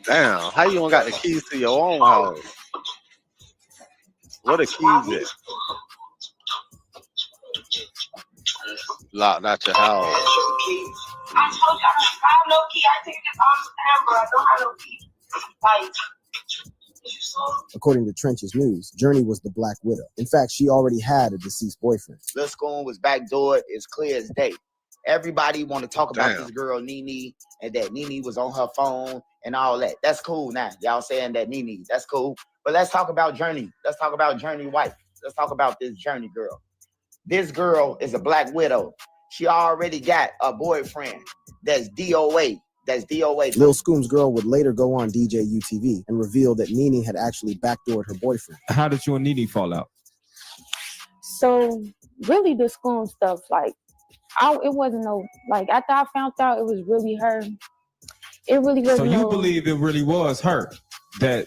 Damn, how you don't got the keys to your own house? What the keys is? Locked out your house. I told you I have no key. I take this off the camera. I don't have no key. Like, According to Trench's News, Journey was the Black Widow. In fact, she already had a deceased boyfriend. Lil Scoom was backdoored. It's clear as day. Everybody want to talk about this girl Nene and that Nene was on her phone and all that. That's cool now. Y'all saying that Nene, that's cool. But let's talk about Journey. Let's talk about Journey White. Let's talk about this Journey girl. This girl is a Black Widow. She already got a boyfriend that's DOA. That's DOA. Lil Scoom's girl would later go on DJ UTV and reveal that Nene had actually backdoored her boyfriend. How did you and Nene fall out? So really the Scoom stuff, like, it wasn't no, like, after I found out it was really her, it really wasn't. So you believe it really was her that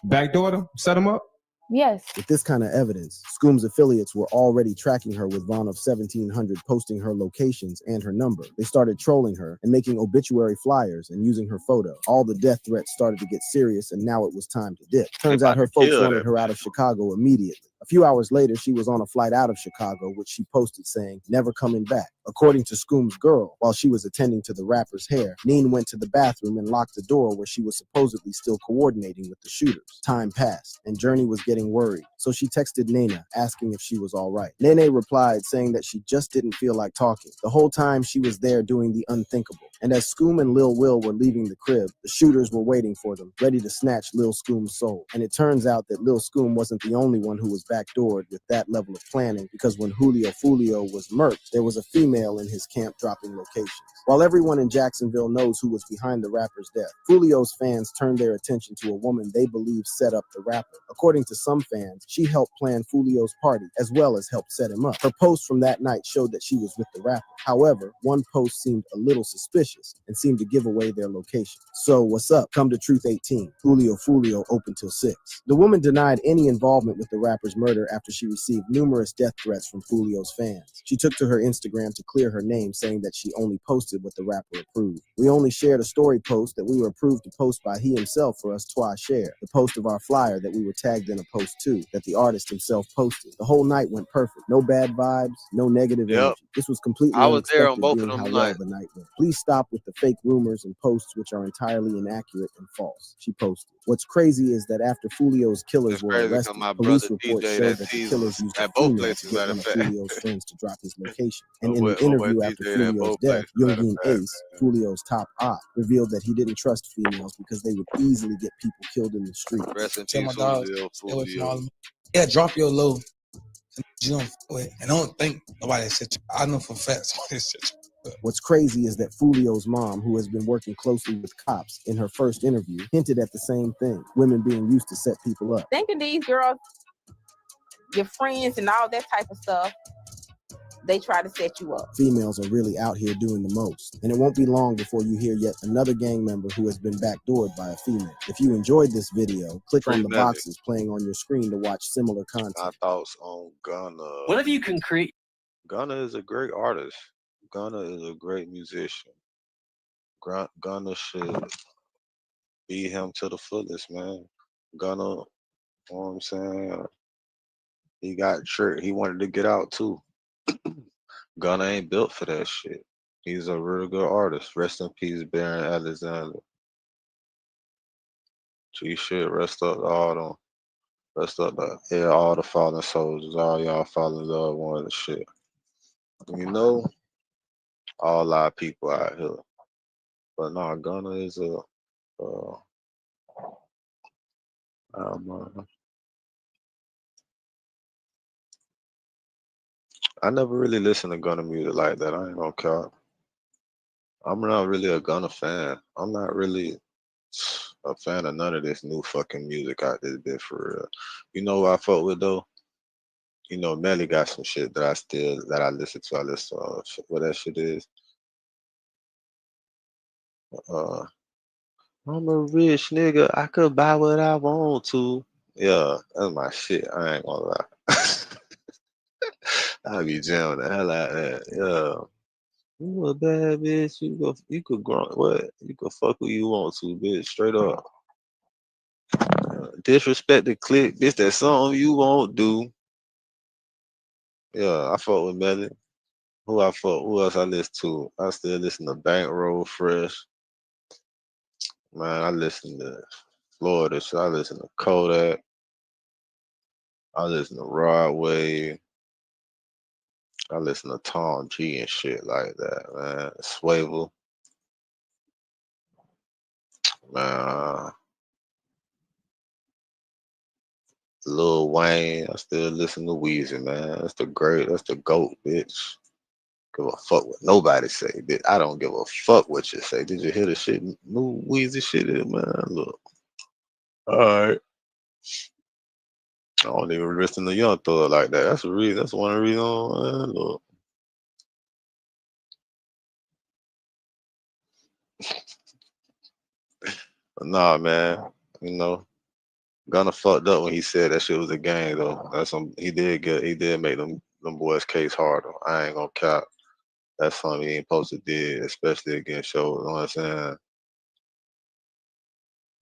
backdoored him, set him up? Yes. With this kind of evidence, Scoom's affiliates were already tracking her with Vaughn of 1700 posting her locations and her number. They started trolling her and making obituary flyers and using her photo. All the death threats started to get serious, and now it was time to dip. Turns out her folks wanted her out of Chicago immediately. A few hours later, she was on a flight out of Chicago, which she posted saying, "Never coming back." According to Scoom's girl, while she was attending to the rapper's hair, Neen went to the bathroom and locked the door where she was supposedly still coordinating with the shooters. Time passed, and Journey was getting worried, so she texted Nene asking if she was all right. Nene replied saying that she just didn't feel like talking. The whole time she was there doing the unthinkable. And as Scoom and Lil Will were leaving the crib, the shooters were waiting for them, ready to snatch Lil Scoom's soul. And it turns out that Lil Scoom wasn't the only one who was backdoored with that level of planning, because when Julio Fulio was murked, there was a female in his camp dropping locations. While everyone in Jacksonville knows who was behind the rapper's death, Fulio's fans turned their attention to a woman they believe set up the rapper. According to some fans, she helped plan Fulio's party as well as helped set him up. Her post from that night showed that she was with the rapper. However, one post seemed a little suspicious and seemed to give away their location. So what's up? Come to Truth 18. Julio Fulio open till 6. The woman denied any involvement with the rapper's murder after she received numerous death threats from Fulio's fans. She took to her Instagram to clear her name, saying that she only posted what the rapper approved. We only shared a story post that we were approved to post by he himself for us to share. The post of our flyer that we were tagged in a post too, that the artist himself posted. The whole night went perfect. No bad vibes, no negative energy. This was completely I was there on unexpected both being of how them well nights. the night went. Please stop with the fake rumors and posts which are entirely inaccurate and false, she posted. What's crazy is that after Fulio's killers were Crazy 'cause arrested, my police brother reports DJ showed that that the teases killers used a at both female to places, get matter one of of fact. Fulio's friends to drop his location. And My in boy- an my boy interview after DJ at Fulio's both death, places, matter of Youngin fact, Ace, Fulio's top op, revealed that he didn't trust females because they would easily get people killed in the street. Rest in Tell peace, my dogs, Julio stay away from all Fulio. them. Yeah, drop your low. You don't fuck with, and don't think nobody said you. I know for facts somebody said you. What's crazy is that Fulio's mom, who has been working closely with cops, in her first interview, hinted at the same thing, women being used to set people up. Thinking these girls, your friends and all that type of stuff, they try to set you up. Females are really out here doing the most. And it won't be long before you hear yet another gang member who has been backdoored by a female. If you enjoyed this video, click on the Free Melly. boxes playing on your screen to watch similar content. My thoughts on Gunna. What if you can create? Gunna is a great artist. Gunna is a great musician. Gunna should be him to the fullest, man. Gunna, you know what I'm saying? He got tricked. He wanted to get out too. Gunna ain't built for that shit. He's a real good artist. Rest in peace, Baron Alexander. G shit, rest up to all them. Rest up to all the fallen soldiers, all y'all fallen loved ones and shit. You know, all our people out here. But no, Gunna is a I never really listened to Gunna music like that. I ain't gonna count. I'm not really a Gunna fan. I'm not really a fan of none of this new fucking music out this bit for real. You know what I fuck with though? You know, Melly got some shit that I listen to. I listen to what that shit is. I'm a rich nigga. I could buy what I want to. Yeah, that's my shit. I ain't gonna lie. I be jamming the hell out of that. Yeah. You a bad bitch. You could grunt what? You could fuck who you want to, bitch. Straight up. Disrespect the clique, bitch. That's something you won't do. Yeah, I fuck with Melly. Who else I listen to? I still listen to Bankroll Fresh. Man, I listen to Florida. So I listen to Kodak. I listen to Rod Wave. I listen to Tom G and shit like that, man. Swavel. Man. Lil Wayne. I still listen to Weezy, man. That's the GOAT, bitch. Give a fuck what nobody say, bitch. I don't give a fuck what you say. Did you hear the shit? New Weezy shit, man. Look. Alright. I don't even listen to Young Thug like that. That's the reason. That's one of the reasons. Man. Look. But nah, man. You know, Gunna fucked up when he said that shit was a gang though. He did make them boys case harder. I ain't gonna cap. That's something he ain't supposed to do, especially against shows. You know what I'm saying?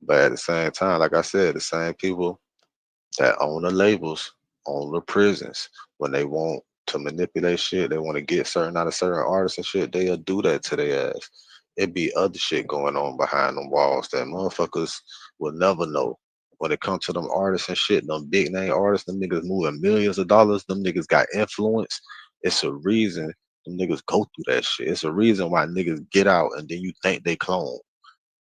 But at the same time, like I said, the same people that own the labels on the prisons when they want to manipulate shit. They want to get certain out of certain artists and shit. They'll do that to their ass. It be other shit going on behind them walls that motherfuckers will never know. When it comes to them artists and shit, them big name artists, them niggas moving millions of dollars, them niggas got influence. It's a reason them niggas go through that shit. It's a reason why niggas get out and then you think they clone.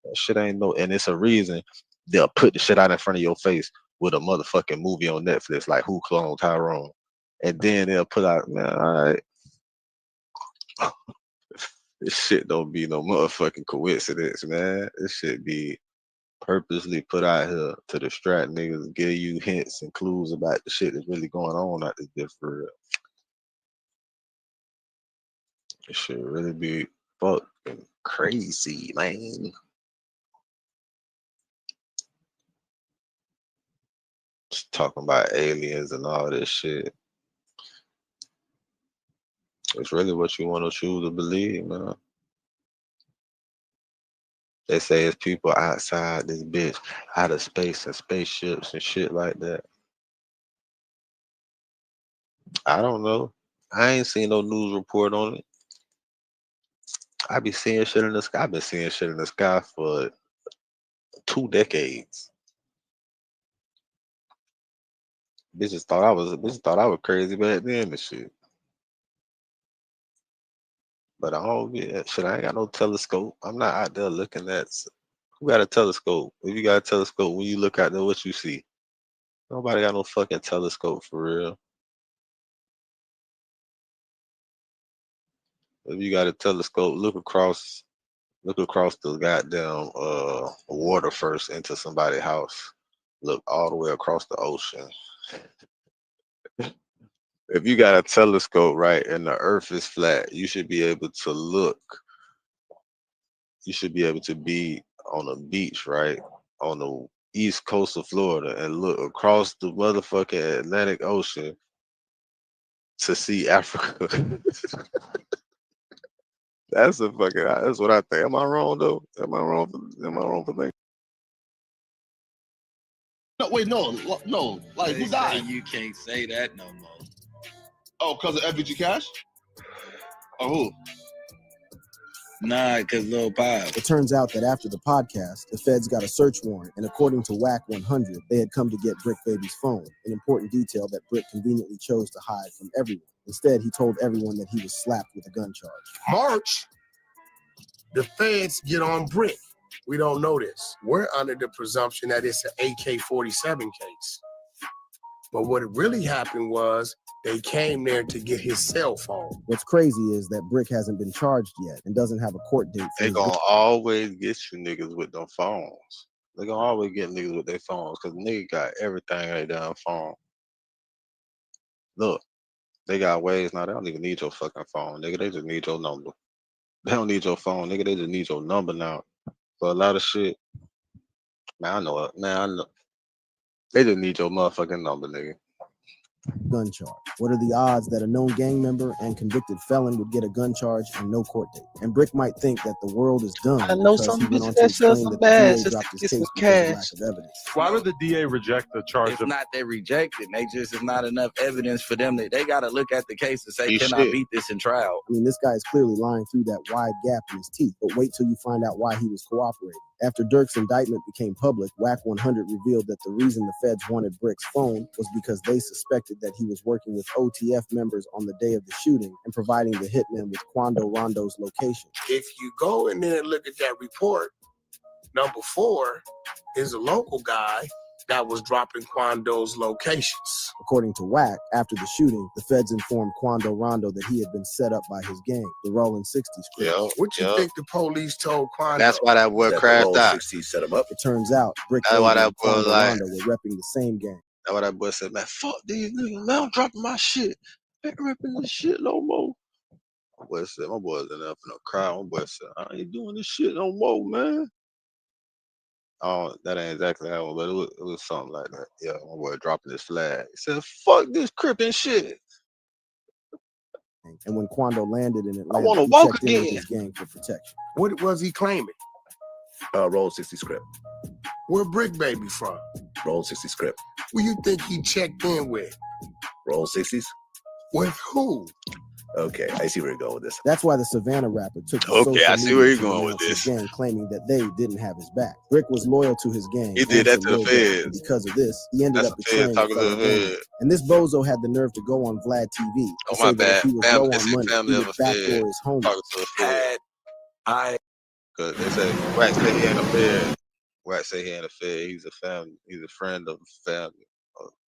That shit ain't no, and it's a reason they'll put the shit out in front of your face with a motherfucking movie on Netflix, like Who Cloned Tyrone? And then they'll put out, man, all right. This shit don't be no motherfucking coincidence, man. This shit be purposely put out here to distract niggas, give you hints and clues about the shit that's really going on out there for real. This shit really be fucking crazy, man. Just talking about aliens and all this shit. It's really what you want to choose to believe, man. They say it's people outside this bitch, out of space and spaceships and shit like that. I don't know. I ain't seen no news report on it. I be seeing shit in the sky. I've been seeing shit in the sky for 2 decades. Bitches thought I was crazy back then and shit. But I don't get shit. I ain't got no telescope. I'm not out there looking at. Who got a telescope? If you got a telescope, when you look out there, what you see? Nobody got no fucking telescope for real. If you got a telescope, look across the goddamn water first into somebody's house. Look all the way across the ocean. If you got a telescope, right, and the earth is flat, you should be able to look. You should be able to be on a beach, right, on the east coast of Florida and look across the motherfucking Atlantic Ocean to see Africa. That's what I think. Am I wrong though? Am I wrong for thinking? No, wait, no. Like, They who say died? you can't say that no more. Oh, because of FBG Cash? Or who? Nah, cause Lil Pop. It turns out that after the podcast, the feds got a search warrant, and according to WAC 100, they had come to get Brick Baby's phone, an important detail that Brick conveniently chose to hide from everyone. Instead, he told everyone that he was slapped with a gun charge. March, the feds get on Brick. We don't know this. We're under the presumption that it's an AK-47 case. But what really happened was they came there to get his cell phone. What's crazy is that Brick hasn't been charged yet and doesn't have a court date. They gonna always get you niggas with them phones. They gonna always get niggas with their phones because niggas got everything on their damn phone. Look, they got ways now. They don't even need your fucking phone, nigga. They just need your number. They don't need your phone, nigga. They just need your number now. For a lot of shit, man, I know it. Man, I know. They just need your motherfucking number, nigga. Gun charge. What are the odds that a known gang member and convicted felon would get a gun charge and no court date? And Brick might think that the world is done. I know because some he went on bitches to that sell explain some that the bags DA just dropped to his get case some because of cash. lack of evidence. Why would the DA reject the charge It's of not they rejected. They just is not enough evidence for them. They got to look at the case and say, Hey, can I shit. beat this in trial? I mean, this guy is clearly lying through that wide gap in his teeth, but wait till you find out why he was cooperating. After Dirk's indictment became public, WAC 100 revealed that the reason the feds wanted Brick's phone was because they suspected that he was working with OTF members on the day of the shooting and providing the hitman with Quando Rondo's location. If you go in there and look at that report, number 4 is a local guy that was dropping Quando's locations. According to WAC, after the shooting, the feds informed Quando Rondo that he had been set up by his gang, the Rolling 60s crew. What you think the police told Quando? That's why that boy crashed out. Set him up. It turns out Brick That's why Baby that and boy Quando like. Rondo were repping the same gang. That's why that boy said, man, fuck these niggas, man, I'm dropping my shit. I ain't ripping this shit no more. My boy said, my boy's in there finna cry. My boy said, I ain't doing this shit no more, man. Oh, that ain't exactly how, but it was something like that. Yeah, my boy dropping his flag. He said, fuck this crippin' shit. And when Quando landed in Atlanta, I wanna he walk checked in with again. his gang for protection. What was he claiming? Roll 60 script. Where Brick Baby from? Roll 60 script. Who you think he checked in with? Roll 60s. With who? Okay, I see where you're going with this. That's why the Savannah rapper took to Okay, social I see media where you're to going with announce his this. gang, claiming that they didn't have his back. Brick was loyal to his gang. He did and that to the Lil Durk, and feds. because of this, he ended That's up the feds betraying a talking to fellow the gang. feds. And this bozo had the nerve to go on Vlad TV Oh, and my say that bad. if he was Family, low it's on a money, family he of would a fed backdoor his homies. talking to a fed. Cause they say Wax say he ain't a fed. Wax say he ain't a fed. He's a family. He's a friend of family.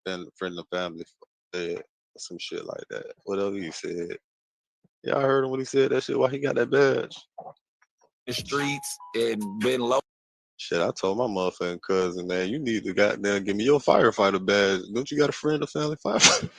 Friend of family fed or some shit like that. Whatever he said. Y'all heard him when he said that shit. Why he got that badge? The streets and been low. Shit, I told my motherfucking cousin, man, you need to goddamn give me your firefighter badge. Don't you got a friend of family firefighter?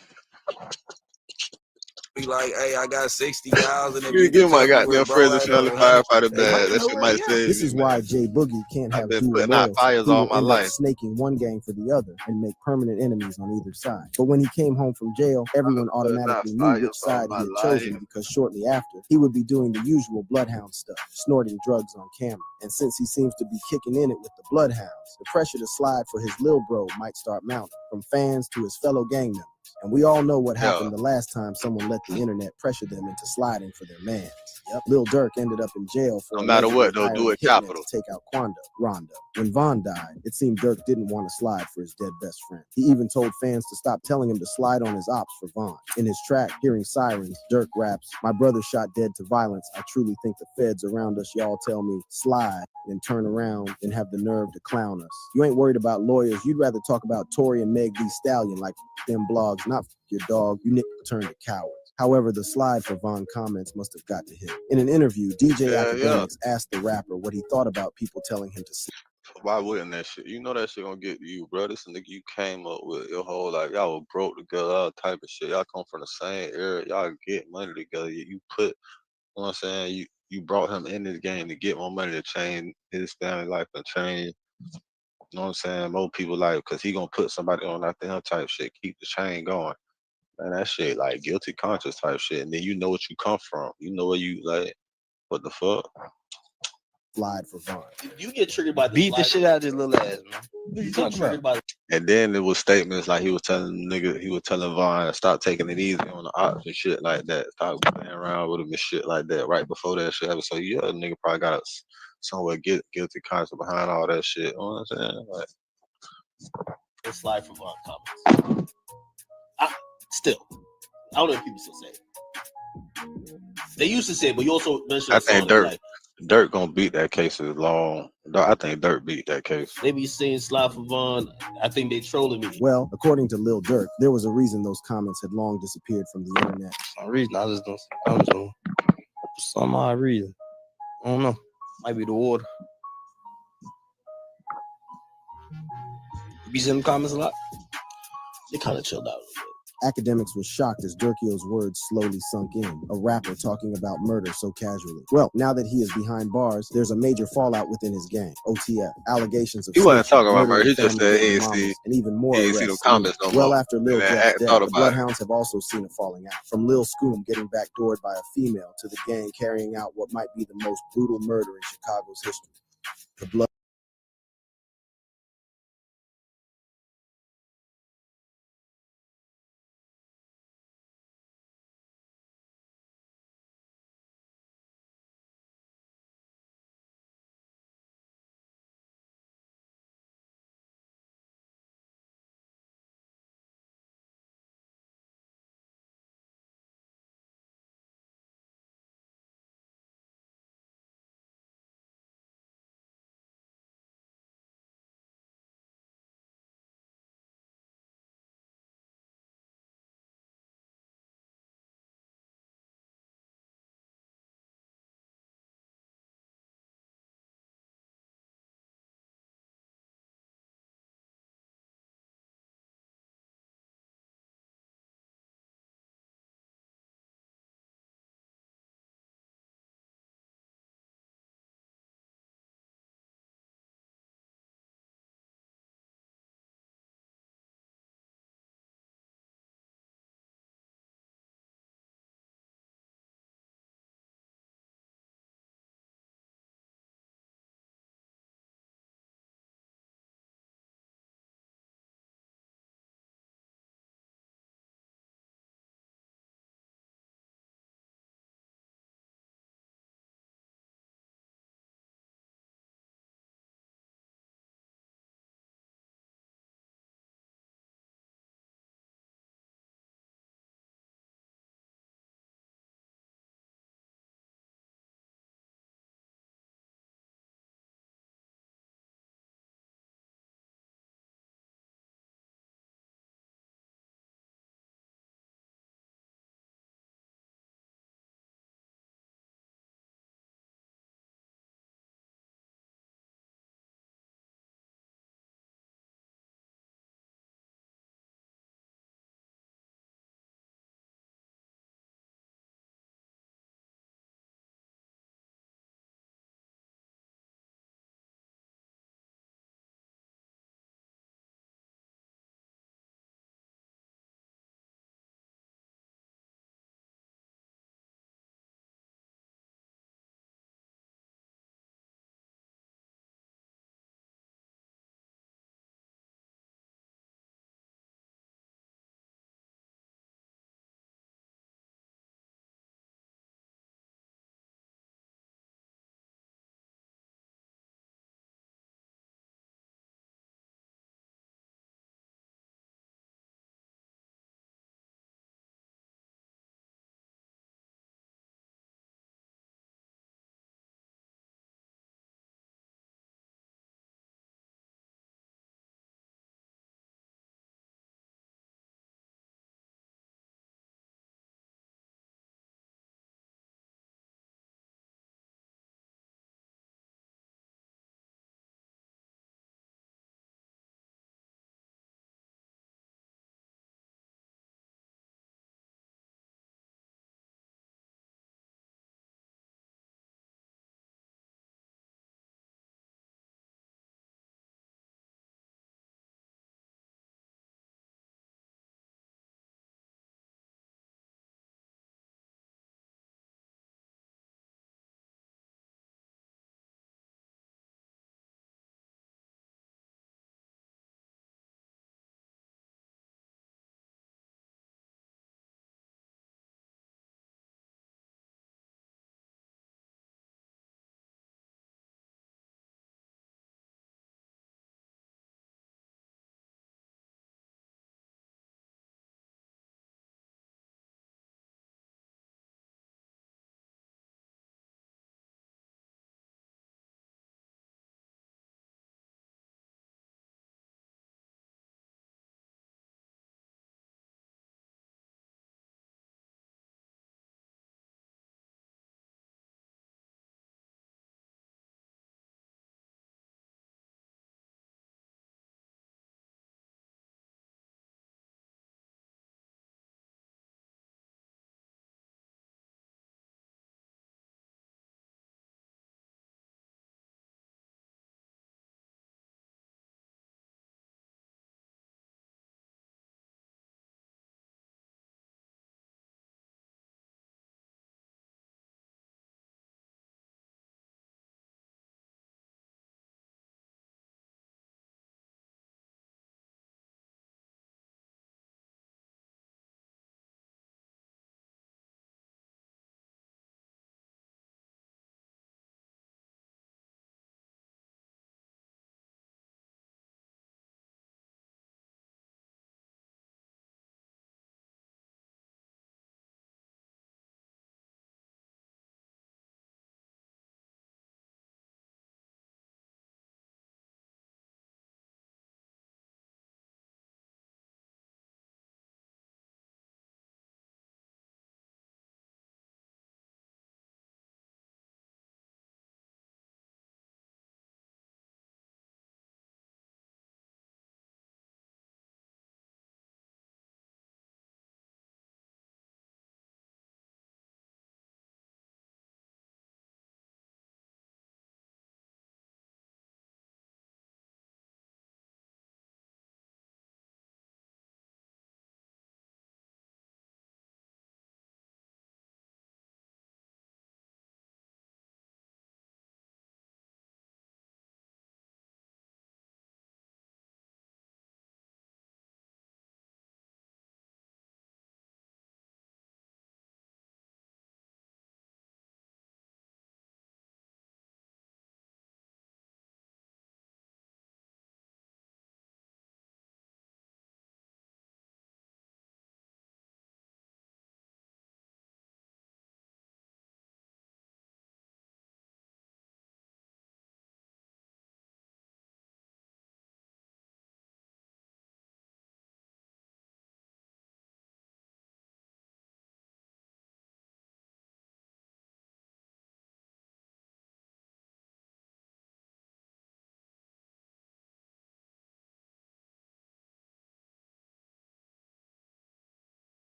Be like, hey, I got 60,000. If You you give can my come through goddamn with bro friends and at family 100, firefighter they might badge. That know shit where might he at. save This you, is man. why Jay Boogie can't I've have been dual putting out loyalty. fires He all will my end up life. snaking one gang for the other and make permanent enemies on either side. But when he came home from jail, everyone Putting out automatically knew fires which all side my he had life. chosen because shortly after, he would be doing the usual bloodhound stuff, snorting drugs on camera. And since he seems to be kicking in it with the bloodhounds, the pressure to slide for his lil bro might start mounting, from fans to his fellow gang members. And we all know what happened the last time someone let the internet pressure them into sliding for their mans. Yep, Lil Durk ended up in jail for No matter allegedly what, though, do hiring it a hitman capital. to take out Rondo. When Von died, it seemed Durk didn't want to slide for his dead best friend. He even told fans to stop telling him to slide on his ops for Von. In his track, Hearing Sirens, Durk raps, "My brother shot dead to violence. I truly think the feds around us, y'all tell me slide, then turn around and have the nerve to clown us. You ain't worried about lawyers. You'd rather talk about Tory and Meg Thee Stallion like them blogs, not your dog. You niggas turned to cowards." However, the slide for Von comments must have got to him. In an interview, DJ Academics asked the rapper what he thought about people telling him to slide. Why wouldn't that shit? You know that shit gonna get to you, bro. This nigga you came up with your whole life. Y'all were broke together, all type of shit. Y'all come from the same area. Y'all get money together. You put, you know what I'm saying? You brought him in this game to get more money to change his family life and change, you know what I'm saying, more people life, cause he gonna put somebody on after him type shit, keep the chain going. Man, that shit like guilty conscience type shit. And then you know what you come from. You know where you like, what the fuck? Slide for Von. You get triggered by the Beat the shit out of this little ass, man. What you talking about? By And then it was statements like he was telling Vaughn to stop taking it easy on the ops and shit like that. Stop playing around with him and shit like that right before that shit happened. So yeah, nigga probably got somewhere guilty conscience behind all that shit. You know what I'm saying? Like, the slide from our comments. Still, I don't know if people still say it. They used to say it, but you also mentioned I a song think Dirk gonna beat that case as long. I think Dirk beat that case. They be saying slide for Von. I think they trolling me. Well, according to Lil Durk, there was a reason those comments had long disappeared from the internet. Some reason I just don't come to him. For some odd reason. I don't know. Might be the water. You be seeing them comments a lot? They kind of chilled out. Academics was shocked as Durkio's words slowly sunk in, a rapper talking about murder so casually. Well, now that he is behind bars, there's a major fallout within his gang, OTF. Allegations of He wasn't snitching, talking about murder. murdering He just family said he baby ain't see, mamas, and even more he ain't see no arrests. comments no Well, more. after Lil And then Jeff's death, thought the about it. Bloodhounds have also seen a falling out, from Lil Scoom getting backdoored by a female to the gang carrying out what might be the most brutal murder in Chicago's history. The Blood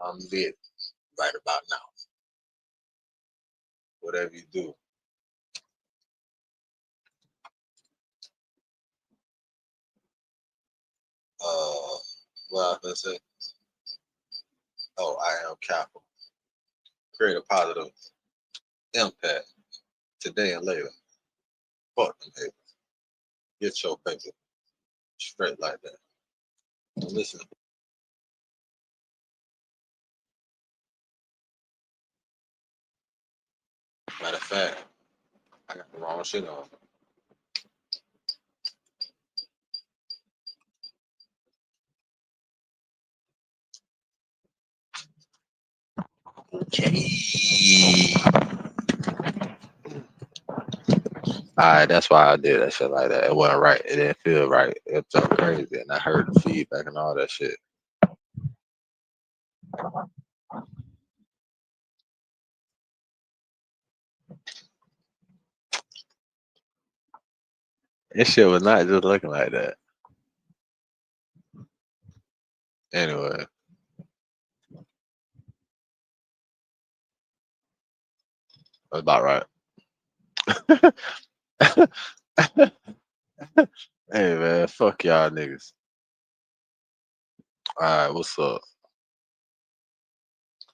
I'm lit right about now. Whatever you do. What I was gonna say? Oh, I am Capital. Create a positive impact today and later. Fuck them haters. Get your paper straight like that. And listen. Matter of fact, I got the wrong shit on. Okay. Alright, that's why I did that shit like that. It wasn't right. It didn't feel right. It felt crazy. And I heard the feedback and all that shit. This shit was not just looking like that. Anyway. That's about right. Hey man, fuck y'all niggas. Alright, what's up?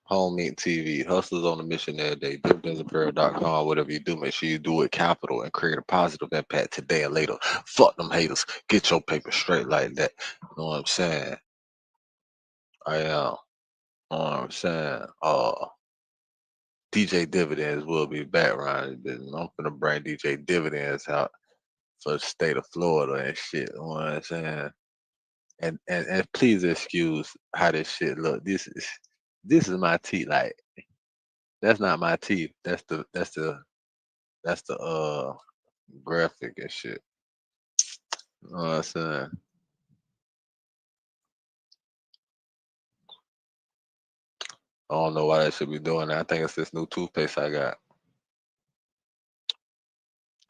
Home Meat TV, hustlers on a mission every day. BigBusinessApparel.com. Whatever you do, make sure you do it capital and create a positive impact today and later. Fuck them haters. Get your paper straight like that. You know what I'm saying? I am. You know what I'm saying? DJ Dividends will be back around this business. I'm gonna bring DJ Dividends out for the state of Florida and shit. You know what I'm saying? And please excuse how this shit look. This is my teeth. Like that's not my teeth. That's the graphic and shit. You know what I'm saying? I don't know why they should be doing that. I think it's this new toothpaste I got.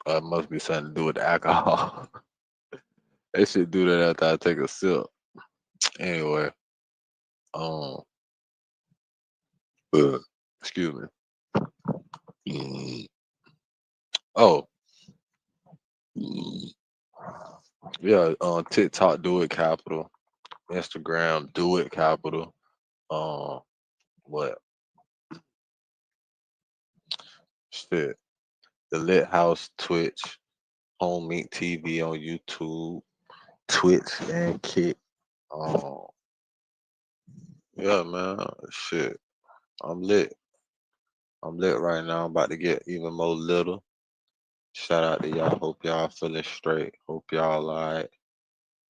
It must be something to do with the alcohol. They should do that after I take a sip. Anyway, excuse me. Oh, yeah. TikTok, do it capital. Instagram, do it capital. What? Shit. The Lit House, Twitch, Home Meat TV on YouTube, Twitch, and Kick. Yeah, man. Shit. I'm lit. I'm lit right now. I'm about to get even more little. Shout out to y'all. Hope y'all feeling straight. Hope y'all alright.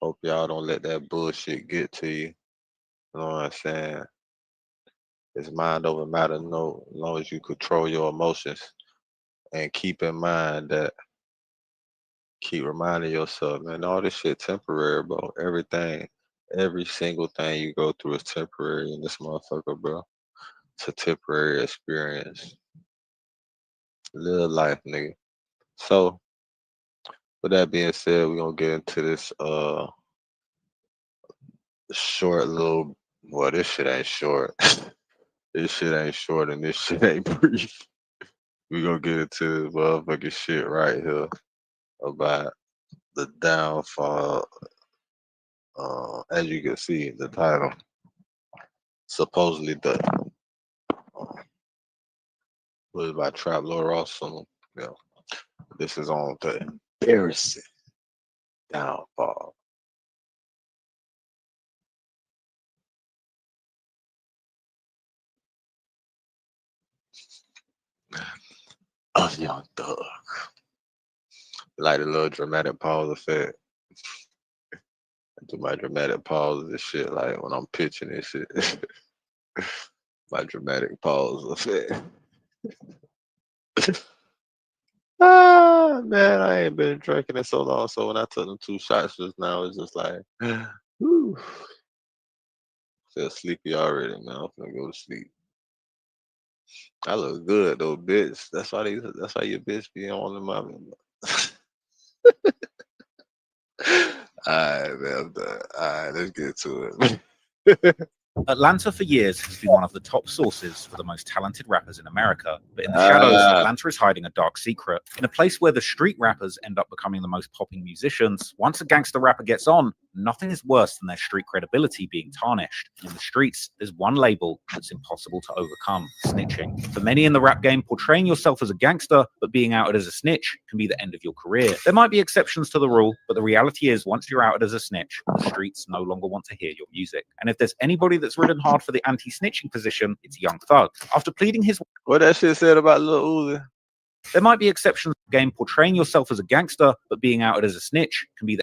Hope y'all don't let that bullshit get to you. You know what I'm saying? It's mind over matter. No, as long as you control your emotions and keep in mind that. Keep reminding yourself, man, all this shit temporary, bro. Everything, every single thing you go through is temporary in this motherfucker, bro. It's a temporary experience. Live life, nigga. So, with that being said, we're gonna get into this short little this shit ain't short. This shit ain't short and this shit ain't brief. We gonna get into this motherfucking shit right here about the downfall. As you can see, the title supposedly the was by Trap Lord Ross. Yeah, this is on the embarrassing downfall of Young Thug. Like a little dramatic pause effect. I do my dramatic pause and shit like when I'm pitching this shit. My dramatic pause effect. Man, I ain't been drinking in so long. So when I took them 2 shots just now, it's just like, whew. Feel sleepy already, man. I'm gonna go to sleep. I look good though, bitch. That's why your bitch be on the mommy. Alright, man, I'm done. Alright, let's get to it. Atlanta for years has been one of the top sources for the most talented rappers in America, but in the shadows, Atlanta is hiding a dark secret. In a place where the street rappers end up becoming the most popping musicians, once a gangster rapper gets on, nothing is worse than their street credibility being tarnished. In the streets, there's one label that's impossible to overcome: snitching. For many in the rap game, portraying yourself as a gangster but being outed as a snitch can be the end of your career. There might be exceptions to the rule, but the reality is once you're outed as a snitch, the streets no longer want to hear your music. And if there's anybody that's ridden hard for the anti-snitching position, it's Young Thug. After pleading his... What that shit said about Lil Uzi? There might be exceptions to the game. Portraying yourself as a gangster but being outed as a snitch can be the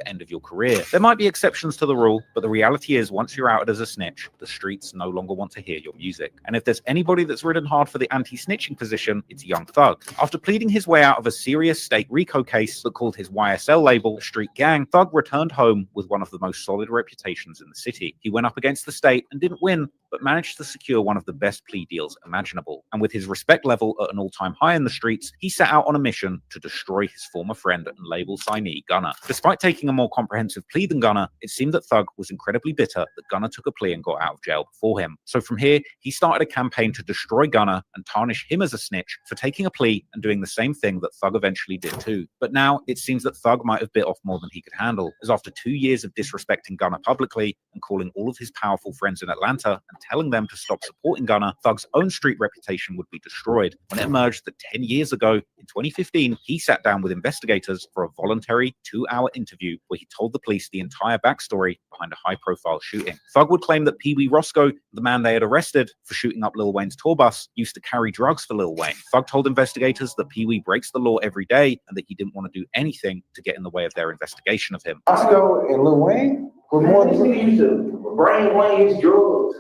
end of your career. There might be exceptions to the rule, but the reality is once you're outed as a snitch, the streets no longer want to hear your music. And if there's anybody that's ridden hard for the anti-snitching position, it's Young Thug. After pleading his way out of a serious state RICO case that called his YSL label Street Gang, Thug returned home with one of the most solid reputations in the city. He went up against the state and didn't win, but managed to secure one of the best plea deals imaginable. And with his respect level at an all-time high in the streets, he set out on a mission to destroy his former friend and label signee Gunna. Despite taking a more comprehensive plea than Gunna, it seemed that Thug was incredibly bitter that Gunna took a plea and got out of jail before him. So from here, he started a campaign to destroy Gunna and tarnish him as a snitch for taking a plea and doing the same thing that Thug eventually did too. But now it seems that Thug might have bit off more than he could handle, as after 2 years of disrespecting Gunna publicly and calling all of his powerful friends in Atlanta and telling them to stop supporting Gunna, Thug's own street reputation would be destroyed when it emerged that 10 years ago, in 2015, he sat down with investigators for a voluntary 2-hour interview where he told the police the entire backstory behind a high-profile shooting. Thug would claim that Pee Wee Roscoe, the man they had arrested for shooting up Lil Wayne's tour bus, used to carry drugs for Lil Wayne. Thug told investigators that Pee Wee breaks the law every day and that he didn't want to do anything to get in the way of their investigation of him. Roscoe and Lil Wayne were more than we used to bring Wayne's drugs.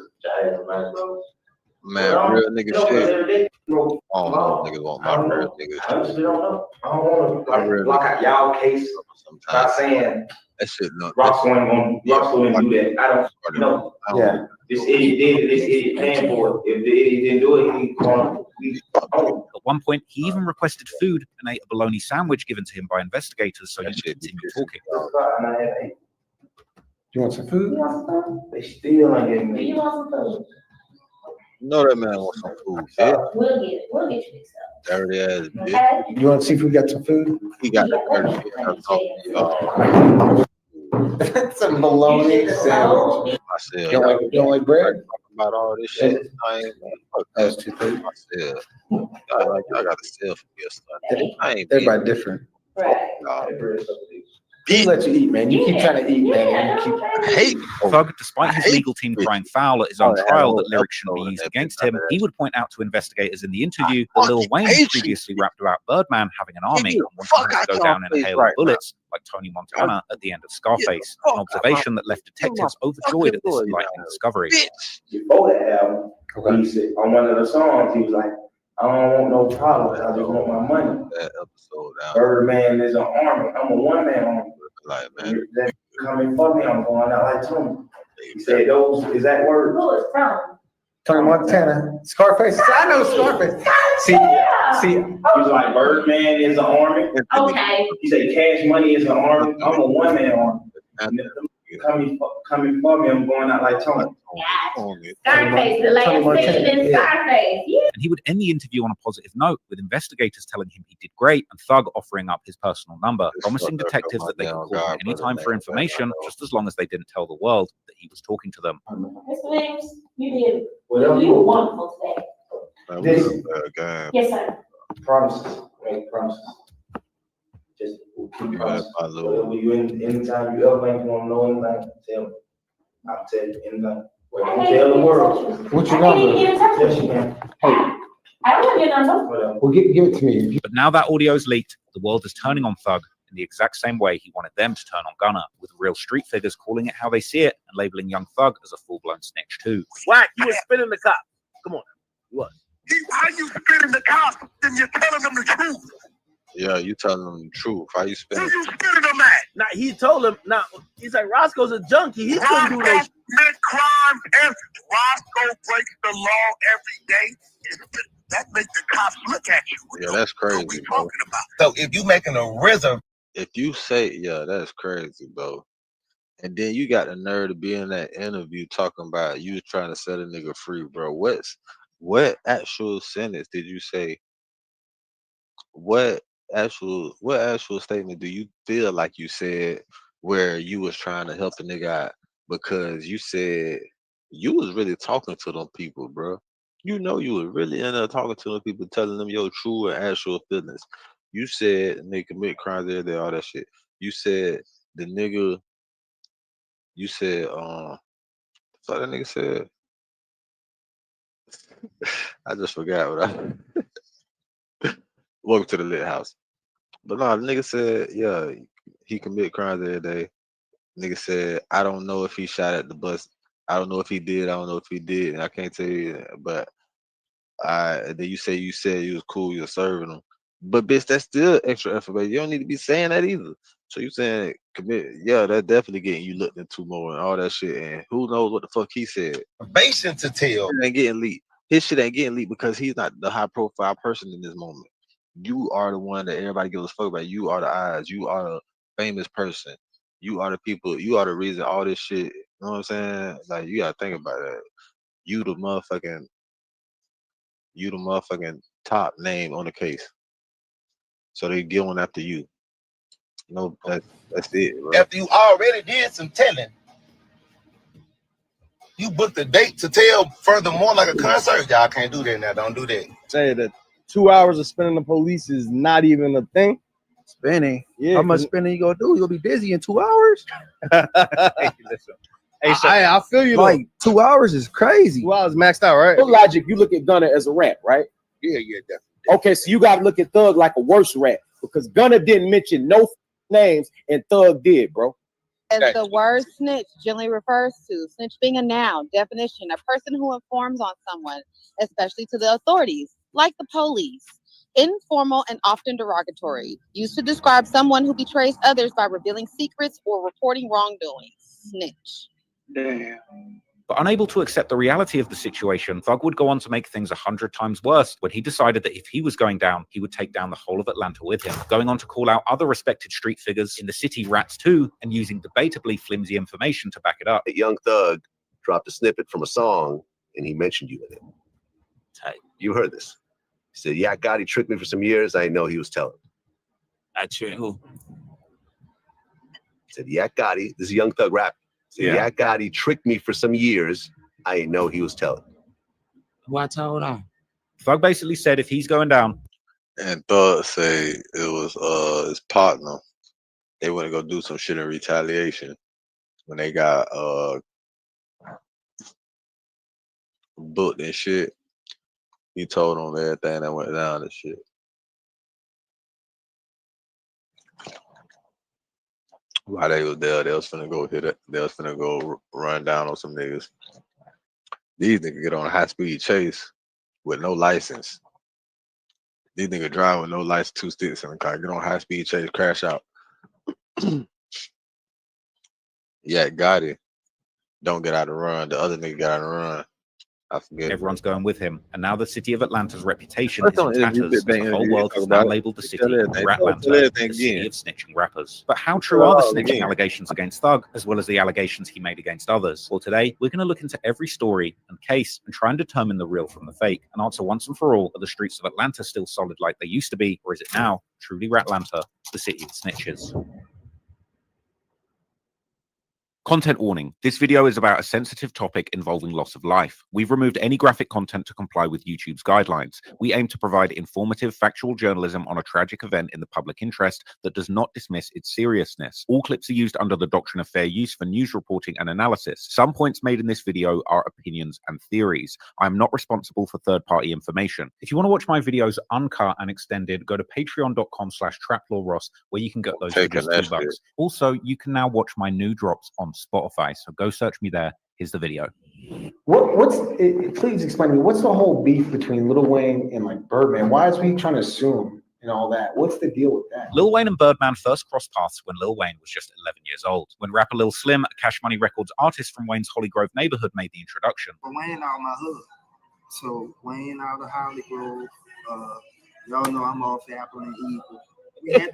Man, real nigga shit. Oh, no, niggas want my real nigga I honestly don't know. I don't want to block out y'all case by saying that shit no. Roscoe didn't do that. I don't know. Yeah. This idiot did it. This idiot paying for it. If the idiot didn't do it, he's going to. At one point, he even requested food and ate a bologna sandwich given to him by investigators so he could continue talking. You want some food? They still ain't getting me. You want some food? No, that man wants some food. Yeah. We'll get it. We'll get you this stuff. Dirty ass bitch. You want to see if we got some food? He got the Some bologna sandwich. myself. You don't like bread? About all this shit. I ain't That's too big. myself. I got to steal from your stuff. I ain't Everybody different. Right. He let you eat, man. You keep trying to eat, man. And you keep Thug, despite his legal team crying foul at his own trial that lyrics shouldn't be used against him, he would point out to investigators in the interview that Lil Wayne had previously rapped about Birdman having an army and wanting him to go down in a hail of bullets like Tony Montana at the end of Scarface, an observation that left detectives overjoyed at this enlightening discovery. before the album, he said on one of the songs, he was like, I don't want no problems. I just want my money. that episode out. Birdman is an army. I'm a one-man army. Like, man. They're coming for me. I'm going out like Tony. He said those exact words. Who is from? Tony Montana. Scarface. I know Scarface. See, he was like, Birdman is an army. Okay. He said Cash Money is an army. I'm a one-man army. Coming for me, I'm going out like Tony. Scarface, the last section in Scarface. Yeah. And he would end the interview on a positive note, with investigators telling him he did great and Thug offering up his personal number, promising detectives that they could call him anytime for information, just as long as they didn't tell the world that he was talking to them. Mr. Williams, you were wonderful today. Yes, sir. Promises. Make promises. Just keep promises. Whatever you anytime you ever ain't gonna know anything, tell me. I'll tell you anything. Well, don't tell the world. What's your number? Yes, you can. I don't have your number. Well, give it to me. But now that audio's leaked, the world is turning on Thug in the exact same way he wanted them to turn on Gunna, with real street figures calling it how they see it and labeling Young Thug as a full-blown snitch too. Whack, you was spinning the cop. Come on. You was. How you spitting the cops? Then you're telling them the truth. Yeah, you telling them the truth. How you spend? Who you spitting them at? Now he told him. Now he's like Roscoe's a junkie. He couldn't do that. commit crime. If Roscoe breaks the law every day, that makes the cops look at you. Yeah, that's crazy, bro. So if you making a rhythm, If you say, yeah, that's crazy, bro. And then you got the nerve to be in that interview talking about you was trying to set a nigga free, bro. What actual sentence did you say? What actual statement do you feel like you said where you was trying to help a nigga out? Because you said you was really talking to them people, bro. You know you was really in there talking to them people, telling them your true and actual feelings. You said they commit crimes every day, all that shit. You said the nigga. You said so that nigga said. I just forgot what I. Welcome to the lit house. But no, the nigga said, yeah, he commit crimes every day. Nigga said, I don't know if he shot at the bus. I don't know if he did. I don't know if he did. And I can't tell you, but then you said you was cool, you're serving him. But bitch, that's still extra effort, baby. You don't need to be saying that either. So you saying commit, yeah, that's definitely getting you looked into more and all that shit. And who knows what the fuck he said. Basing to tell. It ain't getting leaked. His shit ain't getting leaked because he's not the high profile person in this moment. You are the one that everybody gives a fuck about. You are the eyes. You are the famous person. You are the people. You are the reason all this shit. You know what I'm saying? Like you gotta think about that. You the motherfucking top name on the case. So they going after you. No, that's it, bro. After you already did some telling, you booked a date to tell furthermore like a concert. Y'all can't do that now. Don't do that. Say that 2 hours of spending the police is not even a thing. Spending? Yeah. How much spending you gonna do? You gonna be busy in 2 hours? Hey, listen. Hey, so I feel you. Like 2 hours is crazy. 2 hours maxed out, right? What logic? You look at Gunna as a rap, right? Yeah, definitely. Okay, so you got to look at Thug like a worse rap because Gunna didn't mention no names and Thug did, bro. As the word snitch generally refers to, snitch being a noun, definition, a person who informs on someone, especially to the authorities, like the police. Informal and often derogatory, used to describe someone who betrays others by revealing secrets or reporting wrongdoings. Snitch. Damn. But unable to accept the reality of the situation, Thug would go on to make things 100 times worse when he decided that if he was going down, he would take down the whole of Atlanta with him, going on to call out other respected street figures in the city rats too, and using debatably flimsy information to back it up. Young Thug dropped a snippet from a song, and he mentioned you in it. Hey. You heard this. He said, yeah, Gotti tricked me for some years. I didn't know he was telling. I tricked who? He said, yeah, Gotti, this is Young Thug rap. He said, yeah, Gotti tricked me for some years. I didn't know he was telling. Who I told on? Thug basically said if he's going down. And Thug say it was his partner. They went to go do some shit in retaliation when they got booked and shit. He told them everything that went down and shit. While they was there, they was finna go hit it. They was finna go run down on some niggas. These niggas get on a high-speed chase with no license. These niggas drive with no license, 2 sticks in the car, get on high-speed chase, crash out. Yeah, Gotti don't get out of run. The other nigga got out of run. I forget. Everyone's going with him, and now the city of Atlanta's reputation is in tatters as the whole world has now labeled the city of Ratlanta, the city of snitching rappers. But how true are the snitching allegations against Thug, as well as the allegations he made against others? Well, today, we're going to look into every story and case and try and determine the real from the fake, and answer once and for all, are the streets of Atlanta still solid like they used to be, or is it now truly Ratlanta, the city of snitches? Content warning. This video is about a sensitive topic involving loss of life. We've removed any graphic content to comply with YouTube's guidelines. We aim to provide informative, factual journalism on a tragic event in the public interest that does not dismiss its seriousness. All clips are used under the doctrine of fair use for news reporting and analysis. Some points made in this video are opinions and theories. I am not responsible for third-party information. If you want to watch my videos uncut and extended, go to patreon.com/traplawross, where you can get those for just $2. Also, you can now watch my new drops on Spotify, so go search me there. Here's the video. Please explain to me, what's the whole beef between Lil Wayne and like Birdman? Why is we trying to assume and all that. What's the deal with that? Lil Wayne and Birdman first crossed paths when Lil Wayne was just 11 years old, when rapper Lil Slim, a Cash Money Records artist from Wayne's Holly Grove neighborhood, made the introduction. Wayne out my hood. So Wayne out of Holly Grove. Y'all know I'm off Apple and Eagle.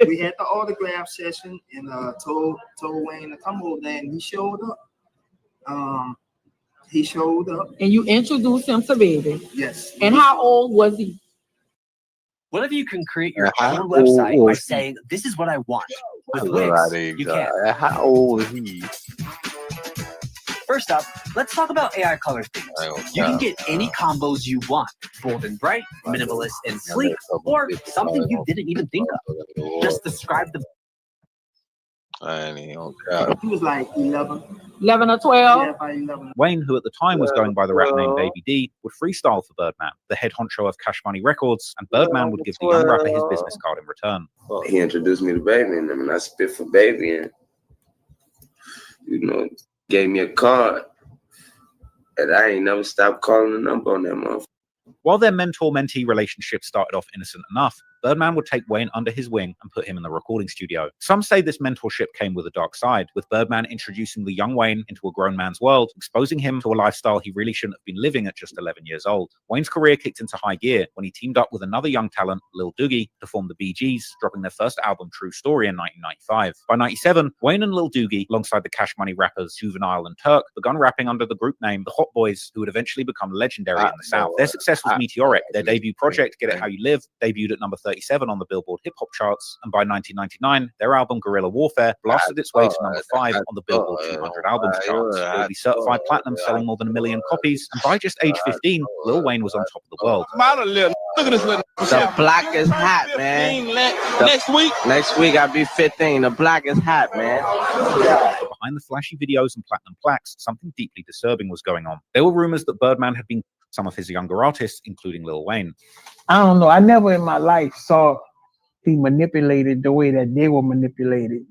We had the autograph session and told Wayne to come over there, and he showed up. And you introduced him to Baby. Yes. And how old was he? What if you can create your own website by saying, "This is what I want"? With Wix, you can. How old is he? First up, let's talk about AI color themes. You can get any combos you want: bold and bright, minimalist and sleek, or something you didn't even think of. Just describe the. He was like 11. 11 or 12? Yeah, by 11. Wayne, who at the time was going by the rap name Baby D, would freestyle for Birdman, the head honcho of Cash Money Records, and Birdman would give the young rapper his business card in return. He introduced me to Baby, and I spit for Baby, and gave me a card, and I ain't never stopped calling the number on that motherfucker. While their mentor-mentee relationship started off innocent enough, Birdman would take Wayne under his wing and put him in the recording studio. Some say this mentorship came with a dark side, with Birdman introducing the young Wayne into a grown man's world, exposing him to a lifestyle he really shouldn't have been living at just 11 years old. Wayne's career kicked into high gear when he teamed up with another young talent, Lil Doogie, to form the Bee Gees, dropping their first album, True Story, in 1995. By 1997, Wayne and Lil Doogie, alongside the Cash Money rappers Juvenile and Turk, begun rapping under the group name The Hot Boys, who would eventually become legendary in the South. Their success was meteoric. Their debut project, Get It How You Live, debuted at number 37 on the Billboard hip hop charts, and by 1999, their album Guerrilla Warfare blasted its way to number 5 on the Billboard 200 albums charts. It would be certified platinum, selling more than 1 million copies, and by just age 15, Lil Wayne was on top of the world. Look at this little. The block is hot, man. Next week I'll be 15. The block is hot, man. Behind the flashy videos and platinum plaques, something deeply disturbing was going on. There were rumors that Birdman had been some of his younger artists, including Lil Wayne. I don't know. I never in my life saw he manipulated the way that they were manipulated.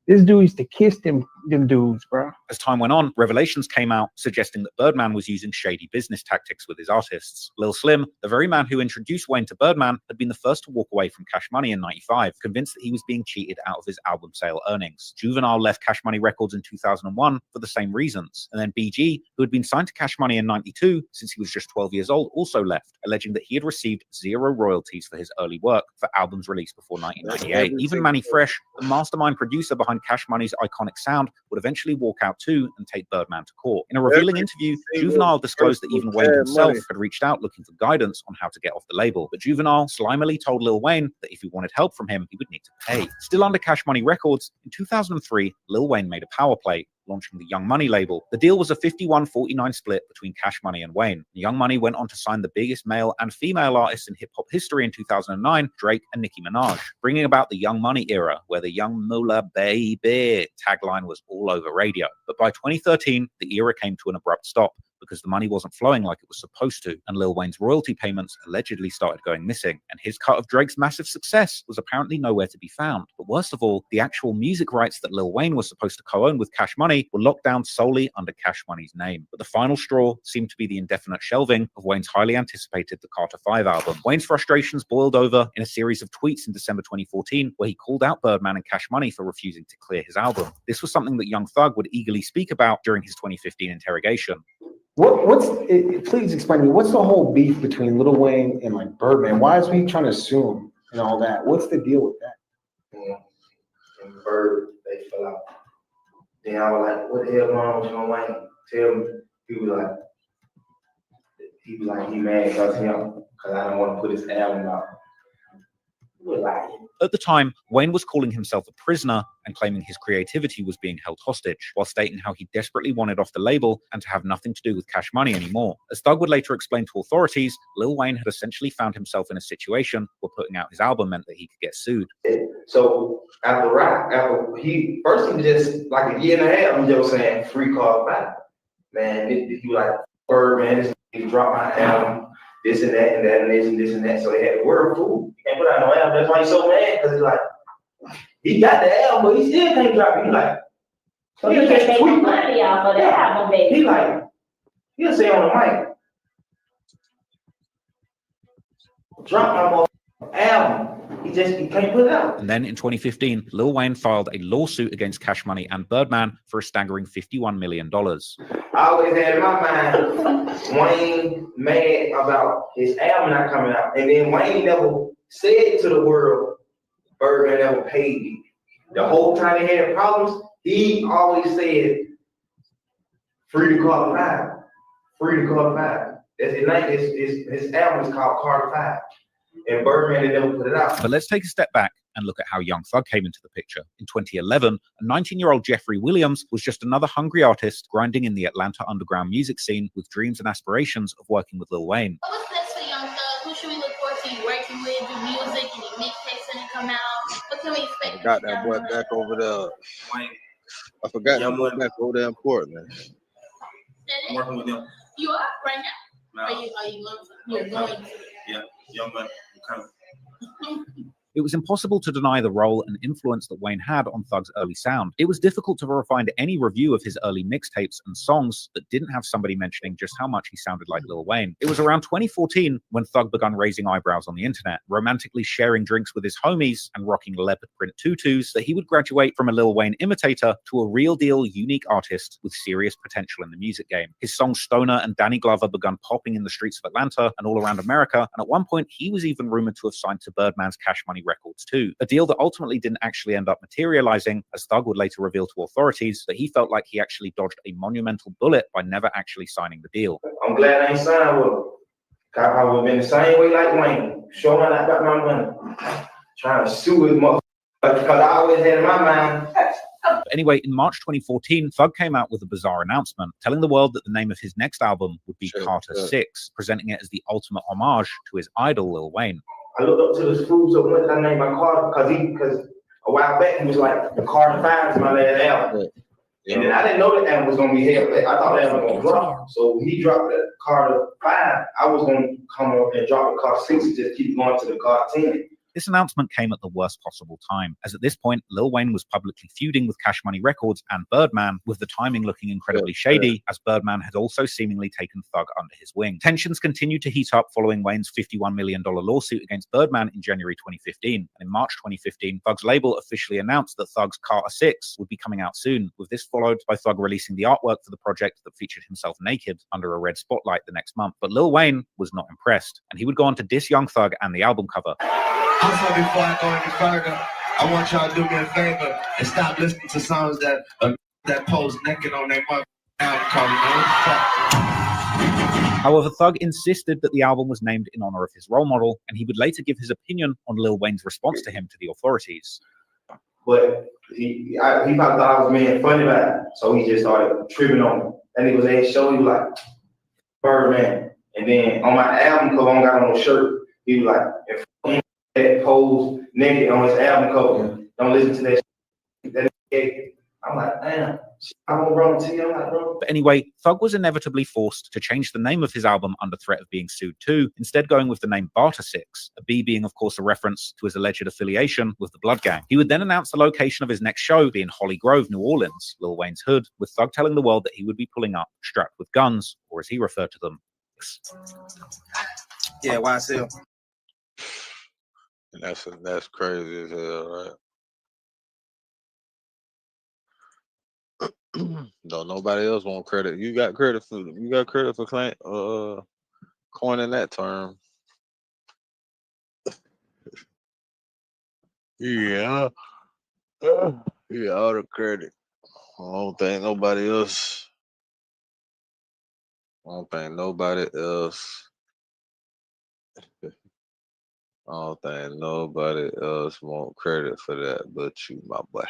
This dude used to kiss them dudes, bro. As time went on, revelations came out suggesting that Birdman was using shady business tactics with his artists. Lil Slim, the very man who introduced Wayne to Birdman, had been the first to walk away from Cash Money in 95, convinced that he was being cheated out of his album sale earnings. Juvenile left Cash Money Records in 2001 for the same reasons. And then BG, who had been signed to Cash Money in 92 since he was just 12 years old, also left, alleging that he had received 0 royalties for his early work for albums released before 1998. Even Manny Fresh, the mastermind producer behind Cash Money's iconic sound, would eventually walk out too and take Birdman to court. In a revealing interview, Juvenile disclosed that even Wayne himself had reached out looking for guidance on how to get off the label. But Juvenile slimily told Lil Wayne that if he wanted help from him, he would need to pay. Still under Cash Money Records, in 2003, Lil Wayne made a power play, launching the Young Money label. The deal was a 51-49 split between Cash Money and Wayne. Young Money went on to sign the biggest male and female artists in hip-hop history in 2009, Drake and Nicki Minaj, bringing about the Young Money era, where the Young Moolah Baby tagline was all over radio. But by 2013, the era came to an abrupt stop, because the money wasn't flowing like it was supposed to, and Lil Wayne's royalty payments allegedly started going missing, and his cut of Drake's massive success was apparently nowhere to be found. But worst of all, the actual music rights that Lil Wayne was supposed to co-own with Cash Money were locked down solely under Cash Money's name. But the final straw seemed to be the indefinite shelving of Wayne's highly anticipated The Carter 5 album. Wayne's frustrations boiled over in a series of tweets in December 2014, where he called out Birdman and Cash Money for refusing to clear his album. This was something that Young Thug would eagerly speak about during his 2015 interrogation. Please explain to me, what's the whole beef between Lil Wayne and like Birdman? Why is he trying to sue him and all that? What's the deal with that? And Bird, they fell out. Then I was like, what the hell going on with Lil Wayne? Tell me. He was like, he mad because I don't want to put his album out. At the time, Wayne was calling himself a prisoner and claiming his creativity was being held hostage, while stating how he desperately wanted off the label and to have nothing to do with Cash Money anymore. As Thug would later explain to authorities, Lil Wayne had essentially found himself in a situation where putting out his album meant that he could get sued. So after he was just like a year and a half, he was saying free call back. Man, he was like, Birdman, this nigga dropped my album. This and that and that and this and that. So they had the word fool. He can't put out no album. That's why he's so mad, because he's like, he got the album, but he still can't drop it. He like, so he can't take money off of the album, baby. He like, he'll say on the mic, drop my album. He can't put it out. And then in 2015, Lil Wayne filed a lawsuit against Cash Money and Birdman for a staggering $51 million. I always had in my mind Wayne mad about his album not coming out. And then Wayne never said to the world, Birdman never paid me. The whole time they had problems, he always said, free to Carter 5. Free to Carter 5. That's his name. His album is called Carter 5. And Birdman, they never put it out. But let's take a step back and look at how Young Thug came into the picture. In 2011, a 19-year-old Jeffrey Williams was just another hungry artist grinding in the Atlanta underground music scene with dreams and aspirations of working with Lil Wayne. What's next for Young Thug? Who should we look forward to you working with? Do music? Any mixtapes when it come out? What can we expect? I got that boy back over there. I forgot that boy back over there in Portland. I'm working with them. You are right now? No. Are you you're going to? Yeah, Young man, kind of. It was impossible to deny the role and influence that Wayne had on Thug's early sound. It was difficult to find any review of his early mixtapes and songs that didn't have somebody mentioning just how much he sounded like Lil Wayne. It was around 2014 when Thug began raising eyebrows on the internet, romantically sharing drinks with his homies and rocking leopard print tutus, that he would graduate from a Lil Wayne imitator to a real deal, unique artist with serious potential in the music game. His songs Stoner and Danny Glover began popping in the streets of Atlanta and all around America, and at one point he was even rumored to have signed to Birdman's Cash Money Records too, a deal that ultimately didn't actually end up materializing, as Thug would later reveal to authorities that he felt like he actually dodged a monumental bullet by never actually signing the deal. I'm glad I ain't signed with him. I would have been the same way like Wayne. Showing I got my money. Trying to sue his mother. Because I always had in my mind. But anyway, in March 2014, Thug came out with a bizarre announcement, telling the world that the name of his next album would be Carter 6, presenting it as the ultimate homage to his idol Lil Wayne. I looked up to the school, so when I named my Carter, because a while back he was like, the Carter 5 is my last album. And then I didn't know that album was gonna be held. I thought that album was gonna drop. So he dropped the Carter 5. I was gonna come up and drop the Carter 6 and just keep going to the Carter 10. This announcement came at the worst possible time, as at this point, Lil Wayne was publicly feuding with Cash Money Records and Birdman, with the timing looking incredibly shady, as Birdman had also seemingly taken Thug under his wing. Tensions continued to heat up following Wayne's $51 million lawsuit against Birdman in January 2015. And in March 2015, Thug's label officially announced that Thug's Carter 6 would be coming out soon, with this followed by Thug releasing the artwork for the project that featured himself naked under a red spotlight the next month. But Lil Wayne was not impressed, and he would go on to diss Young Thug and the album cover. Also, before I go any further, I want y'all to do me a favor and stop listening to songs that pose naked on their mother album cover. However, Thug insisted that the album was named in honor of his role model, and he would later give his opinion on Lil Wayne's response to him to the authorities. But he probably thought I was being funny about it, so he just started tripping on me. And he was at his show, he was like, Birdman. And then on my album cover, I got on a shirt, he was like, if that pose naked on his album cover, don't listen to that shit. I'm like, damn, I'm gonna run to you. I'm like, bro. But anyway, Thug was inevitably forced to change the name of his album under threat of being sued too, instead going with the name Barter 6, a B being of course a reference to his alleged affiliation with the Blood Gang. He would then announce the location of his next show be in Holly Grove, New Orleans, Lil Wayne's hood, with Thug telling the world that he would be pulling up strapped with guns, or as he referred to them. Yeah, YSL. That's crazy as hell, right? No, nobody else want credit. You got credit for coining that term. Yeah, yeah, all the credit. I don't think nobody else. I don't think nobody else want credit for that but you, my boy.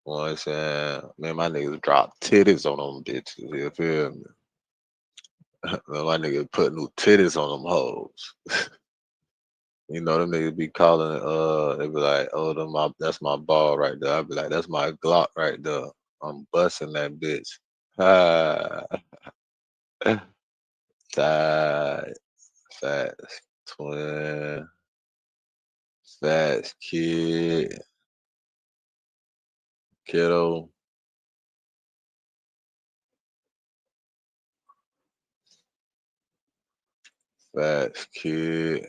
You know what I'm saying? Man, my niggas drop titties on them bitches. You feel me? Man, my nigga put new titties on them hoes. You know, them niggas be calling, they be like, oh, that's my ball right there. I be like, that's my Glock right there. I'm busting that bitch. Fats twin, Fats kid, kiddo. Facts, kid.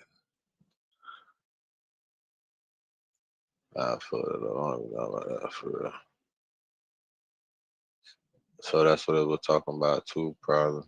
I feel it. I don't even know about that for real. So that's what it was talking about too, probably.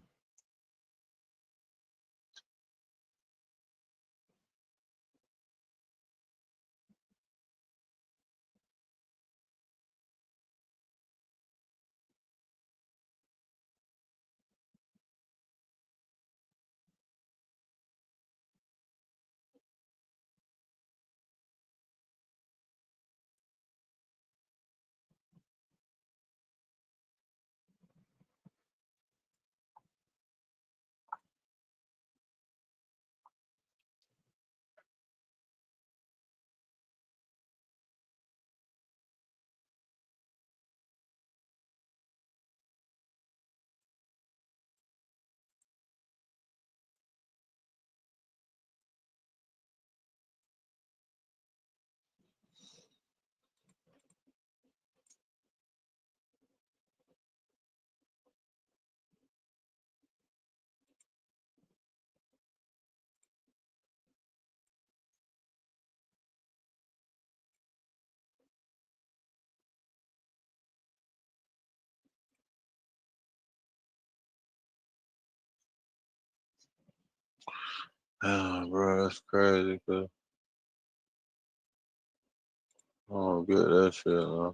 Oh, bro, that's crazy, cuz. I don't get that shit, man.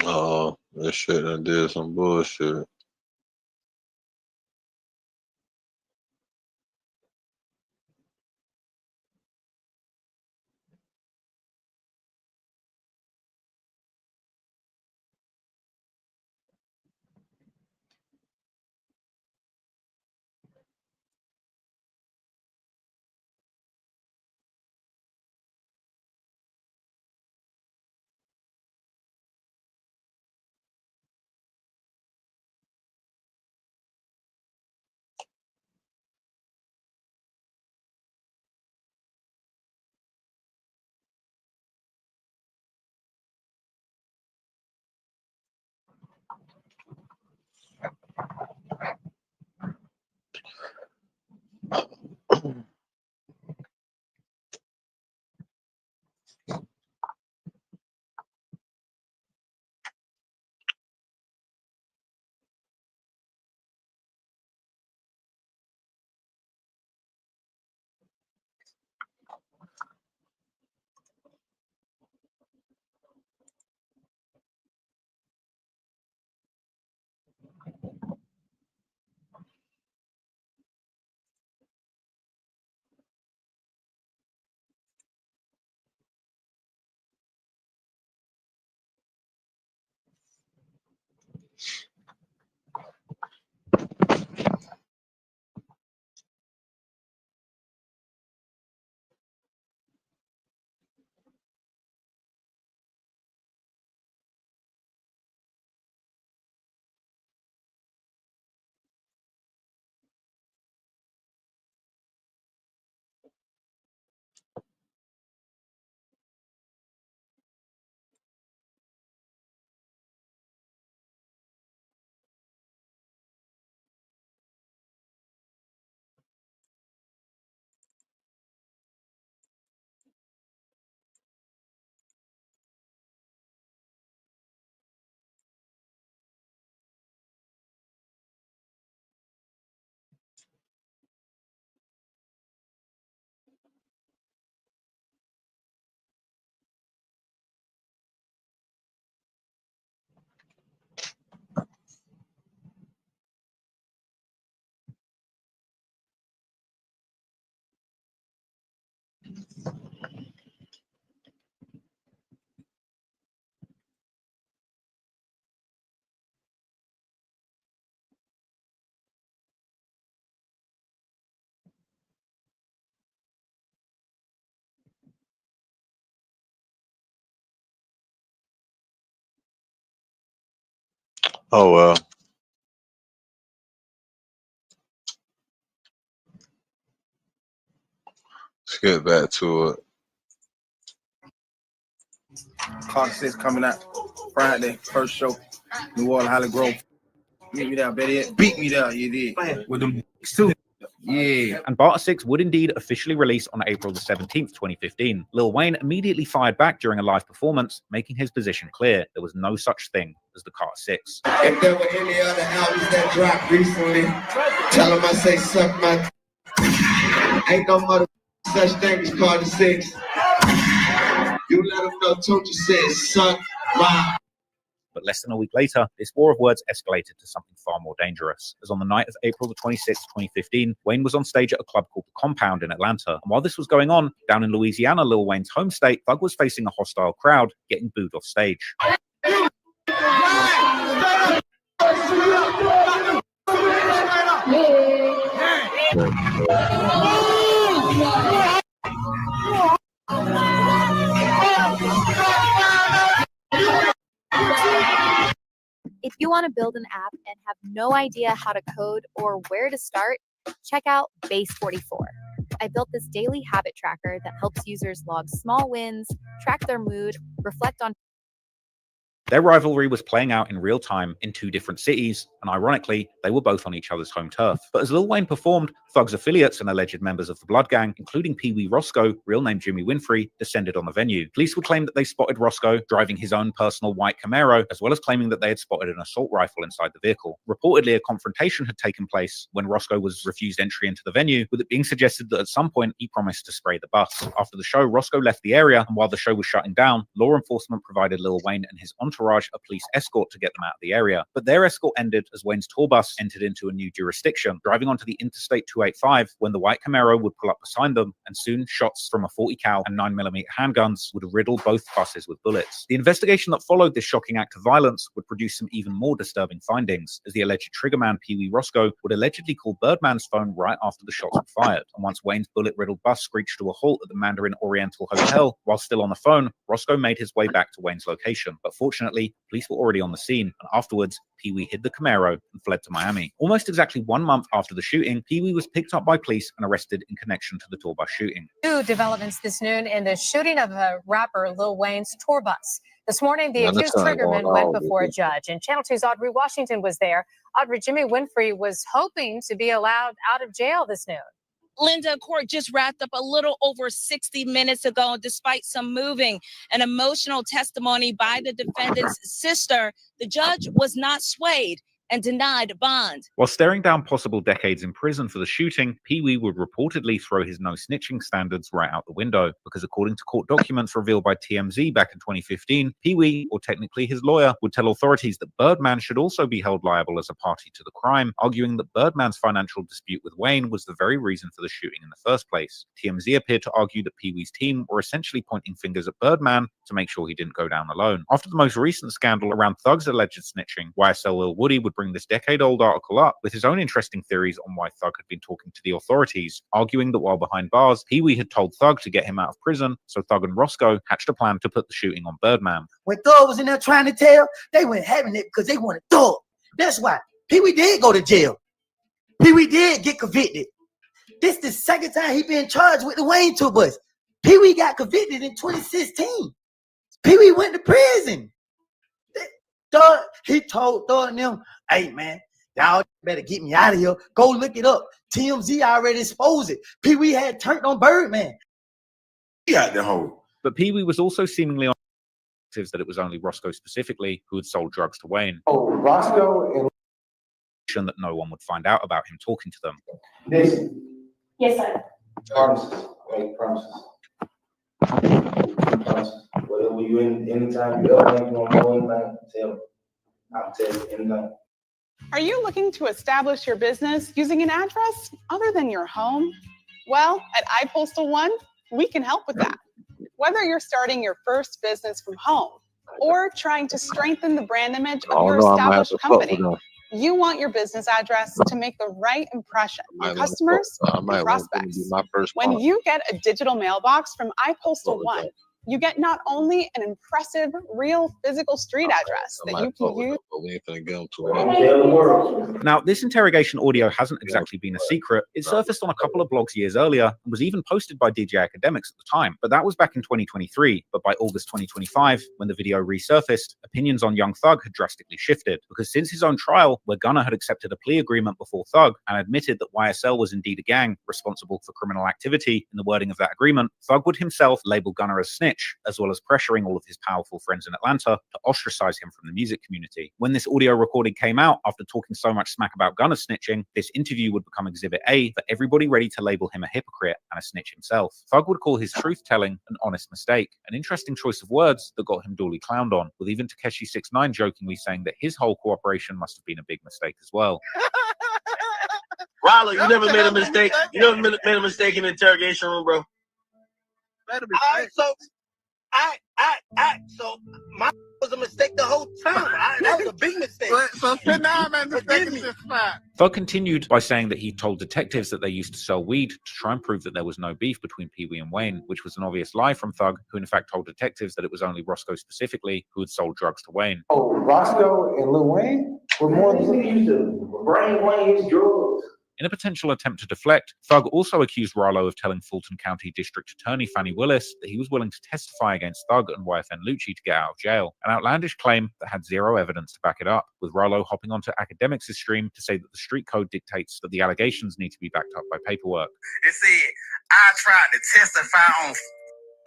Oh, this shit done did some bullshit. Oh well. Let's get back to it. Carter 6 coming out Friday, first show, New Orleans, Holly Grove. Meet me there, Betty. Beat me there, you did. With them too. Yeah. And Barter 6 would indeed officially release on April the 17th, 2015. Lil Wayne immediately fired back during a live performance, making his position clear. There was no such thing as the Carter 6. If there were any other albums that dropped recently, tell them I say suck my. Ain't no mother such thing as Carter 6. You let them know Tunchi says suck my. But less than a week later, this war of words escalated to something far more dangerous. As on the night of April the 26th, 2015, Wayne was on stage at a club called The Compound in Atlanta. And while this was going on, down in Louisiana, Lil Wayne's home state, Thug was facing a hostile crowd, getting booed off stage. If you want to build an app and have no idea how to code or where to start, check out Base44. I built this daily habit tracker that helps users log small wins, track their mood, reflect on. Their rivalry was playing out in real time in two different cities, and ironically, they were both on each other's home turf. But as Lil Wayne performed, Thug's affiliates and alleged members of the Blood Gang, including Pee Wee Roscoe, real name Jimmy Winfrey, descended on the venue. Police would claim that they spotted Roscoe driving his own personal white Camaro, as well as claiming that they had spotted an assault rifle inside the vehicle. Reportedly, a confrontation had taken place when Roscoe was refused entry into the venue, with it being suggested that at some point he promised to spray the bus. After the show, Roscoe left the area, and while the show was shutting down, law enforcement provided Lil Wayne and his entourage a police escort to get them out of the area. But their escort ended as Wayne's tour bus entered into a new jurisdiction, driving onto the Interstate 285 when the white Camaro would pull up beside them, and soon shots from a 40 cal and 9mm handguns would riddle both buses with bullets. The investigation that followed this shocking act of violence would produce some even more disturbing findings, as the alleged triggerman Pee Wee Roscoe would allegedly call Birdman's phone right after the shots were fired. And once Wayne's bullet-riddled bus screeched to a halt at the Mandarin Oriental Hotel, while still on the phone, Roscoe made his way back to Wayne's location. But fortunately, police were already on the scene, and afterwards, Pee Wee hid the Camaro and fled to Miami. Almost exactly 1 month after the shooting, Pee Wee was picked up by police and arrested in connection to the tour bus shooting. New developments this noon in the shooting of a rapper Lil Wayne's tour bus. This morning, the accused triggerman went before a judge, and Channel 2's Audrey Washington was there. Audrey, Jimmy Winfrey was hoping to be allowed out of jail this noon. Linda, court just wrapped up a little over 60 minutes ago. Despite some moving and emotional testimony by the defendant's sister, the judge was not swayed and denied bond. While staring down possible decades in prison for the shooting, Pee Wee would reportedly throw his no snitching standards right out the window, because according to court documents revealed by TMZ back in 2015, Pee Wee, or technically his lawyer, would tell authorities that Birdman should also be held liable as a party to the crime, arguing that Birdman's financial dispute with Wayne was the very reason for the shooting in the first place. TMZ appeared to argue that Pee Wee's team were essentially pointing fingers at Birdman to make sure he didn't go down alone. After the most recent scandal around Thug's alleged snitching, YSL Lil Woody would bring this decade-old article up with his own interesting theories on why Thug had been talking to the authorities, arguing that while behind bars, Pee Wee had told Thug to get him out of prison, so Thug and Roscoe hatched a plan to put the shooting on Birdman. When Thug was in there trying to tell, they weren't having it because they wanted Thug. That's why Pee Wee did go to jail. Pee Wee did get convicted. This the second time he been charged with the Wayne tour bus. Pee Wee got convicted in 2016. Pee Wee went to prison. Thug, he told Thug and them, hey man, y'all better get me out of here. Go look it up. TMZ already exposed it. Pee Wee had turned on Birdman. He got the hole. But Pee Wee was also seemingly on that it was only Roscoe specifically who had sold drugs to Wayne. Oh, Roscoe and that no one would find out about him talking to them. this Yes, sir. Promises. Wait, promises. Promises. Whatever you anytime you ever think you want to know anything, tell me. I'll tell you anything. Are you looking to establish your business using an address other than your home? Well, at iPostal One, We can help with that. Whether you're starting your first business from home or trying to strengthen the brand image of your established company, you want your business address to make the right impression on customers and prospects. When you get a digital mailbox from iPostal One, you get not only an impressive, real physical street address that you can use. Now, this interrogation audio hasn't exactly been a secret. It surfaced on a couple of blogs years earlier and was even posted by DJ Academics at the time, but that was back in 2023. But by August 2025, when the video resurfaced, opinions on Young Thug had drastically shifted, because since his own trial, where Gunna had accepted a plea agreement before Thug and admitted that YSL was indeed a gang responsible for criminal activity in the wording of that agreement, Thug would himself label Gunna as snitch, as well as pressuring all of his powerful friends in Atlanta to ostracize him from the music community. When this audio recording came out, after talking so much smack about Gunna snitching, this interview would become Exhibit A for everybody ready to label him a hypocrite and a snitch himself. Thug would call his truth-telling an honest mistake, an interesting choice of words that got him duly clowned on, with even Tekashi 6ix9ine jokingly saying that his whole cooperation must have been a big mistake as well. Rollo, you never made a mistake. You never made a mistake in the interrogation room, bro. So my was a mistake the whole time. That was a big mistake. So sit down and mistake is just fine. Thug continued by saying that he told detectives that they used to sell weed to try and prove that there was no beef between Pee Wee and Wayne, which was an obvious lie from Thug, who in fact told detectives that it was only Roscoe specifically who had sold drugs to Wayne. Oh, Roscoe and Lil Wayne were more than used to bring Wayne's drugs. In a potential attempt to deflect, Thug also accused Rollo of telling Fulton County District Attorney Fannie Willis that he was willing to testify against Thug and YFN Lucci to get out of jail, an outlandish claim that had zero evidence to back it up, with Rollo hopping onto Academics' stream to say that the street code dictates that the allegations need to be backed up by paperwork. It said, I tried to testify on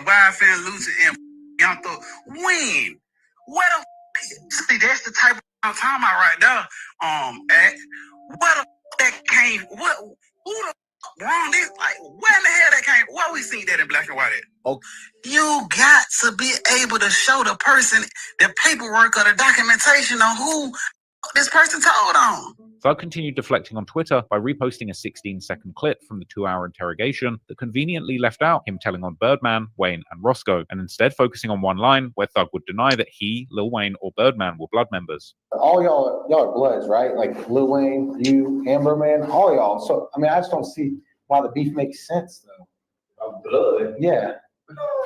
YFN Lucci and Young Thug. When? What the see, that's the type of I'm talking about right there. What the that came, who the wrong this, like, where in the hell that came, why we seen that in black and white at? Oh. You got to be able to show the person the paperwork or the documentation on who this person told on. Thug continued deflecting on Twitter by reposting a 16-second clip from the 2-hour interrogation that conveniently left out him telling on Birdman, Wayne, and Roscoe, and instead focusing on one line where Thug would deny that he, Lil Wayne, or Birdman were blood members. all y'all are bloods, right? Like Lil Wayne, you, Amber Man, all y'all. So I mean, I just don't see why the beef makes sense though. Blood. Yeah,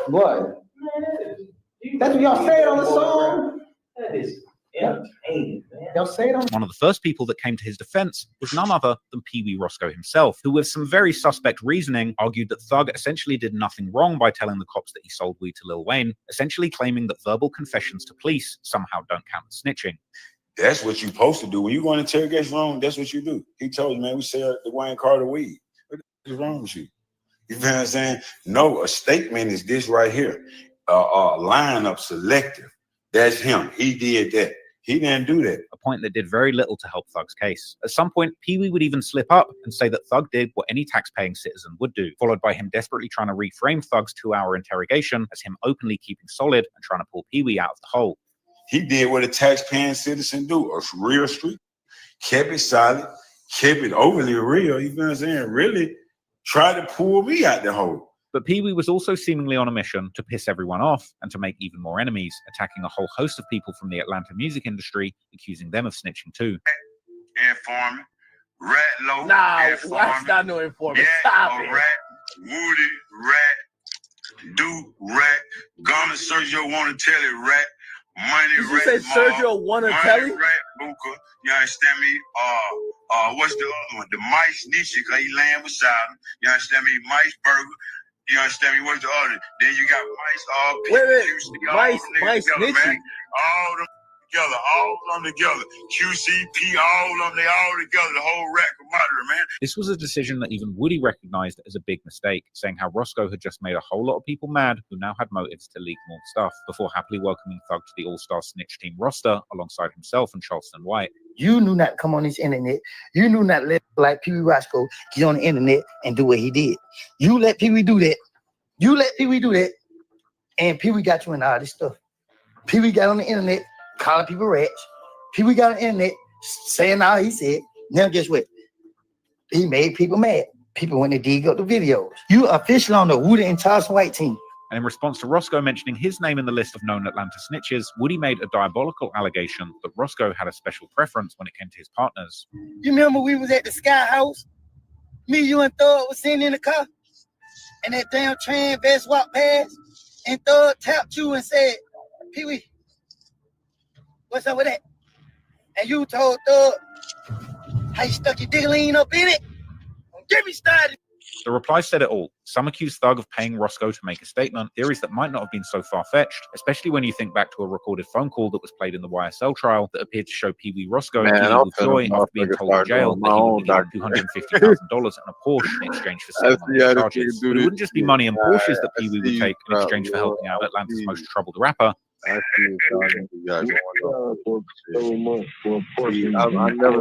blood. That's what y'all say on the song. That is entertaining, man. Y'all say it on. One of the first people that came to his defense was none other than Pee Wee Roscoe himself, who with some very suspect reasoning argued that Thug essentially did nothing wrong by telling the cops that he sold weed to Lil Wayne, essentially claiming that verbal confessions to police somehow don't count as snitching. That's what you're supposed to do. When you go in an interrogation room, that's what you do. He told you, man, we sell the Wayne Carter weed. What is wrong with you? You feel what I'm saying? No, a statement is this right here. Lineup selective. That's him. He did that. He didn't do that. A point that did very little to help Thug's case. At some point, Pee Wee would even slip up and say that Thug did what any tax-paying citizen would do, followed by him desperately trying to reframe Thug's 2-hour interrogation as him openly keeping solid and trying to pull Pee Wee out of the hole. He did what a tax-paying citizen do, a real street. Kept it solid, kept it overly real, you know what I'm saying? Really tried to pull me out the hole. But Pee Wee was also seemingly on a mission to piss everyone off and to make even more enemies, attacking a whole host of people from the Atlanta music industry, accusing them of snitching too. Informant, Rat Low, That's not no informant. Stop it. Rat, Woody, Rat, Duke, Rat, Gunna, Sergio wanna tell it, Rat, Money, Did you Rat, say Sergio Wanatelli? Rat, Booker, you understand me? What's the other one? The Mice Nietzsche, cause he laying beside him. You understand me? Mice Burger. You understand me? What's the other? Then you got Mice, Mice Nietzsche. All them together, all of them together. QCP, all of them, they all together, the whole rack of murder, man. This was a decision that even Woody recognized as a big mistake, saying how Roscoe had just made a whole lot of people mad who now had motives to leak more stuff, before happily welcoming Thug to the All-Star Snitch Team roster alongside himself and Charleston White. You knew not to come on this internet. You knew not to let like Pee Wee Roscoe get on the internet and do what he did. You let Pee Wee do that. You let Pee Wee do that. And Pee Wee got you in all this stuff. Pee Wee got on the internet calling people rats. Pee Wee got on the internet saying all he said. Now guess what? He made people mad. people when they dig up the videos. You official on the Woody and Charleston White team. And in response to Roscoe mentioning his name in the list of known Atlanta snitches, Woody made a diabolical allegation that Roscoe had a special preference when it came to his partners. You remember we was at the Sky House? Me, you, and Thug was sitting in the car, and that damn trans vest walked past, and Thug tapped you and said, Pee Wee, what's up with that? And you told Thug how you stuck your dick lean up in it. Don't get me started. The reply said it all. Some accused Thug of paying Roscoe to make a statement, theories that might not have been so far-fetched, especially when you think back to a recorded phone call that was played in the YSL trial that appeared to show Pee Wee Roscoe giddy with joy after being told in jail that he would be given $250,000 and a Porsche in exchange for settling his charges. But it wouldn't just be money and Porsches that Pee Wee would take in exchange for helping out Atlanta's most troubled rapper. I've never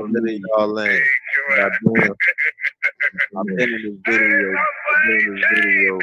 been in y'all lane. I've been in this video.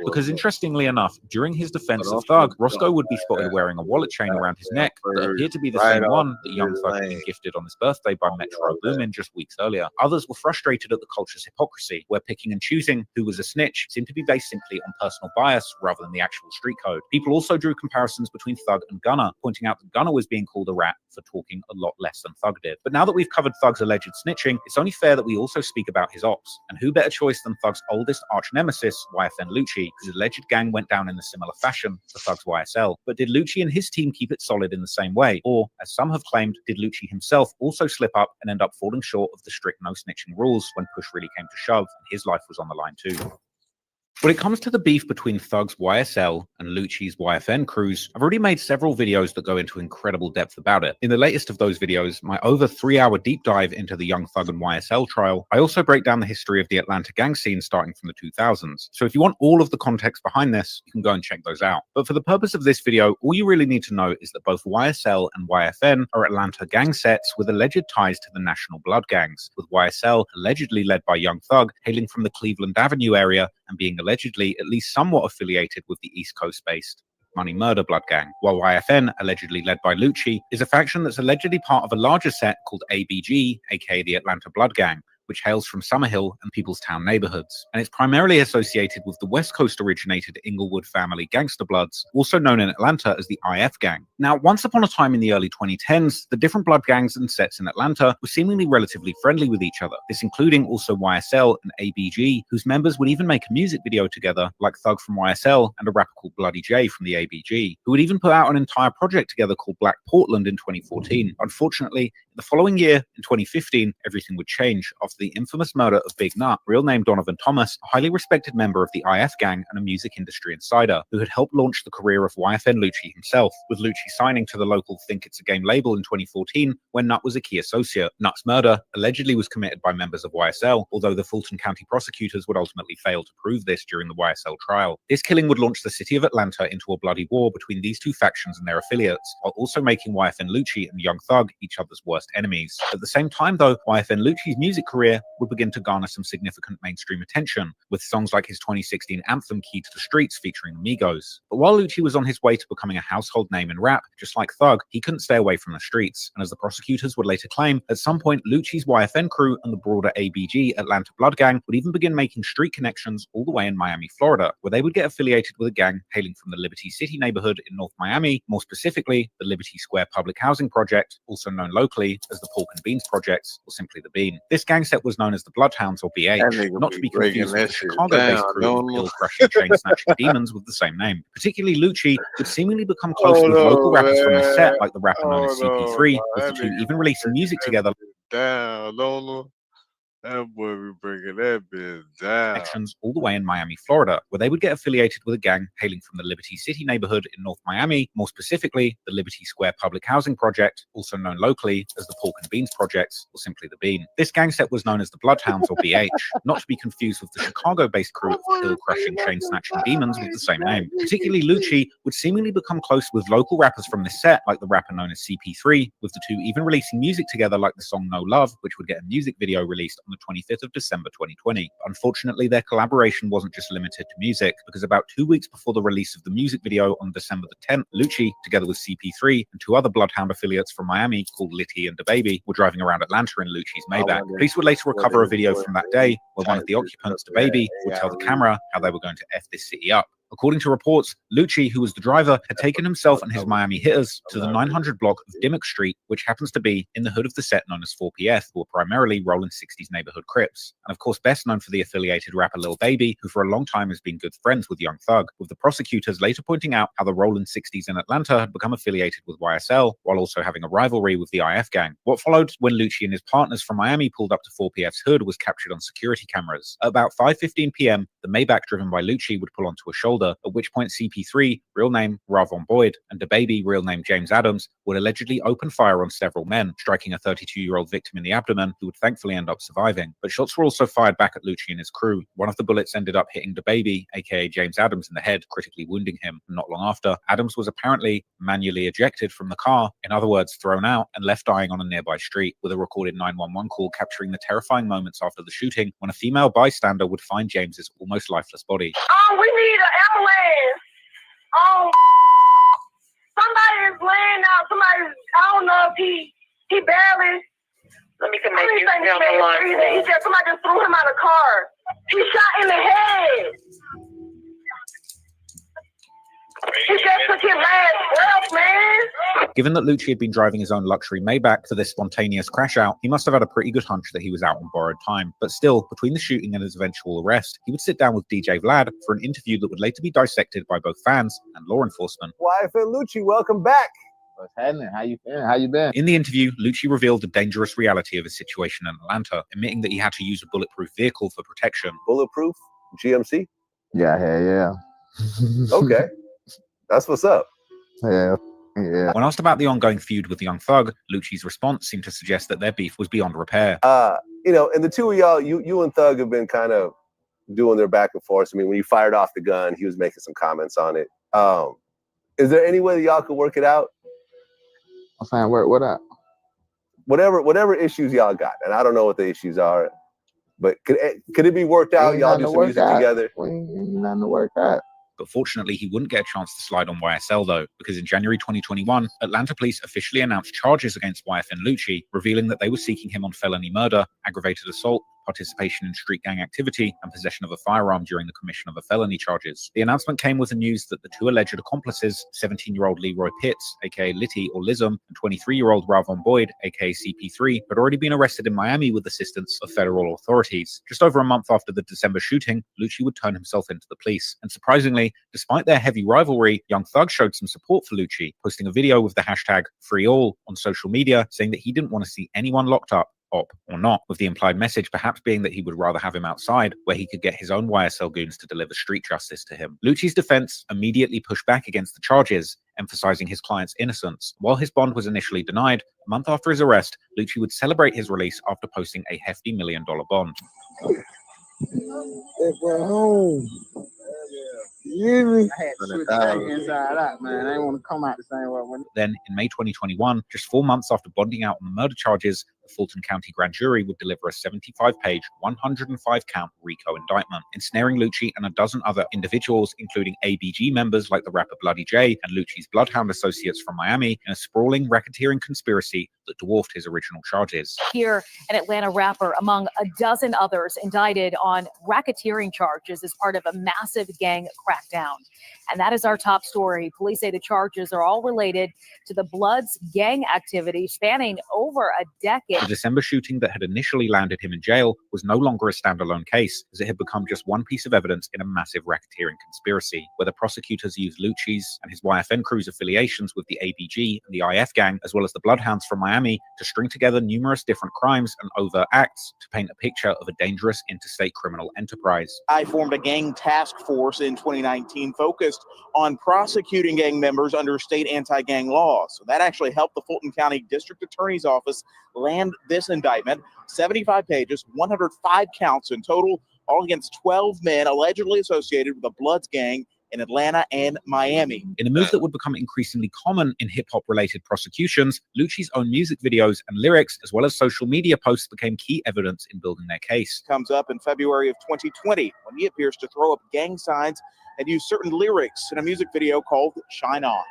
Because interestingly enough, during his defense of Thug, Roscoe would be spotted wearing a wallet chain around his neck that appeared to be the same one that Young Thug had been gifted on his birthday by Metro Boomin just weeks earlier. Others were frustrated at the culture's hypocrisy, where picking and choosing who was a snitch seemed to be based simply on personal bias rather than the actual street code. People also drew comparisons between Thug and Gunna, pointing out that Gunna was being called a rat for talking a lot less than Thug did. But now that we've covered Thug's alleged snitching, it's only fair that we also speak about his ops. And who better choice than Thug's oldest arch nemesis, YFN Lucci, whose alleged gang went down in a similar fashion to Thug's YSL. But did Lucci and his team keep it solid in the same way? Or, as some have claimed, did Lucci himself also slip up and end up falling short of the strict no snitching rules when push really came to shove and his life was on the line too? When it comes to the beef between Thug's YSL and Lucci's YFN crews, I've already made several videos that go into incredible depth about it. In the latest of those videos, my over 3-hour deep dive into the Young Thug and YSL trial, I also break down the history of the Atlanta gang scene starting from the 2000s. So if you want all of the context behind this, you can go and check those out. But for the purpose of this video, all you really need to know is that both YSL and YFN are Atlanta gang sets with alleged ties to the National Blood gangs, with YSL allegedly led by Young Thug, hailing from the Cleveland Avenue area and being allegedly at least somewhat affiliated with the East Coast-based Money Murder Blood Gang, while YFN, allegedly led by Lucci, is a faction that's allegedly part of a larger set called ABG, aka the Atlanta Blood Gang, which hails from Summerhill and Peoplestown neighborhoods, and it's primarily associated with the West Coast originated Inglewood family gangster bloods, also known in Atlanta as the IF Gang. Now, once upon a time in the early 2010s, the different blood gangs and sets in Atlanta were seemingly relatively friendly with each other, this including also YSL and ABG, whose members would even make a music video together, like Thug from YSL and a rapper called Bloody J from the ABG, who would even put out an entire project together called Black Portland in 2014. Unfortunately, the following year, in 2015, everything would change after the infamous murder of Big Nut, real name Donovan Thomas, a highly respected member of the IF Gang and a music industry insider, who had helped launch the career of YFN Lucci himself, with Lucci signing to the local Think It's a Game label in 2014 when Nut was a key associate. Nut's murder allegedly was committed by members of YSL, although the Fulton County prosecutors would ultimately fail to prove this during the YSL trial. This killing would launch the city of Atlanta into a bloody war between these two factions and their affiliates, while also making YFN Lucci and Young Thug each other's worst enemies. At the same time, though, YFN Lucci's music career would begin to garner some significant mainstream attention, with songs like his 2016 anthem Key to the Streets featuring Amigos. But while Lucci was on his way to becoming a household name in rap, just like Thug, he couldn't stay away from the streets, and as the prosecutors would later claim, at some point Lucci's YFN crew and the broader ABG Atlanta Blood Gang would even begin making street connections all the way in Miami, Florida, where they would get affiliated with a gang hailing from the Liberty City neighborhood in North Miami, more specifically the Liberty Square Public Housing Project, also known locally as the Pork and Beans Projects, or simply the Bean. This gang set was known as the Bloodhounds, or BH, not to be confused with the Chicago-based crew of pill-crushing, chain-snatching demons with the same name. Particularly Lucci would seemingly become close with local rappers from the set, like the rapper known as CP3, with the two even releasing music together. That boy be breaking that bitch down. Connections all the way in Miami, Florida, where they would get affiliated with a gang hailing from the Liberty City neighborhood in North Miami, more specifically the Liberty Square Public Housing Project, also known locally as the Pork and Beans Projects, or simply the Bean. This gang set was known as the Bloodhounds, or BH, not to be confused with the Chicago-based crew of pill-crushing, chain-snatching demons with the same name. Particularly Lucci would seemingly become close with local rappers from this set, like the rapper known as CP3, with the two even releasing music together, like the song No Love, which would get a music video released on the 25th of December 2020. Unfortunately, their collaboration wasn't just limited to music, because about 2 weeks before the release of the music video on December the 10th, Lucci, together with CP3 and 2 other Bloodhound affiliates from Miami called Litty and DaBaby, were driving around Atlanta in Lucci's Maybach. Police would later recover a video from that day where one of the occupants, DaBaby, would tell the camera how they were going to F this city up. According to reports, Lucci, who was the driver, had taken himself and his Miami hitters to the 900 block of Dimmock Street, which happens to be in the hood of the set known as 4PF, who were primarily Rolling 60s neighborhood Crips. And of course, best known for the affiliated rapper Lil Baby, who for a long time has been good friends with Young Thug, with the prosecutors later pointing out how the Rolling 60s in Atlanta had become affiliated with YSL, while also having a rivalry with the IF gang. What followed when Lucci and his partners from Miami pulled up to 4PF's hood was captured on security cameras. At about 5:15 p.m., the Maybach driven by Lucci would pull onto a shoulder, at which point CP3, real name Ravon Boyd, and DaBaby, real name James Adams, would allegedly open fire on several men, striking a 32-year-old victim in the abdomen who would thankfully end up surviving. But shots were also fired back at Lucci and his crew. One of the bullets ended up hitting DaBaby, aka James Adams, in the head, critically wounding him. And not long after, Adams was apparently manually ejected from the car, in other words, thrown out and left dying on a nearby street, with a recorded 911 call capturing the terrifying moments after the shooting when a female bystander would find James's almost lifeless body. Oh, we need an ambulance. Oh, somebody is laying out. Somebody, I don't know if he barely. Let me connect you. Somebody just threw him out of the car. He shot in the head. He just took his last breath, man. Given that Lucci had been driving his own luxury Maybach for this spontaneous crash out, he must have had a pretty good hunch that he was out on borrowed time. But still, between the shooting and his eventual arrest, he would sit down with DJ Vlad for an interview that would later be dissected by both fans and law enforcement. YFN Lucci, welcome back. What's happening? How you feeling? How you been? In the interview, Lucci revealed the dangerous reality of his situation in Atlanta, admitting that he had to use a bulletproof vehicle for protection. Bulletproof? GMC? Yeah. Okay. That's what's up. Yeah. When asked about the ongoing feud with Young Thug, Lucci's response seemed to suggest that their beef was beyond repair. And the two of y'all, you and Thug have been kind of doing their back and forth. I mean, when you fired off the gun, he was making some comments on it. Is there any way that y'all could work it out? I'm saying, what up? Whatever issues y'all got, and I don't know what the issues are, but could it be worked out? Y'all do some music together. Nothing to work out. But fortunately, he wouldn't get a chance to slide on YSL though, because in January 2021, Atlanta police officially announced charges against YFN Lucci, revealing that they were seeking him on felony murder, aggravated assault, participation in street gang activity, and possession of a firearm during the commission of a felony charges. The announcement came with the news that the 2 alleged accomplices, 17-year-old Leroy Pitts, aka Litty or Lism, and 23-year-old Ravon Boyd, aka CP3, had already been arrested in Miami with assistance of federal authorities. Just over a month after the December shooting, Lucci would turn himself into the police. And surprisingly, despite their heavy rivalry, Young Thug showed some support for Lucci, posting a video with the hashtag #FreeAll on social media, saying that he didn't want to see anyone locked up, op or not, with the implied message perhaps being that he would rather have him outside, where he could get his own YSL goons to deliver street justice to him. Lucci's defense immediately pushed back against the charges, emphasizing his client's innocence. While his bond was initially denied, a month after his arrest, Lucci would celebrate his release after posting a hefty $1 million bond. We're home. You hear me? I had to switch back inside out, man. I didn't want to come out the same way. Then, in May 2021, just 4 months after bonding out on the murder charges, the Fulton County grand jury would deliver a 75-page, 105-count RICO indictment, ensnaring Lucci and a dozen other individuals, including ABG members like the rapper Bloody J and Lucci's Bloodhound associates from Miami, in a sprawling racketeering conspiracy that dwarfed his original charges. Here, an Atlanta rapper, among a dozen others, indicted on racketeering charges as part of a massive gang crackdown. And that is our top story. Police say the charges are all related to the Bloods gang activity spanning over a decade. The December shooting that had initially landed him in jail was no longer a standalone case, as it had become just one piece of evidence in a massive racketeering conspiracy, where the prosecutors used Lucci's and his YFN crew's affiliations with the ABG and the IF gang, as well as the Bloodhounds from Miami, to string together numerous different crimes and overt acts to paint a picture of a dangerous interstate criminal enterprise. I formed a gang task force in 2019 focused on prosecuting gang members under state anti-gang laws. So that actually helped the Fulton County District Attorney's Office land this indictment, 75 pages, 105 counts in total, all against 12 men allegedly associated with the Bloods gang in Atlanta and Miami. In a move that would become increasingly common in hip-hop related prosecutions, Lucci's own music videos and lyrics, as well as social media posts, became key evidence in building their case. Comes up in February of 2020 when he appears to throw up gang signs and use certain lyrics in a music video called Shine On.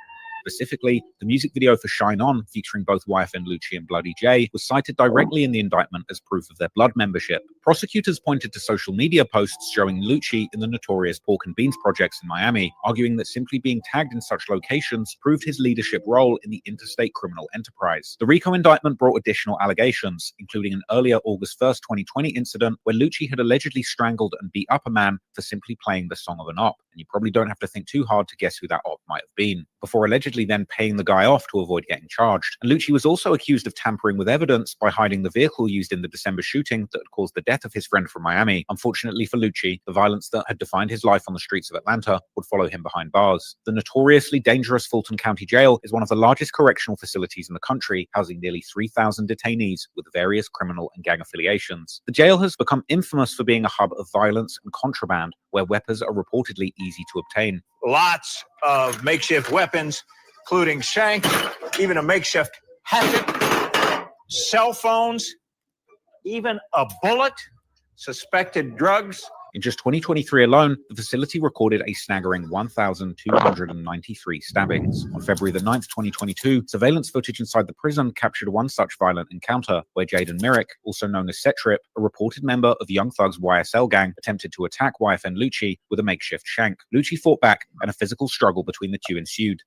Specifically, the music video for Shine On, featuring both YFN Lucci and Bloody J, was cited directly in the indictment as proof of their blood membership. Prosecutors pointed to social media posts showing Lucci in the notorious Pork and Beans projects in Miami, arguing that simply being tagged in such locations proved his leadership role in the interstate criminal enterprise. The RICO indictment brought additional allegations, including an earlier August 1st, 2020 incident where Lucci had allegedly strangled and beat up a man for simply playing the song of an op. And you probably don't have to think too hard to guess who that op might have been, before allegedly then paying the guy off to avoid getting charged. And Lucci was also accused of tampering with evidence by hiding the vehicle used in the December shooting that had caused the death of his friend from Miami. Unfortunately for Lucci, the violence that had defined his life on the streets of Atlanta would follow him behind bars. The notoriously dangerous Fulton County Jail is one of the largest correctional facilities in the country, housing nearly 3,000 detainees with various criminal and gang affiliations. The jail has become infamous for being a hub of violence and contraband, where weapons are reportedly easy to obtain. Lots of makeshift weapons, including shank, even a makeshift hatchet, cell phones, even a bullet, suspected drugs. In just 2023 alone, the facility recorded a staggering 1,293 stabbings. On February the 9th, 2022, surveillance footage inside the prison captured one such violent encounter where Jaden Myrick, also known as Setrip, a reported member of Young Thug's YSL gang, attempted to attack YFN Lucci with a makeshift shank. Lucci fought back, and a physical struggle between the two ensued.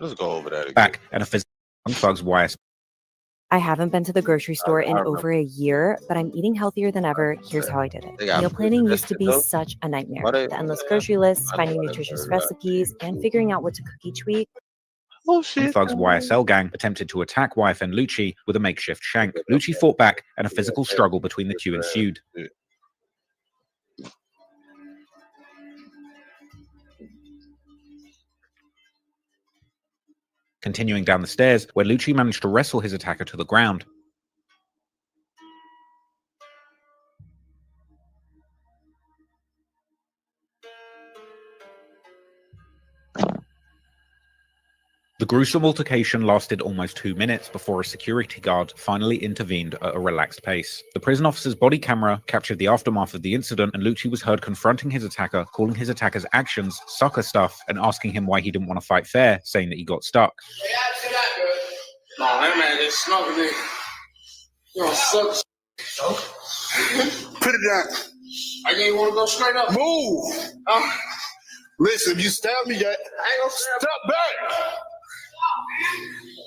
Let's go over that again. Back, and a physical Young Thug's YSL. I haven't been to the grocery store in over a year, but I'm eating healthier than ever. Here's how I did it. Meal planning used to be such a nightmare. The endless grocery lists, finding nutritious recipes, and figuring out what to cook each week. Young Thug's YSL gang attempted to attack YFN Lucci with a makeshift shank. Lucci fought back, and a physical struggle between the two ensued. Continuing down the stairs, where Lucci managed to wrestle his attacker to the ground. The gruesome altercation lasted almost 2 minutes before a security guard finally intervened at a relaxed pace. The prison officer's body camera captured the aftermath of the incident, and Lucci was heard confronting his attacker, calling his attacker's actions sucker stuff, and asking him why he didn't want to fight fair, saying that he got stuck. No, that man just snuck me. You know, suck. Put it down. I didn't want to go straight up. Move. Listen, if you stab me, I ain't gonna step back.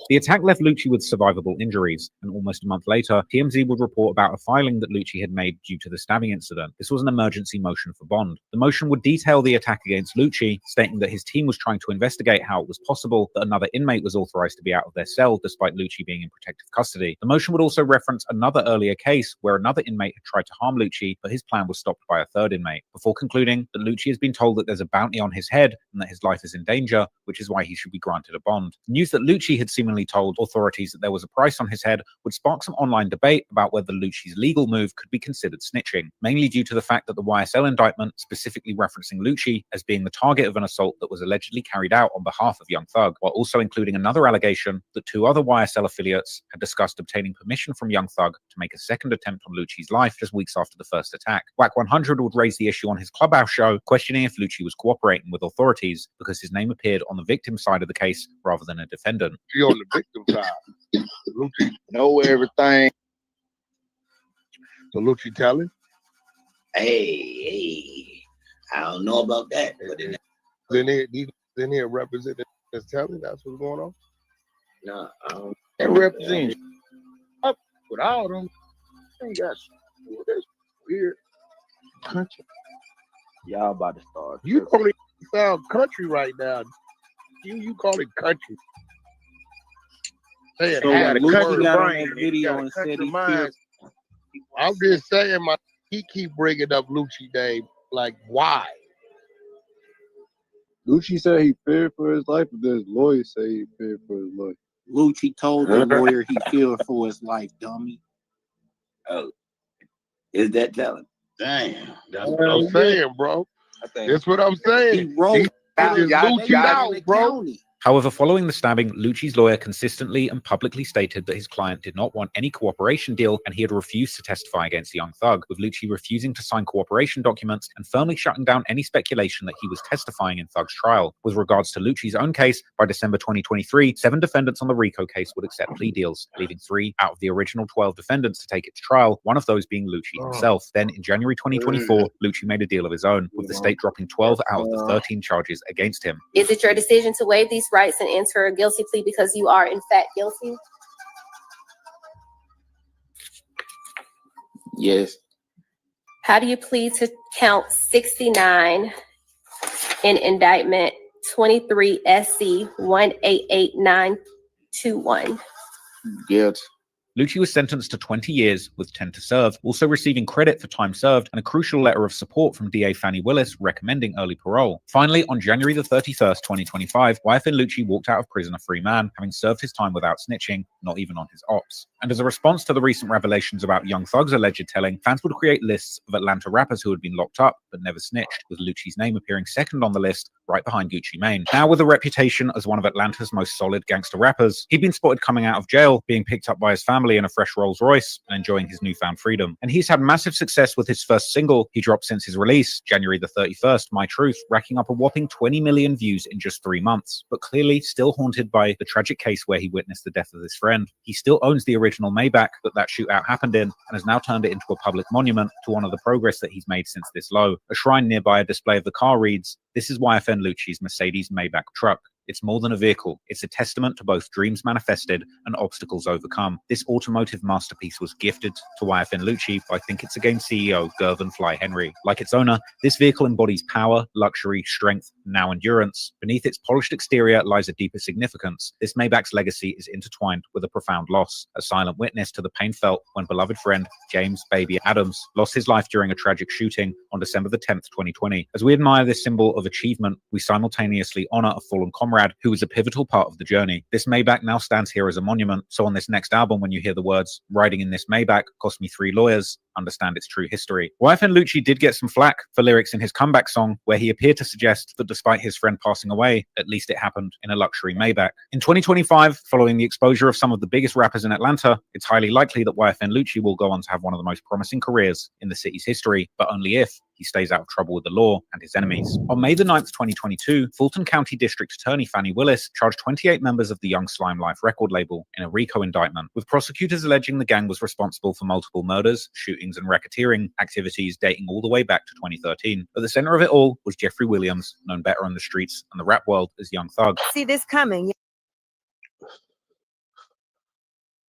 The attack left Lucci with survivable injuries, and almost a month later, TMZ would report about a filing that Lucci had made due to the stabbing incident. This was an emergency motion for bond. The motion would detail the attack against Lucci, stating that his team was trying to investigate how it was possible that another inmate was authorized to be out of their cell despite Lucci being in protective custody. The motion would also reference another earlier case where another inmate had tried to harm Lucci, but his plan was stopped by a third inmate, before concluding that Lucci has been told that there's a bounty on his head and that his life is in danger, which is why he should be granted a bond. The news that Lucci had seemingly told authorities that there was a price on his head would spark some online debate about whether Lucci's legal move could be considered snitching, mainly due to the fact that the YSL indictment, specifically referencing Lucci as being the target of an assault that was allegedly carried out on behalf of Young Thug, while also including another allegation that 2 other YSL affiliates had discussed obtaining permission from Young Thug to make a second attempt on Lucci's life just weeks after the first attack. Wack 100 would raise the issue on his Clubhouse show, questioning if Lucci was cooperating with authorities because his name appeared on the victim side of the case rather than a defendant. You're on the victim side. Lucci know everything. So Lucci tell him? Hey, I don't know about that. But then he represent that's telling that's what's going on? No, I don't. They represent up with all them. They got this weird country. Y'all about to start. You only sound country right now. You call it country. So Lucci got on that video and said he feared. I'm just saying, he keep bringing up Lucci name. Like, why? Lucci said he feared for his life, but then his lawyer say he feared for his life. Lucci told the lawyer he feared for his life, dummy. Oh, is that talent? Damn. That's what I'm saying, bro. That's what I'm saying. He rolled out, just Lucci out, bro. However, following the stabbing, Lucci's lawyer consistently and publicly stated that his client did not want any cooperation deal and he had refused to testify against Young Thug, with Lucci refusing to sign cooperation documents and firmly shutting down any speculation that he was testifying in Thug's trial. With regards to Lucci's own case, by December 2023, 7 defendants on the RICO case would accept plea deals, leaving 3 out of the original 12 defendants to take it to trial, one of those being Lucci himself. Then, in January 2024, Lucci made a deal of his own, with the state dropping 12 out of the 13 charges against him. Is it your decision to waive these rights and enter a guilty plea because you are in fact guilty? Yes. How do you plead to count 69 in indictment 23 SC 188921? Guilty. Lucci was sentenced to 20 years with 10 to serve, also receiving credit for time served and a crucial letter of support from DA Fannie Willis recommending early parole. Finally, on January the 31st, 2025, YFN Lucci walked out of prison a free man, having served his time without snitching, not even on his ops. And as a response to the recent revelations about Young Thug's alleged telling, fans would create lists of Atlanta rappers who had been locked up but never snitched, with Lucci's name appearing second on the list, right behind Gucci Mane. Now with a reputation as one of Atlanta's most solid gangster rappers, he'd been spotted coming out of jail, being picked up by his family in a fresh Rolls Royce, and enjoying his newfound freedom. And he's had massive success with his first single he dropped since his release, January the 31st, My Truth, racking up a whopping 20 million views in just 3 months. But clearly still haunted by the tragic case where he witnessed the death of his friend. He still owns the original Maybach that shootout happened in, and has now turned it into a public monument to honor the progress that he's made since this low. A shrine nearby a display of the car reads, "This is YFN Lucci's Mercedes Maybach truck. It's more than a vehicle. It's a testament to both dreams manifested and obstacles overcome. This automotive masterpiece was gifted to YFN Lucci by Think It's a Game CEO Gervin Fly Henry. Like its owner, this vehicle embodies power, luxury, strength, and now endurance. Beneath its polished exterior lies a deeper significance. This Maybach's legacy is intertwined with a profound loss, a silent witness to the pain felt when beloved friend James Baby Adams lost his life during a tragic shooting on December the 10th, 2020. As we admire this symbol of achievement, we simultaneously honor a fallen comrade who was a pivotal part of the journey. This Maybach now stands here as a monument, so on this next album, when you hear the words, "Riding in this Maybach cost me 3 lawyers," understand its true history. YFN Lucci did get some flack for lyrics in his comeback song, where he appeared to suggest that despite his friend passing away, at least it happened in a luxury Maybach. In 2025, following the exposure of some of the biggest rappers in Atlanta, it's highly likely that YFN Lucci will go on to have one of the most promising careers in the city's history, but only if he stays out of trouble with the law and his enemies. On May the 9th, 2022, Fulton County District Attorney Fannie Willis charged 28 members of the Young Slime Life record label in a RICO indictment, with prosecutors alleging the gang was responsible for multiple murders, shootings, and racketeering activities dating all the way back to 2013. At the center of it all was Jeffrey Williams, known better on the streets and the rap world as Young Thug. See this coming.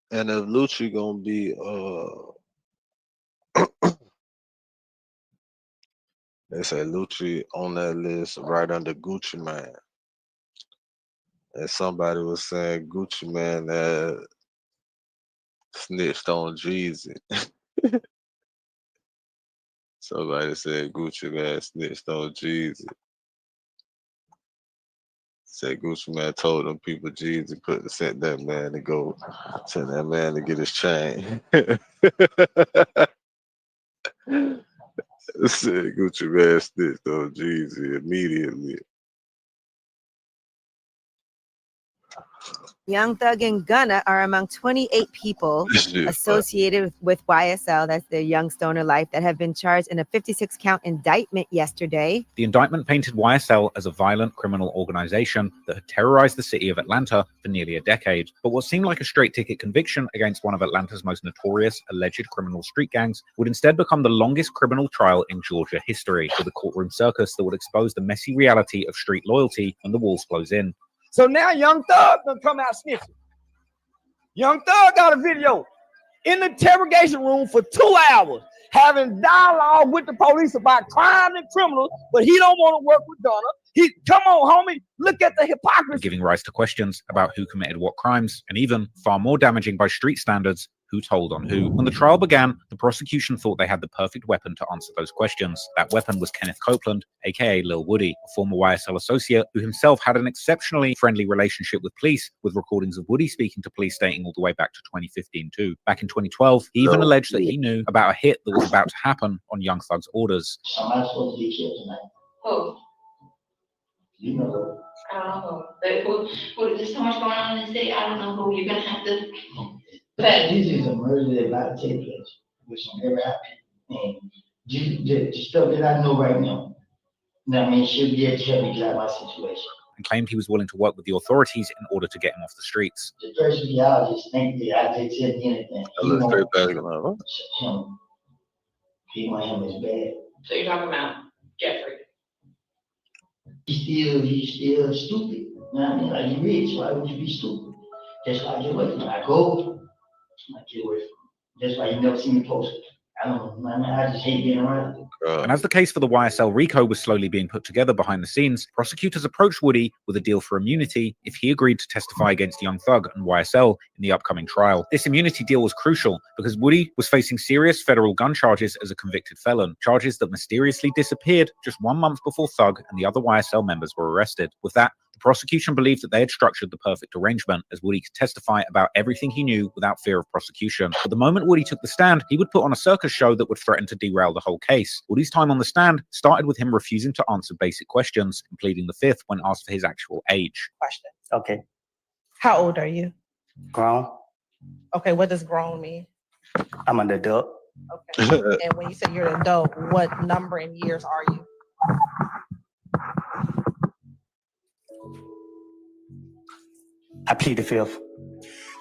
And if Lucci gonna be they say Lucci on that list right under Gucci Mane. And somebody was saying Gucci Mane that snitched on Jeezy. Somebody said Gucci Mane snitched on Jeezy. Said Gucci Mane told them people Jeezy sent that man to go, sent that man to get his chain. Said Gucci Mane snitched on Jeezy immediately. Young Thug and Gunna are among 28 people associated with YSL, that's the Young Stoner Life, that have been charged in a 56-count indictment yesterday. The indictment painted YSL as a violent criminal organization that had terrorized the city of Atlanta for nearly a decade. But what seemed like a straight-ticket conviction against one of Atlanta's most notorious alleged criminal street gangs would instead become the longest criminal trial in Georgia history, with a courtroom circus that would expose the messy reality of street loyalty when the walls close in. So now Young Thug done come out snitching. Young Thug got a video in the interrogation room for 2 hours, having dialogue with the police about crime and criminals, but he don't want to work with Gunna. Come on, homie, look at the hypocrisy. Giving rise to questions about who committed what crimes, and even, far more damaging by street standards, who told on who. When the trial began, the prosecution thought they had the perfect weapon to answer those questions. That weapon was Kenneth Copeland, aka Lil Woody, a former YSL associate who himself had an exceptionally friendly relationship with police, with recordings of Woody speaking to police dating all the way back to 2015 too. Back in 2012, he even alleged that he knew about a hit that was about to happen on Young Thug's orders. Somebody's supposed to be killed tonight. Who? You know. I don't know. But there's so much going on in the city. I don't know who you're gonna have to. But this is a murder that about to take place, which never happened. And the stuff that I know right now, I mean, she'll be able to help me get out of my situation. And claimed he was willing to work with the authorities in order to get him off the streets. The first y'all just think that I just said anything. He want him as bad. So you're talking about Jeffrey? He's still stupid. You know what I mean? Like, you're rich, why would you be stupid? That's why I get away from him. I go, I get away from him. That's why you never see me post it. I don't know, man, I just hate being around him. And as the case for the YSL RICO was slowly being put together behind the scenes, prosecutors approached Woody with a deal for immunity if he agreed to testify against Young Thug and YSL in the upcoming trial. This immunity deal was crucial because Woody was facing serious federal gun charges as a convicted felon, charges that mysteriously disappeared just 1 month before Thug and the other YSL members were arrested. With that, the prosecution believed that they had structured the perfect arrangement, as Woody could testify about everything he knew without fear of prosecution. But the moment Woody took the stand, he would put on a circus show that would threaten to derail the whole case. Woody's time on the stand started with him refusing to answer basic questions, and pleading the fifth when asked for his actual age. Question. Okay. How old are you? Grown. Okay, what does grown mean? I'm an adult. Okay. And when you say you're an adult, what number in years are you? I plead the fifth.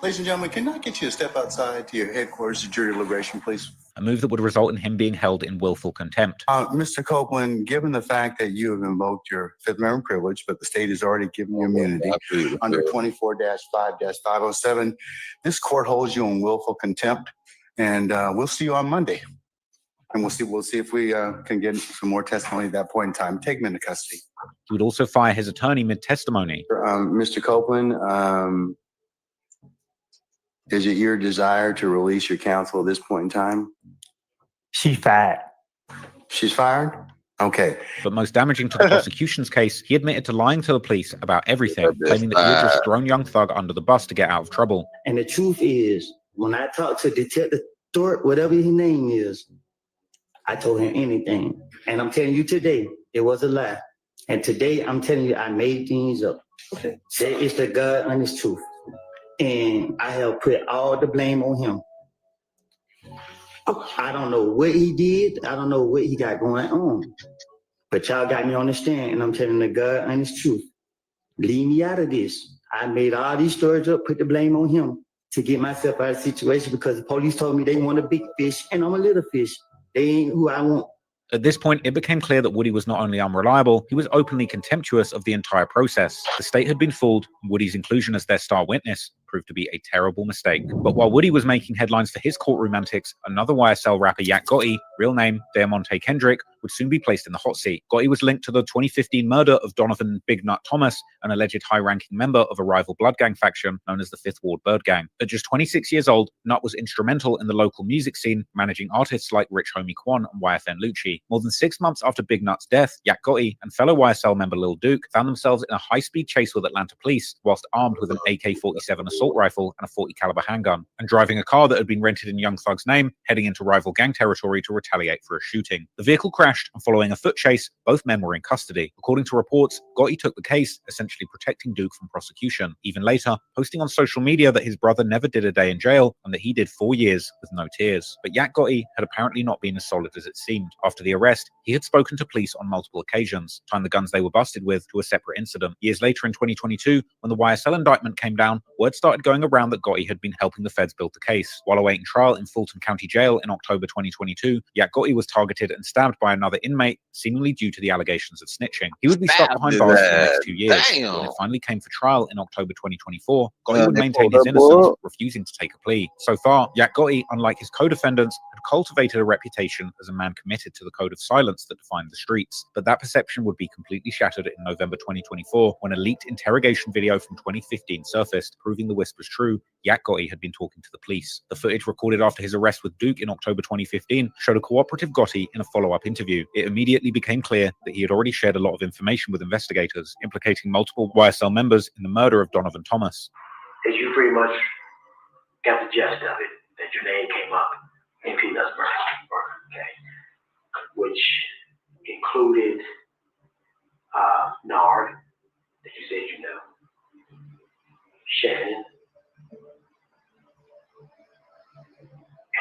Ladies and gentlemen, can I get you to step outside to your headquarters of jury deliberation, please? A move that would result in him being held in willful contempt. Mr. Copeland, given the fact that you have invoked your Fifth Amendment privilege, but the state has already given you immunity under 24-5-507, this court holds you in willful contempt, and we'll see you on Monday. And we'll see if we can get some more testimony at that point in time. Take him into custody. He would also fire his attorney mid-testimony. Mr. Copeland, is it your desire to release your counsel at this point in time? She's fired. She's fired? Okay. But most damaging to the prosecution's case, he admitted to lying to the police about everything, claiming that he had just thrown Young Thug under the bus to get out of trouble. And the truth is, when I talked to Detective Thorpe, whatever his name is, I told him anything. And I'm telling you today, it was a lie. And today, I'm telling you, I made things up. Okay. Say it's the God honest truth. And I have put all the blame on him. I don't know what he did. I don't know what he got going on. But y'all got me on the stand, and I'm telling the God honest truth. Leave me out of this. I made all these stories up, put the blame on him to get myself out of the situation because the police told me they want a big fish, and I'm a little fish. They ain't who I want. At this point, it became clear that Woody was not only unreliable, he was openly contemptuous of the entire process. The state had been fooled, and Woody's inclusion as their star witness proved to be a terrible mistake. But while Woody was making headlines for his courtroom antics, another YSL rapper, Yak Gotti, real name Diamante Kendrick, would soon be placed in the hot seat. Gotti was linked to the 2015 murder of Donovan Big Nut Thomas, an alleged high-ranking member of a rival blood gang faction known as the Fifth Ward Bird Gang. At just 26 years old, Nut was instrumental in the local music scene, managing artists like Rich Homie Quan and YFN Lucci. More than 6 months after Big Nut's death, Yak Gotti and fellow YSL member Lil Duke found themselves in a high-speed chase with Atlanta police, whilst armed with an AK-47 assault rifle and a .40 caliber handgun, and driving a car that had been rented in Young Thug's name, heading into rival gang territory to retaliate for a shooting. The vehicle crashed, and following a foot chase, both men were in custody. According to reports, Gotti took the case, essentially protecting Duke from prosecution. Even later, posting on social media that his brother never did a day in jail, and that he did 4 years with no tears. But Yak Gotti had apparently not been as solid as it seemed. After the arrest, he had spoken to police on multiple occasions, tying the guns they were busted with to a separate incident. Years later in 2022, when the YSL indictment came down, word started going around that Gotti had been helping the feds build the case. While awaiting trial in Fulton County Jail in October 2022, Yak Gotti was targeted and stabbed by another inmate, seemingly due to the allegations of snitching. He would be stuck behind bars for the next 2 years. When it finally came for trial in October 2024, Gotti would maintain his innocence, refusing to take a plea. So far, Yak Gotti, unlike his co-defendants, had cultivated a reputation as a man committed to the code of silence that defined the streets. But that perception would be completely shattered in November 2024, when a leaked interrogation video from 2015 surfaced, proving the twist was true. Yak Gotti had been talking to the police. The footage recorded after his arrest with Duke in October 2015 showed a cooperative Gotti in a follow-up interview. It immediately became clear that he had already shared a lot of information with investigators, implicating multiple YSL members in the murder of Donovan Thomas. As you pretty much got the gist of it, that your name came up in Peanuts murder, okay? Which included Nard, that you said you know, Shannon,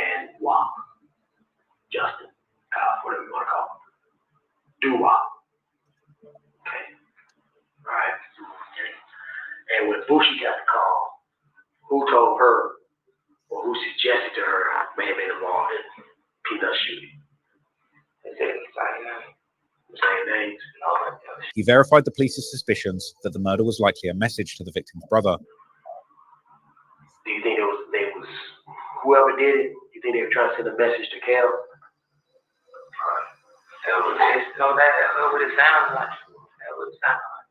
and Wop, Justin, whatever you want to call him, Doo-Wop, okay? All right. And when Bushi got the call, who told her or who suggested to her may have been involved in Peanut shooting? They said the same names and all that. He verified the police's suspicions that the murder was likely a message to the victim's brother. Do you think they was whoever did it? You think they were trying to send a message to Cal? That's what it sounds like. That's what it sounds like.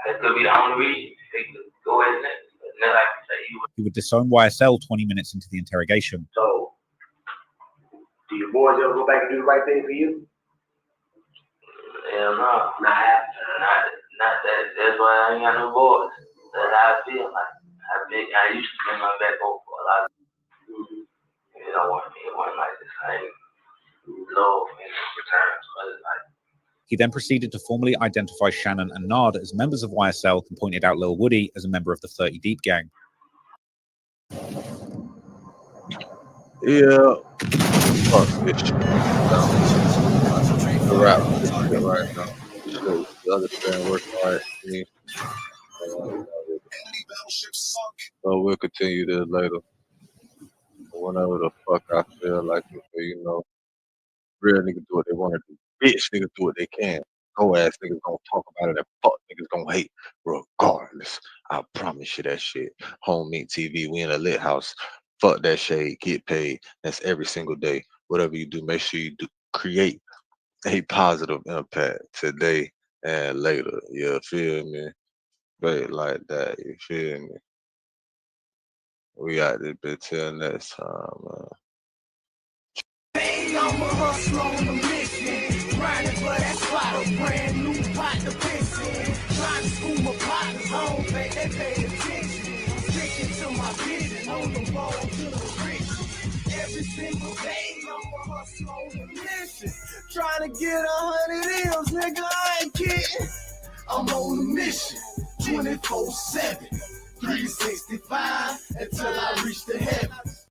That could be the only reason they could go ahead and let like say He would disown YSL 20 minutes into the interrogation. So, do your boys ever go back and do the right thing for you? Hell no, not that. That's why I ain't got no boys. That's how I feel. Like I used to bring my back over for a lot of. It don't want me. It wasn't like this. I ain't low in returns, but it's like. He then proceeded to formally identify Shannon and Nard as members of YSL and pointed out Lil Woody as a member of the 30 Deep gang. Yeah. Fuck this shit. The rap right now. The other thing working right for me. So we'll continue this later. Whenever the fuck I feel like it, you know, real niggas do what they want to do. Bitch niggas do what they can. Go ass niggas gonna talk about it and fuck niggas gonna hate regardless. I promise you that shit. Home Meat TV, we in a lit house. Fuck that shade, get paid. That's every single day. Whatever you do, make sure you do create a positive impact today and later. You feel me? But like that, you feel me? We got this bitch till next time, man. I'm a hustler on a mission, grinding for that spot, a brand new pot to piss in. Trying to school my partners home, they pay attention. Sticking to my vision, on the road to the rich. Every single day, I'm a hustler on a mission. Trying to get 100 M's, nigga, I ain't kidding. I'm on a mission, 24/7, 365, until I reach the heavens.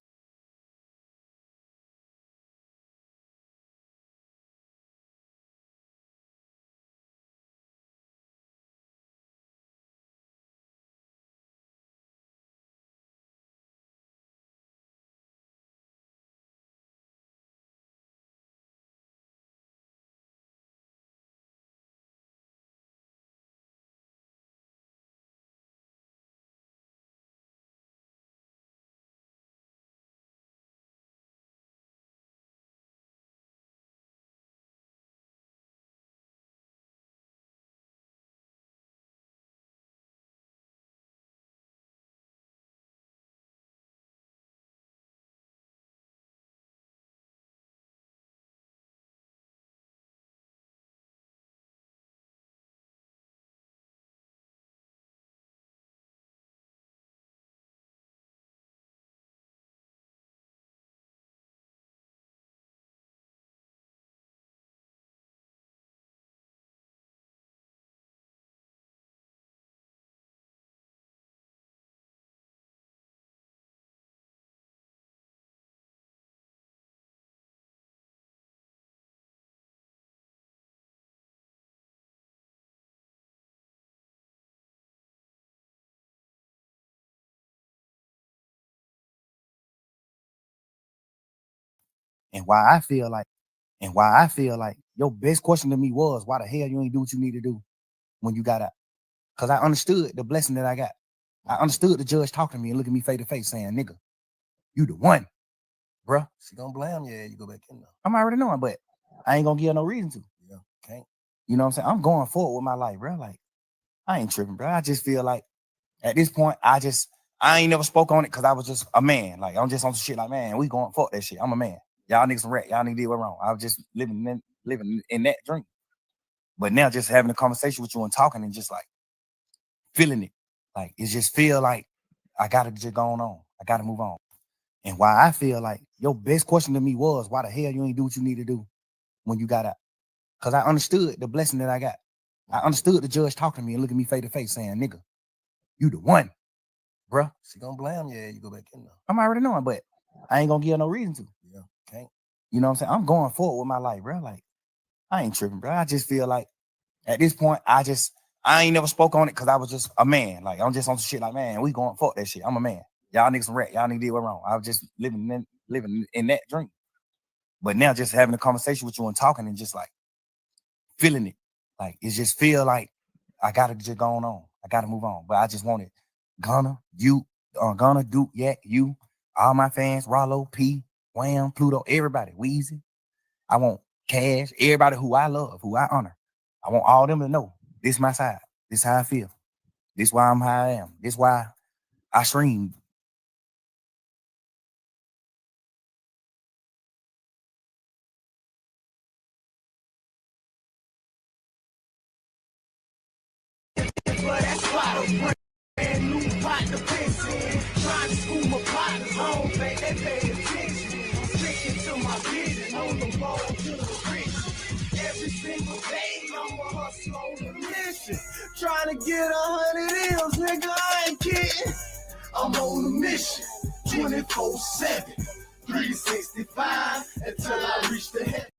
And why I feel like your best question to me was, why the hell you ain't do what you need to do when you got out? Because I understood the blessing that I got. I understood the judge talking to me and looking me face to face saying, nigga, you the one, bruh. She gonna blame you, you go back in there. I'm already knowing, but I ain't gonna give her no reason to. Yeah, okay. You know what I'm saying? I'm going forward with my life, bro. Like, I ain't tripping, bro. I just feel like at this point, I I ain't never spoke on it because I was just a man. Like, I'm just on some shit like, man, we going fuck that shit. I'm a man. Y'all niggas some rat. Y'all niggas did what wrong. I was just living in that dream. But now just having a conversation with you and talking and just like feeling it. Like, it just feel like I gotta just go on. I gotta move on. And why I feel like your best question to me was, why the hell you ain't do what you need to do when you got out? Because I understood the blessing that I got. I understood the judge talking to me and looking me face to face saying, nigga, you the one. Bruh, she gonna blame you. You go back in there. I'm already knowing, but I ain't gonna give her no reason to. Yeah. Okay. You know what I'm saying? I'm going forward with my life, bro. Like, I ain't tripping, bro. I just feel like at this point, I ain't never spoke on it because I was just a man. Like, I'm just on some shit like, man, we going fuck that shit. I'm a man. Y'all niggas some rat. Y'all niggas did what wrong. I was just living in that dream. But now just having a conversation with you and talking and just like feeling it. Like, it just feel like I gotta just go on. I gotta move on. But I just wanted Gunna, you, Gunna, Duke, Yak, you, all my fans, Rollo, P, Wham, Pluto, everybody, Weezy. I want Cash, everybody who I love, who I honor. I want all them to know this my side. This how I feel. This why I'm how I am. This why I stream. But that's why brand new partner pissing. Trying to school my partners home, they pay attention. Sticking to my vision, on the road to the rich. Every single day, I'm a hustle on a mission. Trying to get 100 M's, nigga, I ain't kidding. I'm on a mission, 24/7, 365, until I reach the head.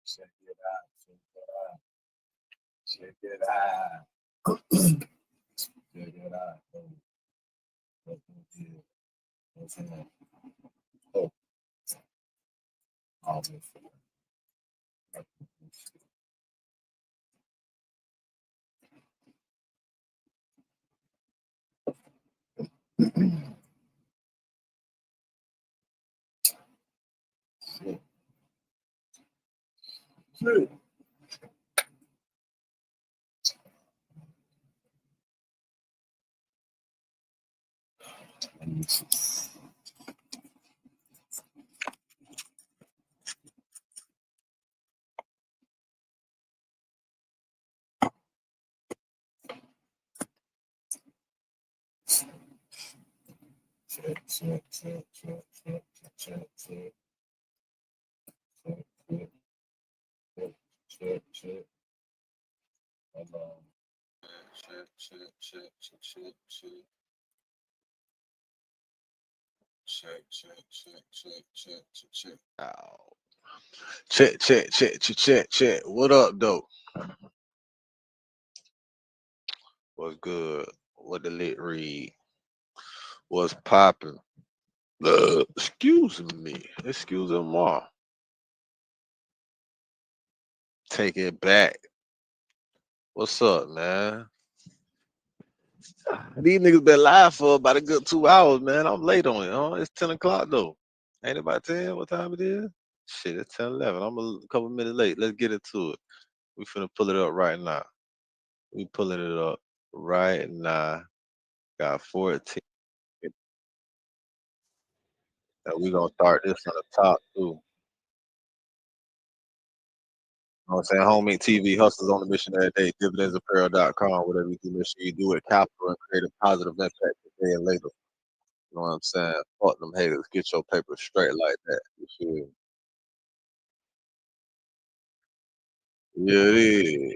Check it out. Check it out. Check it out. Oh. All this. Shit. Check. What up, though? What's good? What the lit read? What's popping? Excuse me. Excuse me, ma. Take it back. What's up, man? These niggas been live for about a good 2 hours, man. I'm late on it, huh? It's 10 o'clock, though. Ain't it about 10? What time it is? Shit, it's 10:11. I'm a couple minutes late. Let's get into it. We finna pull it up right now. We pulling it up right now. Got 14. And we gonna start this on the top, too. You know what I'm saying? Homemade TV, hustles on the mission every day, dividendsapparel.com, whatever you do, make sure you do it capital and create a positive impact today and later. You know what I'm saying? Fuck them haters. Get your paper straight like that. You feel me? Yeah, it is.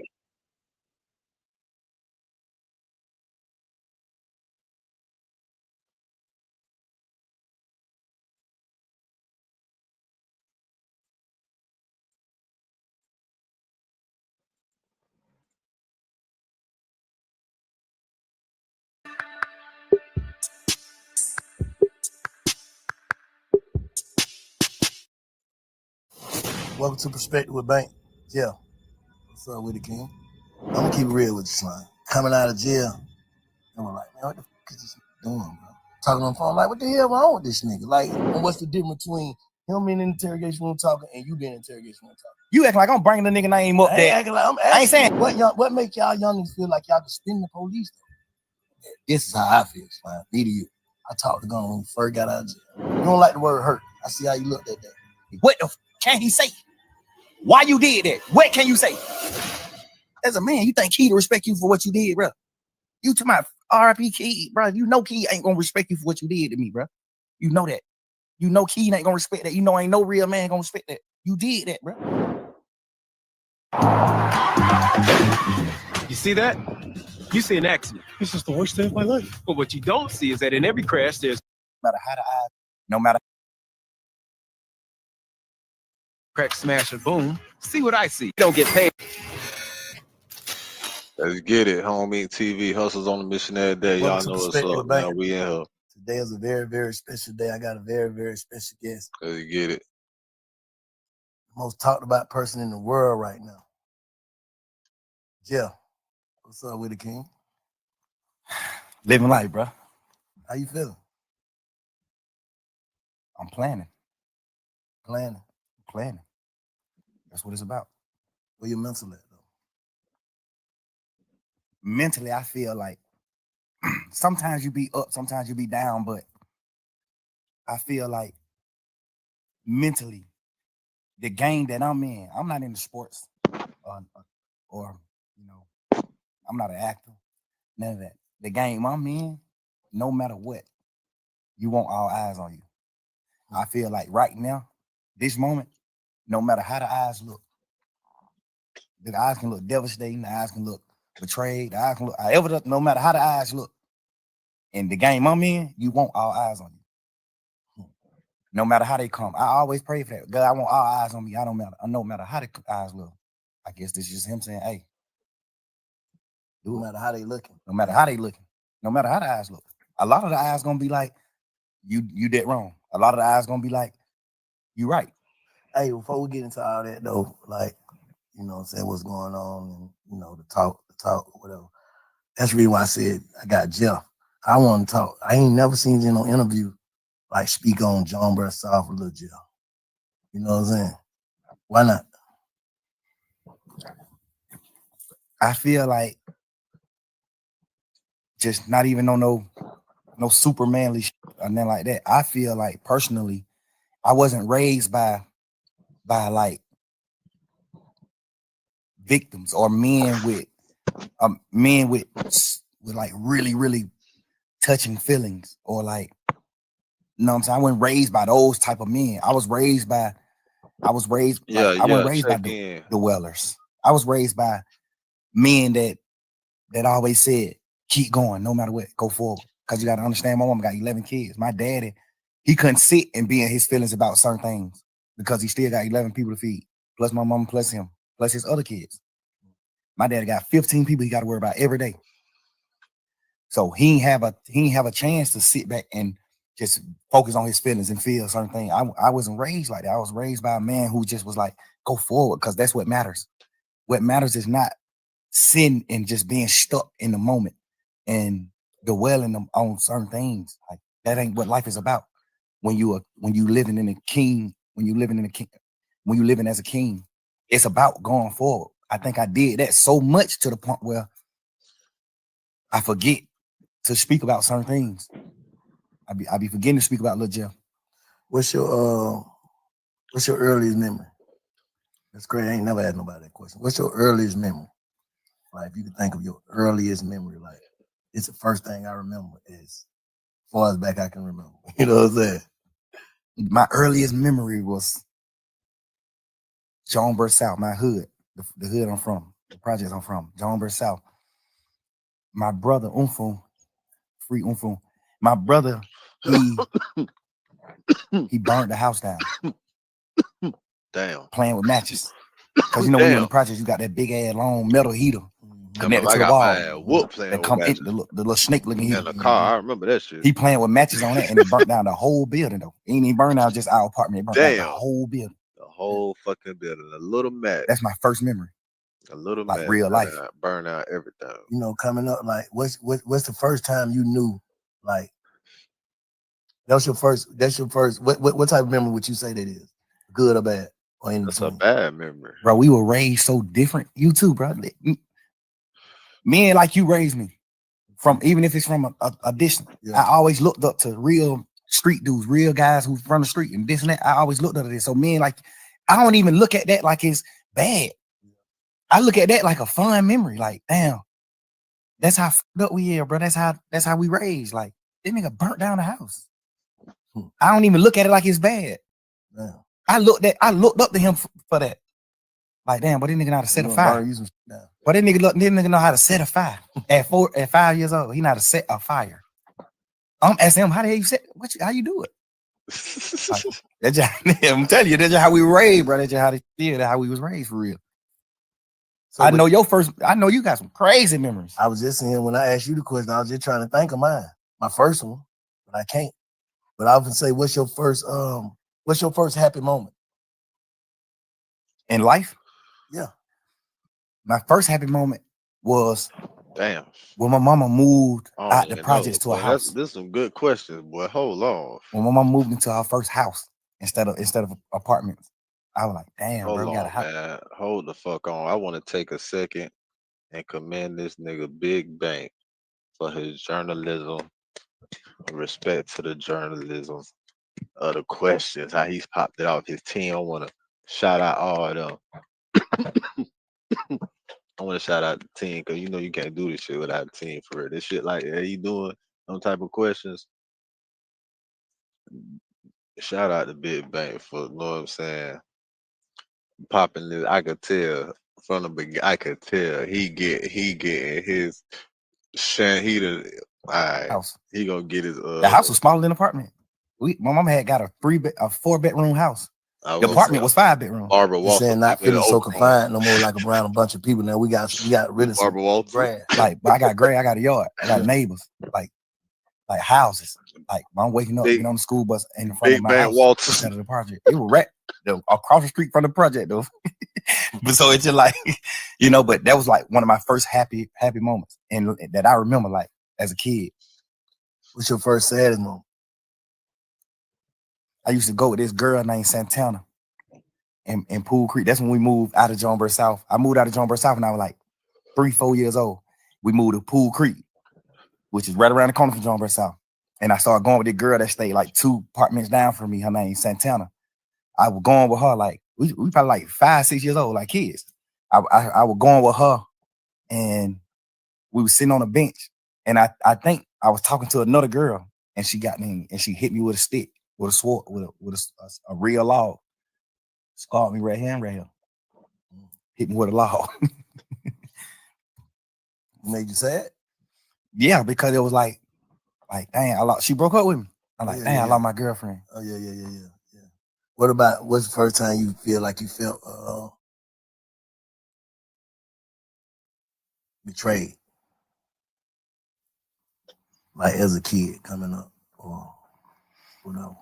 Welcome to Perspective with Bank. Yeah. What's up with it, King? I'm gonna keep it real with you, son. Coming out of jail, and we're like, man, what the fuck is this nigga doing, bro? Talking on the phone, like, what the hell wrong with this nigga? Like, and what's the difference between him being in the interrogation room talking and you being in the interrogation room talking? You act like I'm bringing the nigga name up there. I'm asking, what make y'all youngins feel like y'all can spin the police? This is how I feel, man. Be to you. I talked to Gunna when he first got out of jail. You don't like the word hurt. I see how you looked at that. What the can he say? Why you did that? What can you say? As a man, you think Key to respect you for what you did, bro? You to my R.I.P. Key, bro. You know Key ain't gonna respect you for what you did to me, bro. You know that. You know Key ain't gonna respect that. You know ain't no real man gonna respect that. You did that, bro. You see that? You see an accident. This is the worst day of my life. But what you don't see is that in every crash, there's No matter how the eye, no matter. crack, smash, or boom. See what I see. You don't get paid. Let's get it. Homie TV hustles on the mission every day. Y'all Welcome to know what's Perspective up, Bank. man. We in here. Today is a very, very special day. I got a very, very special guest. Let's get it. The most talked about person in the world right now. Jeff, what's up with the king? Living life, bro. How you feeling? I'm planning. Planning. That's what it's about. Where your mental at, though? Mentally, I feel like sometimes you be up, sometimes you be down, but I feel like mentally, the game that I'm in, I'm not into sports or you know, I'm not an actor, none of that. The game I'm in, no matter what, you want all eyes on you. I feel like right now, this moment, no matter how the eyes look, the eyes can look devastating, the eyes can look betrayed, the eyes can look however, no matter how the eyes look. In the game I'm in, you want all eyes on you. No matter how they come. I always pray for that. God, I want all eyes on me. No matter how the eyes look. I guess this is just him saying, hey. No matter how they looking. No matter how they looking. No matter how the eyes look. A lot of the eyes gonna be like, you did wrong. A lot of the eyes gonna be like, you right. Hey, before we get into all that though, like, you know what I'm saying, what's going on and you know, the talk, whatever. That's the reason why I said I got Jeff. I want to talk. I ain't never seen you in no interview like speak on John Burr South or Lil Jeff. You know what I'm saying? Why not? I feel like just not even on no super manly shit or nothing like that. I feel like personally, I wasn't raised by like victims or men with like really, really touching feelings or like, you know what I'm saying? I wasn't raised by those type of men. I was raised by the Wellers. I was raised by men that always said, keep going, no matter what, go forward. Because you got to understand, my mom got 11 kids. My daddy, he couldn't sit and be in his feelings about certain things because he still got 11 people to feed, plus my mom, plus him, plus his other kids. My daddy got 15 people he got to worry about every day. So he ain't have a chance to sit back and just focus on his feelings and feel certain things. I wasn't raised like that. I was raised by a man who just was like, go forward, because that's what matters. What matters is not sitting and just being stuck in the moment and dwelling on certain things. Like that ain't what life is about. When you living as a king, it's about going forward. I think I did that so much to the point where I forget to speak about certain things. I be forgetting to speak about Lil Jeff. What's your earliest memory? That's great. I ain't never had nobody that question. What's your earliest memory? Like if you can think of your earliest memory, like it's the first thing I remember as far as back I can remember. You know what I'm saying? My earliest memory was John Burr South, my hood, the hood I'm from, the projects I'm from, John Burr South. My brother Free Umfung. My brother, he burned the house down. Damn. Playing with matches. Because you know when you're in the projects, you got that big ass long metal heater connected to the wall. That come in the little snake looking heater. In the car, I remember that shit. He playing with matches on it and it burnt down the whole building though. It ain't even burned down just our apartment. It burnt down the whole building. The whole fucking building. A little match. That's my first memory. A little like match. real life. Burn out everything. You know, coming up, like what's the first time you knew, like that's your first, what type of memory would you say that is? Good or bad? Or in That's a bad memory. Bro, we were raised so different. You too, bro. Men like you raised me. from even if it's from a distance. I always looked up to real street dudes, real guys who from the street and this and that. I always looked up to this. So man, like I don't even look at that like it's bad. I look at that like a fun memory. Like, damn, that's how fucked up we are, bro. That's how we raised. Like, that nigga burnt down the house. I don't even look at it like it's bad. Damn. I looked up to him for that. Like, damn, but this nigga know how to set a fire. But this nigga know how to set a fire. At 5 years old, he know how to set a fire. I'm asking him, how the hell you set? How you do it? Like, that's just, I'm telling you, that's just how we were raised, bro. That's just how we was raised for real. So, I know you got some crazy memories. I was just saying when I asked you the question, I was just trying to think of mine. My first one, but I can't. But I would say, what's your first happy moment in life? Yeah. My first happy moment was damn when my mama moved I don't out the even projects know, to a boy. house. This some good questions, boy. Hold on. When my mama moved into her first house instead of apartments, I was like, damn, Hold bro, we got a on, house. man. Hold the fuck on. I want to take a second and commend this nigga Big Bank for his journalism. Respect to the journalism of the questions, how he's popped it off his team. I want to shout out all of them. I want to shout out the team because you know you can't do this shit without a team for real. This shit like, hey, you doing some type of questions? Shout out to Big Bank for, you know what I'm saying, popping this. I could tell from the beginning. I could tell he getting his House. He gonna get his The house was smaller than the apartment. My mama had got a 4-bedroom house. The apartment was 5 bedrooms. Barbara You Walters saying not feeling so Oak Room. confined no more, like around a bunch of people. Now we got rid of some Barbara Walters. grass. Like, but I got gray, I got a yard, I got neighbors, like houses. Like I'm waking up, getting on the school bus in the front of my house instead of the project. It was right across the street from the project though. But so it's just like, you know, but that was like one of my first happy moments and that I remember like as a kid. What's your first saddest moment? I used to go with this girl named Santana in Pool Creek. That's when we moved out of Jonesboro South. I moved out of Jonesboro South when I was like 3-4 years old. We moved to Pool Creek, which is right around the corner from Jonesboro South. And I started going with this girl that stayed like 2 apartments down from me. Her name Santana. I was going with her like we probably like 5-6 years old, like kids. I was going with her, and we were sitting on a bench. And I think I was talking to another girl, and she got me and she hit me with a stick, with a sword, with a real log. Scarred me right here and right here. Hit me with a log. Made you sad? Yeah, because it was like, dang, she broke up with me. I'm like, I lost my girlfriend. Oh yeah. What's the first time you feel like you felt betrayed? Like as a kid coming up, or whatever.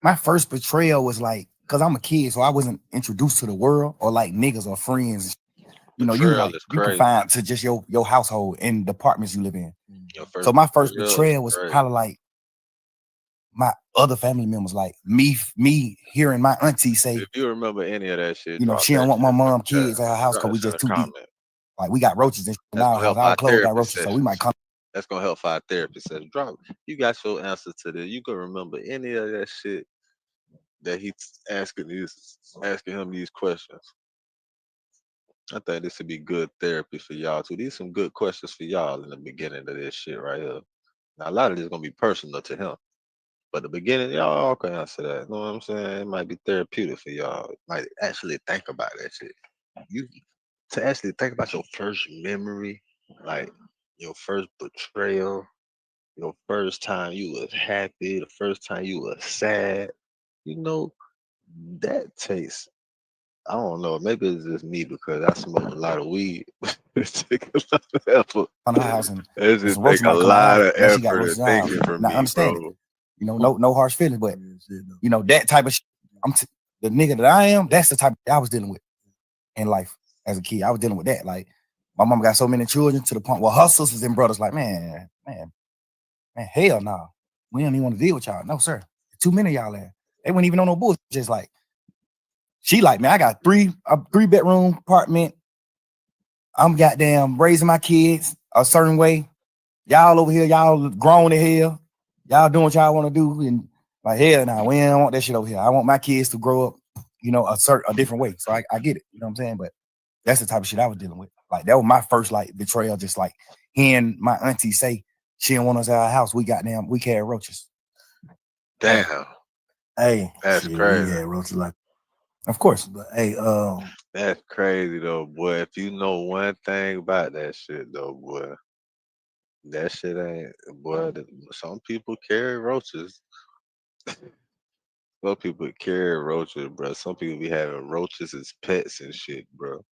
My first betrayal was like, cause I'm a kid, so I wasn't introduced to the world or like niggas or friends. You know, you confined to just your household and the apartments you live in. So my first betrayal was probably like my other family members, like me hearing my auntie say, if you remember any of that shit, you know, she don't want my mom kids at her house because we just too deep. Like we got roaches and shit in our house. Our clothes got roaches, so we might come. That's gonna help our therapist. Says, drop. You got your answer to this. You can remember any of that shit that he's asking him these questions. I think this would be good therapy for y'all too. These some good questions for y'all in the beginning of this shit right here. Now a lot of this is gonna be personal to him, but the beginning y'all can answer that. You know what I'm saying? It might be therapeutic for y'all. Like actually think about that shit. To actually think about your first memory, like your first betrayal, your first time you was happy, the first time you was sad. You know, that takes, I don't know, maybe it's just me because I smoke a lot of weed. It takes a lot of effort. It just takes a lot of effort and thinking from me, bro. You know, no harsh feelings, but you know, that type of shit, the nigga that I am, that's the type I was dealing with in life as a kid. I was dealing with that. Like my mom got so many children to the point where her sisters and brothers like, man, hell no. We don't even want to deal with y'all. No, sir. Too many of y'all there. They wouldn't even know no bullshit. Just like, she like, man, I got a 3-bedroom apartment. I'm goddamn raising my kids. a certain way. Y'all over here, y'all grown in hell. Y'all doing what y'all want to do, and like hell now, we don't want that shit over here. I want my kids to grow up, you know, a different way. So I get it, you know what I'm saying? But that's the type of shit I was dealing with. Like that was my first like betrayal, just like hearing my auntie say she didn't want us at our house. We carry roaches. Damn. Hey, That's crazy. Yeah, roaches like. Of course. But hey, That's crazy though, boy. If you know one thing about that shit though, boy, that shit ain't, boy. Some people carry roaches. Some people carry roaches, bro. Some people be having roaches as pets and shit, bro.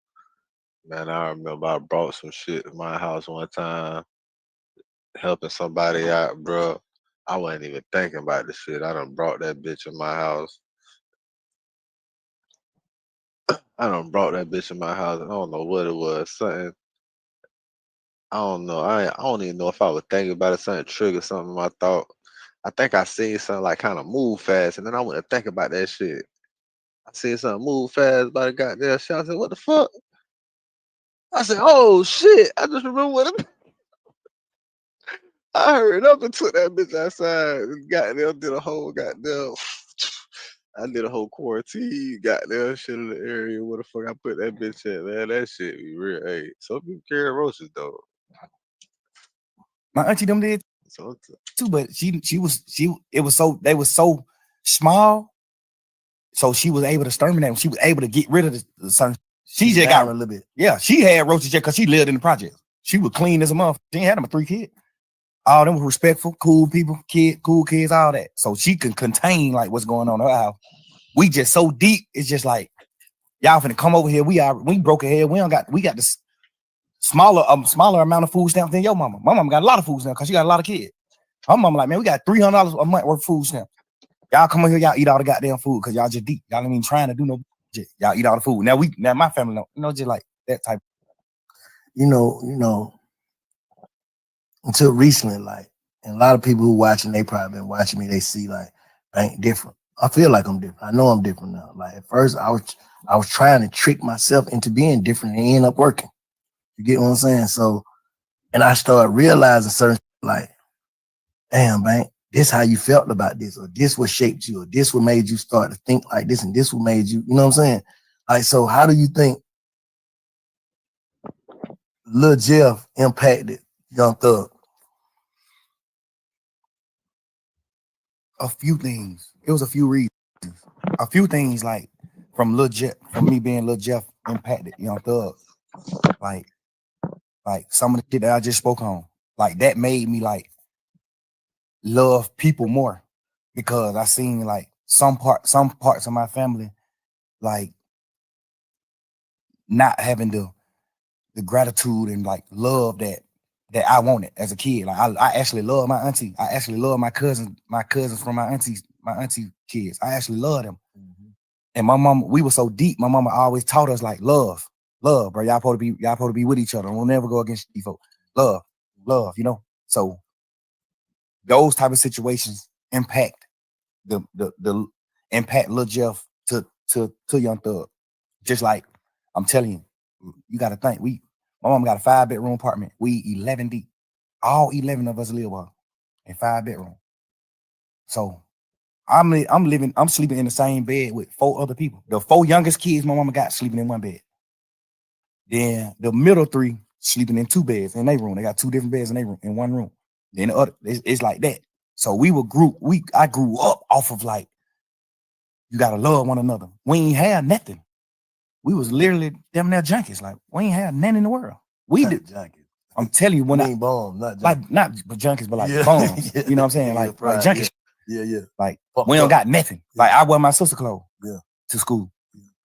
Man, I remember I brought some shit to my house one time, helping somebody out, bro. I wasn't even thinking about the shit. I done brought that bitch in my house. I don't know what it was. Something. I don't know. I don't even know if I was thinking about it. Something triggered something in my thought. I think I seen something like kind of move fast, and then I went to think about that shit. I seen something move fast by the goddamn shit. I said, "What the fuck?" I said, "Oh shit!" I just remember what I hurried up and took that bitch outside. And goddamn, did a whole goddamn. I did a whole quarantine, goddamn shit in the area. Where the fuck I put that bitch at, man? That shit be real. Hey, some people carry roaches though. My auntie them did So too, but they was so small, so she was able to exterminate them. She was able to get rid of the certain. She just got a little bit. Yeah, she had roaches just because she lived in the project. She was clean as a motherfucker. She ain't had them 3 kids. All them were respectful, cool people, cool kids, all that. So she can contain like what's going on in her house. We just so deep. It's just like y'all finna come over here. We broke ahead. We got this smaller amount of food stamps than your mama. My mama got a lot of food stamps because she got a lot of kids. Her mama like, man, we got $300 a month worth of food stamps. Y'all come over here, y'all eat all the goddamn food because y'all just deep. Y'all ain't even trying to do no shit. Y'all eat all the food. Now my family don't, you know, just like that type. You know, until recently, like, and a lot of people who watching, they probably been watching me, they see like I ain't different. I feel like I'm different. I know I'm different now. Like at first I was trying to trick myself into being different and it ended up working. You get what I'm saying? So, and I started realizing certain like, damn, man, this how you felt about this, or this what shaped you, or this what made you start to think like this, and this what made you, you know what I'm saying? Like, so how do you think Lil Jeff impacted Young Thug? A few things. It was a few reasons. A few things like from me being Lil Jeff impacted Young Thug. Like some of the shit that I just spoke on. Like that made me like love people more because I seen like some parts of my family like not having the gratitude and like love that I wanted as a kid. Like I actually love my auntie. I actually love my cousins from my auntie kids. I actually love them. Mm-hmm. And my mama, we were so deep. My mama always taught us like love, bro. Y'all supposed to be with each other. We'll never go against you folks. Love, you know. So those type of situations impact the impact Lil Jeff to Young Thug. Just like I'm telling you, you got to think my mom got a 5-bedroom apartment. We 11 deep. All 11 of us live in 5 bedrooms. So I'm sleeping in the same bed with 4 other people. The 4 youngest kids my mama got sleeping in one bed. Then the middle 3 sleeping in 2 beds in their room. They got 2 different beds in one room. Then the other, it's like that. So I grew up off of like, you gotta love one another. We ain't had nothing. We was literally damn near junkies. Like we ain't had nothing in the world. We did junkies. I'm telling you, when I bomb, not junkies, but like bombs. You know what I'm saying? Like junkies. Yeah. Like we don't got nothing. Like I wear my sister clothes to school.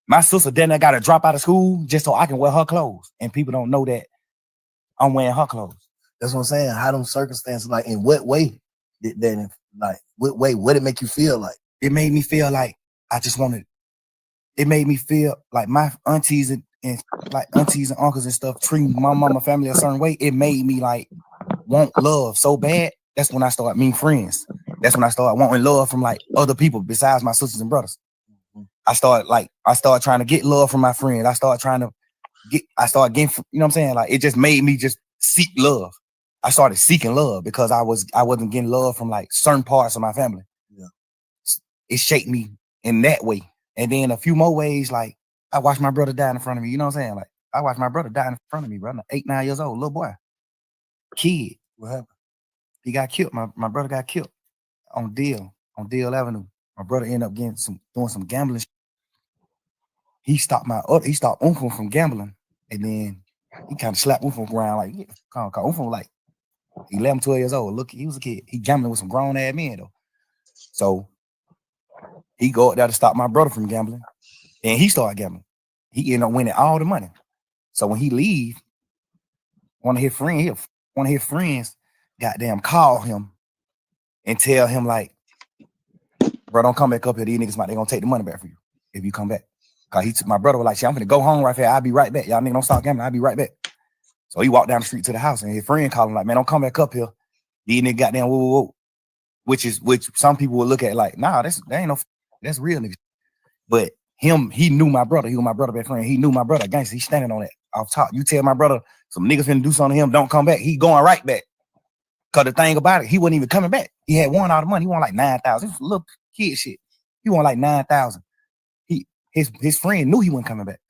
My sister then I gotta drop out of school just so I can wear her clothes. And people don't know that I'm wearing her clothes. That's what I'm saying. How them circumstances, like in what way did that, like what it make you feel like? It made me feel like I just wanted. It made me feel like my aunties and uncles and stuff treating my mama family a certain way. It made me like want love so bad. That's when I started meeting friends. That's when I started wanting love from like other people besides my sisters and brothers. I started trying to get love from my friends. I started getting, you know what I'm saying? Like it just made me just seek love. I started seeking love because I wasn't getting love from like certain parts of my family. Yeah. It shaped me in that way. And then a few more ways, like I watched my brother die in front of me. You know what I'm saying? Like I watched my brother die in front of me, brother. 8, 9 years old, little boy. Kid. What happened? He got killed. My brother got killed on Deal Avenue. My brother ended up doing some gambling. He stopped Uncle from gambling. And then he kind of slapped Uncle around like, yeah, Uncle like 11, 12 years old. Look, he was a kid. He gambling with some grown ass men though. So he go up there to stop my brother from gambling. And he started gambling. He ended up winning all the money. So when he leave, one of his friends goddamn call him and tell him like, bro, don't come back up here. These niggas they gonna take the money back for you if you come back. Cause my brother was like, shit, I'm gonna go home right here. I'll be right back. Y'all niggas don't stop gambling. I'll be right back. So he walked down the street to the house and his friend called him like, man, don't come back up here. These niggas goddamn whoa. Which some people would look at like, nah, that's real niggas. But he knew my brother. He was my brother best friend. He knew my brother. Gangster, he's standing on that off top. You tell my brother some niggas finna do something to him, don't come back. He going right back. Cause the thing about it, he wasn't even coming back. He had won all the money. He won like 9,000. This was little kid shit. He won like 9,000. His friend knew he wasn't coming back.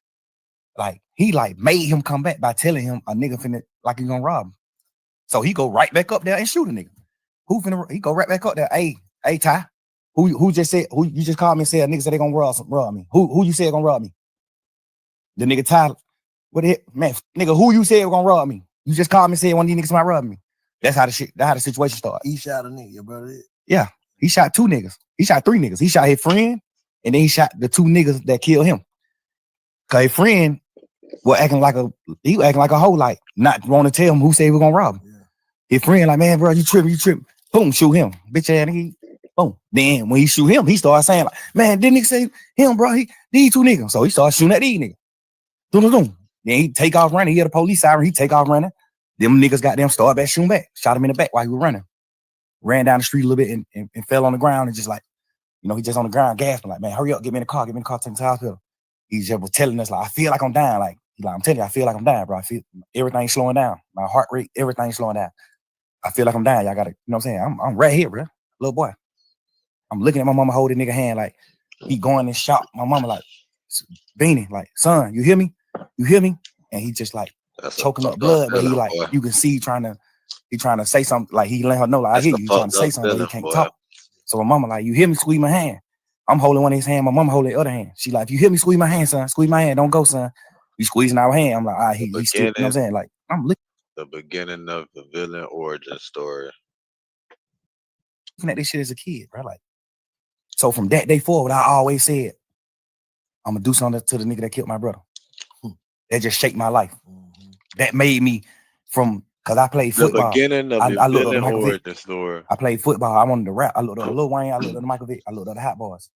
Like he like made him come back by telling him a nigga finna like he gonna rob him. So he go right back up there and shoot a nigga. He go right back up there. Hey Ty, who you just called me and said a nigga said they gonna rob me. Who you said gonna rob me? The nigga Ty, what the heck, man, nigga, who you said gonna rob me? You just called me and said one of these niggas might rob me. That's how the situation started. He shot a nigga, your brother. Yeah, he shot 2 niggas. He shot 3 niggas. He shot his friend, and then he shot the 2 niggas that killed him. Cause his friend was acting like a hoe, like not want to tell him who said he was gonna rob him. Yeah. His friend like, man, bro, you tripping. Boom, shoot him, bitch ass nigga. Boom. Then when he shoot him, he started saying like, man, didn't nigga say him, bro? These 2 niggas. So he started shooting at these niggas. Doom. Then he take off running. He had a police siren. He take off running. Them niggas got them started back shooting back. Shot him in the back while he was running. Ran down the street a little bit and fell on the ground and just like, he just on the ground gasping like, man, hurry up, get me in the car, take me to the hospital. He just was telling us like, I feel like I'm dying. Like, I'm telling you, I feel like I'm dying, bro. I feel everything's slowing down. My heart rate, everything's slowing down. I feel like I'm dying. Y'all gotta, you know what I'm saying? I'm right here, bro. Little boy. I'm looking at my mama holding nigga hand like he going in shock. My mama like, Beanie, like, son, you hear me? You hear me? And he just like choking up blood, but he like, you can see he trying to say something, like he let her know, like, I hear you trying to say something, but he can't talk. So my mama like, you hear me, squeeze my hand. I'm holding one of his hand, my mama holding the other hand. She like, if you hear me, squeeze my hand, son. Squeeze my hand, don't go, son. You squeezing our hand. I'm like, all right, he's still, you know what I'm saying? Like, I'm looking. The beginning of the villain origin story. Looking at this shit as a kid, bro. Like, so from that day forward, I always said, I'm gonna do something to the nigga that killed my brother. That just shaped my life. That made me cause I played football. The beginning of the villain origin story. I played football. I wanted to rap. I looked at Lil Wayne. I looked at Michael Vick. I looked at the Hot Boys.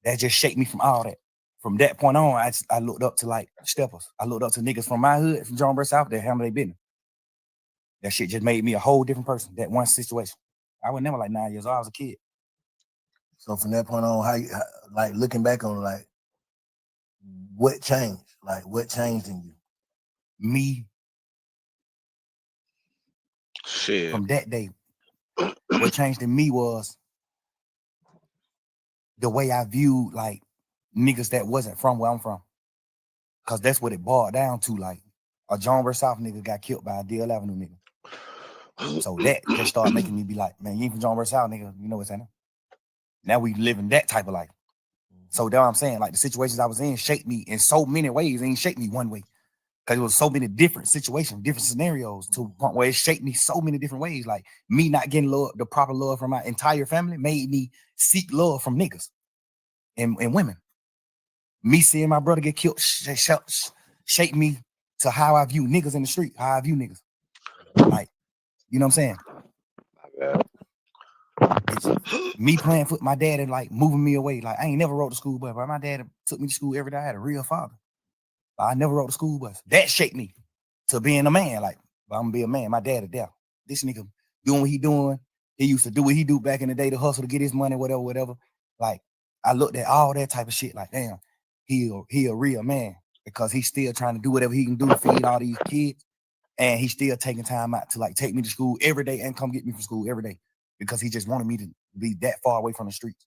That just shaped me from all that. From that point on, I looked up to like steppers. I looked up to niggas from my hood, from Jonesboro South, that handle their business. That shit just made me a whole different person. That one situation. I was never like 9 years old. I was a kid. So from that point on, how like looking back on like what changed? Like what changed in you? Me. Shit. From that day, what changed in me was the way I viewed like niggas that wasn't from where I'm from. Cause that's what it boiled down to. Like a Jonesboro South nigga got killed by a Deal Avenue nigga. So that just started making me be like, man, you ain't from Jonesboro South, nigga. You know what's happening? Now we living that type of life. So that's what I'm saying. Like the situations I was in shaped me in so many ways. It ain't shaped me one way. Because it was so many different situations, different scenarios to a point where it shaped me so many different ways. Like me not getting love, the proper love from my entire family made me seek love from niggas and women. Me seeing my brother get killed shaped me to how I view niggas in the street, how I view niggas. Like, you know what I'm saying? It's me playing foot, my dad and like moving me away. Like I ain't never rode the school bus, but my dad took me to school every day. I had a real father. I never rode the school bus. That shaped me to being a man. Like, I'm gonna be a man. My dad is there. This nigga doing what he doing. He used to do what he do back in the day to hustle to get his money, whatever. Like, I looked at all that type of shit. Like, damn, he a real man because he's still trying to do whatever he can do to feed all these kids And he's still taking time out to like take me to school every day and come get me from school every day because he just wanted me to be that far away from the streets.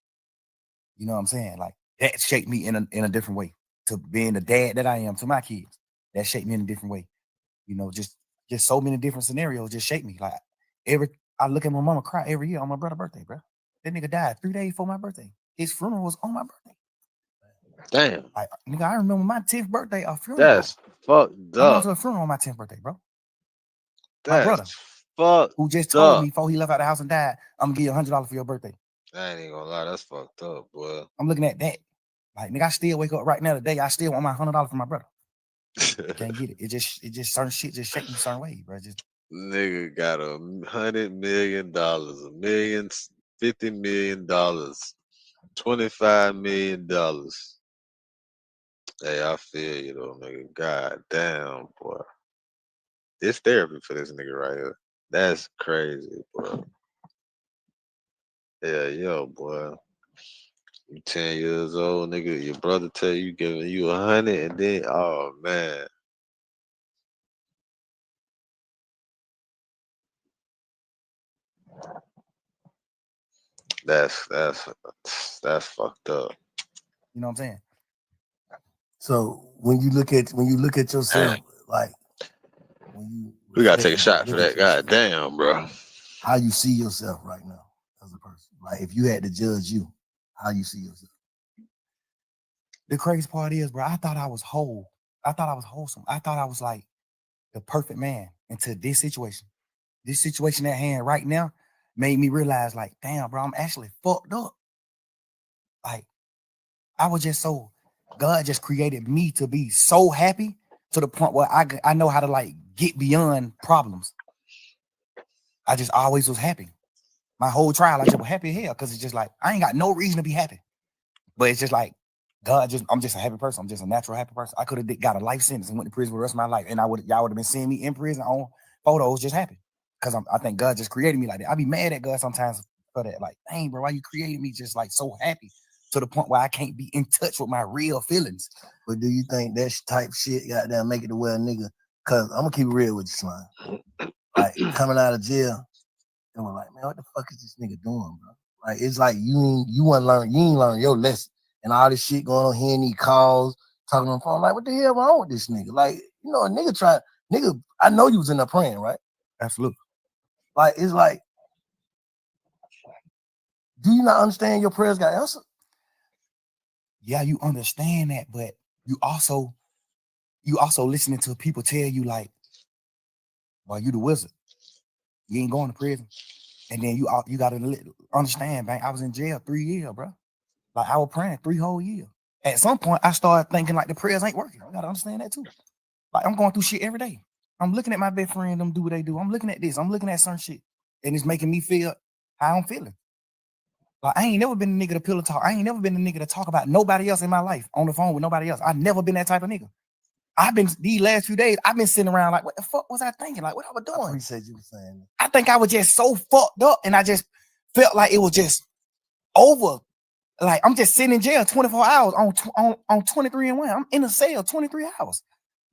You know what I'm saying? Like that shaped me in a different way to being the dad that I am to my kids. That shaped me in a different way. You know, just so many different scenarios just shaped me. Like I look at my mama cry every year on my brother's birthday, bro. That nigga died 3 days before my birthday. His funeral was on my birthday. Damn. Like, nigga, I remember my 10th birthday, a funeral. That's fucked I went up. to a funeral on my 10th birthday, bro. My brother, That's fucked who just told up. me before he left out the house and died, I'm gonna give you $100 for your birthday. I ain't even gonna lie, that's fucked up, boy. I'm looking at that. Like, nigga, I still wake up right now today. I still want my $100 from my brother. Can't get it. It just certain shit just shake me a certain way, bro. Just Nigga got $100 million, $50 million, $25 million. Hey, I feel you though, nigga. God damn, boy. This therapy for this nigga right here. That's crazy, boy. Yeah, yo, boy. You 10 years old, nigga. Your brother tell you giving you 100, and then oh man. That's fucked up. you know what I'm saying? So when you look at yourself, like when We gotta take a reflect shot and for look at that. God damn, bro. how you see yourself right now as a person. Like if you had to judge you, how you see yourself. The crazy part is, bro, I thought I was whole. I thought I was wholesome. I thought I was like the perfect man into this situation. This situation at hand right now made me realize, like, damn, bro, I'm actually fucked up. Like, I was just God just created me to be so happy to the point where I know how to like get beyond problems. I just always was happy. My whole trial, I just was happy as hell because it's just like, I ain't got no reason to be happy. But it's just like, I'm just a happy person. I'm just a natural happy person. I could have got a life sentence and went to prison for the rest of my life. And y'all would have been seeing me in prison on photos just happy. Because I think God just created me like that. I be mad at God sometimes for that. Like, dang, bro, why you created me just like so happy to the point where I can't be in touch with my real feelings. But do you think that type shit goddamn make it to where a nigga, cause I'm gonna keep it real with you, Slime. Like coming out of jail, and we're like, man, what the fuck is this nigga doing, bro? Like it's like you ain't learn your lesson. And all this shit going on here, and these calls, talking on the phone, like, what the hell wrong with this nigga? Like, you know, a nigga, I know you was in there praying, right? Absolutely. Like, it's like, do you not understand your prayers got answered? Yeah, you understand that, but you also listening to people tell you like, well, you the wizard. You ain't going to prison. And then you gotta understand, man, I was in jail 3 years, bro. Like I was praying 3 whole years. At some point, I started thinking like the prayers ain't working. I gotta understand that too. Like I'm going through shit every day. I'm looking at my best friend, them do what they do. I'm looking at this. I'm looking at certain shit. And it's making me feel how I'm feeling. Like I ain't never been a nigga to pillow talk. I ain't never been a nigga to talk about nobody else in my life on the phone with nobody else. I've never been that type of nigga. I've been these last few days, I've been sitting around like, what the fuck was I thinking? Like, what I was doing? I appreciate you saying that. I think I was just so fucked up and I just felt like it was just over. Like I'm just sitting in jail 24 hours on 23 and 1. I'm in a cell 23 hours.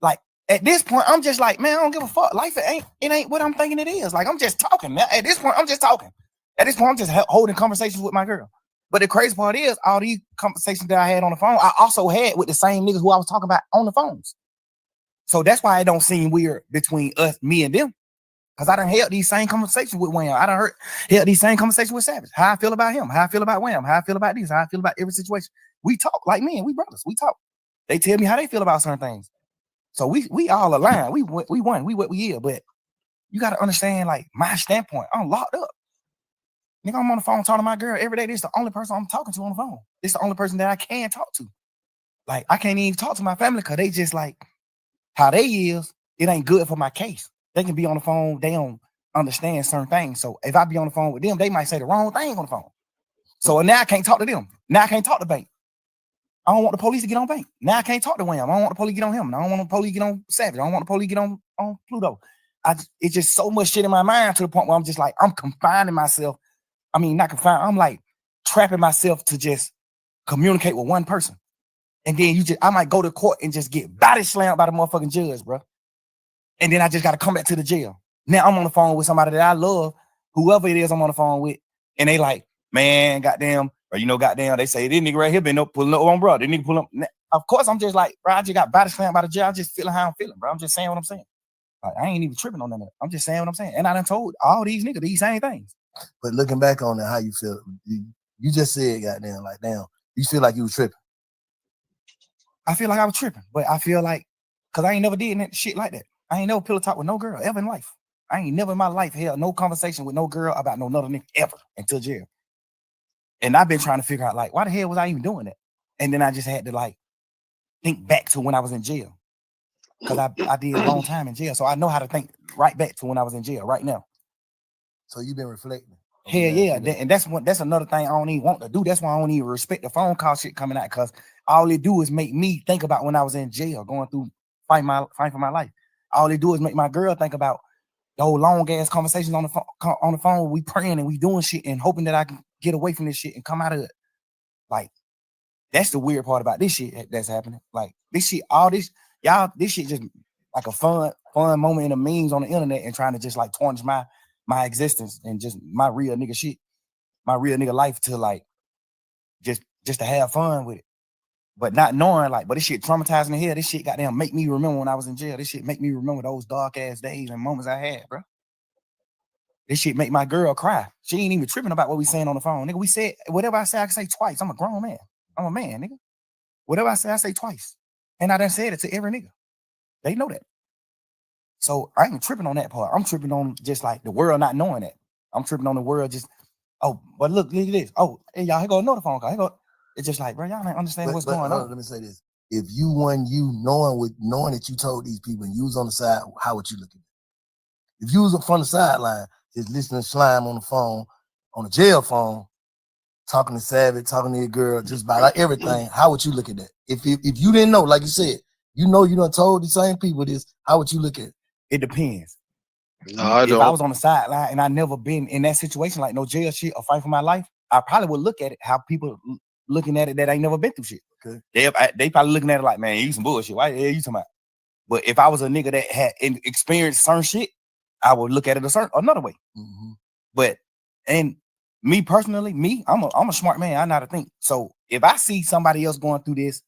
Like at this point, I'm just like, man, I don't give a fuck. Life it ain't what I'm thinking it is. Like I'm just talking. At this point, I'm just talking. At this point, I'm just holding conversations with my girl. But the crazy part is all these conversations that I had on the phone, I also had with the same niggas who I was talking about on the phones. So that's why it don't seem weird between us, me and them. Because I done held these same conversations with Wham. I done held these same conversations with Savage. How I feel about him, how I feel about Wham, how I feel about this, how I feel about every situation. We talk like men, we brothers, we talk. They tell me how they feel about certain things. So we all align. We won, we what we are. But you got to understand, like, my standpoint, I'm locked up. Nigga, I'm on the phone talking to my girl every day. This is the only person I'm talking to on the phone. This is the only person that I can talk to. Like, I can't even talk to my family because they just like, how they is, it ain't good for my case. They can be on the phone, they don't understand certain things. So if I be on the phone with them, they might say the wrong thing on the phone. So now I can't talk to them. Now I can't talk to Bank. I don't want the police to get on Bank. Now I can't talk to Wham. I don't want the police to get on him. I don't want the police to get on Savage. I don't want the police to get on Pluto. It's just so much shit in my mind to the point where I'm just like, I'm confining myself. I mean, not confined. I'm like trapping myself to just communicate with one person. And then I might go to court and just get body slammed by the motherfucking judge, bro. And then I just got to come back to the jail. Now I'm on the phone with somebody that I love, whoever it is I'm on the phone with, and they like, man, goddamn, or goddamn, they say this nigga right here been up pulling up on bro. This nigga pull up. Of course, I'm just like, bro, I just got body slammed by the jail. I'm just feeling how I'm feeling, bro. I'm just saying what I'm saying. Like, I ain't even tripping on that. I'm just saying what I'm saying. And I done told all these niggas these same things. But looking back on it, how you feel? You just said, goddamn, like, damn, you feel like you was tripping. I feel like I was tripping, but I feel like, because I ain't never did that shit like that. I ain't never pillow talk with no girl ever in life. I ain't never in my life held no conversation with no girl about no another nigga ever until jail. And I've been trying to figure out, like, why the hell was I even doing that? And then I just had to, like, think back to when I was in jail. Because I did a long time in jail. So I know how to think right back to when I was in jail right now. So you've been reflecting. Hell yeah. And that's another thing I don't even want to do. That's why I don't even respect the phone call shit coming out, because all it do is make me think about when I was in jail, going through fighting for my life. All it do is make my girl think about those long ass conversations on the phone. We praying and we doing shit and hoping that I can get away from this shit and come out of it. Like, that's the weird part about this shit that's happening. Like, this shit, all this, y'all, this shit just like a fun moment in the memes on the internet and trying to just like tarnish my existence and just my real nigga shit, my real nigga life, to like just to have fun with it. But not knowing, like, but this shit traumatizing the hell. This shit goddamn make me remember when I was in jail. This shit make me remember those dark ass days and moments I had, bro. This shit make my girl cry. She ain't even tripping about what we saying on the phone. Nigga, we said, whatever I say, I can say twice. I'm a grown man. I'm a man, nigga. Whatever I say twice. And I done said it to every nigga. They know that. So I ain't tripping on that part. I'm tripping on just like the world not knowing that. I'm tripping on the world just, oh, but look at this. Oh, hey, y'all, here go another phone call. Here go. It's just like, bro, y'all ain't understand what's going on. Let me say this. If you knowing that you told these people and you was on the side, how would you look at it? If you was from the sideline, just listening to Slime on the phone, on the jail phone, talking to Savage, talking to your girl, just about like everything, how would you look at that? If you didn't know, like you said, you done told the same people this, how would you look at it? It depends. No, I if don't. I was on the sideline and I never been in that situation, like no jail shit or fight for my life, I probably would look at it how people looking at it that ain't never been through shit. Okay. They probably looking at it like, man, you some bullshit. Why the hell you talking about? But if I was a nigga that had experienced certain shit, I would look at it another way. Mm-hmm. But and me personally, I'm a smart man. I know how to think. So if I see somebody else going through this,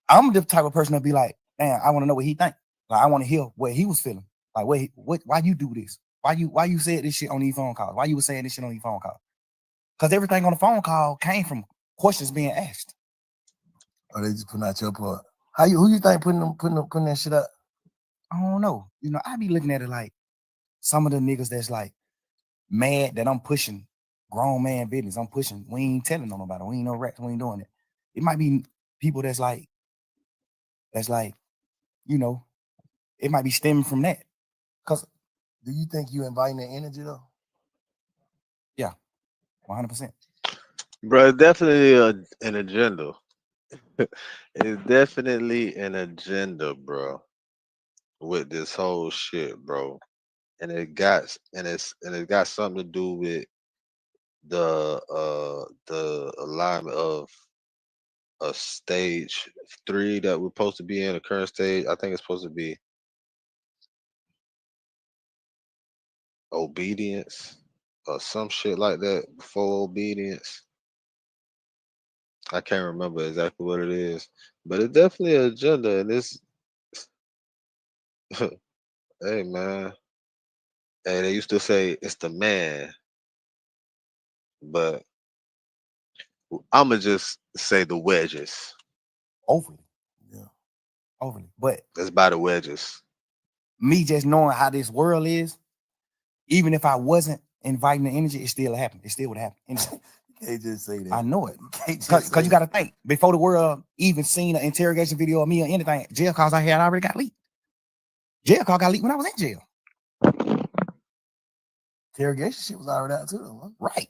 I'm the type of person to be like, damn, I want to know what he think. Like, I want to hear what he was feeling. Like, why you do this? Why you said this shit on these phone calls? Why you was saying this shit on these phone calls? Because everything on the phone call came from questions being asked. Or they just putting out your part. Who you think putting that shit up? I don't know. I be looking at it like some of the niggas that's like mad that I'm pushing grown man business. I'm pushing. We ain't telling on nobody. We ain't no rats. We ain't doing it. It might be people that's like, it might be stemming from that. Cause do you think you inviting the energy though? Yeah, 100%. Bro, it's definitely an agenda. It's definitely an agenda, bro, with this whole shit, bro. And it got something to do with the alignment of a stage 3 that we're supposed to be in, a current stage. I think it's supposed to be obedience or some shit like that before obedience. I can't remember exactly what it is, but it's definitely an agenda. And it's hey man, hey, they used to say it's the man, but I'ma just say the wedges. Overly. But that's by the wedges. Me just knowing how this world is, even if I wasn't inviting the energy, it still happened. It still would happen. You can't just say that. I know it. Because you got to think, before the world even seen an interrogation video of me or anything, jail calls I had already got leaked. Jail call got leaked when I was in jail. Interrogation shit was already out too, huh? Right.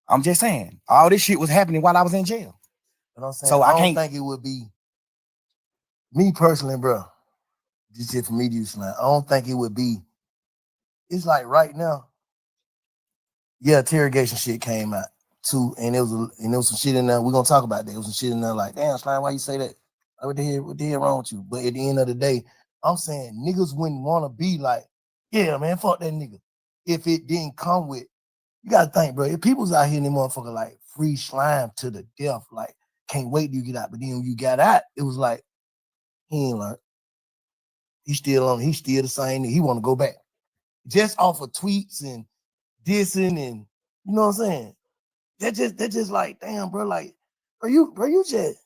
I'm just saying, all this shit was happening while I was in jail. But I'm saying, so I don't think it would be me personally, bro. This shit for me to use. I don't think it would be. It's like right now. Yeah, interrogation shit came out too, and there was some shit in there. We're gonna talk about that. There was some shit in there like, damn, Slime, why you say that? What the hell wrong with you? But at the end of the day, I'm saying niggas wouldn't want to be like, yeah, man, fuck that nigga. If it didn't come with, you gotta think, bro. If people's out here in the motherfucker like free slime to the death, like can't wait till you get out. But then when you got out, it was like he ain't learned. He's still the same. He want to go back. Just off of tweets and dissing and you know what I'm saying? That just like, damn, bro, like, you just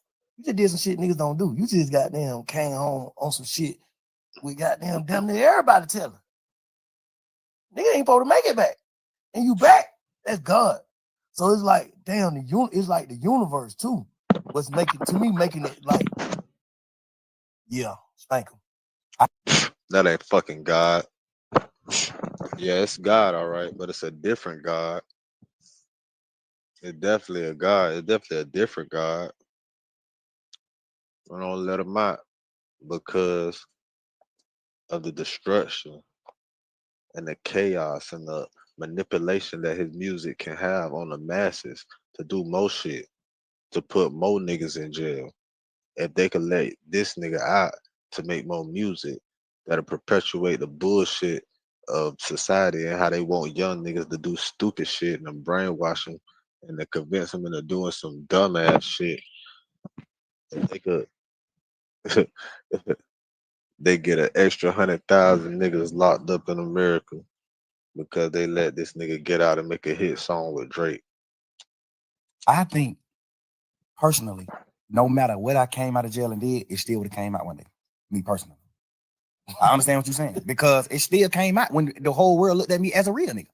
did some shit niggas don't do. You just goddamn came home on some shit with goddamn damn near everybody telling. Nigga ain't supposed to make it back. And you back, that's God. So it's like, damn, it's like the universe too. What's making it like, yeah, spank him. That ain't fucking God. Yeah, it's God, all right, but it's a different God. It's definitely a God. It's definitely a different God. I don't let him out because of the destruction and the chaos and the manipulation that his music can have on the masses to do more shit, to put more niggas in jail. If they could let this nigga out to make more music that'll perpetuate the bullshit of society and how they want young niggas to do stupid shit and brainwash them and to convince them into doing some dumbass shit. If they could, they get an extra 100,000 niggas locked up in America because they let this nigga get out and make a hit song with Drake. I think personally, no matter what I came out of jail and did, it still would have came out one day. Me personally. I understand what you're saying because it still came out when the whole world looked at me as a real nigga.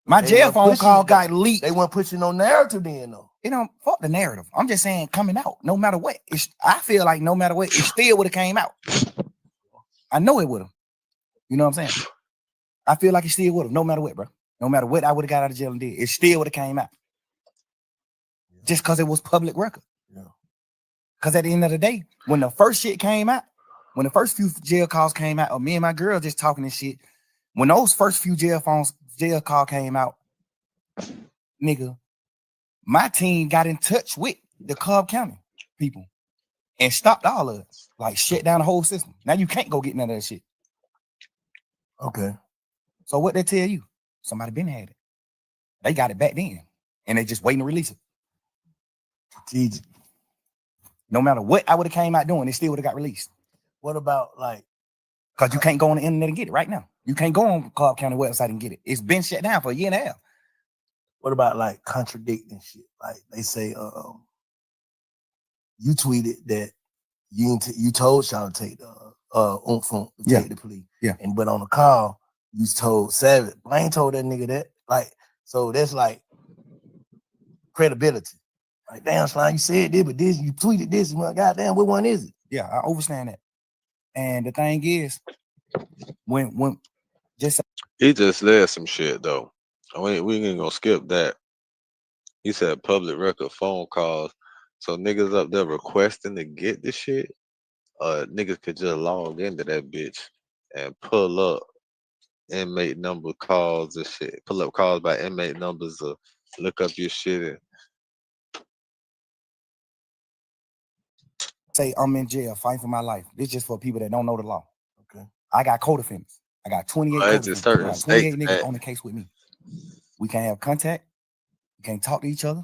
My jail phone call got leaked. They weren't pushing no narrative then though. You know, fuck the narrative. I'm just saying coming out, no matter what. I feel like no matter what, it still would have came out. I know it would have. You know what I'm saying? I feel like it still would have, no matter what, bro. No matter what I would have got out of jail and did, it still would have came out. Just because it was public record. Yeah. Because at the end of the day, when the first shit came out, when the first few jail calls came out, or me and my girl just talking and shit, when those first few jail call came out, nigga, my team got in touch with the Cobb County people and stopped all of it. Like shut down the whole system. Now you can't go get none of that shit. Okay. So what they tell you? Somebody been had it. They got it back then. And they just waiting to release it. Strategic. No matter what I would have came out doing, it still would have got released. What about like, because you can't go on the internet and get it right now. You can't go on Cobb County website and get it. It's been shut down for a year and a half. What about like contradicting shit? Like they say, you tweeted that you told y'all to take the take the plea. Yeah. And but on the call, you told Savage. Blaine told that nigga that. Like, so that's like credibility. Like, damn, Slime, you said this, but this, you tweeted this. Well, goddamn, what one is it? Yeah, I understand that. And the thing is, when just he just led some shit though. We ain't gonna skip that. He said public record phone calls. So niggas up there requesting to get this shit. Niggas could just log into that bitch and pull up inmate number calls and shit. Pull up calls by inmate numbers or look up your shit and say I'm in jail fighting for my life. This just for people that don't know the law. Okay. I got co-defendants. I got 28 it's in certain co-defendants. 28 states, niggas man. on the case with me. We can't have contact. We can't talk to each other.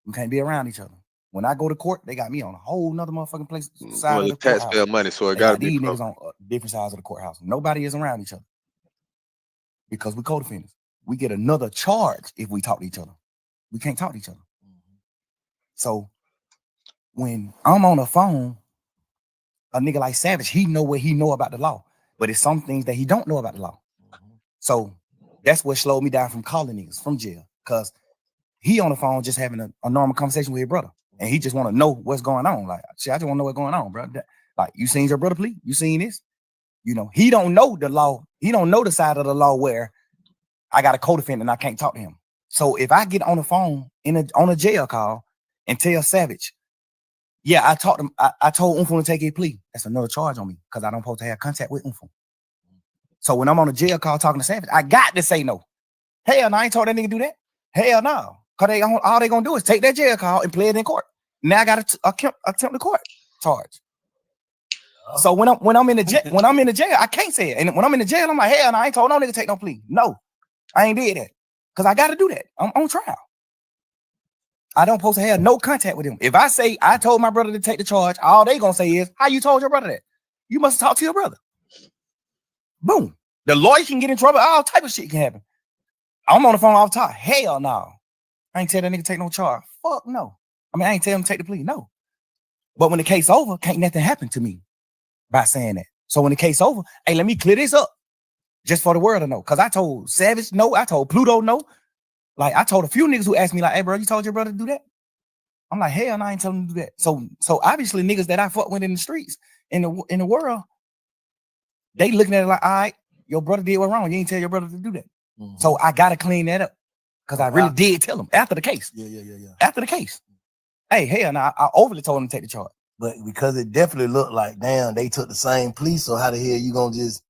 We can't be around each other. When I go to court, they got me on a whole nother motherfucking place side Well, of the the courthouse. taxpayer money, so it They gotta got be these from. niggas on different sides of the courthouse. Nobody is around each other because we co-defendants. We get another charge if we talk to each other. We can't talk to each other. So when I'm on the phone, a nigga like Savage, he know what he know about the law, but it's some things that he don't know about the law. So that's what slowed me down from calling niggas from jail, because he on the phone just having a normal conversation with his brother, and he just want to know what's going on. Like, shit, I just want to know what's going on, bro. Like, you seen your brother plea? You seen this? You know, he don't know the law. He don't know the side of the law where I got a co-defendant and I can't talk to him. So if I get on the phone on a jail call and tell Savage, yeah, I talked him. I told Umfu to take a plea. That's another charge on me because I don't supposed to have contact with Umfu. So when I'm on a jail call talking to Savage, I got to say no. Hell no, I ain't told that nigga do that. Hell no. Because all they gonna do is take that jail call and play it in court. Now I got to attempt the court charge. So when I'm in the jail, I can't say it. And when I'm in the jail, I'm like, hell no, I ain't told no nigga take no plea. No, I ain't did that. Cause I gotta do that. I'm on trial. I don't supposed to have no contact with him. If I say I told my brother to take the charge, all they gonna say is, how you told your brother that? You must talk to your brother. Boom. The lawyer can get in trouble. All type of shit can happen. I'm on the phone all the time. Hell no. I ain't tell that nigga take no charge. Fuck no. I mean, I ain't tell him to take the plea. No. But when the case over, can't nothing happen to me by saying that. So when the case over, hey, let me clear this up just for the world to know. Cause I told Savage no, I told Pluto no. Like I told a few niggas who asked me like, hey bro, you told your brother to do that? I'm like, hell no, I ain't telling him to do that. So obviously niggas that I fuck with in the streets, in the world, they looking at it like, all right, your brother did what wrong. You ain't tell your brother to do that. Mm-hmm. So I gotta clean that up. Cause I really did tell him after the case. Yeah. After the case. Hey, hell no, I overly told him to take the charge. But because it definitely looked like, damn, they took the same plea, so how the hell you gonna just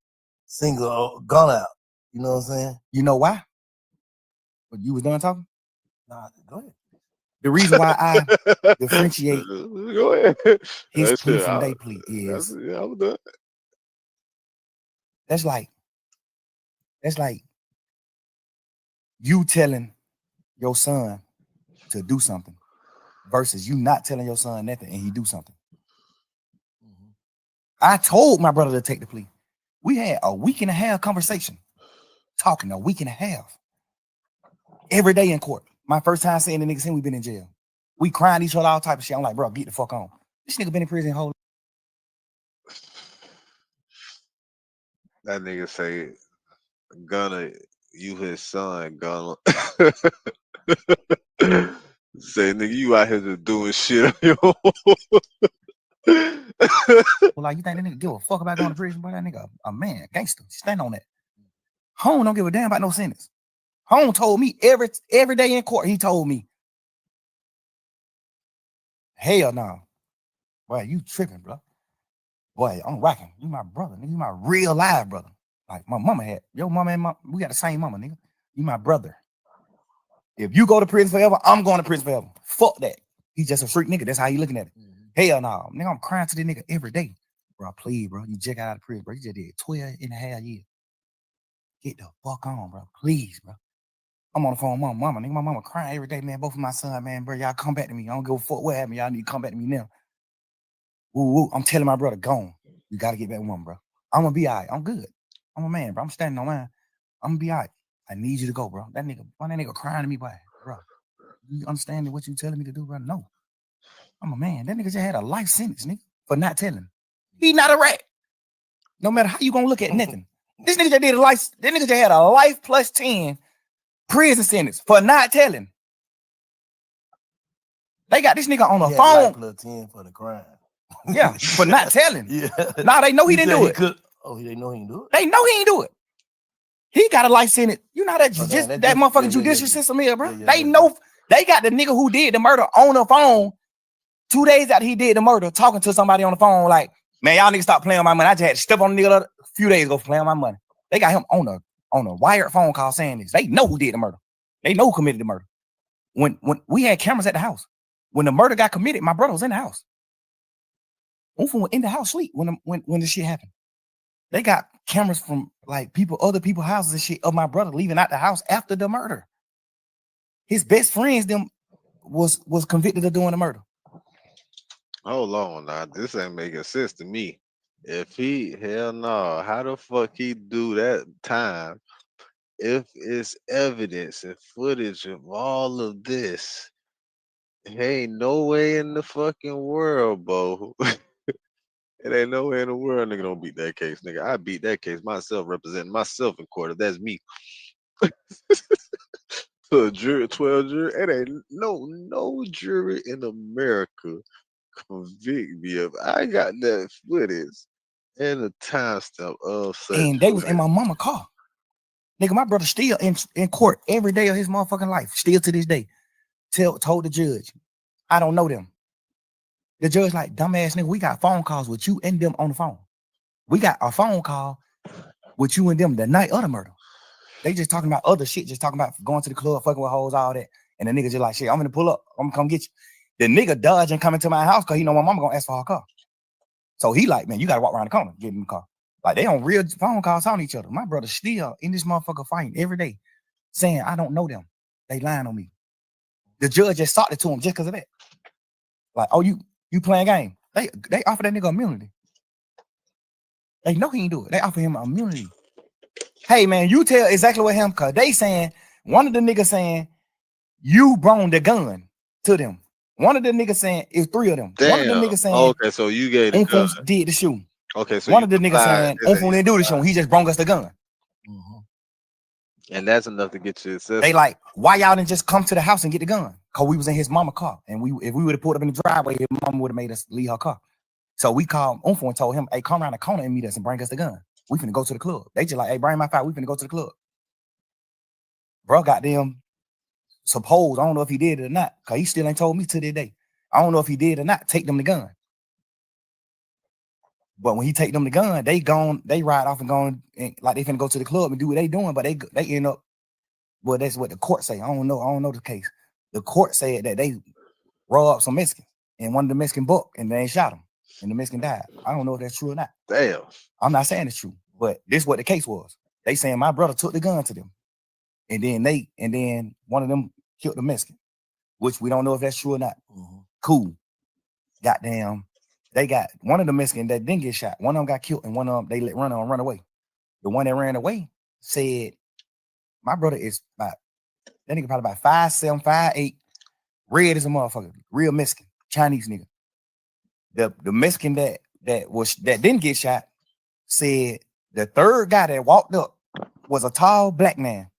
single a gun out? You know what I'm saying? You know why? But you was done talking? Nah, go ahead. The reason why I differentiate Go ahead. his That's plea it. from their plea is I'm done. that's like you telling your son to do something versus you not telling your son nothing and he do something. I told my brother to take the plea. We had a week and a half conversation, talking a week and a half. Every day in court. My first time seeing the nigga since we been in jail. We crying each other, all type of shit. I'm like, bro, get the fuck on. This nigga been in prison whole. That nigga say, gonna you his son, gonna say, nigga, you out here just doing shit on your Well, like, you think that nigga give a fuck about going to prison? Boy, that nigga a man, gangster. Stand on that. Home don't give a damn about no sentence. Home told me every day in court, he told me, hell no. Boy, you tripping, bro. Boy, I'm rocking. You my brother, nigga. You my real live brother. Like my mama had. Your mama and we got the same mama, nigga. You my brother. If you go to prison forever, I'm going to prison forever. Fuck that. He's just a freak nigga. That's how he looking at it. Hell no. Nigga, I'm crying to the nigga every day. Bro, please, bro. You just got out of prison, bro. You just did 12 and a half years. Get the fuck on, bro. Please, bro. I'm on the phone with my mama. Nigga, my mama crying every day, man. Both of my son, man, bro. Y'all come back to me. I don't give a fuck what happened. Y'all need to come back to me now. Ooh, I'm telling my brother, gone. You got to get back with mama, bro. I'm going to be all right. I'm good. I'm a man, bro. I'm standing on mine. I'm going to be all right. I need you to go, bro. That nigga crying to me, boy. Bro, you understand what you telling me to do, bro? No. I'm a man. That nigga just had a life sentence, nigga, for not telling. He not a rat. No matter how you going to look at nothing. This nigga just did a life. That nigga just had a life plus 10 prison sentence for not telling. They got this nigga on the phone. Life plus 10 for the crime. Yeah, for not telling. Yeah. Nah, they know he didn't do it. They know he didn't do it? They know he ain't do it. He got a life sentence. You know that that motherfucking judicial system here, bro. They know they got the nigga who did the murder on the phone 2 days after he did the murder, talking to somebody on the phone like, man, y'all niggas stop playing with my money. I just had to step on the nigga a few days ago for playing with my money. They got him on a wired phone call saying this. They know who did the murder. They know who committed the murder. When we had cameras at the house, when the murder got committed, my brother was in the house. Unfa was in the house sleep when the shit happened. They got cameras from like other people's houses and shit of my brother leaving out the house after the murder. His best friends was convicted of doing the murder. Hold on now. This ain't making sense to me. If he, hell no, how the fuck he do that time if it's evidence and footage of all of this? There ain't no way in the fucking world, bro. It ain't no way in the world nigga don't beat that case, nigga. I beat that case myself, representing myself in court. If that's me. To a jury, 12 jury, it ain't no jury in America convict me of. I got that footage and the timestamp of such. And they was in my mama car. Nigga, my brother still in court every day of his motherfucking life, still to this day. Told the judge, I don't know them. The judge like, dumbass nigga, we got phone calls with you and them on the phone. We got a phone call with you and them the night of the murder. They just talking about other shit, just talking about going to the club, fucking with hoes, all that. And the nigga just like, shit, I'm gonna pull up. I'm gonna come get you. The nigga dodging coming to my house because he know my mama gonna ask for her car. So he like, man, you gotta walk around the corner, get in the car. Like they on real phone calls on each other. My brother still in this motherfucker fighting every day, saying I don't know them. They lying on me. The judge just sought it to him just because of that. Like, oh, you playing game. They offer that nigga immunity. They know he ain't do it. They offer him immunity. Hey man, you tell exactly what him, cause they saying one of the niggas saying you brought the gun to them. One of the niggas saying it's three of them. Damn. One of the niggas saying Okay, so you gave the gun. did the shooting. Okay, so one you of the niggas supplied- saying didn't do the shooting. He just brought us the gun. and that's enough to get you. They like, why y'all didn't just come to the house and get the gun? Cause we was in his mama car, and if we would have pulled up in the driveway, his mama would have made us leave her car. So we called Unfo and told him, hey, come around the corner and meet us and bring us the gun. We finna go to the club. They just like, hey, bring my file. We finna go to the club. Bro, goddamn, suppose, I don't know if he did it or not, cause he still ain't told me to this day. I don't know if he did or not, take them the gun. But when he take them the gun, they ride off and going, and like they finna go to the club and do what they doing, but they end up, well, that's what the court say. I don't know the case. The court said that they robbed some Mexicans, and one of the Mexican booked, and they shot him, and the Mexican died. I don't know if that's true or not. Damn. I'm not saying it's true, but this is what the case was. They saying my brother took the gun to them, and then one of them killed the Mexican, which we don't know if that's true or not. Cool. Goddamn. They got one of the Mexicans that didn't get shot. One of them got killed, and one of them they let run away. The one that ran away said, my brother is about, that nigga probably about 5'7", 5'8", red as a motherfucker, real Mexican, Chinese nigga. The Mexican that didn't get shot said the third guy that walked up was a tall black man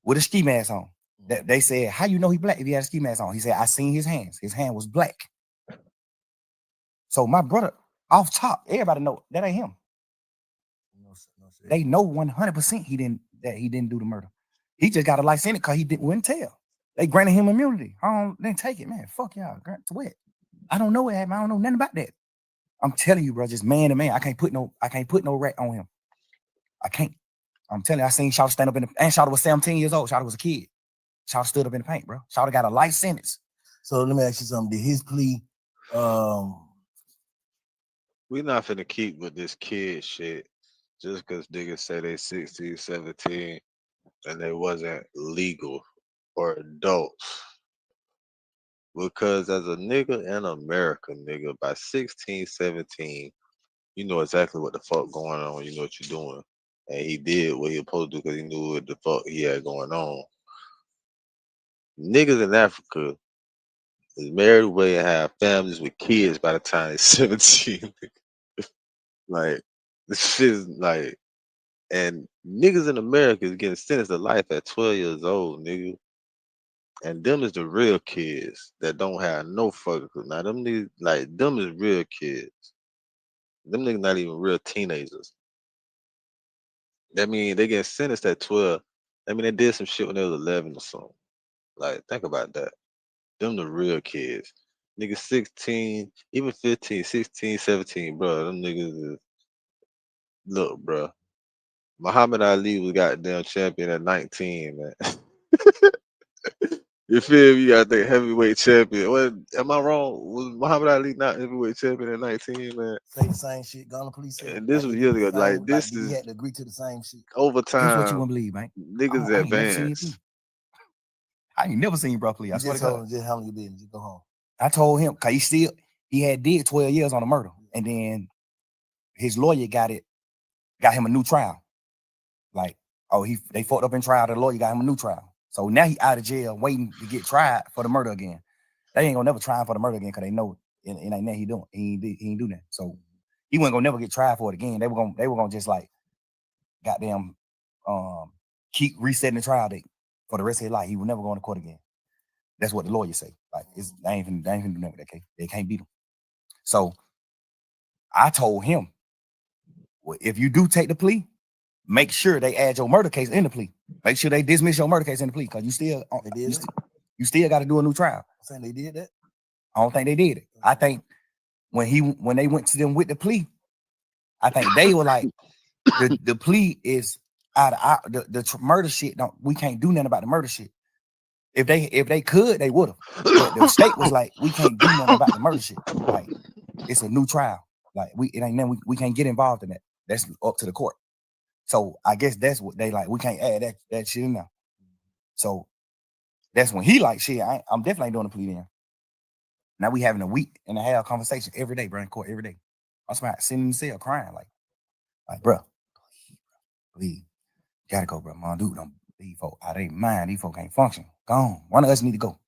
with a ski mask on. That they said, how you know he black if he had a ski mask on? He said, I seen his hands. His hand was black. So my brother, off top, everybody know that ain't him. They know 100% he didn't do the murder. He just got a life sentence because he wouldn't tell. They granted him immunity. Then take it, man. Fuck y'all. Grant to what? I don't know what happened. I don't know nothing about that. I'm telling you, bro, just man to man. I can't put no rat on him. I can't. I'm telling you, I seen Shawty stand up and Shawty was 17 years old. Shawty was a kid. Shawty stood up in the paint, bro. Shawty got a life sentence. So let me ask you something. Did his plea We not finna keep with this kid shit just because niggas say they 16, 17 and they wasn't legal or adults. Because as a nigga in America, nigga, by 16, 17, you know exactly what the fuck going on. You know what you're doing. And he did what he was supposed to do because he knew what the fuck he had going on. Niggas in Africa is married away and have families with kids by the time they're 17. Like, this shit is like, and niggas in America is getting sentenced to life at 12 years old, nigga. And them is the real kids that don't have no fucking clue. Now, them niggas, like, them is real kids. Them niggas not even real teenagers. That mean they get sentenced at 12. I mean, they did some shit when they was 11 or something. Like, think about that. Them the real kids. Niggas 16, even 15, 16, 17, bro. Them niggas is, look, bro. Muhammad Ali was goddamn champion at 19, man. You feel me? You gotta think heavyweight champion. What, am I wrong? Was Muhammad Ali not heavyweight champion at 19, man? say the same shit? Ghana police said. And this was years ago. Like, this he is had to agree to the same shit. over That's what you time. wouldn't believe, man. Niggas I ain't never seen advanced. you. I ain't never seen Brock Lee. I You swear just to told God. him just handle your business. Just go home. I told him because he had did 12 years on the murder, and then his lawyer got him a new trial. Like, oh, they fucked up in trial. The lawyer got him a new trial. So now he out of jail waiting to get tried for the murder again. They ain't gonna never try him for the murder again because they know it ain't nothing he doing. He ain't do that. So he wasn't gonna never get tried for it again. They were gonna just like goddamn keep resetting the trial date for the rest of his life. He would never go into court again. That's what the lawyers say. Like, they ain't finna do nothing with that case. They can't beat him. So I told him, well, if you do take the plea, make sure they add your murder case in the plea. Make sure they dismiss your murder case in the plea because you still got to do a new trial. I'm saying they did that. I don't think they did it. I think when they went to them with the plea, I think they were like, the plea is out of the murder shit. We can't do nothing about the murder shit. If they could, they would have. But the state was like, we can't do nothing about the murder shit. Like, it's a new trial. Like it ain't nothing we can't get involved in that. That's up to the court. So I guess that's what they like. We can't add that shit in there. So that's when he like shit. I'm definitely doing a plea then. Now we having a week and a half conversation every day, bro, in court every day. I'm sitting in the cell crying like, bro, please, gotta go, bro. Mom, dude, don't these folk out of their mind. These folk can't function. Go on. One of us need to go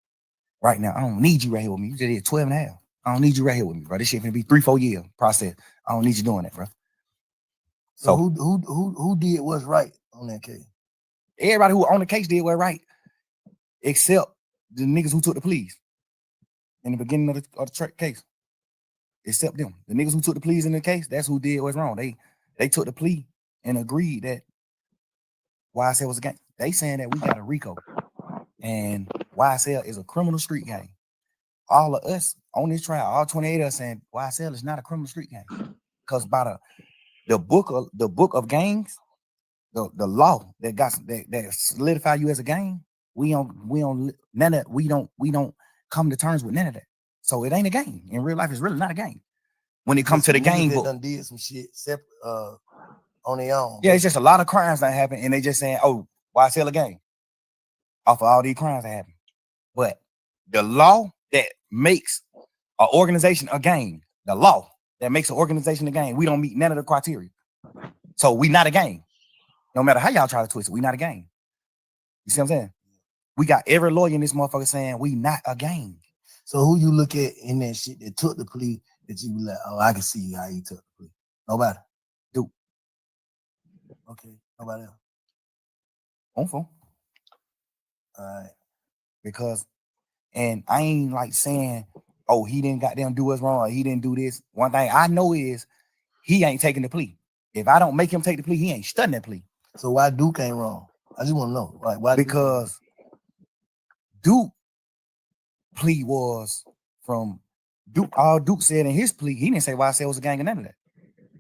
right now. I don't need you right here with me. You just did 12 and a half. I don't need you right here with me, bro. This shit finna be 3-4 year process. I don't need you doing that, bro. So who did what's right on that case? Everybody who on the case did what's right, except the niggas who took the pleas in the beginning of the case. Except them. The niggas who took the pleas in the case, that's who did what's wrong. They took the plea and agreed that YSL was a gang. They saying that we got a RICO and YSL is a criminal street gang. All of us on this trial, all 28 of us saying YSL is not a criminal street gang. Because by the book of gangs, the law that solidify you as a gang, we don't come to terms with none of that. So it ain't a gang. In real life, it's really not a gang. When it comes to the gang book, done did some shit separate on their own. Yeah, it's just a lot of crimes that happen, and they just saying, "Oh, YSL a gang?" Off of all these crimes that happen. But the law that makes an organization a gang, the law that makes an organization a gang, we don't meet none of the criteria. So we not a gang. No matter how y'all try to twist it, we not a gang. You see what I'm saying? We got every lawyer in this motherfucker saying we not a gang. So who you look at in that shit that took the plea that you be like, oh, I can see how he took the plea? Nobody. Duke. Okay. Nobody else. On phone. All right. Because, and I ain't like saying, oh, he didn't goddamn do us wrong or he didn't do this. One thing I know is he ain't taking the plea. If I don't make him take the plea, he ain't studying that plea. So why Duke ain't wrong? I just want to know. Like, why? Because Duke plea was from Duke. All Duke said in his plea, he didn't say YSL was a gang or none of that.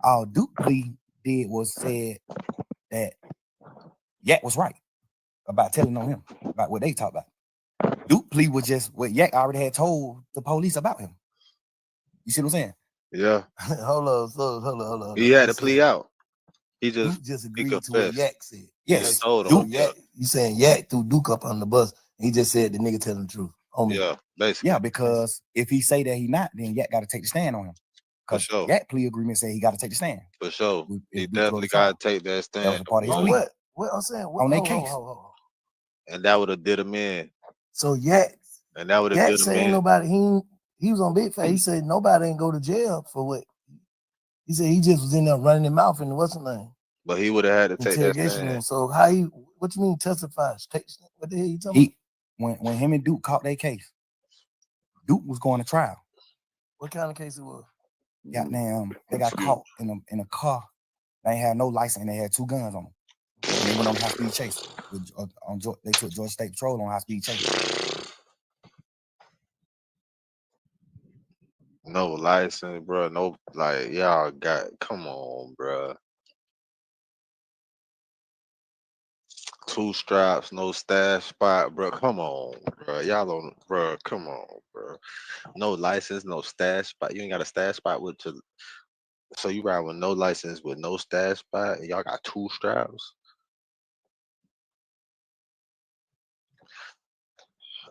All Duke plea did was said that Yak was right about telling on him, about what they talked about. Duke plea was just what Yak already had told the police about him. You see what I'm saying? Yeah. hold on. He had to plea out. He Duke just agreed to what Yak said. Yes. Told him. Duke, Yak, you saying Yak threw Duke up on the bus. He just said the nigga telling the truth. Yeah, basically. Yeah, because if he say that he not, then Yak got to take the stand on him. Because sure. Yak plea agreement say he got to take the stand. For sure. He Duke definitely got to take that stand. That was a part of his on plea. What I'm saying? On their case. And that would have did him in. So Yak, and that would have Yak did him said in. ain't nobody. He was on Big Fat. He said nobody ain't go to jail for what. He said he just was in there running his mouth and what's the name? But he would have had to take that Interrogation room. stand. So how he? What you mean testify? What the hell you talking about? When him and Duke caught their case, Duke was going to trial. What kind of case it was? Goddamn, they got caught in a car. They ain't had no license and they had 2 guns on them. And they went on high speed chase. They took Georgia State Patrol on high speed chase. No license, bro. No, like, y'all got, come on, bro. 2 straps, no stash spot, bro. Come on, bro. Y'all don't, bro. Come on, bro. No license, no stash spot. You ain't got a stash spot with your. So you ride with no license with no stash spot, and y'all got 2 straps.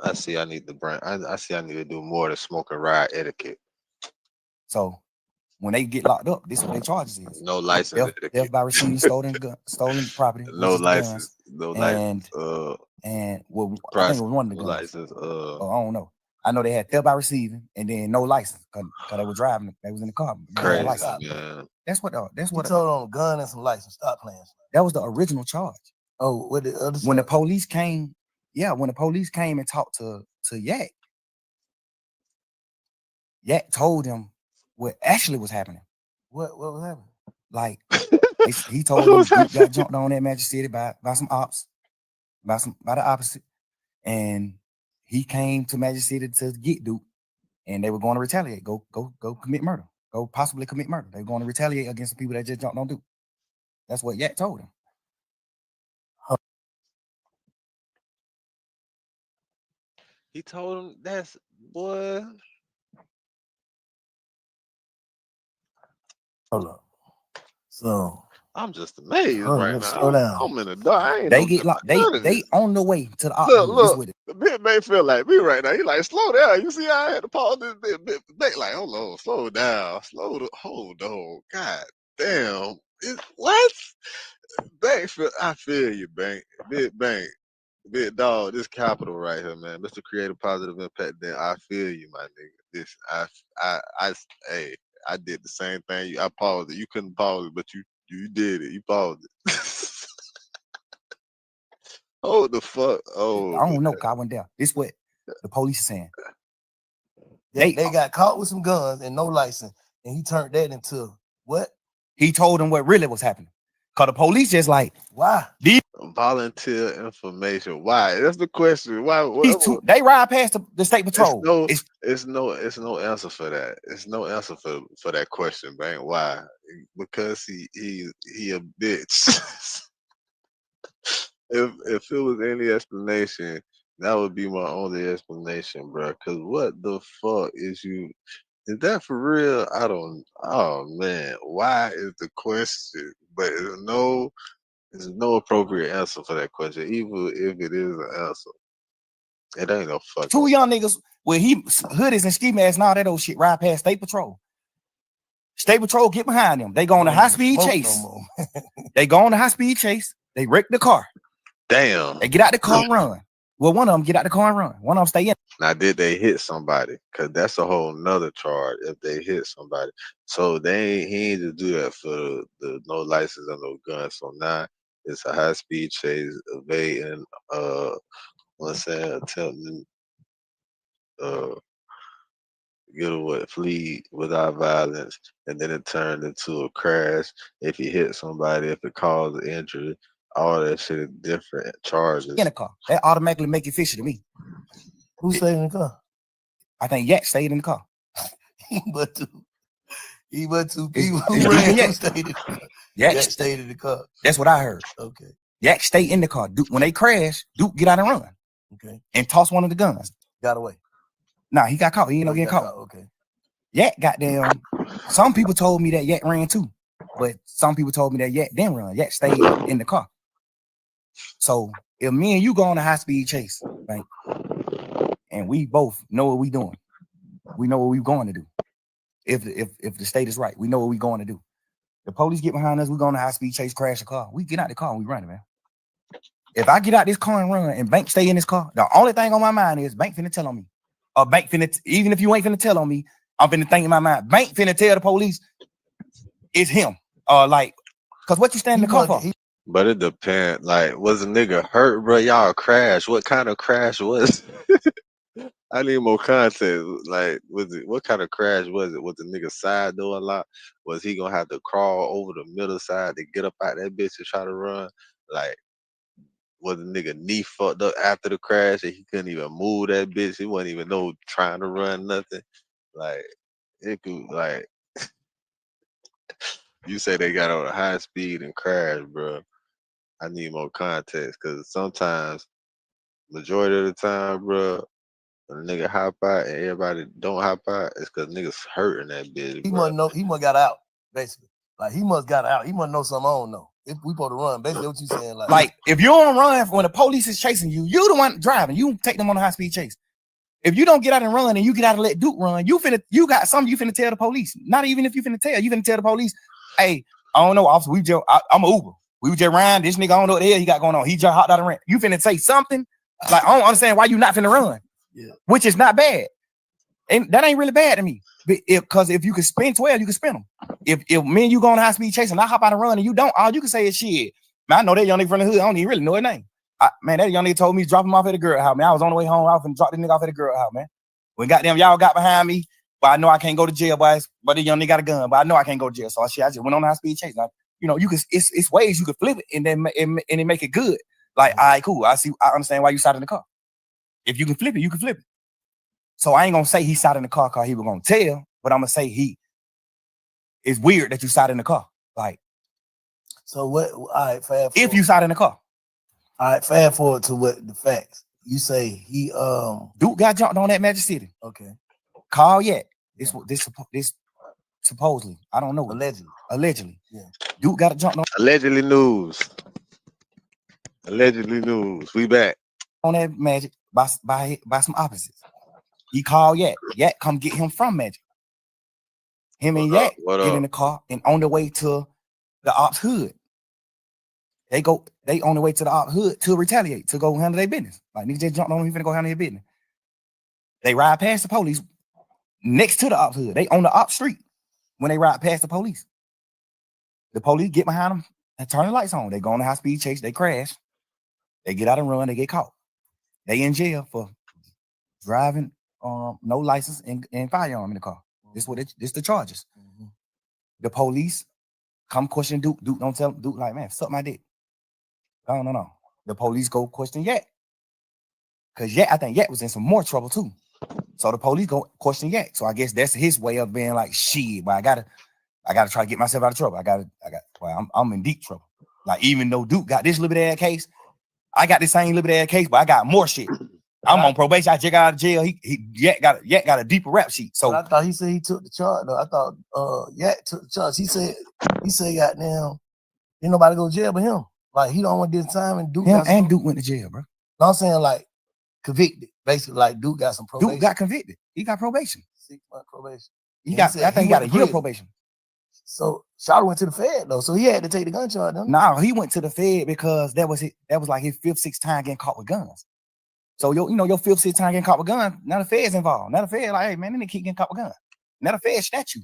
I see. I need to bring. I see. I need to do more to smoke and ride etiquette. So when they get locked up, this is what their charges is. No license. Theft by receiving stolen property. No which is the license. guns, No and, license. And well, I think it was one of the guns. License. Oh, I don't know. I know they had theft by receiving and then no license because they were driving. They was in the car. Crazy, man. That's what. That's what. He told on a gun and some license. Stop playing. That was the original charge. Oh, what the other? When the police came, when the police came and talked to Yak, Yak told him what actually was happening. What was happening? Like he told him Duke got jumped on at Magic City by some ops, by the opposite, and he came to Magic City to get Duke, and they were going to retaliate. Go commit murder. Go possibly commit murder. They were going to retaliate against the people that just jumped on Duke. That's what Yak told him. He told him that's boy. Hold up. So I'm just amazed hold right up, now. slow down. I'm in the dark. I ain't They know get locked. They none of they this. on the way to the Look, octagon. This look, with it. the bit may feel like me right now. He like, slow down. You see how I had to pause this bit like, hold on, slow down, hold on. God damn. What? Bank feel I feel you, Bank. Big dog, this capital right here, man. Mr. Creative Positive Impact. Then I feel you, my nigga. This hey, I did the same thing. I paused it. You couldn't pause it, but you did it. You paused it. Hold the fuck. Oh, I don't know, cause I went there. This what the police is saying. They got caught with some guns and no license, and he turned that into what? He told them what really was happening. Cause the police just like, why? Volunteer information. Why? That's the question. Why? They ride past the state patrol. It's no answer for that. It's no answer for that question, man. Why? Because he a bitch. If it was any explanation, that would be my only explanation, bro. Cause what the fuck is you? Is that for real? I don't. Oh man, why is the question? But there's no appropriate answer for that question, even if it is an answer. It ain't no fucking. Two young niggas with hoodies and ski masks and all that old shit ride past state patrol. State patrol get behind them. They go on a high speed chase. They go on a high speed chase. They wreck the car. Damn. They get out the car and run. Well, one of them get out the car and run. One of them stay in. Now, did they hit somebody? Cause that's a whole nother charge if they hit somebody. So he ain't just do that for the no license and no gun. So now it's a high speed chase, evading, attempting, get away, flee without violence, and then it turned into a crash. If you hit somebody, if it caused injury, all that shit is different charges. In the car. That automatically make it fishy to me. Who stayed in the car? I think Yak stayed in the car. But two people Yak stayed in the car. Yak Yak stayed in the car. That's what I heard. Okay. Yak stay in the car. Duke, when they crash, Duke get out and run. Okay. And toss one of the guns. Got away. Nah, he got caught. He ain't no getting caught. Okay. Yak goddamn. Some people told me that Yak ran too, but some people told me that Yak didn't run. Yak stayed in the car. So if me and you go on a high speed chase, right, and we both know what we doing, we know what we going to do. If the state is right, we know what we going to do. The police get behind us, we go on a high speed chase, crash the car. We get out the car and we run it, man. If I get out this car and run, and Bank stay in this car, the only thing on my mind is Bank finna tell on me. Or Bank finna, even if you ain't finna tell on me, I'm finna think in my mind. Bank finna tell the police it's him. Like, cause what you stand in the car for? But it depends. Like, was a nigga hurt, bro? Y'all crash. What kind of crash was it? I need more context. Like, what kind of crash was it? Was the nigga side door unlocked? Was he gonna have to crawl over the middle side to get up out that bitch and try to run? Like, was the nigga knee fucked up after the crash and he couldn't even move that bitch? He wasn't even trying to run nothing. Like, it could, like, you say they got on a high speed and crash, bro. I need more context because sometimes, majority of the time, bro, when a nigga hop out and everybody don't hop out, it's because niggas hurting that bitch. He bro. must know. He must got out. Basically, like he must got out. He must know something I don't know. If we supposed to run, basically what you saying, Like if you don't run when the police is chasing you, you the one driving. You take them on a high speed chase. If you don't get out and run, and you get out and let Duke run, you got something you finna tell the police. Not even if you finna tell the police, hey, I don't know, officer. I'm an Uber. We were just riding. This nigga, I don't know what the hell he got going on. He just hopped out and ran. You finna say something? Like, I don't understand why you not finna run. Yeah. Which is not bad. And that ain't really bad to me. Because if you can spin 12, you can spin them. If me and you go on high speed chase and I hop out and run and you don't, all you can say is shit. Man, I know that young nigga from the hood. I don't even really know his name. Man, that young nigga told me to drop him off at the girl house. Man, I was on the way home. I was finna drop this nigga off at the girl house, man. When goddamn y'all got behind me, but I know I can't go to jail, boys. But the young nigga got a gun, but I know I can't go to jail. So I just went on a high speed chase. Now, you know, you can. It's ways you can flip it and then make it good. Like, all right, cool. I understand why you sat in the car. If you can flip it, you can flip it. So I ain't gonna say he sat in the car because he was gonna tell, but I'm gonna say it's weird that you sat in the car. Like, so what? All right, fast. If you sat in the car. All right, fast forward to what the facts. You say he Duke got jumped on at Magic City. Okay. Call yet. This supposedly. I don't know. Allegedly. Allegedly. Yeah. Duke got jumped Allegedly news. Allegedly news. We back. on that Magic by some opposites. He called Yak. Yak come get him from Magic. Him and Yak get in the car and on the way to the ops hood. They on the way to the ops hood to retaliate, to go handle their business. Like niggas just jumped on him, he finna go handle their business. They ride past the police next to the ops hood. They on the ops street when they ride past the police. The police get behind them and turn the lights on. They go on a high speed chase, they crash, they get out and run, they get caught. They in jail for driving no license and firearm in the car. This the charges. The police come question Duke. Duke don't tell Duke like, man, suck my dick. No. The police go question Yak. Cause I think Yak was in some more trouble too. So the police go question Yak. So I guess that's his way of being like, shit, but I gotta try to get myself out of trouble. I'm in deep trouble. Like, even though Duke got this little bit of that case, I got the same little bit of that case, but I got more shit. I'm on probation. I just got out of jail. Yak got a deeper rap sheet. So I thought he said he took the charge. Though I thought Yak took the charge. He said goddamn, ain't nobody go to jail but him. Like, he don't want this time, and Duke Duke went to jail, bro. No, I'm saying like convicted. Basically, like Duke got some probation. Duke got convicted. He got probation. 6-month probation. I think he got a year probation. So Shawty went to the Fed though, so he had to take the gun charge. No, he went to the Fed because that was like his 5th, 6th time getting caught with guns. So your 5th, 6th time getting caught with guns. Now the Fed's involved. Now the Fed like, hey man, then they keep getting caught with guns. Now the Fed snatch you.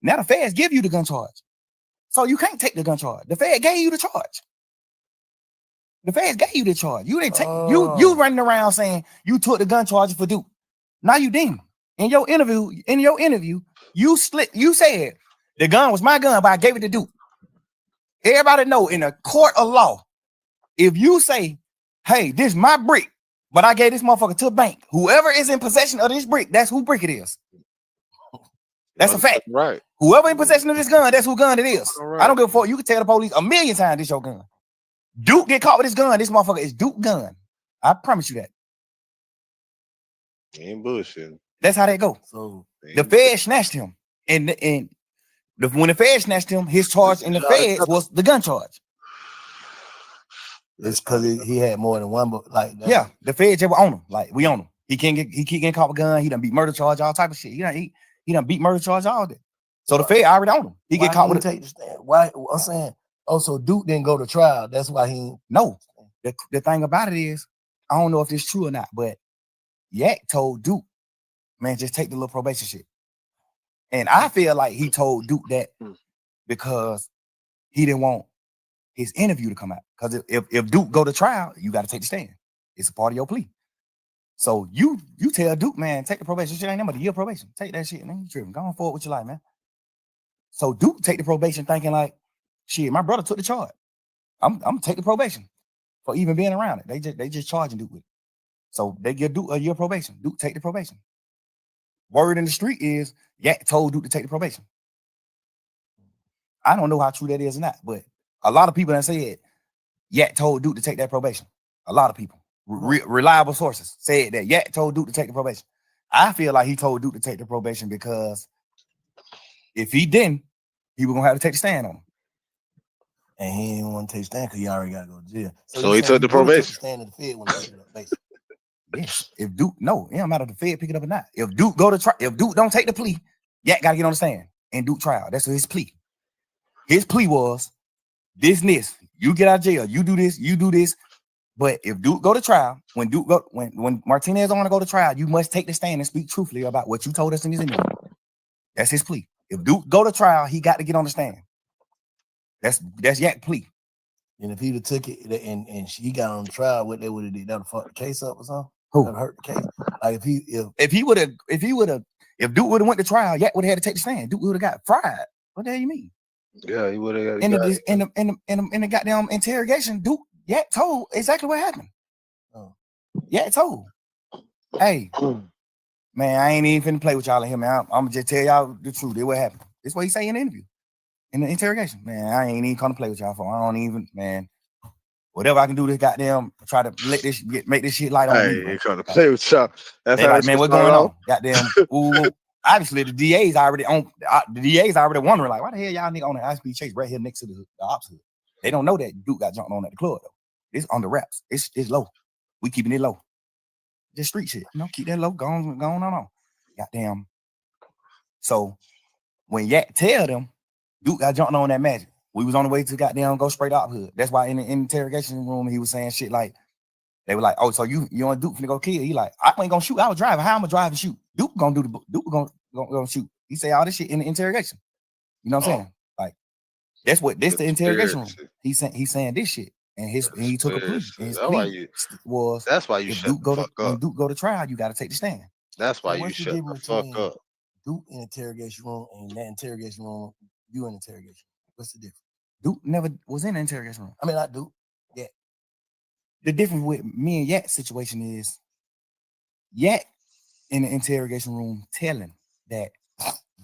Now the Feds give you the gun charge. So you can't take the gun charge. The Fed gave you the charge. The Feds gave you the charge. You didn't take you running around saying you took the gun charge for Duke. Now you didn't. In your interview, you said the gun was my gun, but I gave it to Duke. Everybody know in a court of law, if you say, hey, this is my brick, but I gave this motherfucker to a bank, whoever is in possession of this brick, that's who brick it is. That's a fact. Right. Whoever in possession of this gun, that's who gun it is. Right. I don't give a fuck. You can tell the police 1,000,000 times this your gun. Duke get caught with his gun. This motherfucker is Duke gun. I promise you that. Ain't bullshit. That's how they go. So the Fed snatched him, and when the Fed snatched him, his charge in the Fed was the gun charge. It's because he had more than one, but like yeah, the Fed just were on him. Like, we on him. He keep getting caught with a gun. He done beat murder charge, all type of shit. He done beat murder charge all day. So the Fed already on him. He get caught with take the stand. Why? I'm saying. Oh, so Duke didn't go to trial. That's why he no. The thing about it is, I don't know if it's true or not, but Yak told Duke, man, just take the little probation shit. And I feel like he told Duke that because he didn't want his interview to come out. Because if Duke go to trial, you got to take the stand. It's a part of your plea. So you tell Duke, man, take the probation shit. Ain't nothing but a year probation. Take that shit, man. You tripping. Go on forward with your life, man. So Duke take the probation thinking like, shit, my brother took the charge. I'm gonna take the probation for even being around it. They just charging Duke with it. So they give Duke a year probation. Duke take the probation. Word in the street is Yak told Duke to take the probation. I don't know how true that is or not, but a lot of people that said Yak told Duke to take that probation. A lot of people, reliable sources, said that Yak told Duke to take the probation. I feel like he told Duke to take the probation because if he didn't, he was gonna have to take the stand on him. And he didn't want to take the stand because he already got to go to jail. So he took the probation. Stand in the Fed when he up, basically. Yes. If Duke, no, it don't matter if the Fed pick it up or not. If Duke go to trial, if Duke don't take the plea, Yak got to get on the stand and Duke trial. That's his plea. His plea was this and this. You get out of jail. You do this. You do this. But if Duke go to trial, when Martinez want to go to trial, you must take the stand and speak truthfully about what you told us in his interview. That's his plea. If Duke go to trial, he got to get on the stand. That's Yak plea. And if he'd have took it and he got on trial, what they would have did, that would fuck the case up or something. Who? That would hurt the case. Like if Duke would have went to trial, Yak would have had to take the stand. Duke would have got fried. What the hell you mean? Yeah, he would have. In the goddamn interrogation, Yak told exactly what happened. Yak told, hey, man, I ain't even finna play with y'all in here, man. I'm gonna just tell y'all the truth. That's what happened. That's what he say in the interview. In the interrogation, man, I ain't even come to play with y'all for. I don't even, man. Whatever I can do to goddamn try to make this shit light on me. I ain't come to play with y'all. That's they how like, man, what's going on? Goddamn, ooh, obviously the DA's already on. The DA's already wondering like, why the hell y'all nigga on the high speed chase right here next to the ops hood? They don't know that Duke got jumped on at the club though. It's on the wraps. It's low. We keeping it low. Just street shit. You know, keep that low. Going on. Goddamn. So when Yak tell them Duke got jumped on that Magic, we was on the way to goddamn go straight up hood. That's why in the interrogation room he was saying shit like, they were like, oh, so you on Duke finna go kill? He like, I ain't gonna shoot. I was driving. How am I drive and shoot? Duke gonna shoot. He say all this shit in the interrogation. You know what I'm saying? Like, that's the interrogation room. He's saying this shit. And he took a plea. And his plea was that's why you shut the fuck up. When Duke go to trial, you gotta take the stand. That's why you shut the fuck up. Duke in interrogation room and that interrogation room, you in interrogation. What's the difference? Duke never was in the interrogation room. I mean, I Duke. Yeah. The difference with me and Yak's situation is Yak in the interrogation room telling that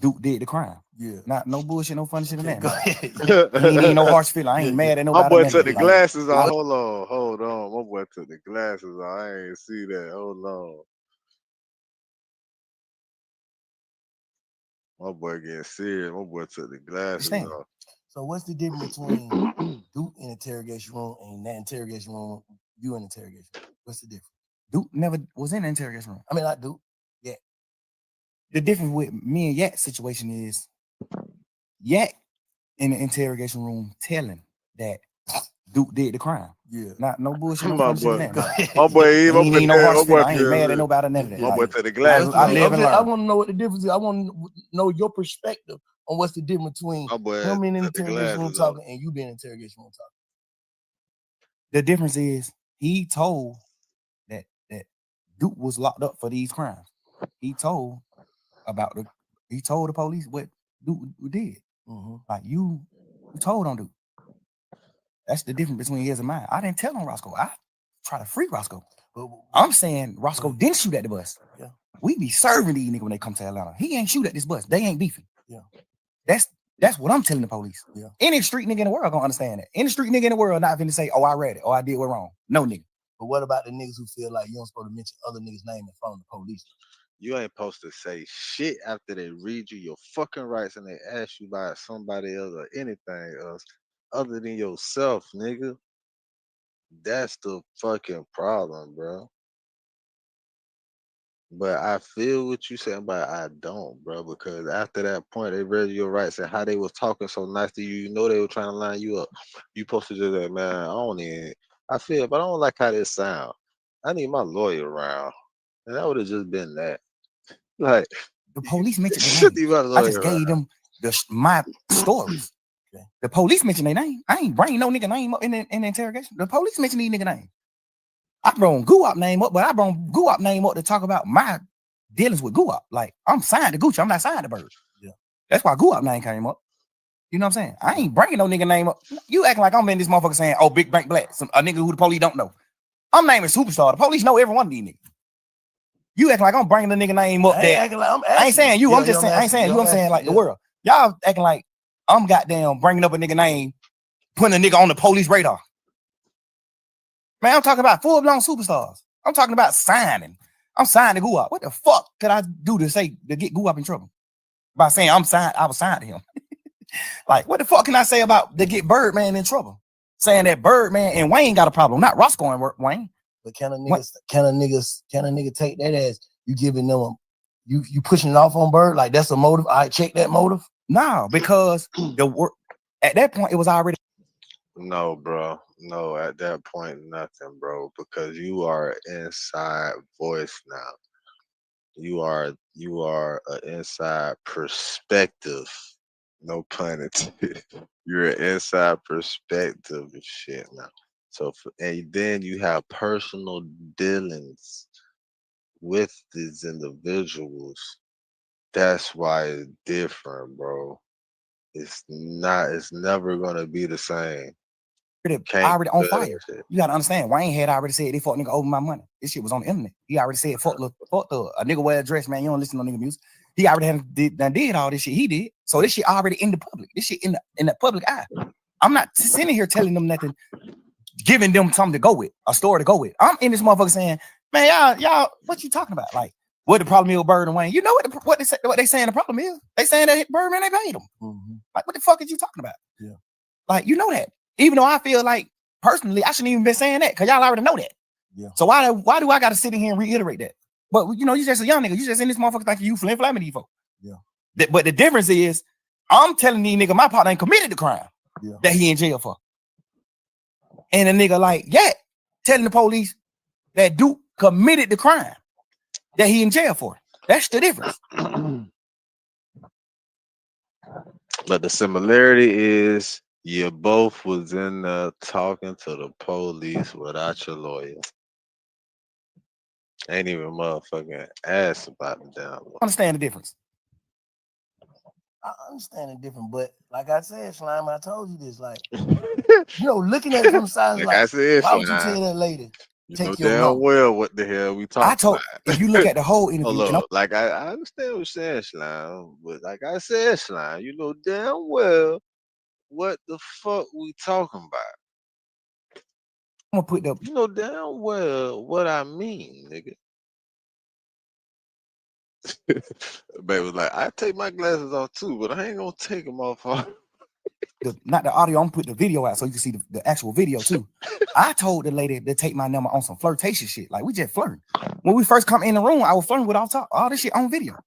Duke did the crime. Yeah. Not no bullshit, no funny shit in that. He ain't no harsh feeling. I ain't mad at nobody. My boy took the like, glasses off. Hold on. My boy took the glasses off. I ain't see that. Hold on. My boy getting serious. My boy took the glasses off. So what's the difference between Duke in interrogation room and that interrogation room, you in interrogation room? What's the difference? Duke never was in the interrogation room. I mean, I Duke. Yeah. The difference with me and Yak's situation is Yak in the interrogation room telling that Duke did the crime. Yeah. Not no bullshit. No My funny boy, shit in that. my boy, ain't no harsh feeling. I ain't mad at nobody. None of that. My boy Like, took the glasses I off. live and I learn. want to know what the difference is. I want to know your perspective on what's the difference between him in the interrogation room talking and you being in the interrogation room talking. The difference is he told that Duke was locked up for these crimes. He told the police what Duke did. Mm-hmm. Like you told on Duke. That's the difference between his and mine. I didn't tell on Roscoe. I try to free Roscoe. I'm saying Roscoe didn't shoot at the bus. Yeah. We be serving these niggas when they come to Atlanta. He ain't shoot at this bus. They ain't beefing. Yeah. That's what I'm telling the police. Yeah. Any street nigga in the world gonna understand that. Any street nigga in the world not finna say, oh, I read it, or I did what wrong. No nigga. But what about the niggas who feel like you don't supposed to mention other niggas' name in front of the police? You ain't supposed to say shit after they read you your fucking rights and they ask you about somebody else or anything else other than yourself, nigga. That's the fucking problem, bro. But I feel what you saying, but I don't, bro, because after that point, they read your rights and how they was talking so nice to you. You know they were trying to line you up. You supposed to just like, man, I feel, but I don't like how this sound. I need my lawyer around. And that would have just been that. Like, the police mentioned their name. I just gave them my stories. Okay. The police mentioned their name. I ain't bring no nigga name up in the interrogation. The police mentioned these nigga name. I brought Guap name up, but I brought Guap name up to talk about my dealings with Guap. Like, I'm signed to Gucci. I'm not signed to Bird. Yeah. That's why Guap name came up. You know what I'm saying? I ain't bringing no nigga name up. You acting like I'm in this motherfucker saying, oh, Big Bank Black, a nigga who the police don't know. I'm naming Superstar. The police know every one of these niggas. You acting like I'm bringing the nigga name up there. I ain't saying you. I'm just saying, I ain't saying you. I'm saying like the world. Y'all acting like I'm goddamn bringing up a nigga name, putting a nigga on the police radar. Man, I'm talking about full-blown superstars. I'm talking about signing. I'm signed to Guap. What the fuck could I do to get Guap in trouble? By saying I was signed to him. Like, what the fuck can I say about to get Birdman in trouble? Saying that Birdman and Wayne got a problem, not Roscoe and Wayne. But can a nigga take that as you giving them you pushing it off on Bird? Like that's a motive. I check that motive. No, because the work at that point it was already. No, bro. No, at that point, nothing, bro. Because you are inside voice now. You are an inside perspective. No pun intended. You're an inside perspective and shit now. So, and then you have personal dealings with these individuals. That's why it's different, bro. It's never gonna be the same. Already on fire. You gotta understand. Wayne had already said they fuck nigga over my money. This shit was on the internet. He already said fuck the a nigga wear a dress, man. You don't listen to nigga music. He already did all this shit. He did. So this shit already in the public. This shit in the public eye. I'm not sitting here telling them nothing, giving them something to go with, a story to go with. I'm in this motherfucker saying, man, y'all, what you talking about? Like, What the problem is with Bird and Wayne? You know what they saying the problem is? They saying that Birdman they paid him. Like, what the fuck is you talking about? Yeah. Like, you know that. Even though I feel like personally, I shouldn't even been saying that because y'all already know that. Yeah. So why do I gotta sit in here and reiterate that? But you know, you just a young nigga. You just in this motherfucker thinking you flim flamming these folks. Yeah. But the difference is, I'm telling these nigga my partner ain't committed the crime that he in jail for. And a nigga like telling the police that Duke committed the crime that he in jail for. That's the difference. But the similarity is you both was in there talking to the police without your lawyer. Ain't even motherfucking asked about the damn law. Understand the difference. I understand it different, but like I said, Slime, I told you this, like, you know, looking at it from the side, Like like, I said, why would you Slime, tell that lady, you take know your damn number? well what the hell we talking I told about. if you look at the whole interview, Hold and on. Like I understand what you're saying, Slime, but like I said, Slime, you know damn well what the fuck we talking about. I'm gonna put the You know damn well what I mean, nigga. Baby was like, I take my glasses off too, but I ain't gonna take them off. not the audio, I'm gonna put the video out so you can see the actual video too. I told the lady to take my number on some flirtation shit. Like, we just flirting. When we first come in the room, I was flirting with all this shit on video.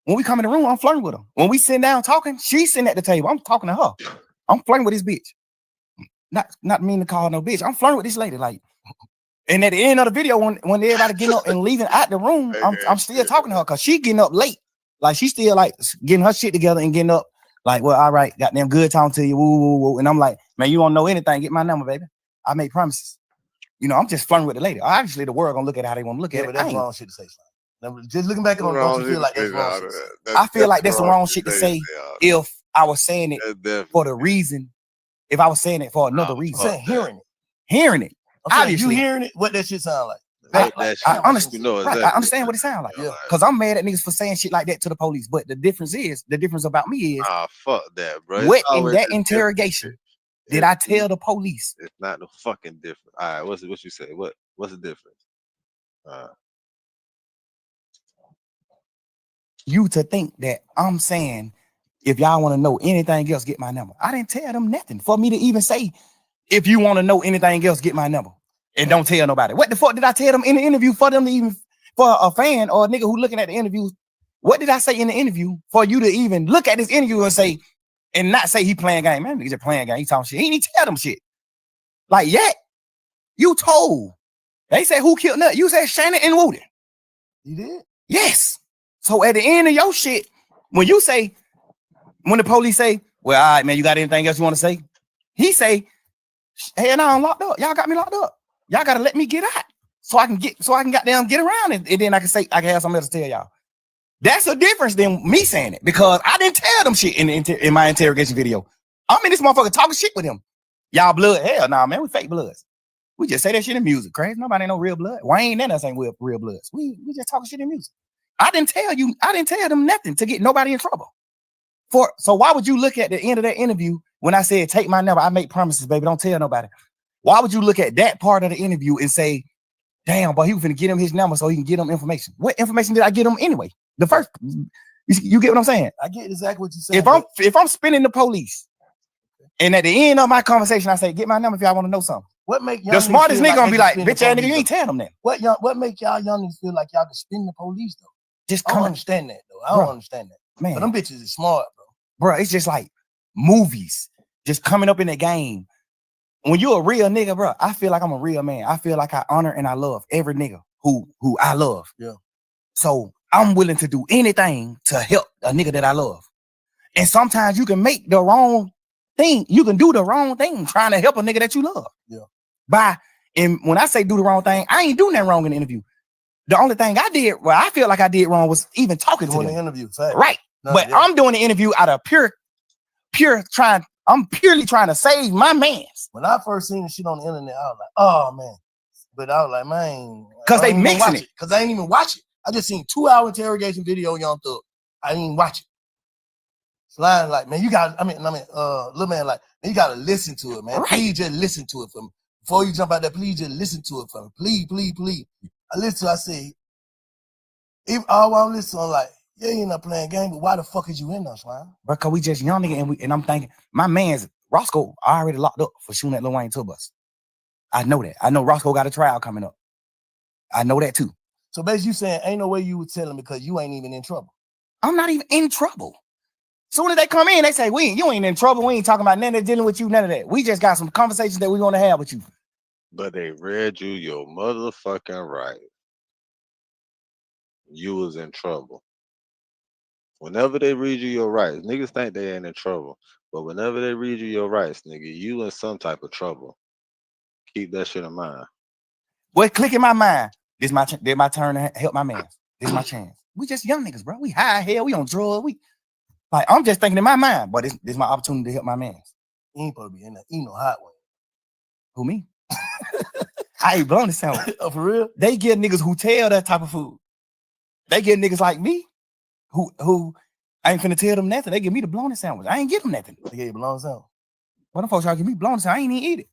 When we come in the room, I'm flirting with her. When we sit down talking, she's sitting at the table. I'm talking to her. I'm flirting with this bitch. Not mean to call her no bitch. I'm flirting with this lady. Like, and at the end of the video, when everybody getting up and leaving out the room, I'm still talking to her because she getting up late. Like, she still like getting her shit together and getting up. Like, well, all right, goddamn good talking to you. Woo, woo, woo. And I'm like, man, you don't know anything. Get my number, baby. I make promises. You know, I'm just flirting with the lady. Obviously, the world gonna look at how they want to look at But it. that's wrong shit to say, Slime. Just looking back on it, don't you feel like that's wrong shit to say? I feel like that's the wrong shit to say if I was saying it for the reason, if I was saying it for another reason. I'm saying Hearing it. I'm saying, Obviously. you hearing it? What that shit sound like? I understand. You know Right, I understand what it sounds like. Because I'm mad at niggas for saying shit like that to the police. But the difference about me is, fuck that, bro. what It's in always that the interrogation did I tell the police? It's not the fucking difference. All right, what you say? What's the difference? You to think that I'm saying, if y'all want to know anything else, get my number. I didn't tell them nothing for me to even say, if you want to know anything else, get my number. And don't tell nobody. What the fuck did I tell them in the interview for them to even, for a fan or a nigga who looking at the interview? What did I say in the interview for you to even look at this interview and say, and not say he playing game? Man, nigga just playing game. He talking shit. He didn't tell them shit. Like, you told. They said who killed Nut? You said Shannon and Wooden. You did? Yes. So at the end of your shit, when the police say, well, all right, man, you got anything else you want to say? He say, hey, no, I'm locked up. Y'all got me locked up. Y'all gotta let me get out so I can goddamn get around and then I can have something else to tell y'all. That's a difference than me saying it because I didn't tell them shit in my interrogation video. I'm in this motherfucker talking shit with him. Y'all blood? Hell nah, man, we fake bloods. We just say that shit in music, crazy. Nobody ain't no real blood. Wayne and us ain't real bloods. We just talking shit in music. I didn't tell them nothing to get nobody in trouble. So why would you look at the end of that interview when I said take my number? I make promises, baby. Don't tell nobody. Why would you look at that part of the interview and say, damn, but he was finna get him his number so he can get him information? What information did I get him anyway? The first, you get what I'm saying? I get exactly what you said. If I'm spinning the police, and at the end of my conversation I say, get my number if y'all want to know something. What make the smartest nigga gonna be like, bitch ass nigga, you ain't telling them that. What make y'all young niggas feel like y'all can spin the police though? I don't understand that though. I don't understand that. Man, but them bitches is smart, bro. It's just like movies, just coming up in the game. When you're a real nigga, bro, I feel like I'm a real man. I feel like I honor and I love every nigga who I love. Yeah. So I'm willing to do anything to help a nigga that I love. And sometimes you can make the wrong thing. You can do the wrong thing trying to help a nigga that you love. Yeah. And when I say do the wrong thing, I ain't doing nothing wrong in the interview. The only thing I did, well, I feel like I did wrong was even talking to them. The interview, fact. Right. No, but I'm doing the interview out of I'm purely trying to save my mans. When I first seen the shit on the internet, I was like, oh man. But I was like, man. Because they mixing it. Because I ain't even watch it. I just seen 2-hour interrogation video, Young Thug. I didn't even watch it. Slime like, man, little man like, man, you gotta listen to it, man. Right. Please just listen to it for me. Before you jump out there, please just listen to it for me. Please, please, please. I listened to it, I say, Even all while I'm listening, like, yeah, you not playing game, but why the fuck is you in there, Slime? Because we just young nigga, and I'm thinking, my man's Roscoe already locked up for shooting at Lil Wayne tour bus. I know that. I know Roscoe got a trial coming up. I know that too. So basically you saying ain't no way you would tell him because you ain't even in trouble. I'm not even in trouble. Soon as they come in, they say, you ain't in trouble. We ain't talking about none of that, dealing with you, none of that. We just got some conversations that we want to have with you. But they read you your motherfucking right. You was in trouble. Whenever they read you your rights, niggas think they ain't in trouble. But whenever they read you your rights, nigga, you in some type of trouble. Keep that shit in mind. Boy, click in my mind. This my turn to help my man. This my chance. We just young niggas, bro. We high hell. We on drugs. I'm just thinking in my mind, but this my opportunity to help my man. He ain't supposed to be in there. He no hot one. Who, me? I ain't blown the sandwich. Oh, for real? They get niggas who tell that type of food. They get niggas like me who I ain't finna tell them nothing. They give me the blown sandwich. I ain't give them nothing. They gave you blown sandwich. What the folks y'all give me blown sandwich? I ain't even eat it.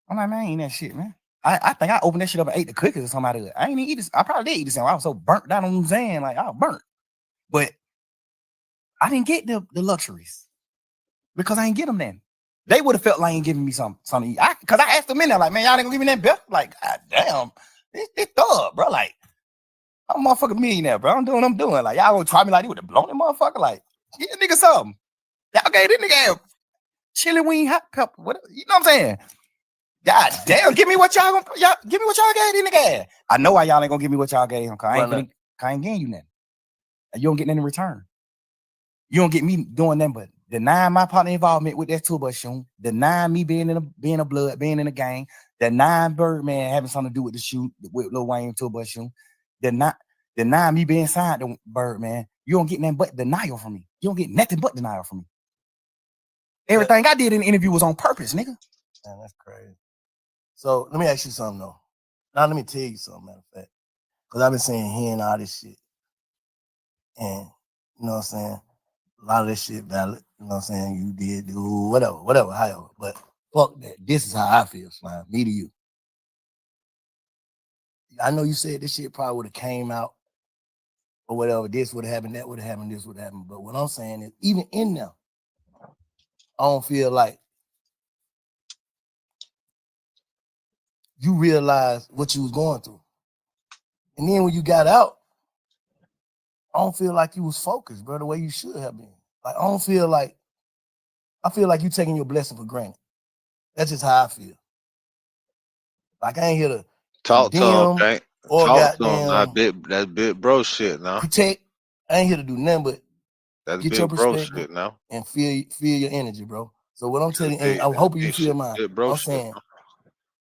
I'm like, man, I ain't that shit, man. I think I opened that shit up and ate the cookies or something out of it. I ain't even eat this. I probably did eat the sandwich. I was so burnt down on what I'm saying. Like, I was burnt. But I didn't get the luxuries because I ain't get them then. They would have felt like ain't giving me something to eat. Because I asked them in there, like, man, y'all ain't gonna give me that bill? Like, God damn, this thug, bro. Like, I'm a motherfucking millionaire, bro. I'm doing what I'm doing. Like, y'all gonna try me like you would have blown that motherfucker? Like, get a nigga something. Y'all gave this nigga chili wing hot pepper. What, you know what I'm saying? God damn, give me what y'all gave this nigga. I know why y'all ain't gonna give me what y'all gave him. Cause I ain't getting you nothing. You don't get nothing in return. You don't get me doing nothing but denying my partner involvement with that tour bus shoot, denying me being in a gang, denying Birdman having something to do with the shoot with Lil Wayne tour bus shoot, denying me being signed to Birdman. You don't get nothing but denial from me. You don't get nothing but denial from me. Everything I did in the interview was on purpose, nigga. Man, that's crazy. So let me ask you something though. Now let me tell you something, matter of fact. Because I've been saying hearing all this shit. And you know what I'm saying? A lot of this shit valid. You know what I'm saying? You did do whatever, however. But fuck that. This is how I feel, Slime. Me to you. I know you said this shit probably would have came out or whatever. This would have happened, that would have happened, this would have happened. But what I'm saying is, even in there, I don't feel like you realized what you was going through. And then when you got out, I don't feel like you was focused, bro, the way you should have been. Like, I feel like you taking your blessing for granted. That's just how I feel. Like, I ain't here to talk to him, Tank. Or Talk to goddamn him. That's big bro shit now. protect. I ain't here to do nothing but That's get your big bro perspective shit now. and feel your energy, bro. So what I'm telling you, big- and I'm hoping you big feel shit, mine. big bro I'm shit, saying, bro.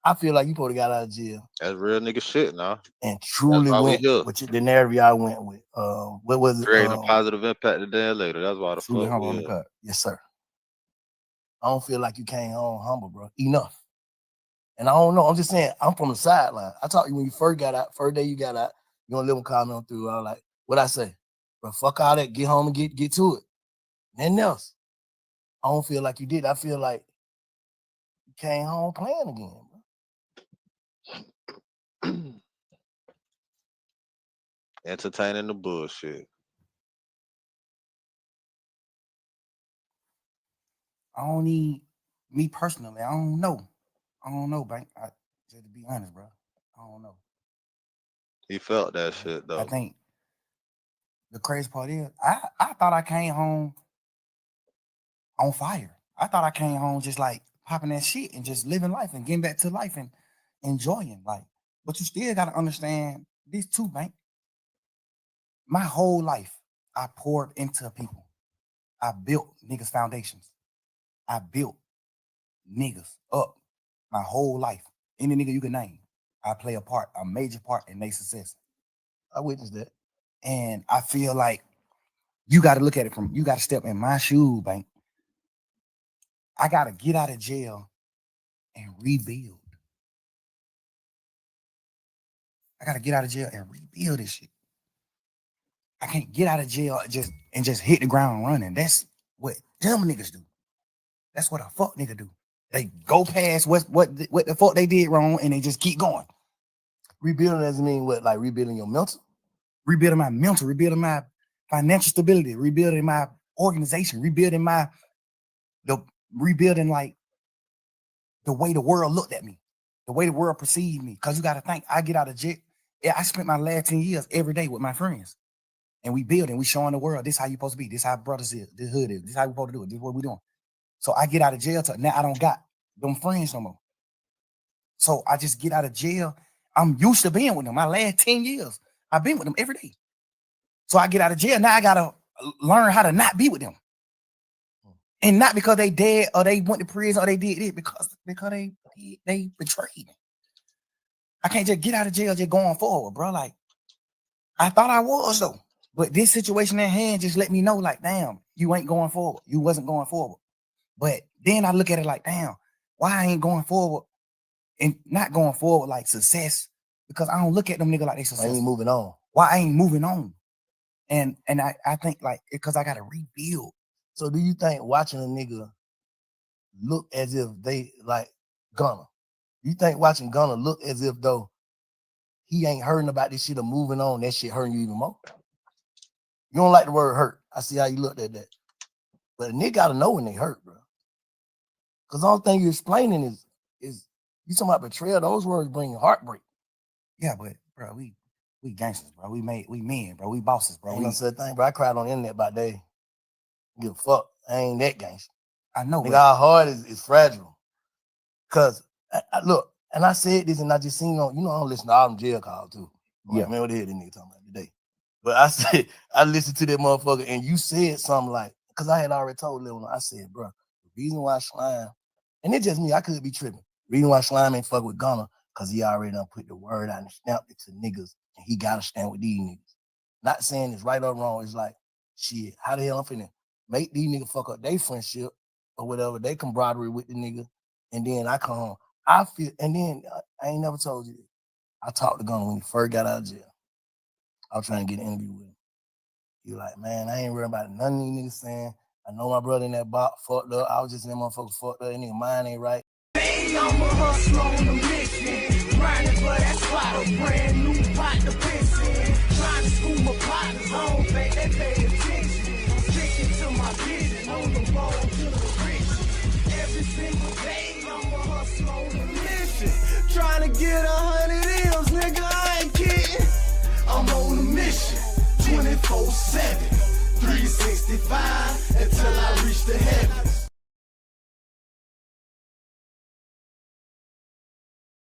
I feel like you probably got out of jail That's real nigga shit now. and truly why we went here. with the narrative y'all went with. What was it? Creating a positive impact today and later. That's why the Truly fuck humble we on the here. cut. Yes, sir. I don't feel like you came home humble, bro. Enough. And I don't know. I'm just saying, I'm from the sideline. I taught you when you first got out, first day you got out, you gonna live and comment on through. I was like, what I say? Bro, fuck all that. Get home and get to it. Nothing else. I don't feel like you did. I feel like you came home playing again, bro. Entertaining the bullshit. I don't need me personally. I don't know. Bank. Just to be honest, bro. I don't know. He felt that shit though. I think the crazy part is I thought I came home on fire. I thought I came home just like popping that shit and just living life and getting back to life and enjoying life. But you still gotta understand this too, Bank. My whole life, I poured into people. I built niggas' foundations. I built niggas up my whole life. Any nigga you can name, I play a major part in their success. I witnessed that. And I feel like you got to look at it you got to step in my shoes, Bank. I got to get out of jail and rebuild. I got to get out of jail and rebuild this shit. I can't get out of jail just hit the ground running. That's what them niggas do. That's what a fuck nigga do. They go past what the fuck they did wrong and they just keep going. Rebuilding doesn't mean what, like rebuilding your mental? rebuilding my mental, rebuilding my financial stability, rebuilding my organization, rebuilding like the way the world looked at me, the way the world perceived me. Because you got to think, I get out of jail. Yeah, I spent my last 10 years every day with my friends. And we building, we showing the world, this how you supposed to be, this how brothers is, this hood is, this how we supposed to do it, this what we doing. So I get out of jail, now I don't got them friends no more. So I just get out of jail. I'm used to being with them. My last 10 years, I've been with them every day. So I get out of jail, now I gotta learn how to not be with them. And not because they dead or they went to prison or they did it, because they betrayed me. I can't just get out of jail just going forward, bro. Like, I thought I was though. But this situation at hand just let me know, like, damn, you ain't going forward. You wasn't going forward. But then I look at it like, damn, why I ain't going forward and not going forward like success? Because I don't look at them niggas like they success. I ain't moving on. Why I ain't moving on? And I think like, because I got to rebuild. So do you think watching a nigga look as if they like Gunna? You think watching Gunna look as if though he ain't hurting about this shit or moving on, that shit hurting you even more? You don't like the word hurt. I see how you looked at that. But a nigga gotta know when they hurt, bro. Because the only thing you're explaining is you talking about betrayal. Those words bring heartbreak. Yeah, but bro, we gangsters, bro. We men, bro. We bosses, bro. Ain't no such thing, bro. I cried on the internet about that. Give a fuck. I ain't that gangster. I know. Nigga, our heart is fragile. Cause I look, and I said this, and I just seen on, I don't listen to all them jail calls too. I'm like, man, what the hell this nigga talking about today? But I said, I listened to that motherfucker, and you said something like, because I had already told Lil, I said, bro, the reason why Slime, and it's just me, I could be tripping. The reason why Slime ain't fuck with Gunna, because he already done put the word out and snapped it to niggas, and he gotta stand with these niggas. Not saying it's right or wrong, it's like, shit, how the hell I'm finna make these niggas fuck up their friendship or whatever, they camaraderie with the nigga, and then I come home. I feel, and then I ain't never told you this. I talked to Gunna when he first got out of jail. I was trying to get an interview with him. He like, man, I ain't worried about none of these niggas saying, I know my brother in that box fucked up. I was just in that motherfucker fucked up. That nigga mind ain't right. Baby, I'm a hustler on a mission. Grinding for that spot, a brand new pot to piss in. Trying to school my partners home, babe, they pay attention. I'm sticking to my vision, on the road to the riches. Every single day, I'm a hustler on a mission. Trying to get 100 M's, nigga, I ain't kidding. I'm on a mission, 24/7, 365, until I reach the heavens.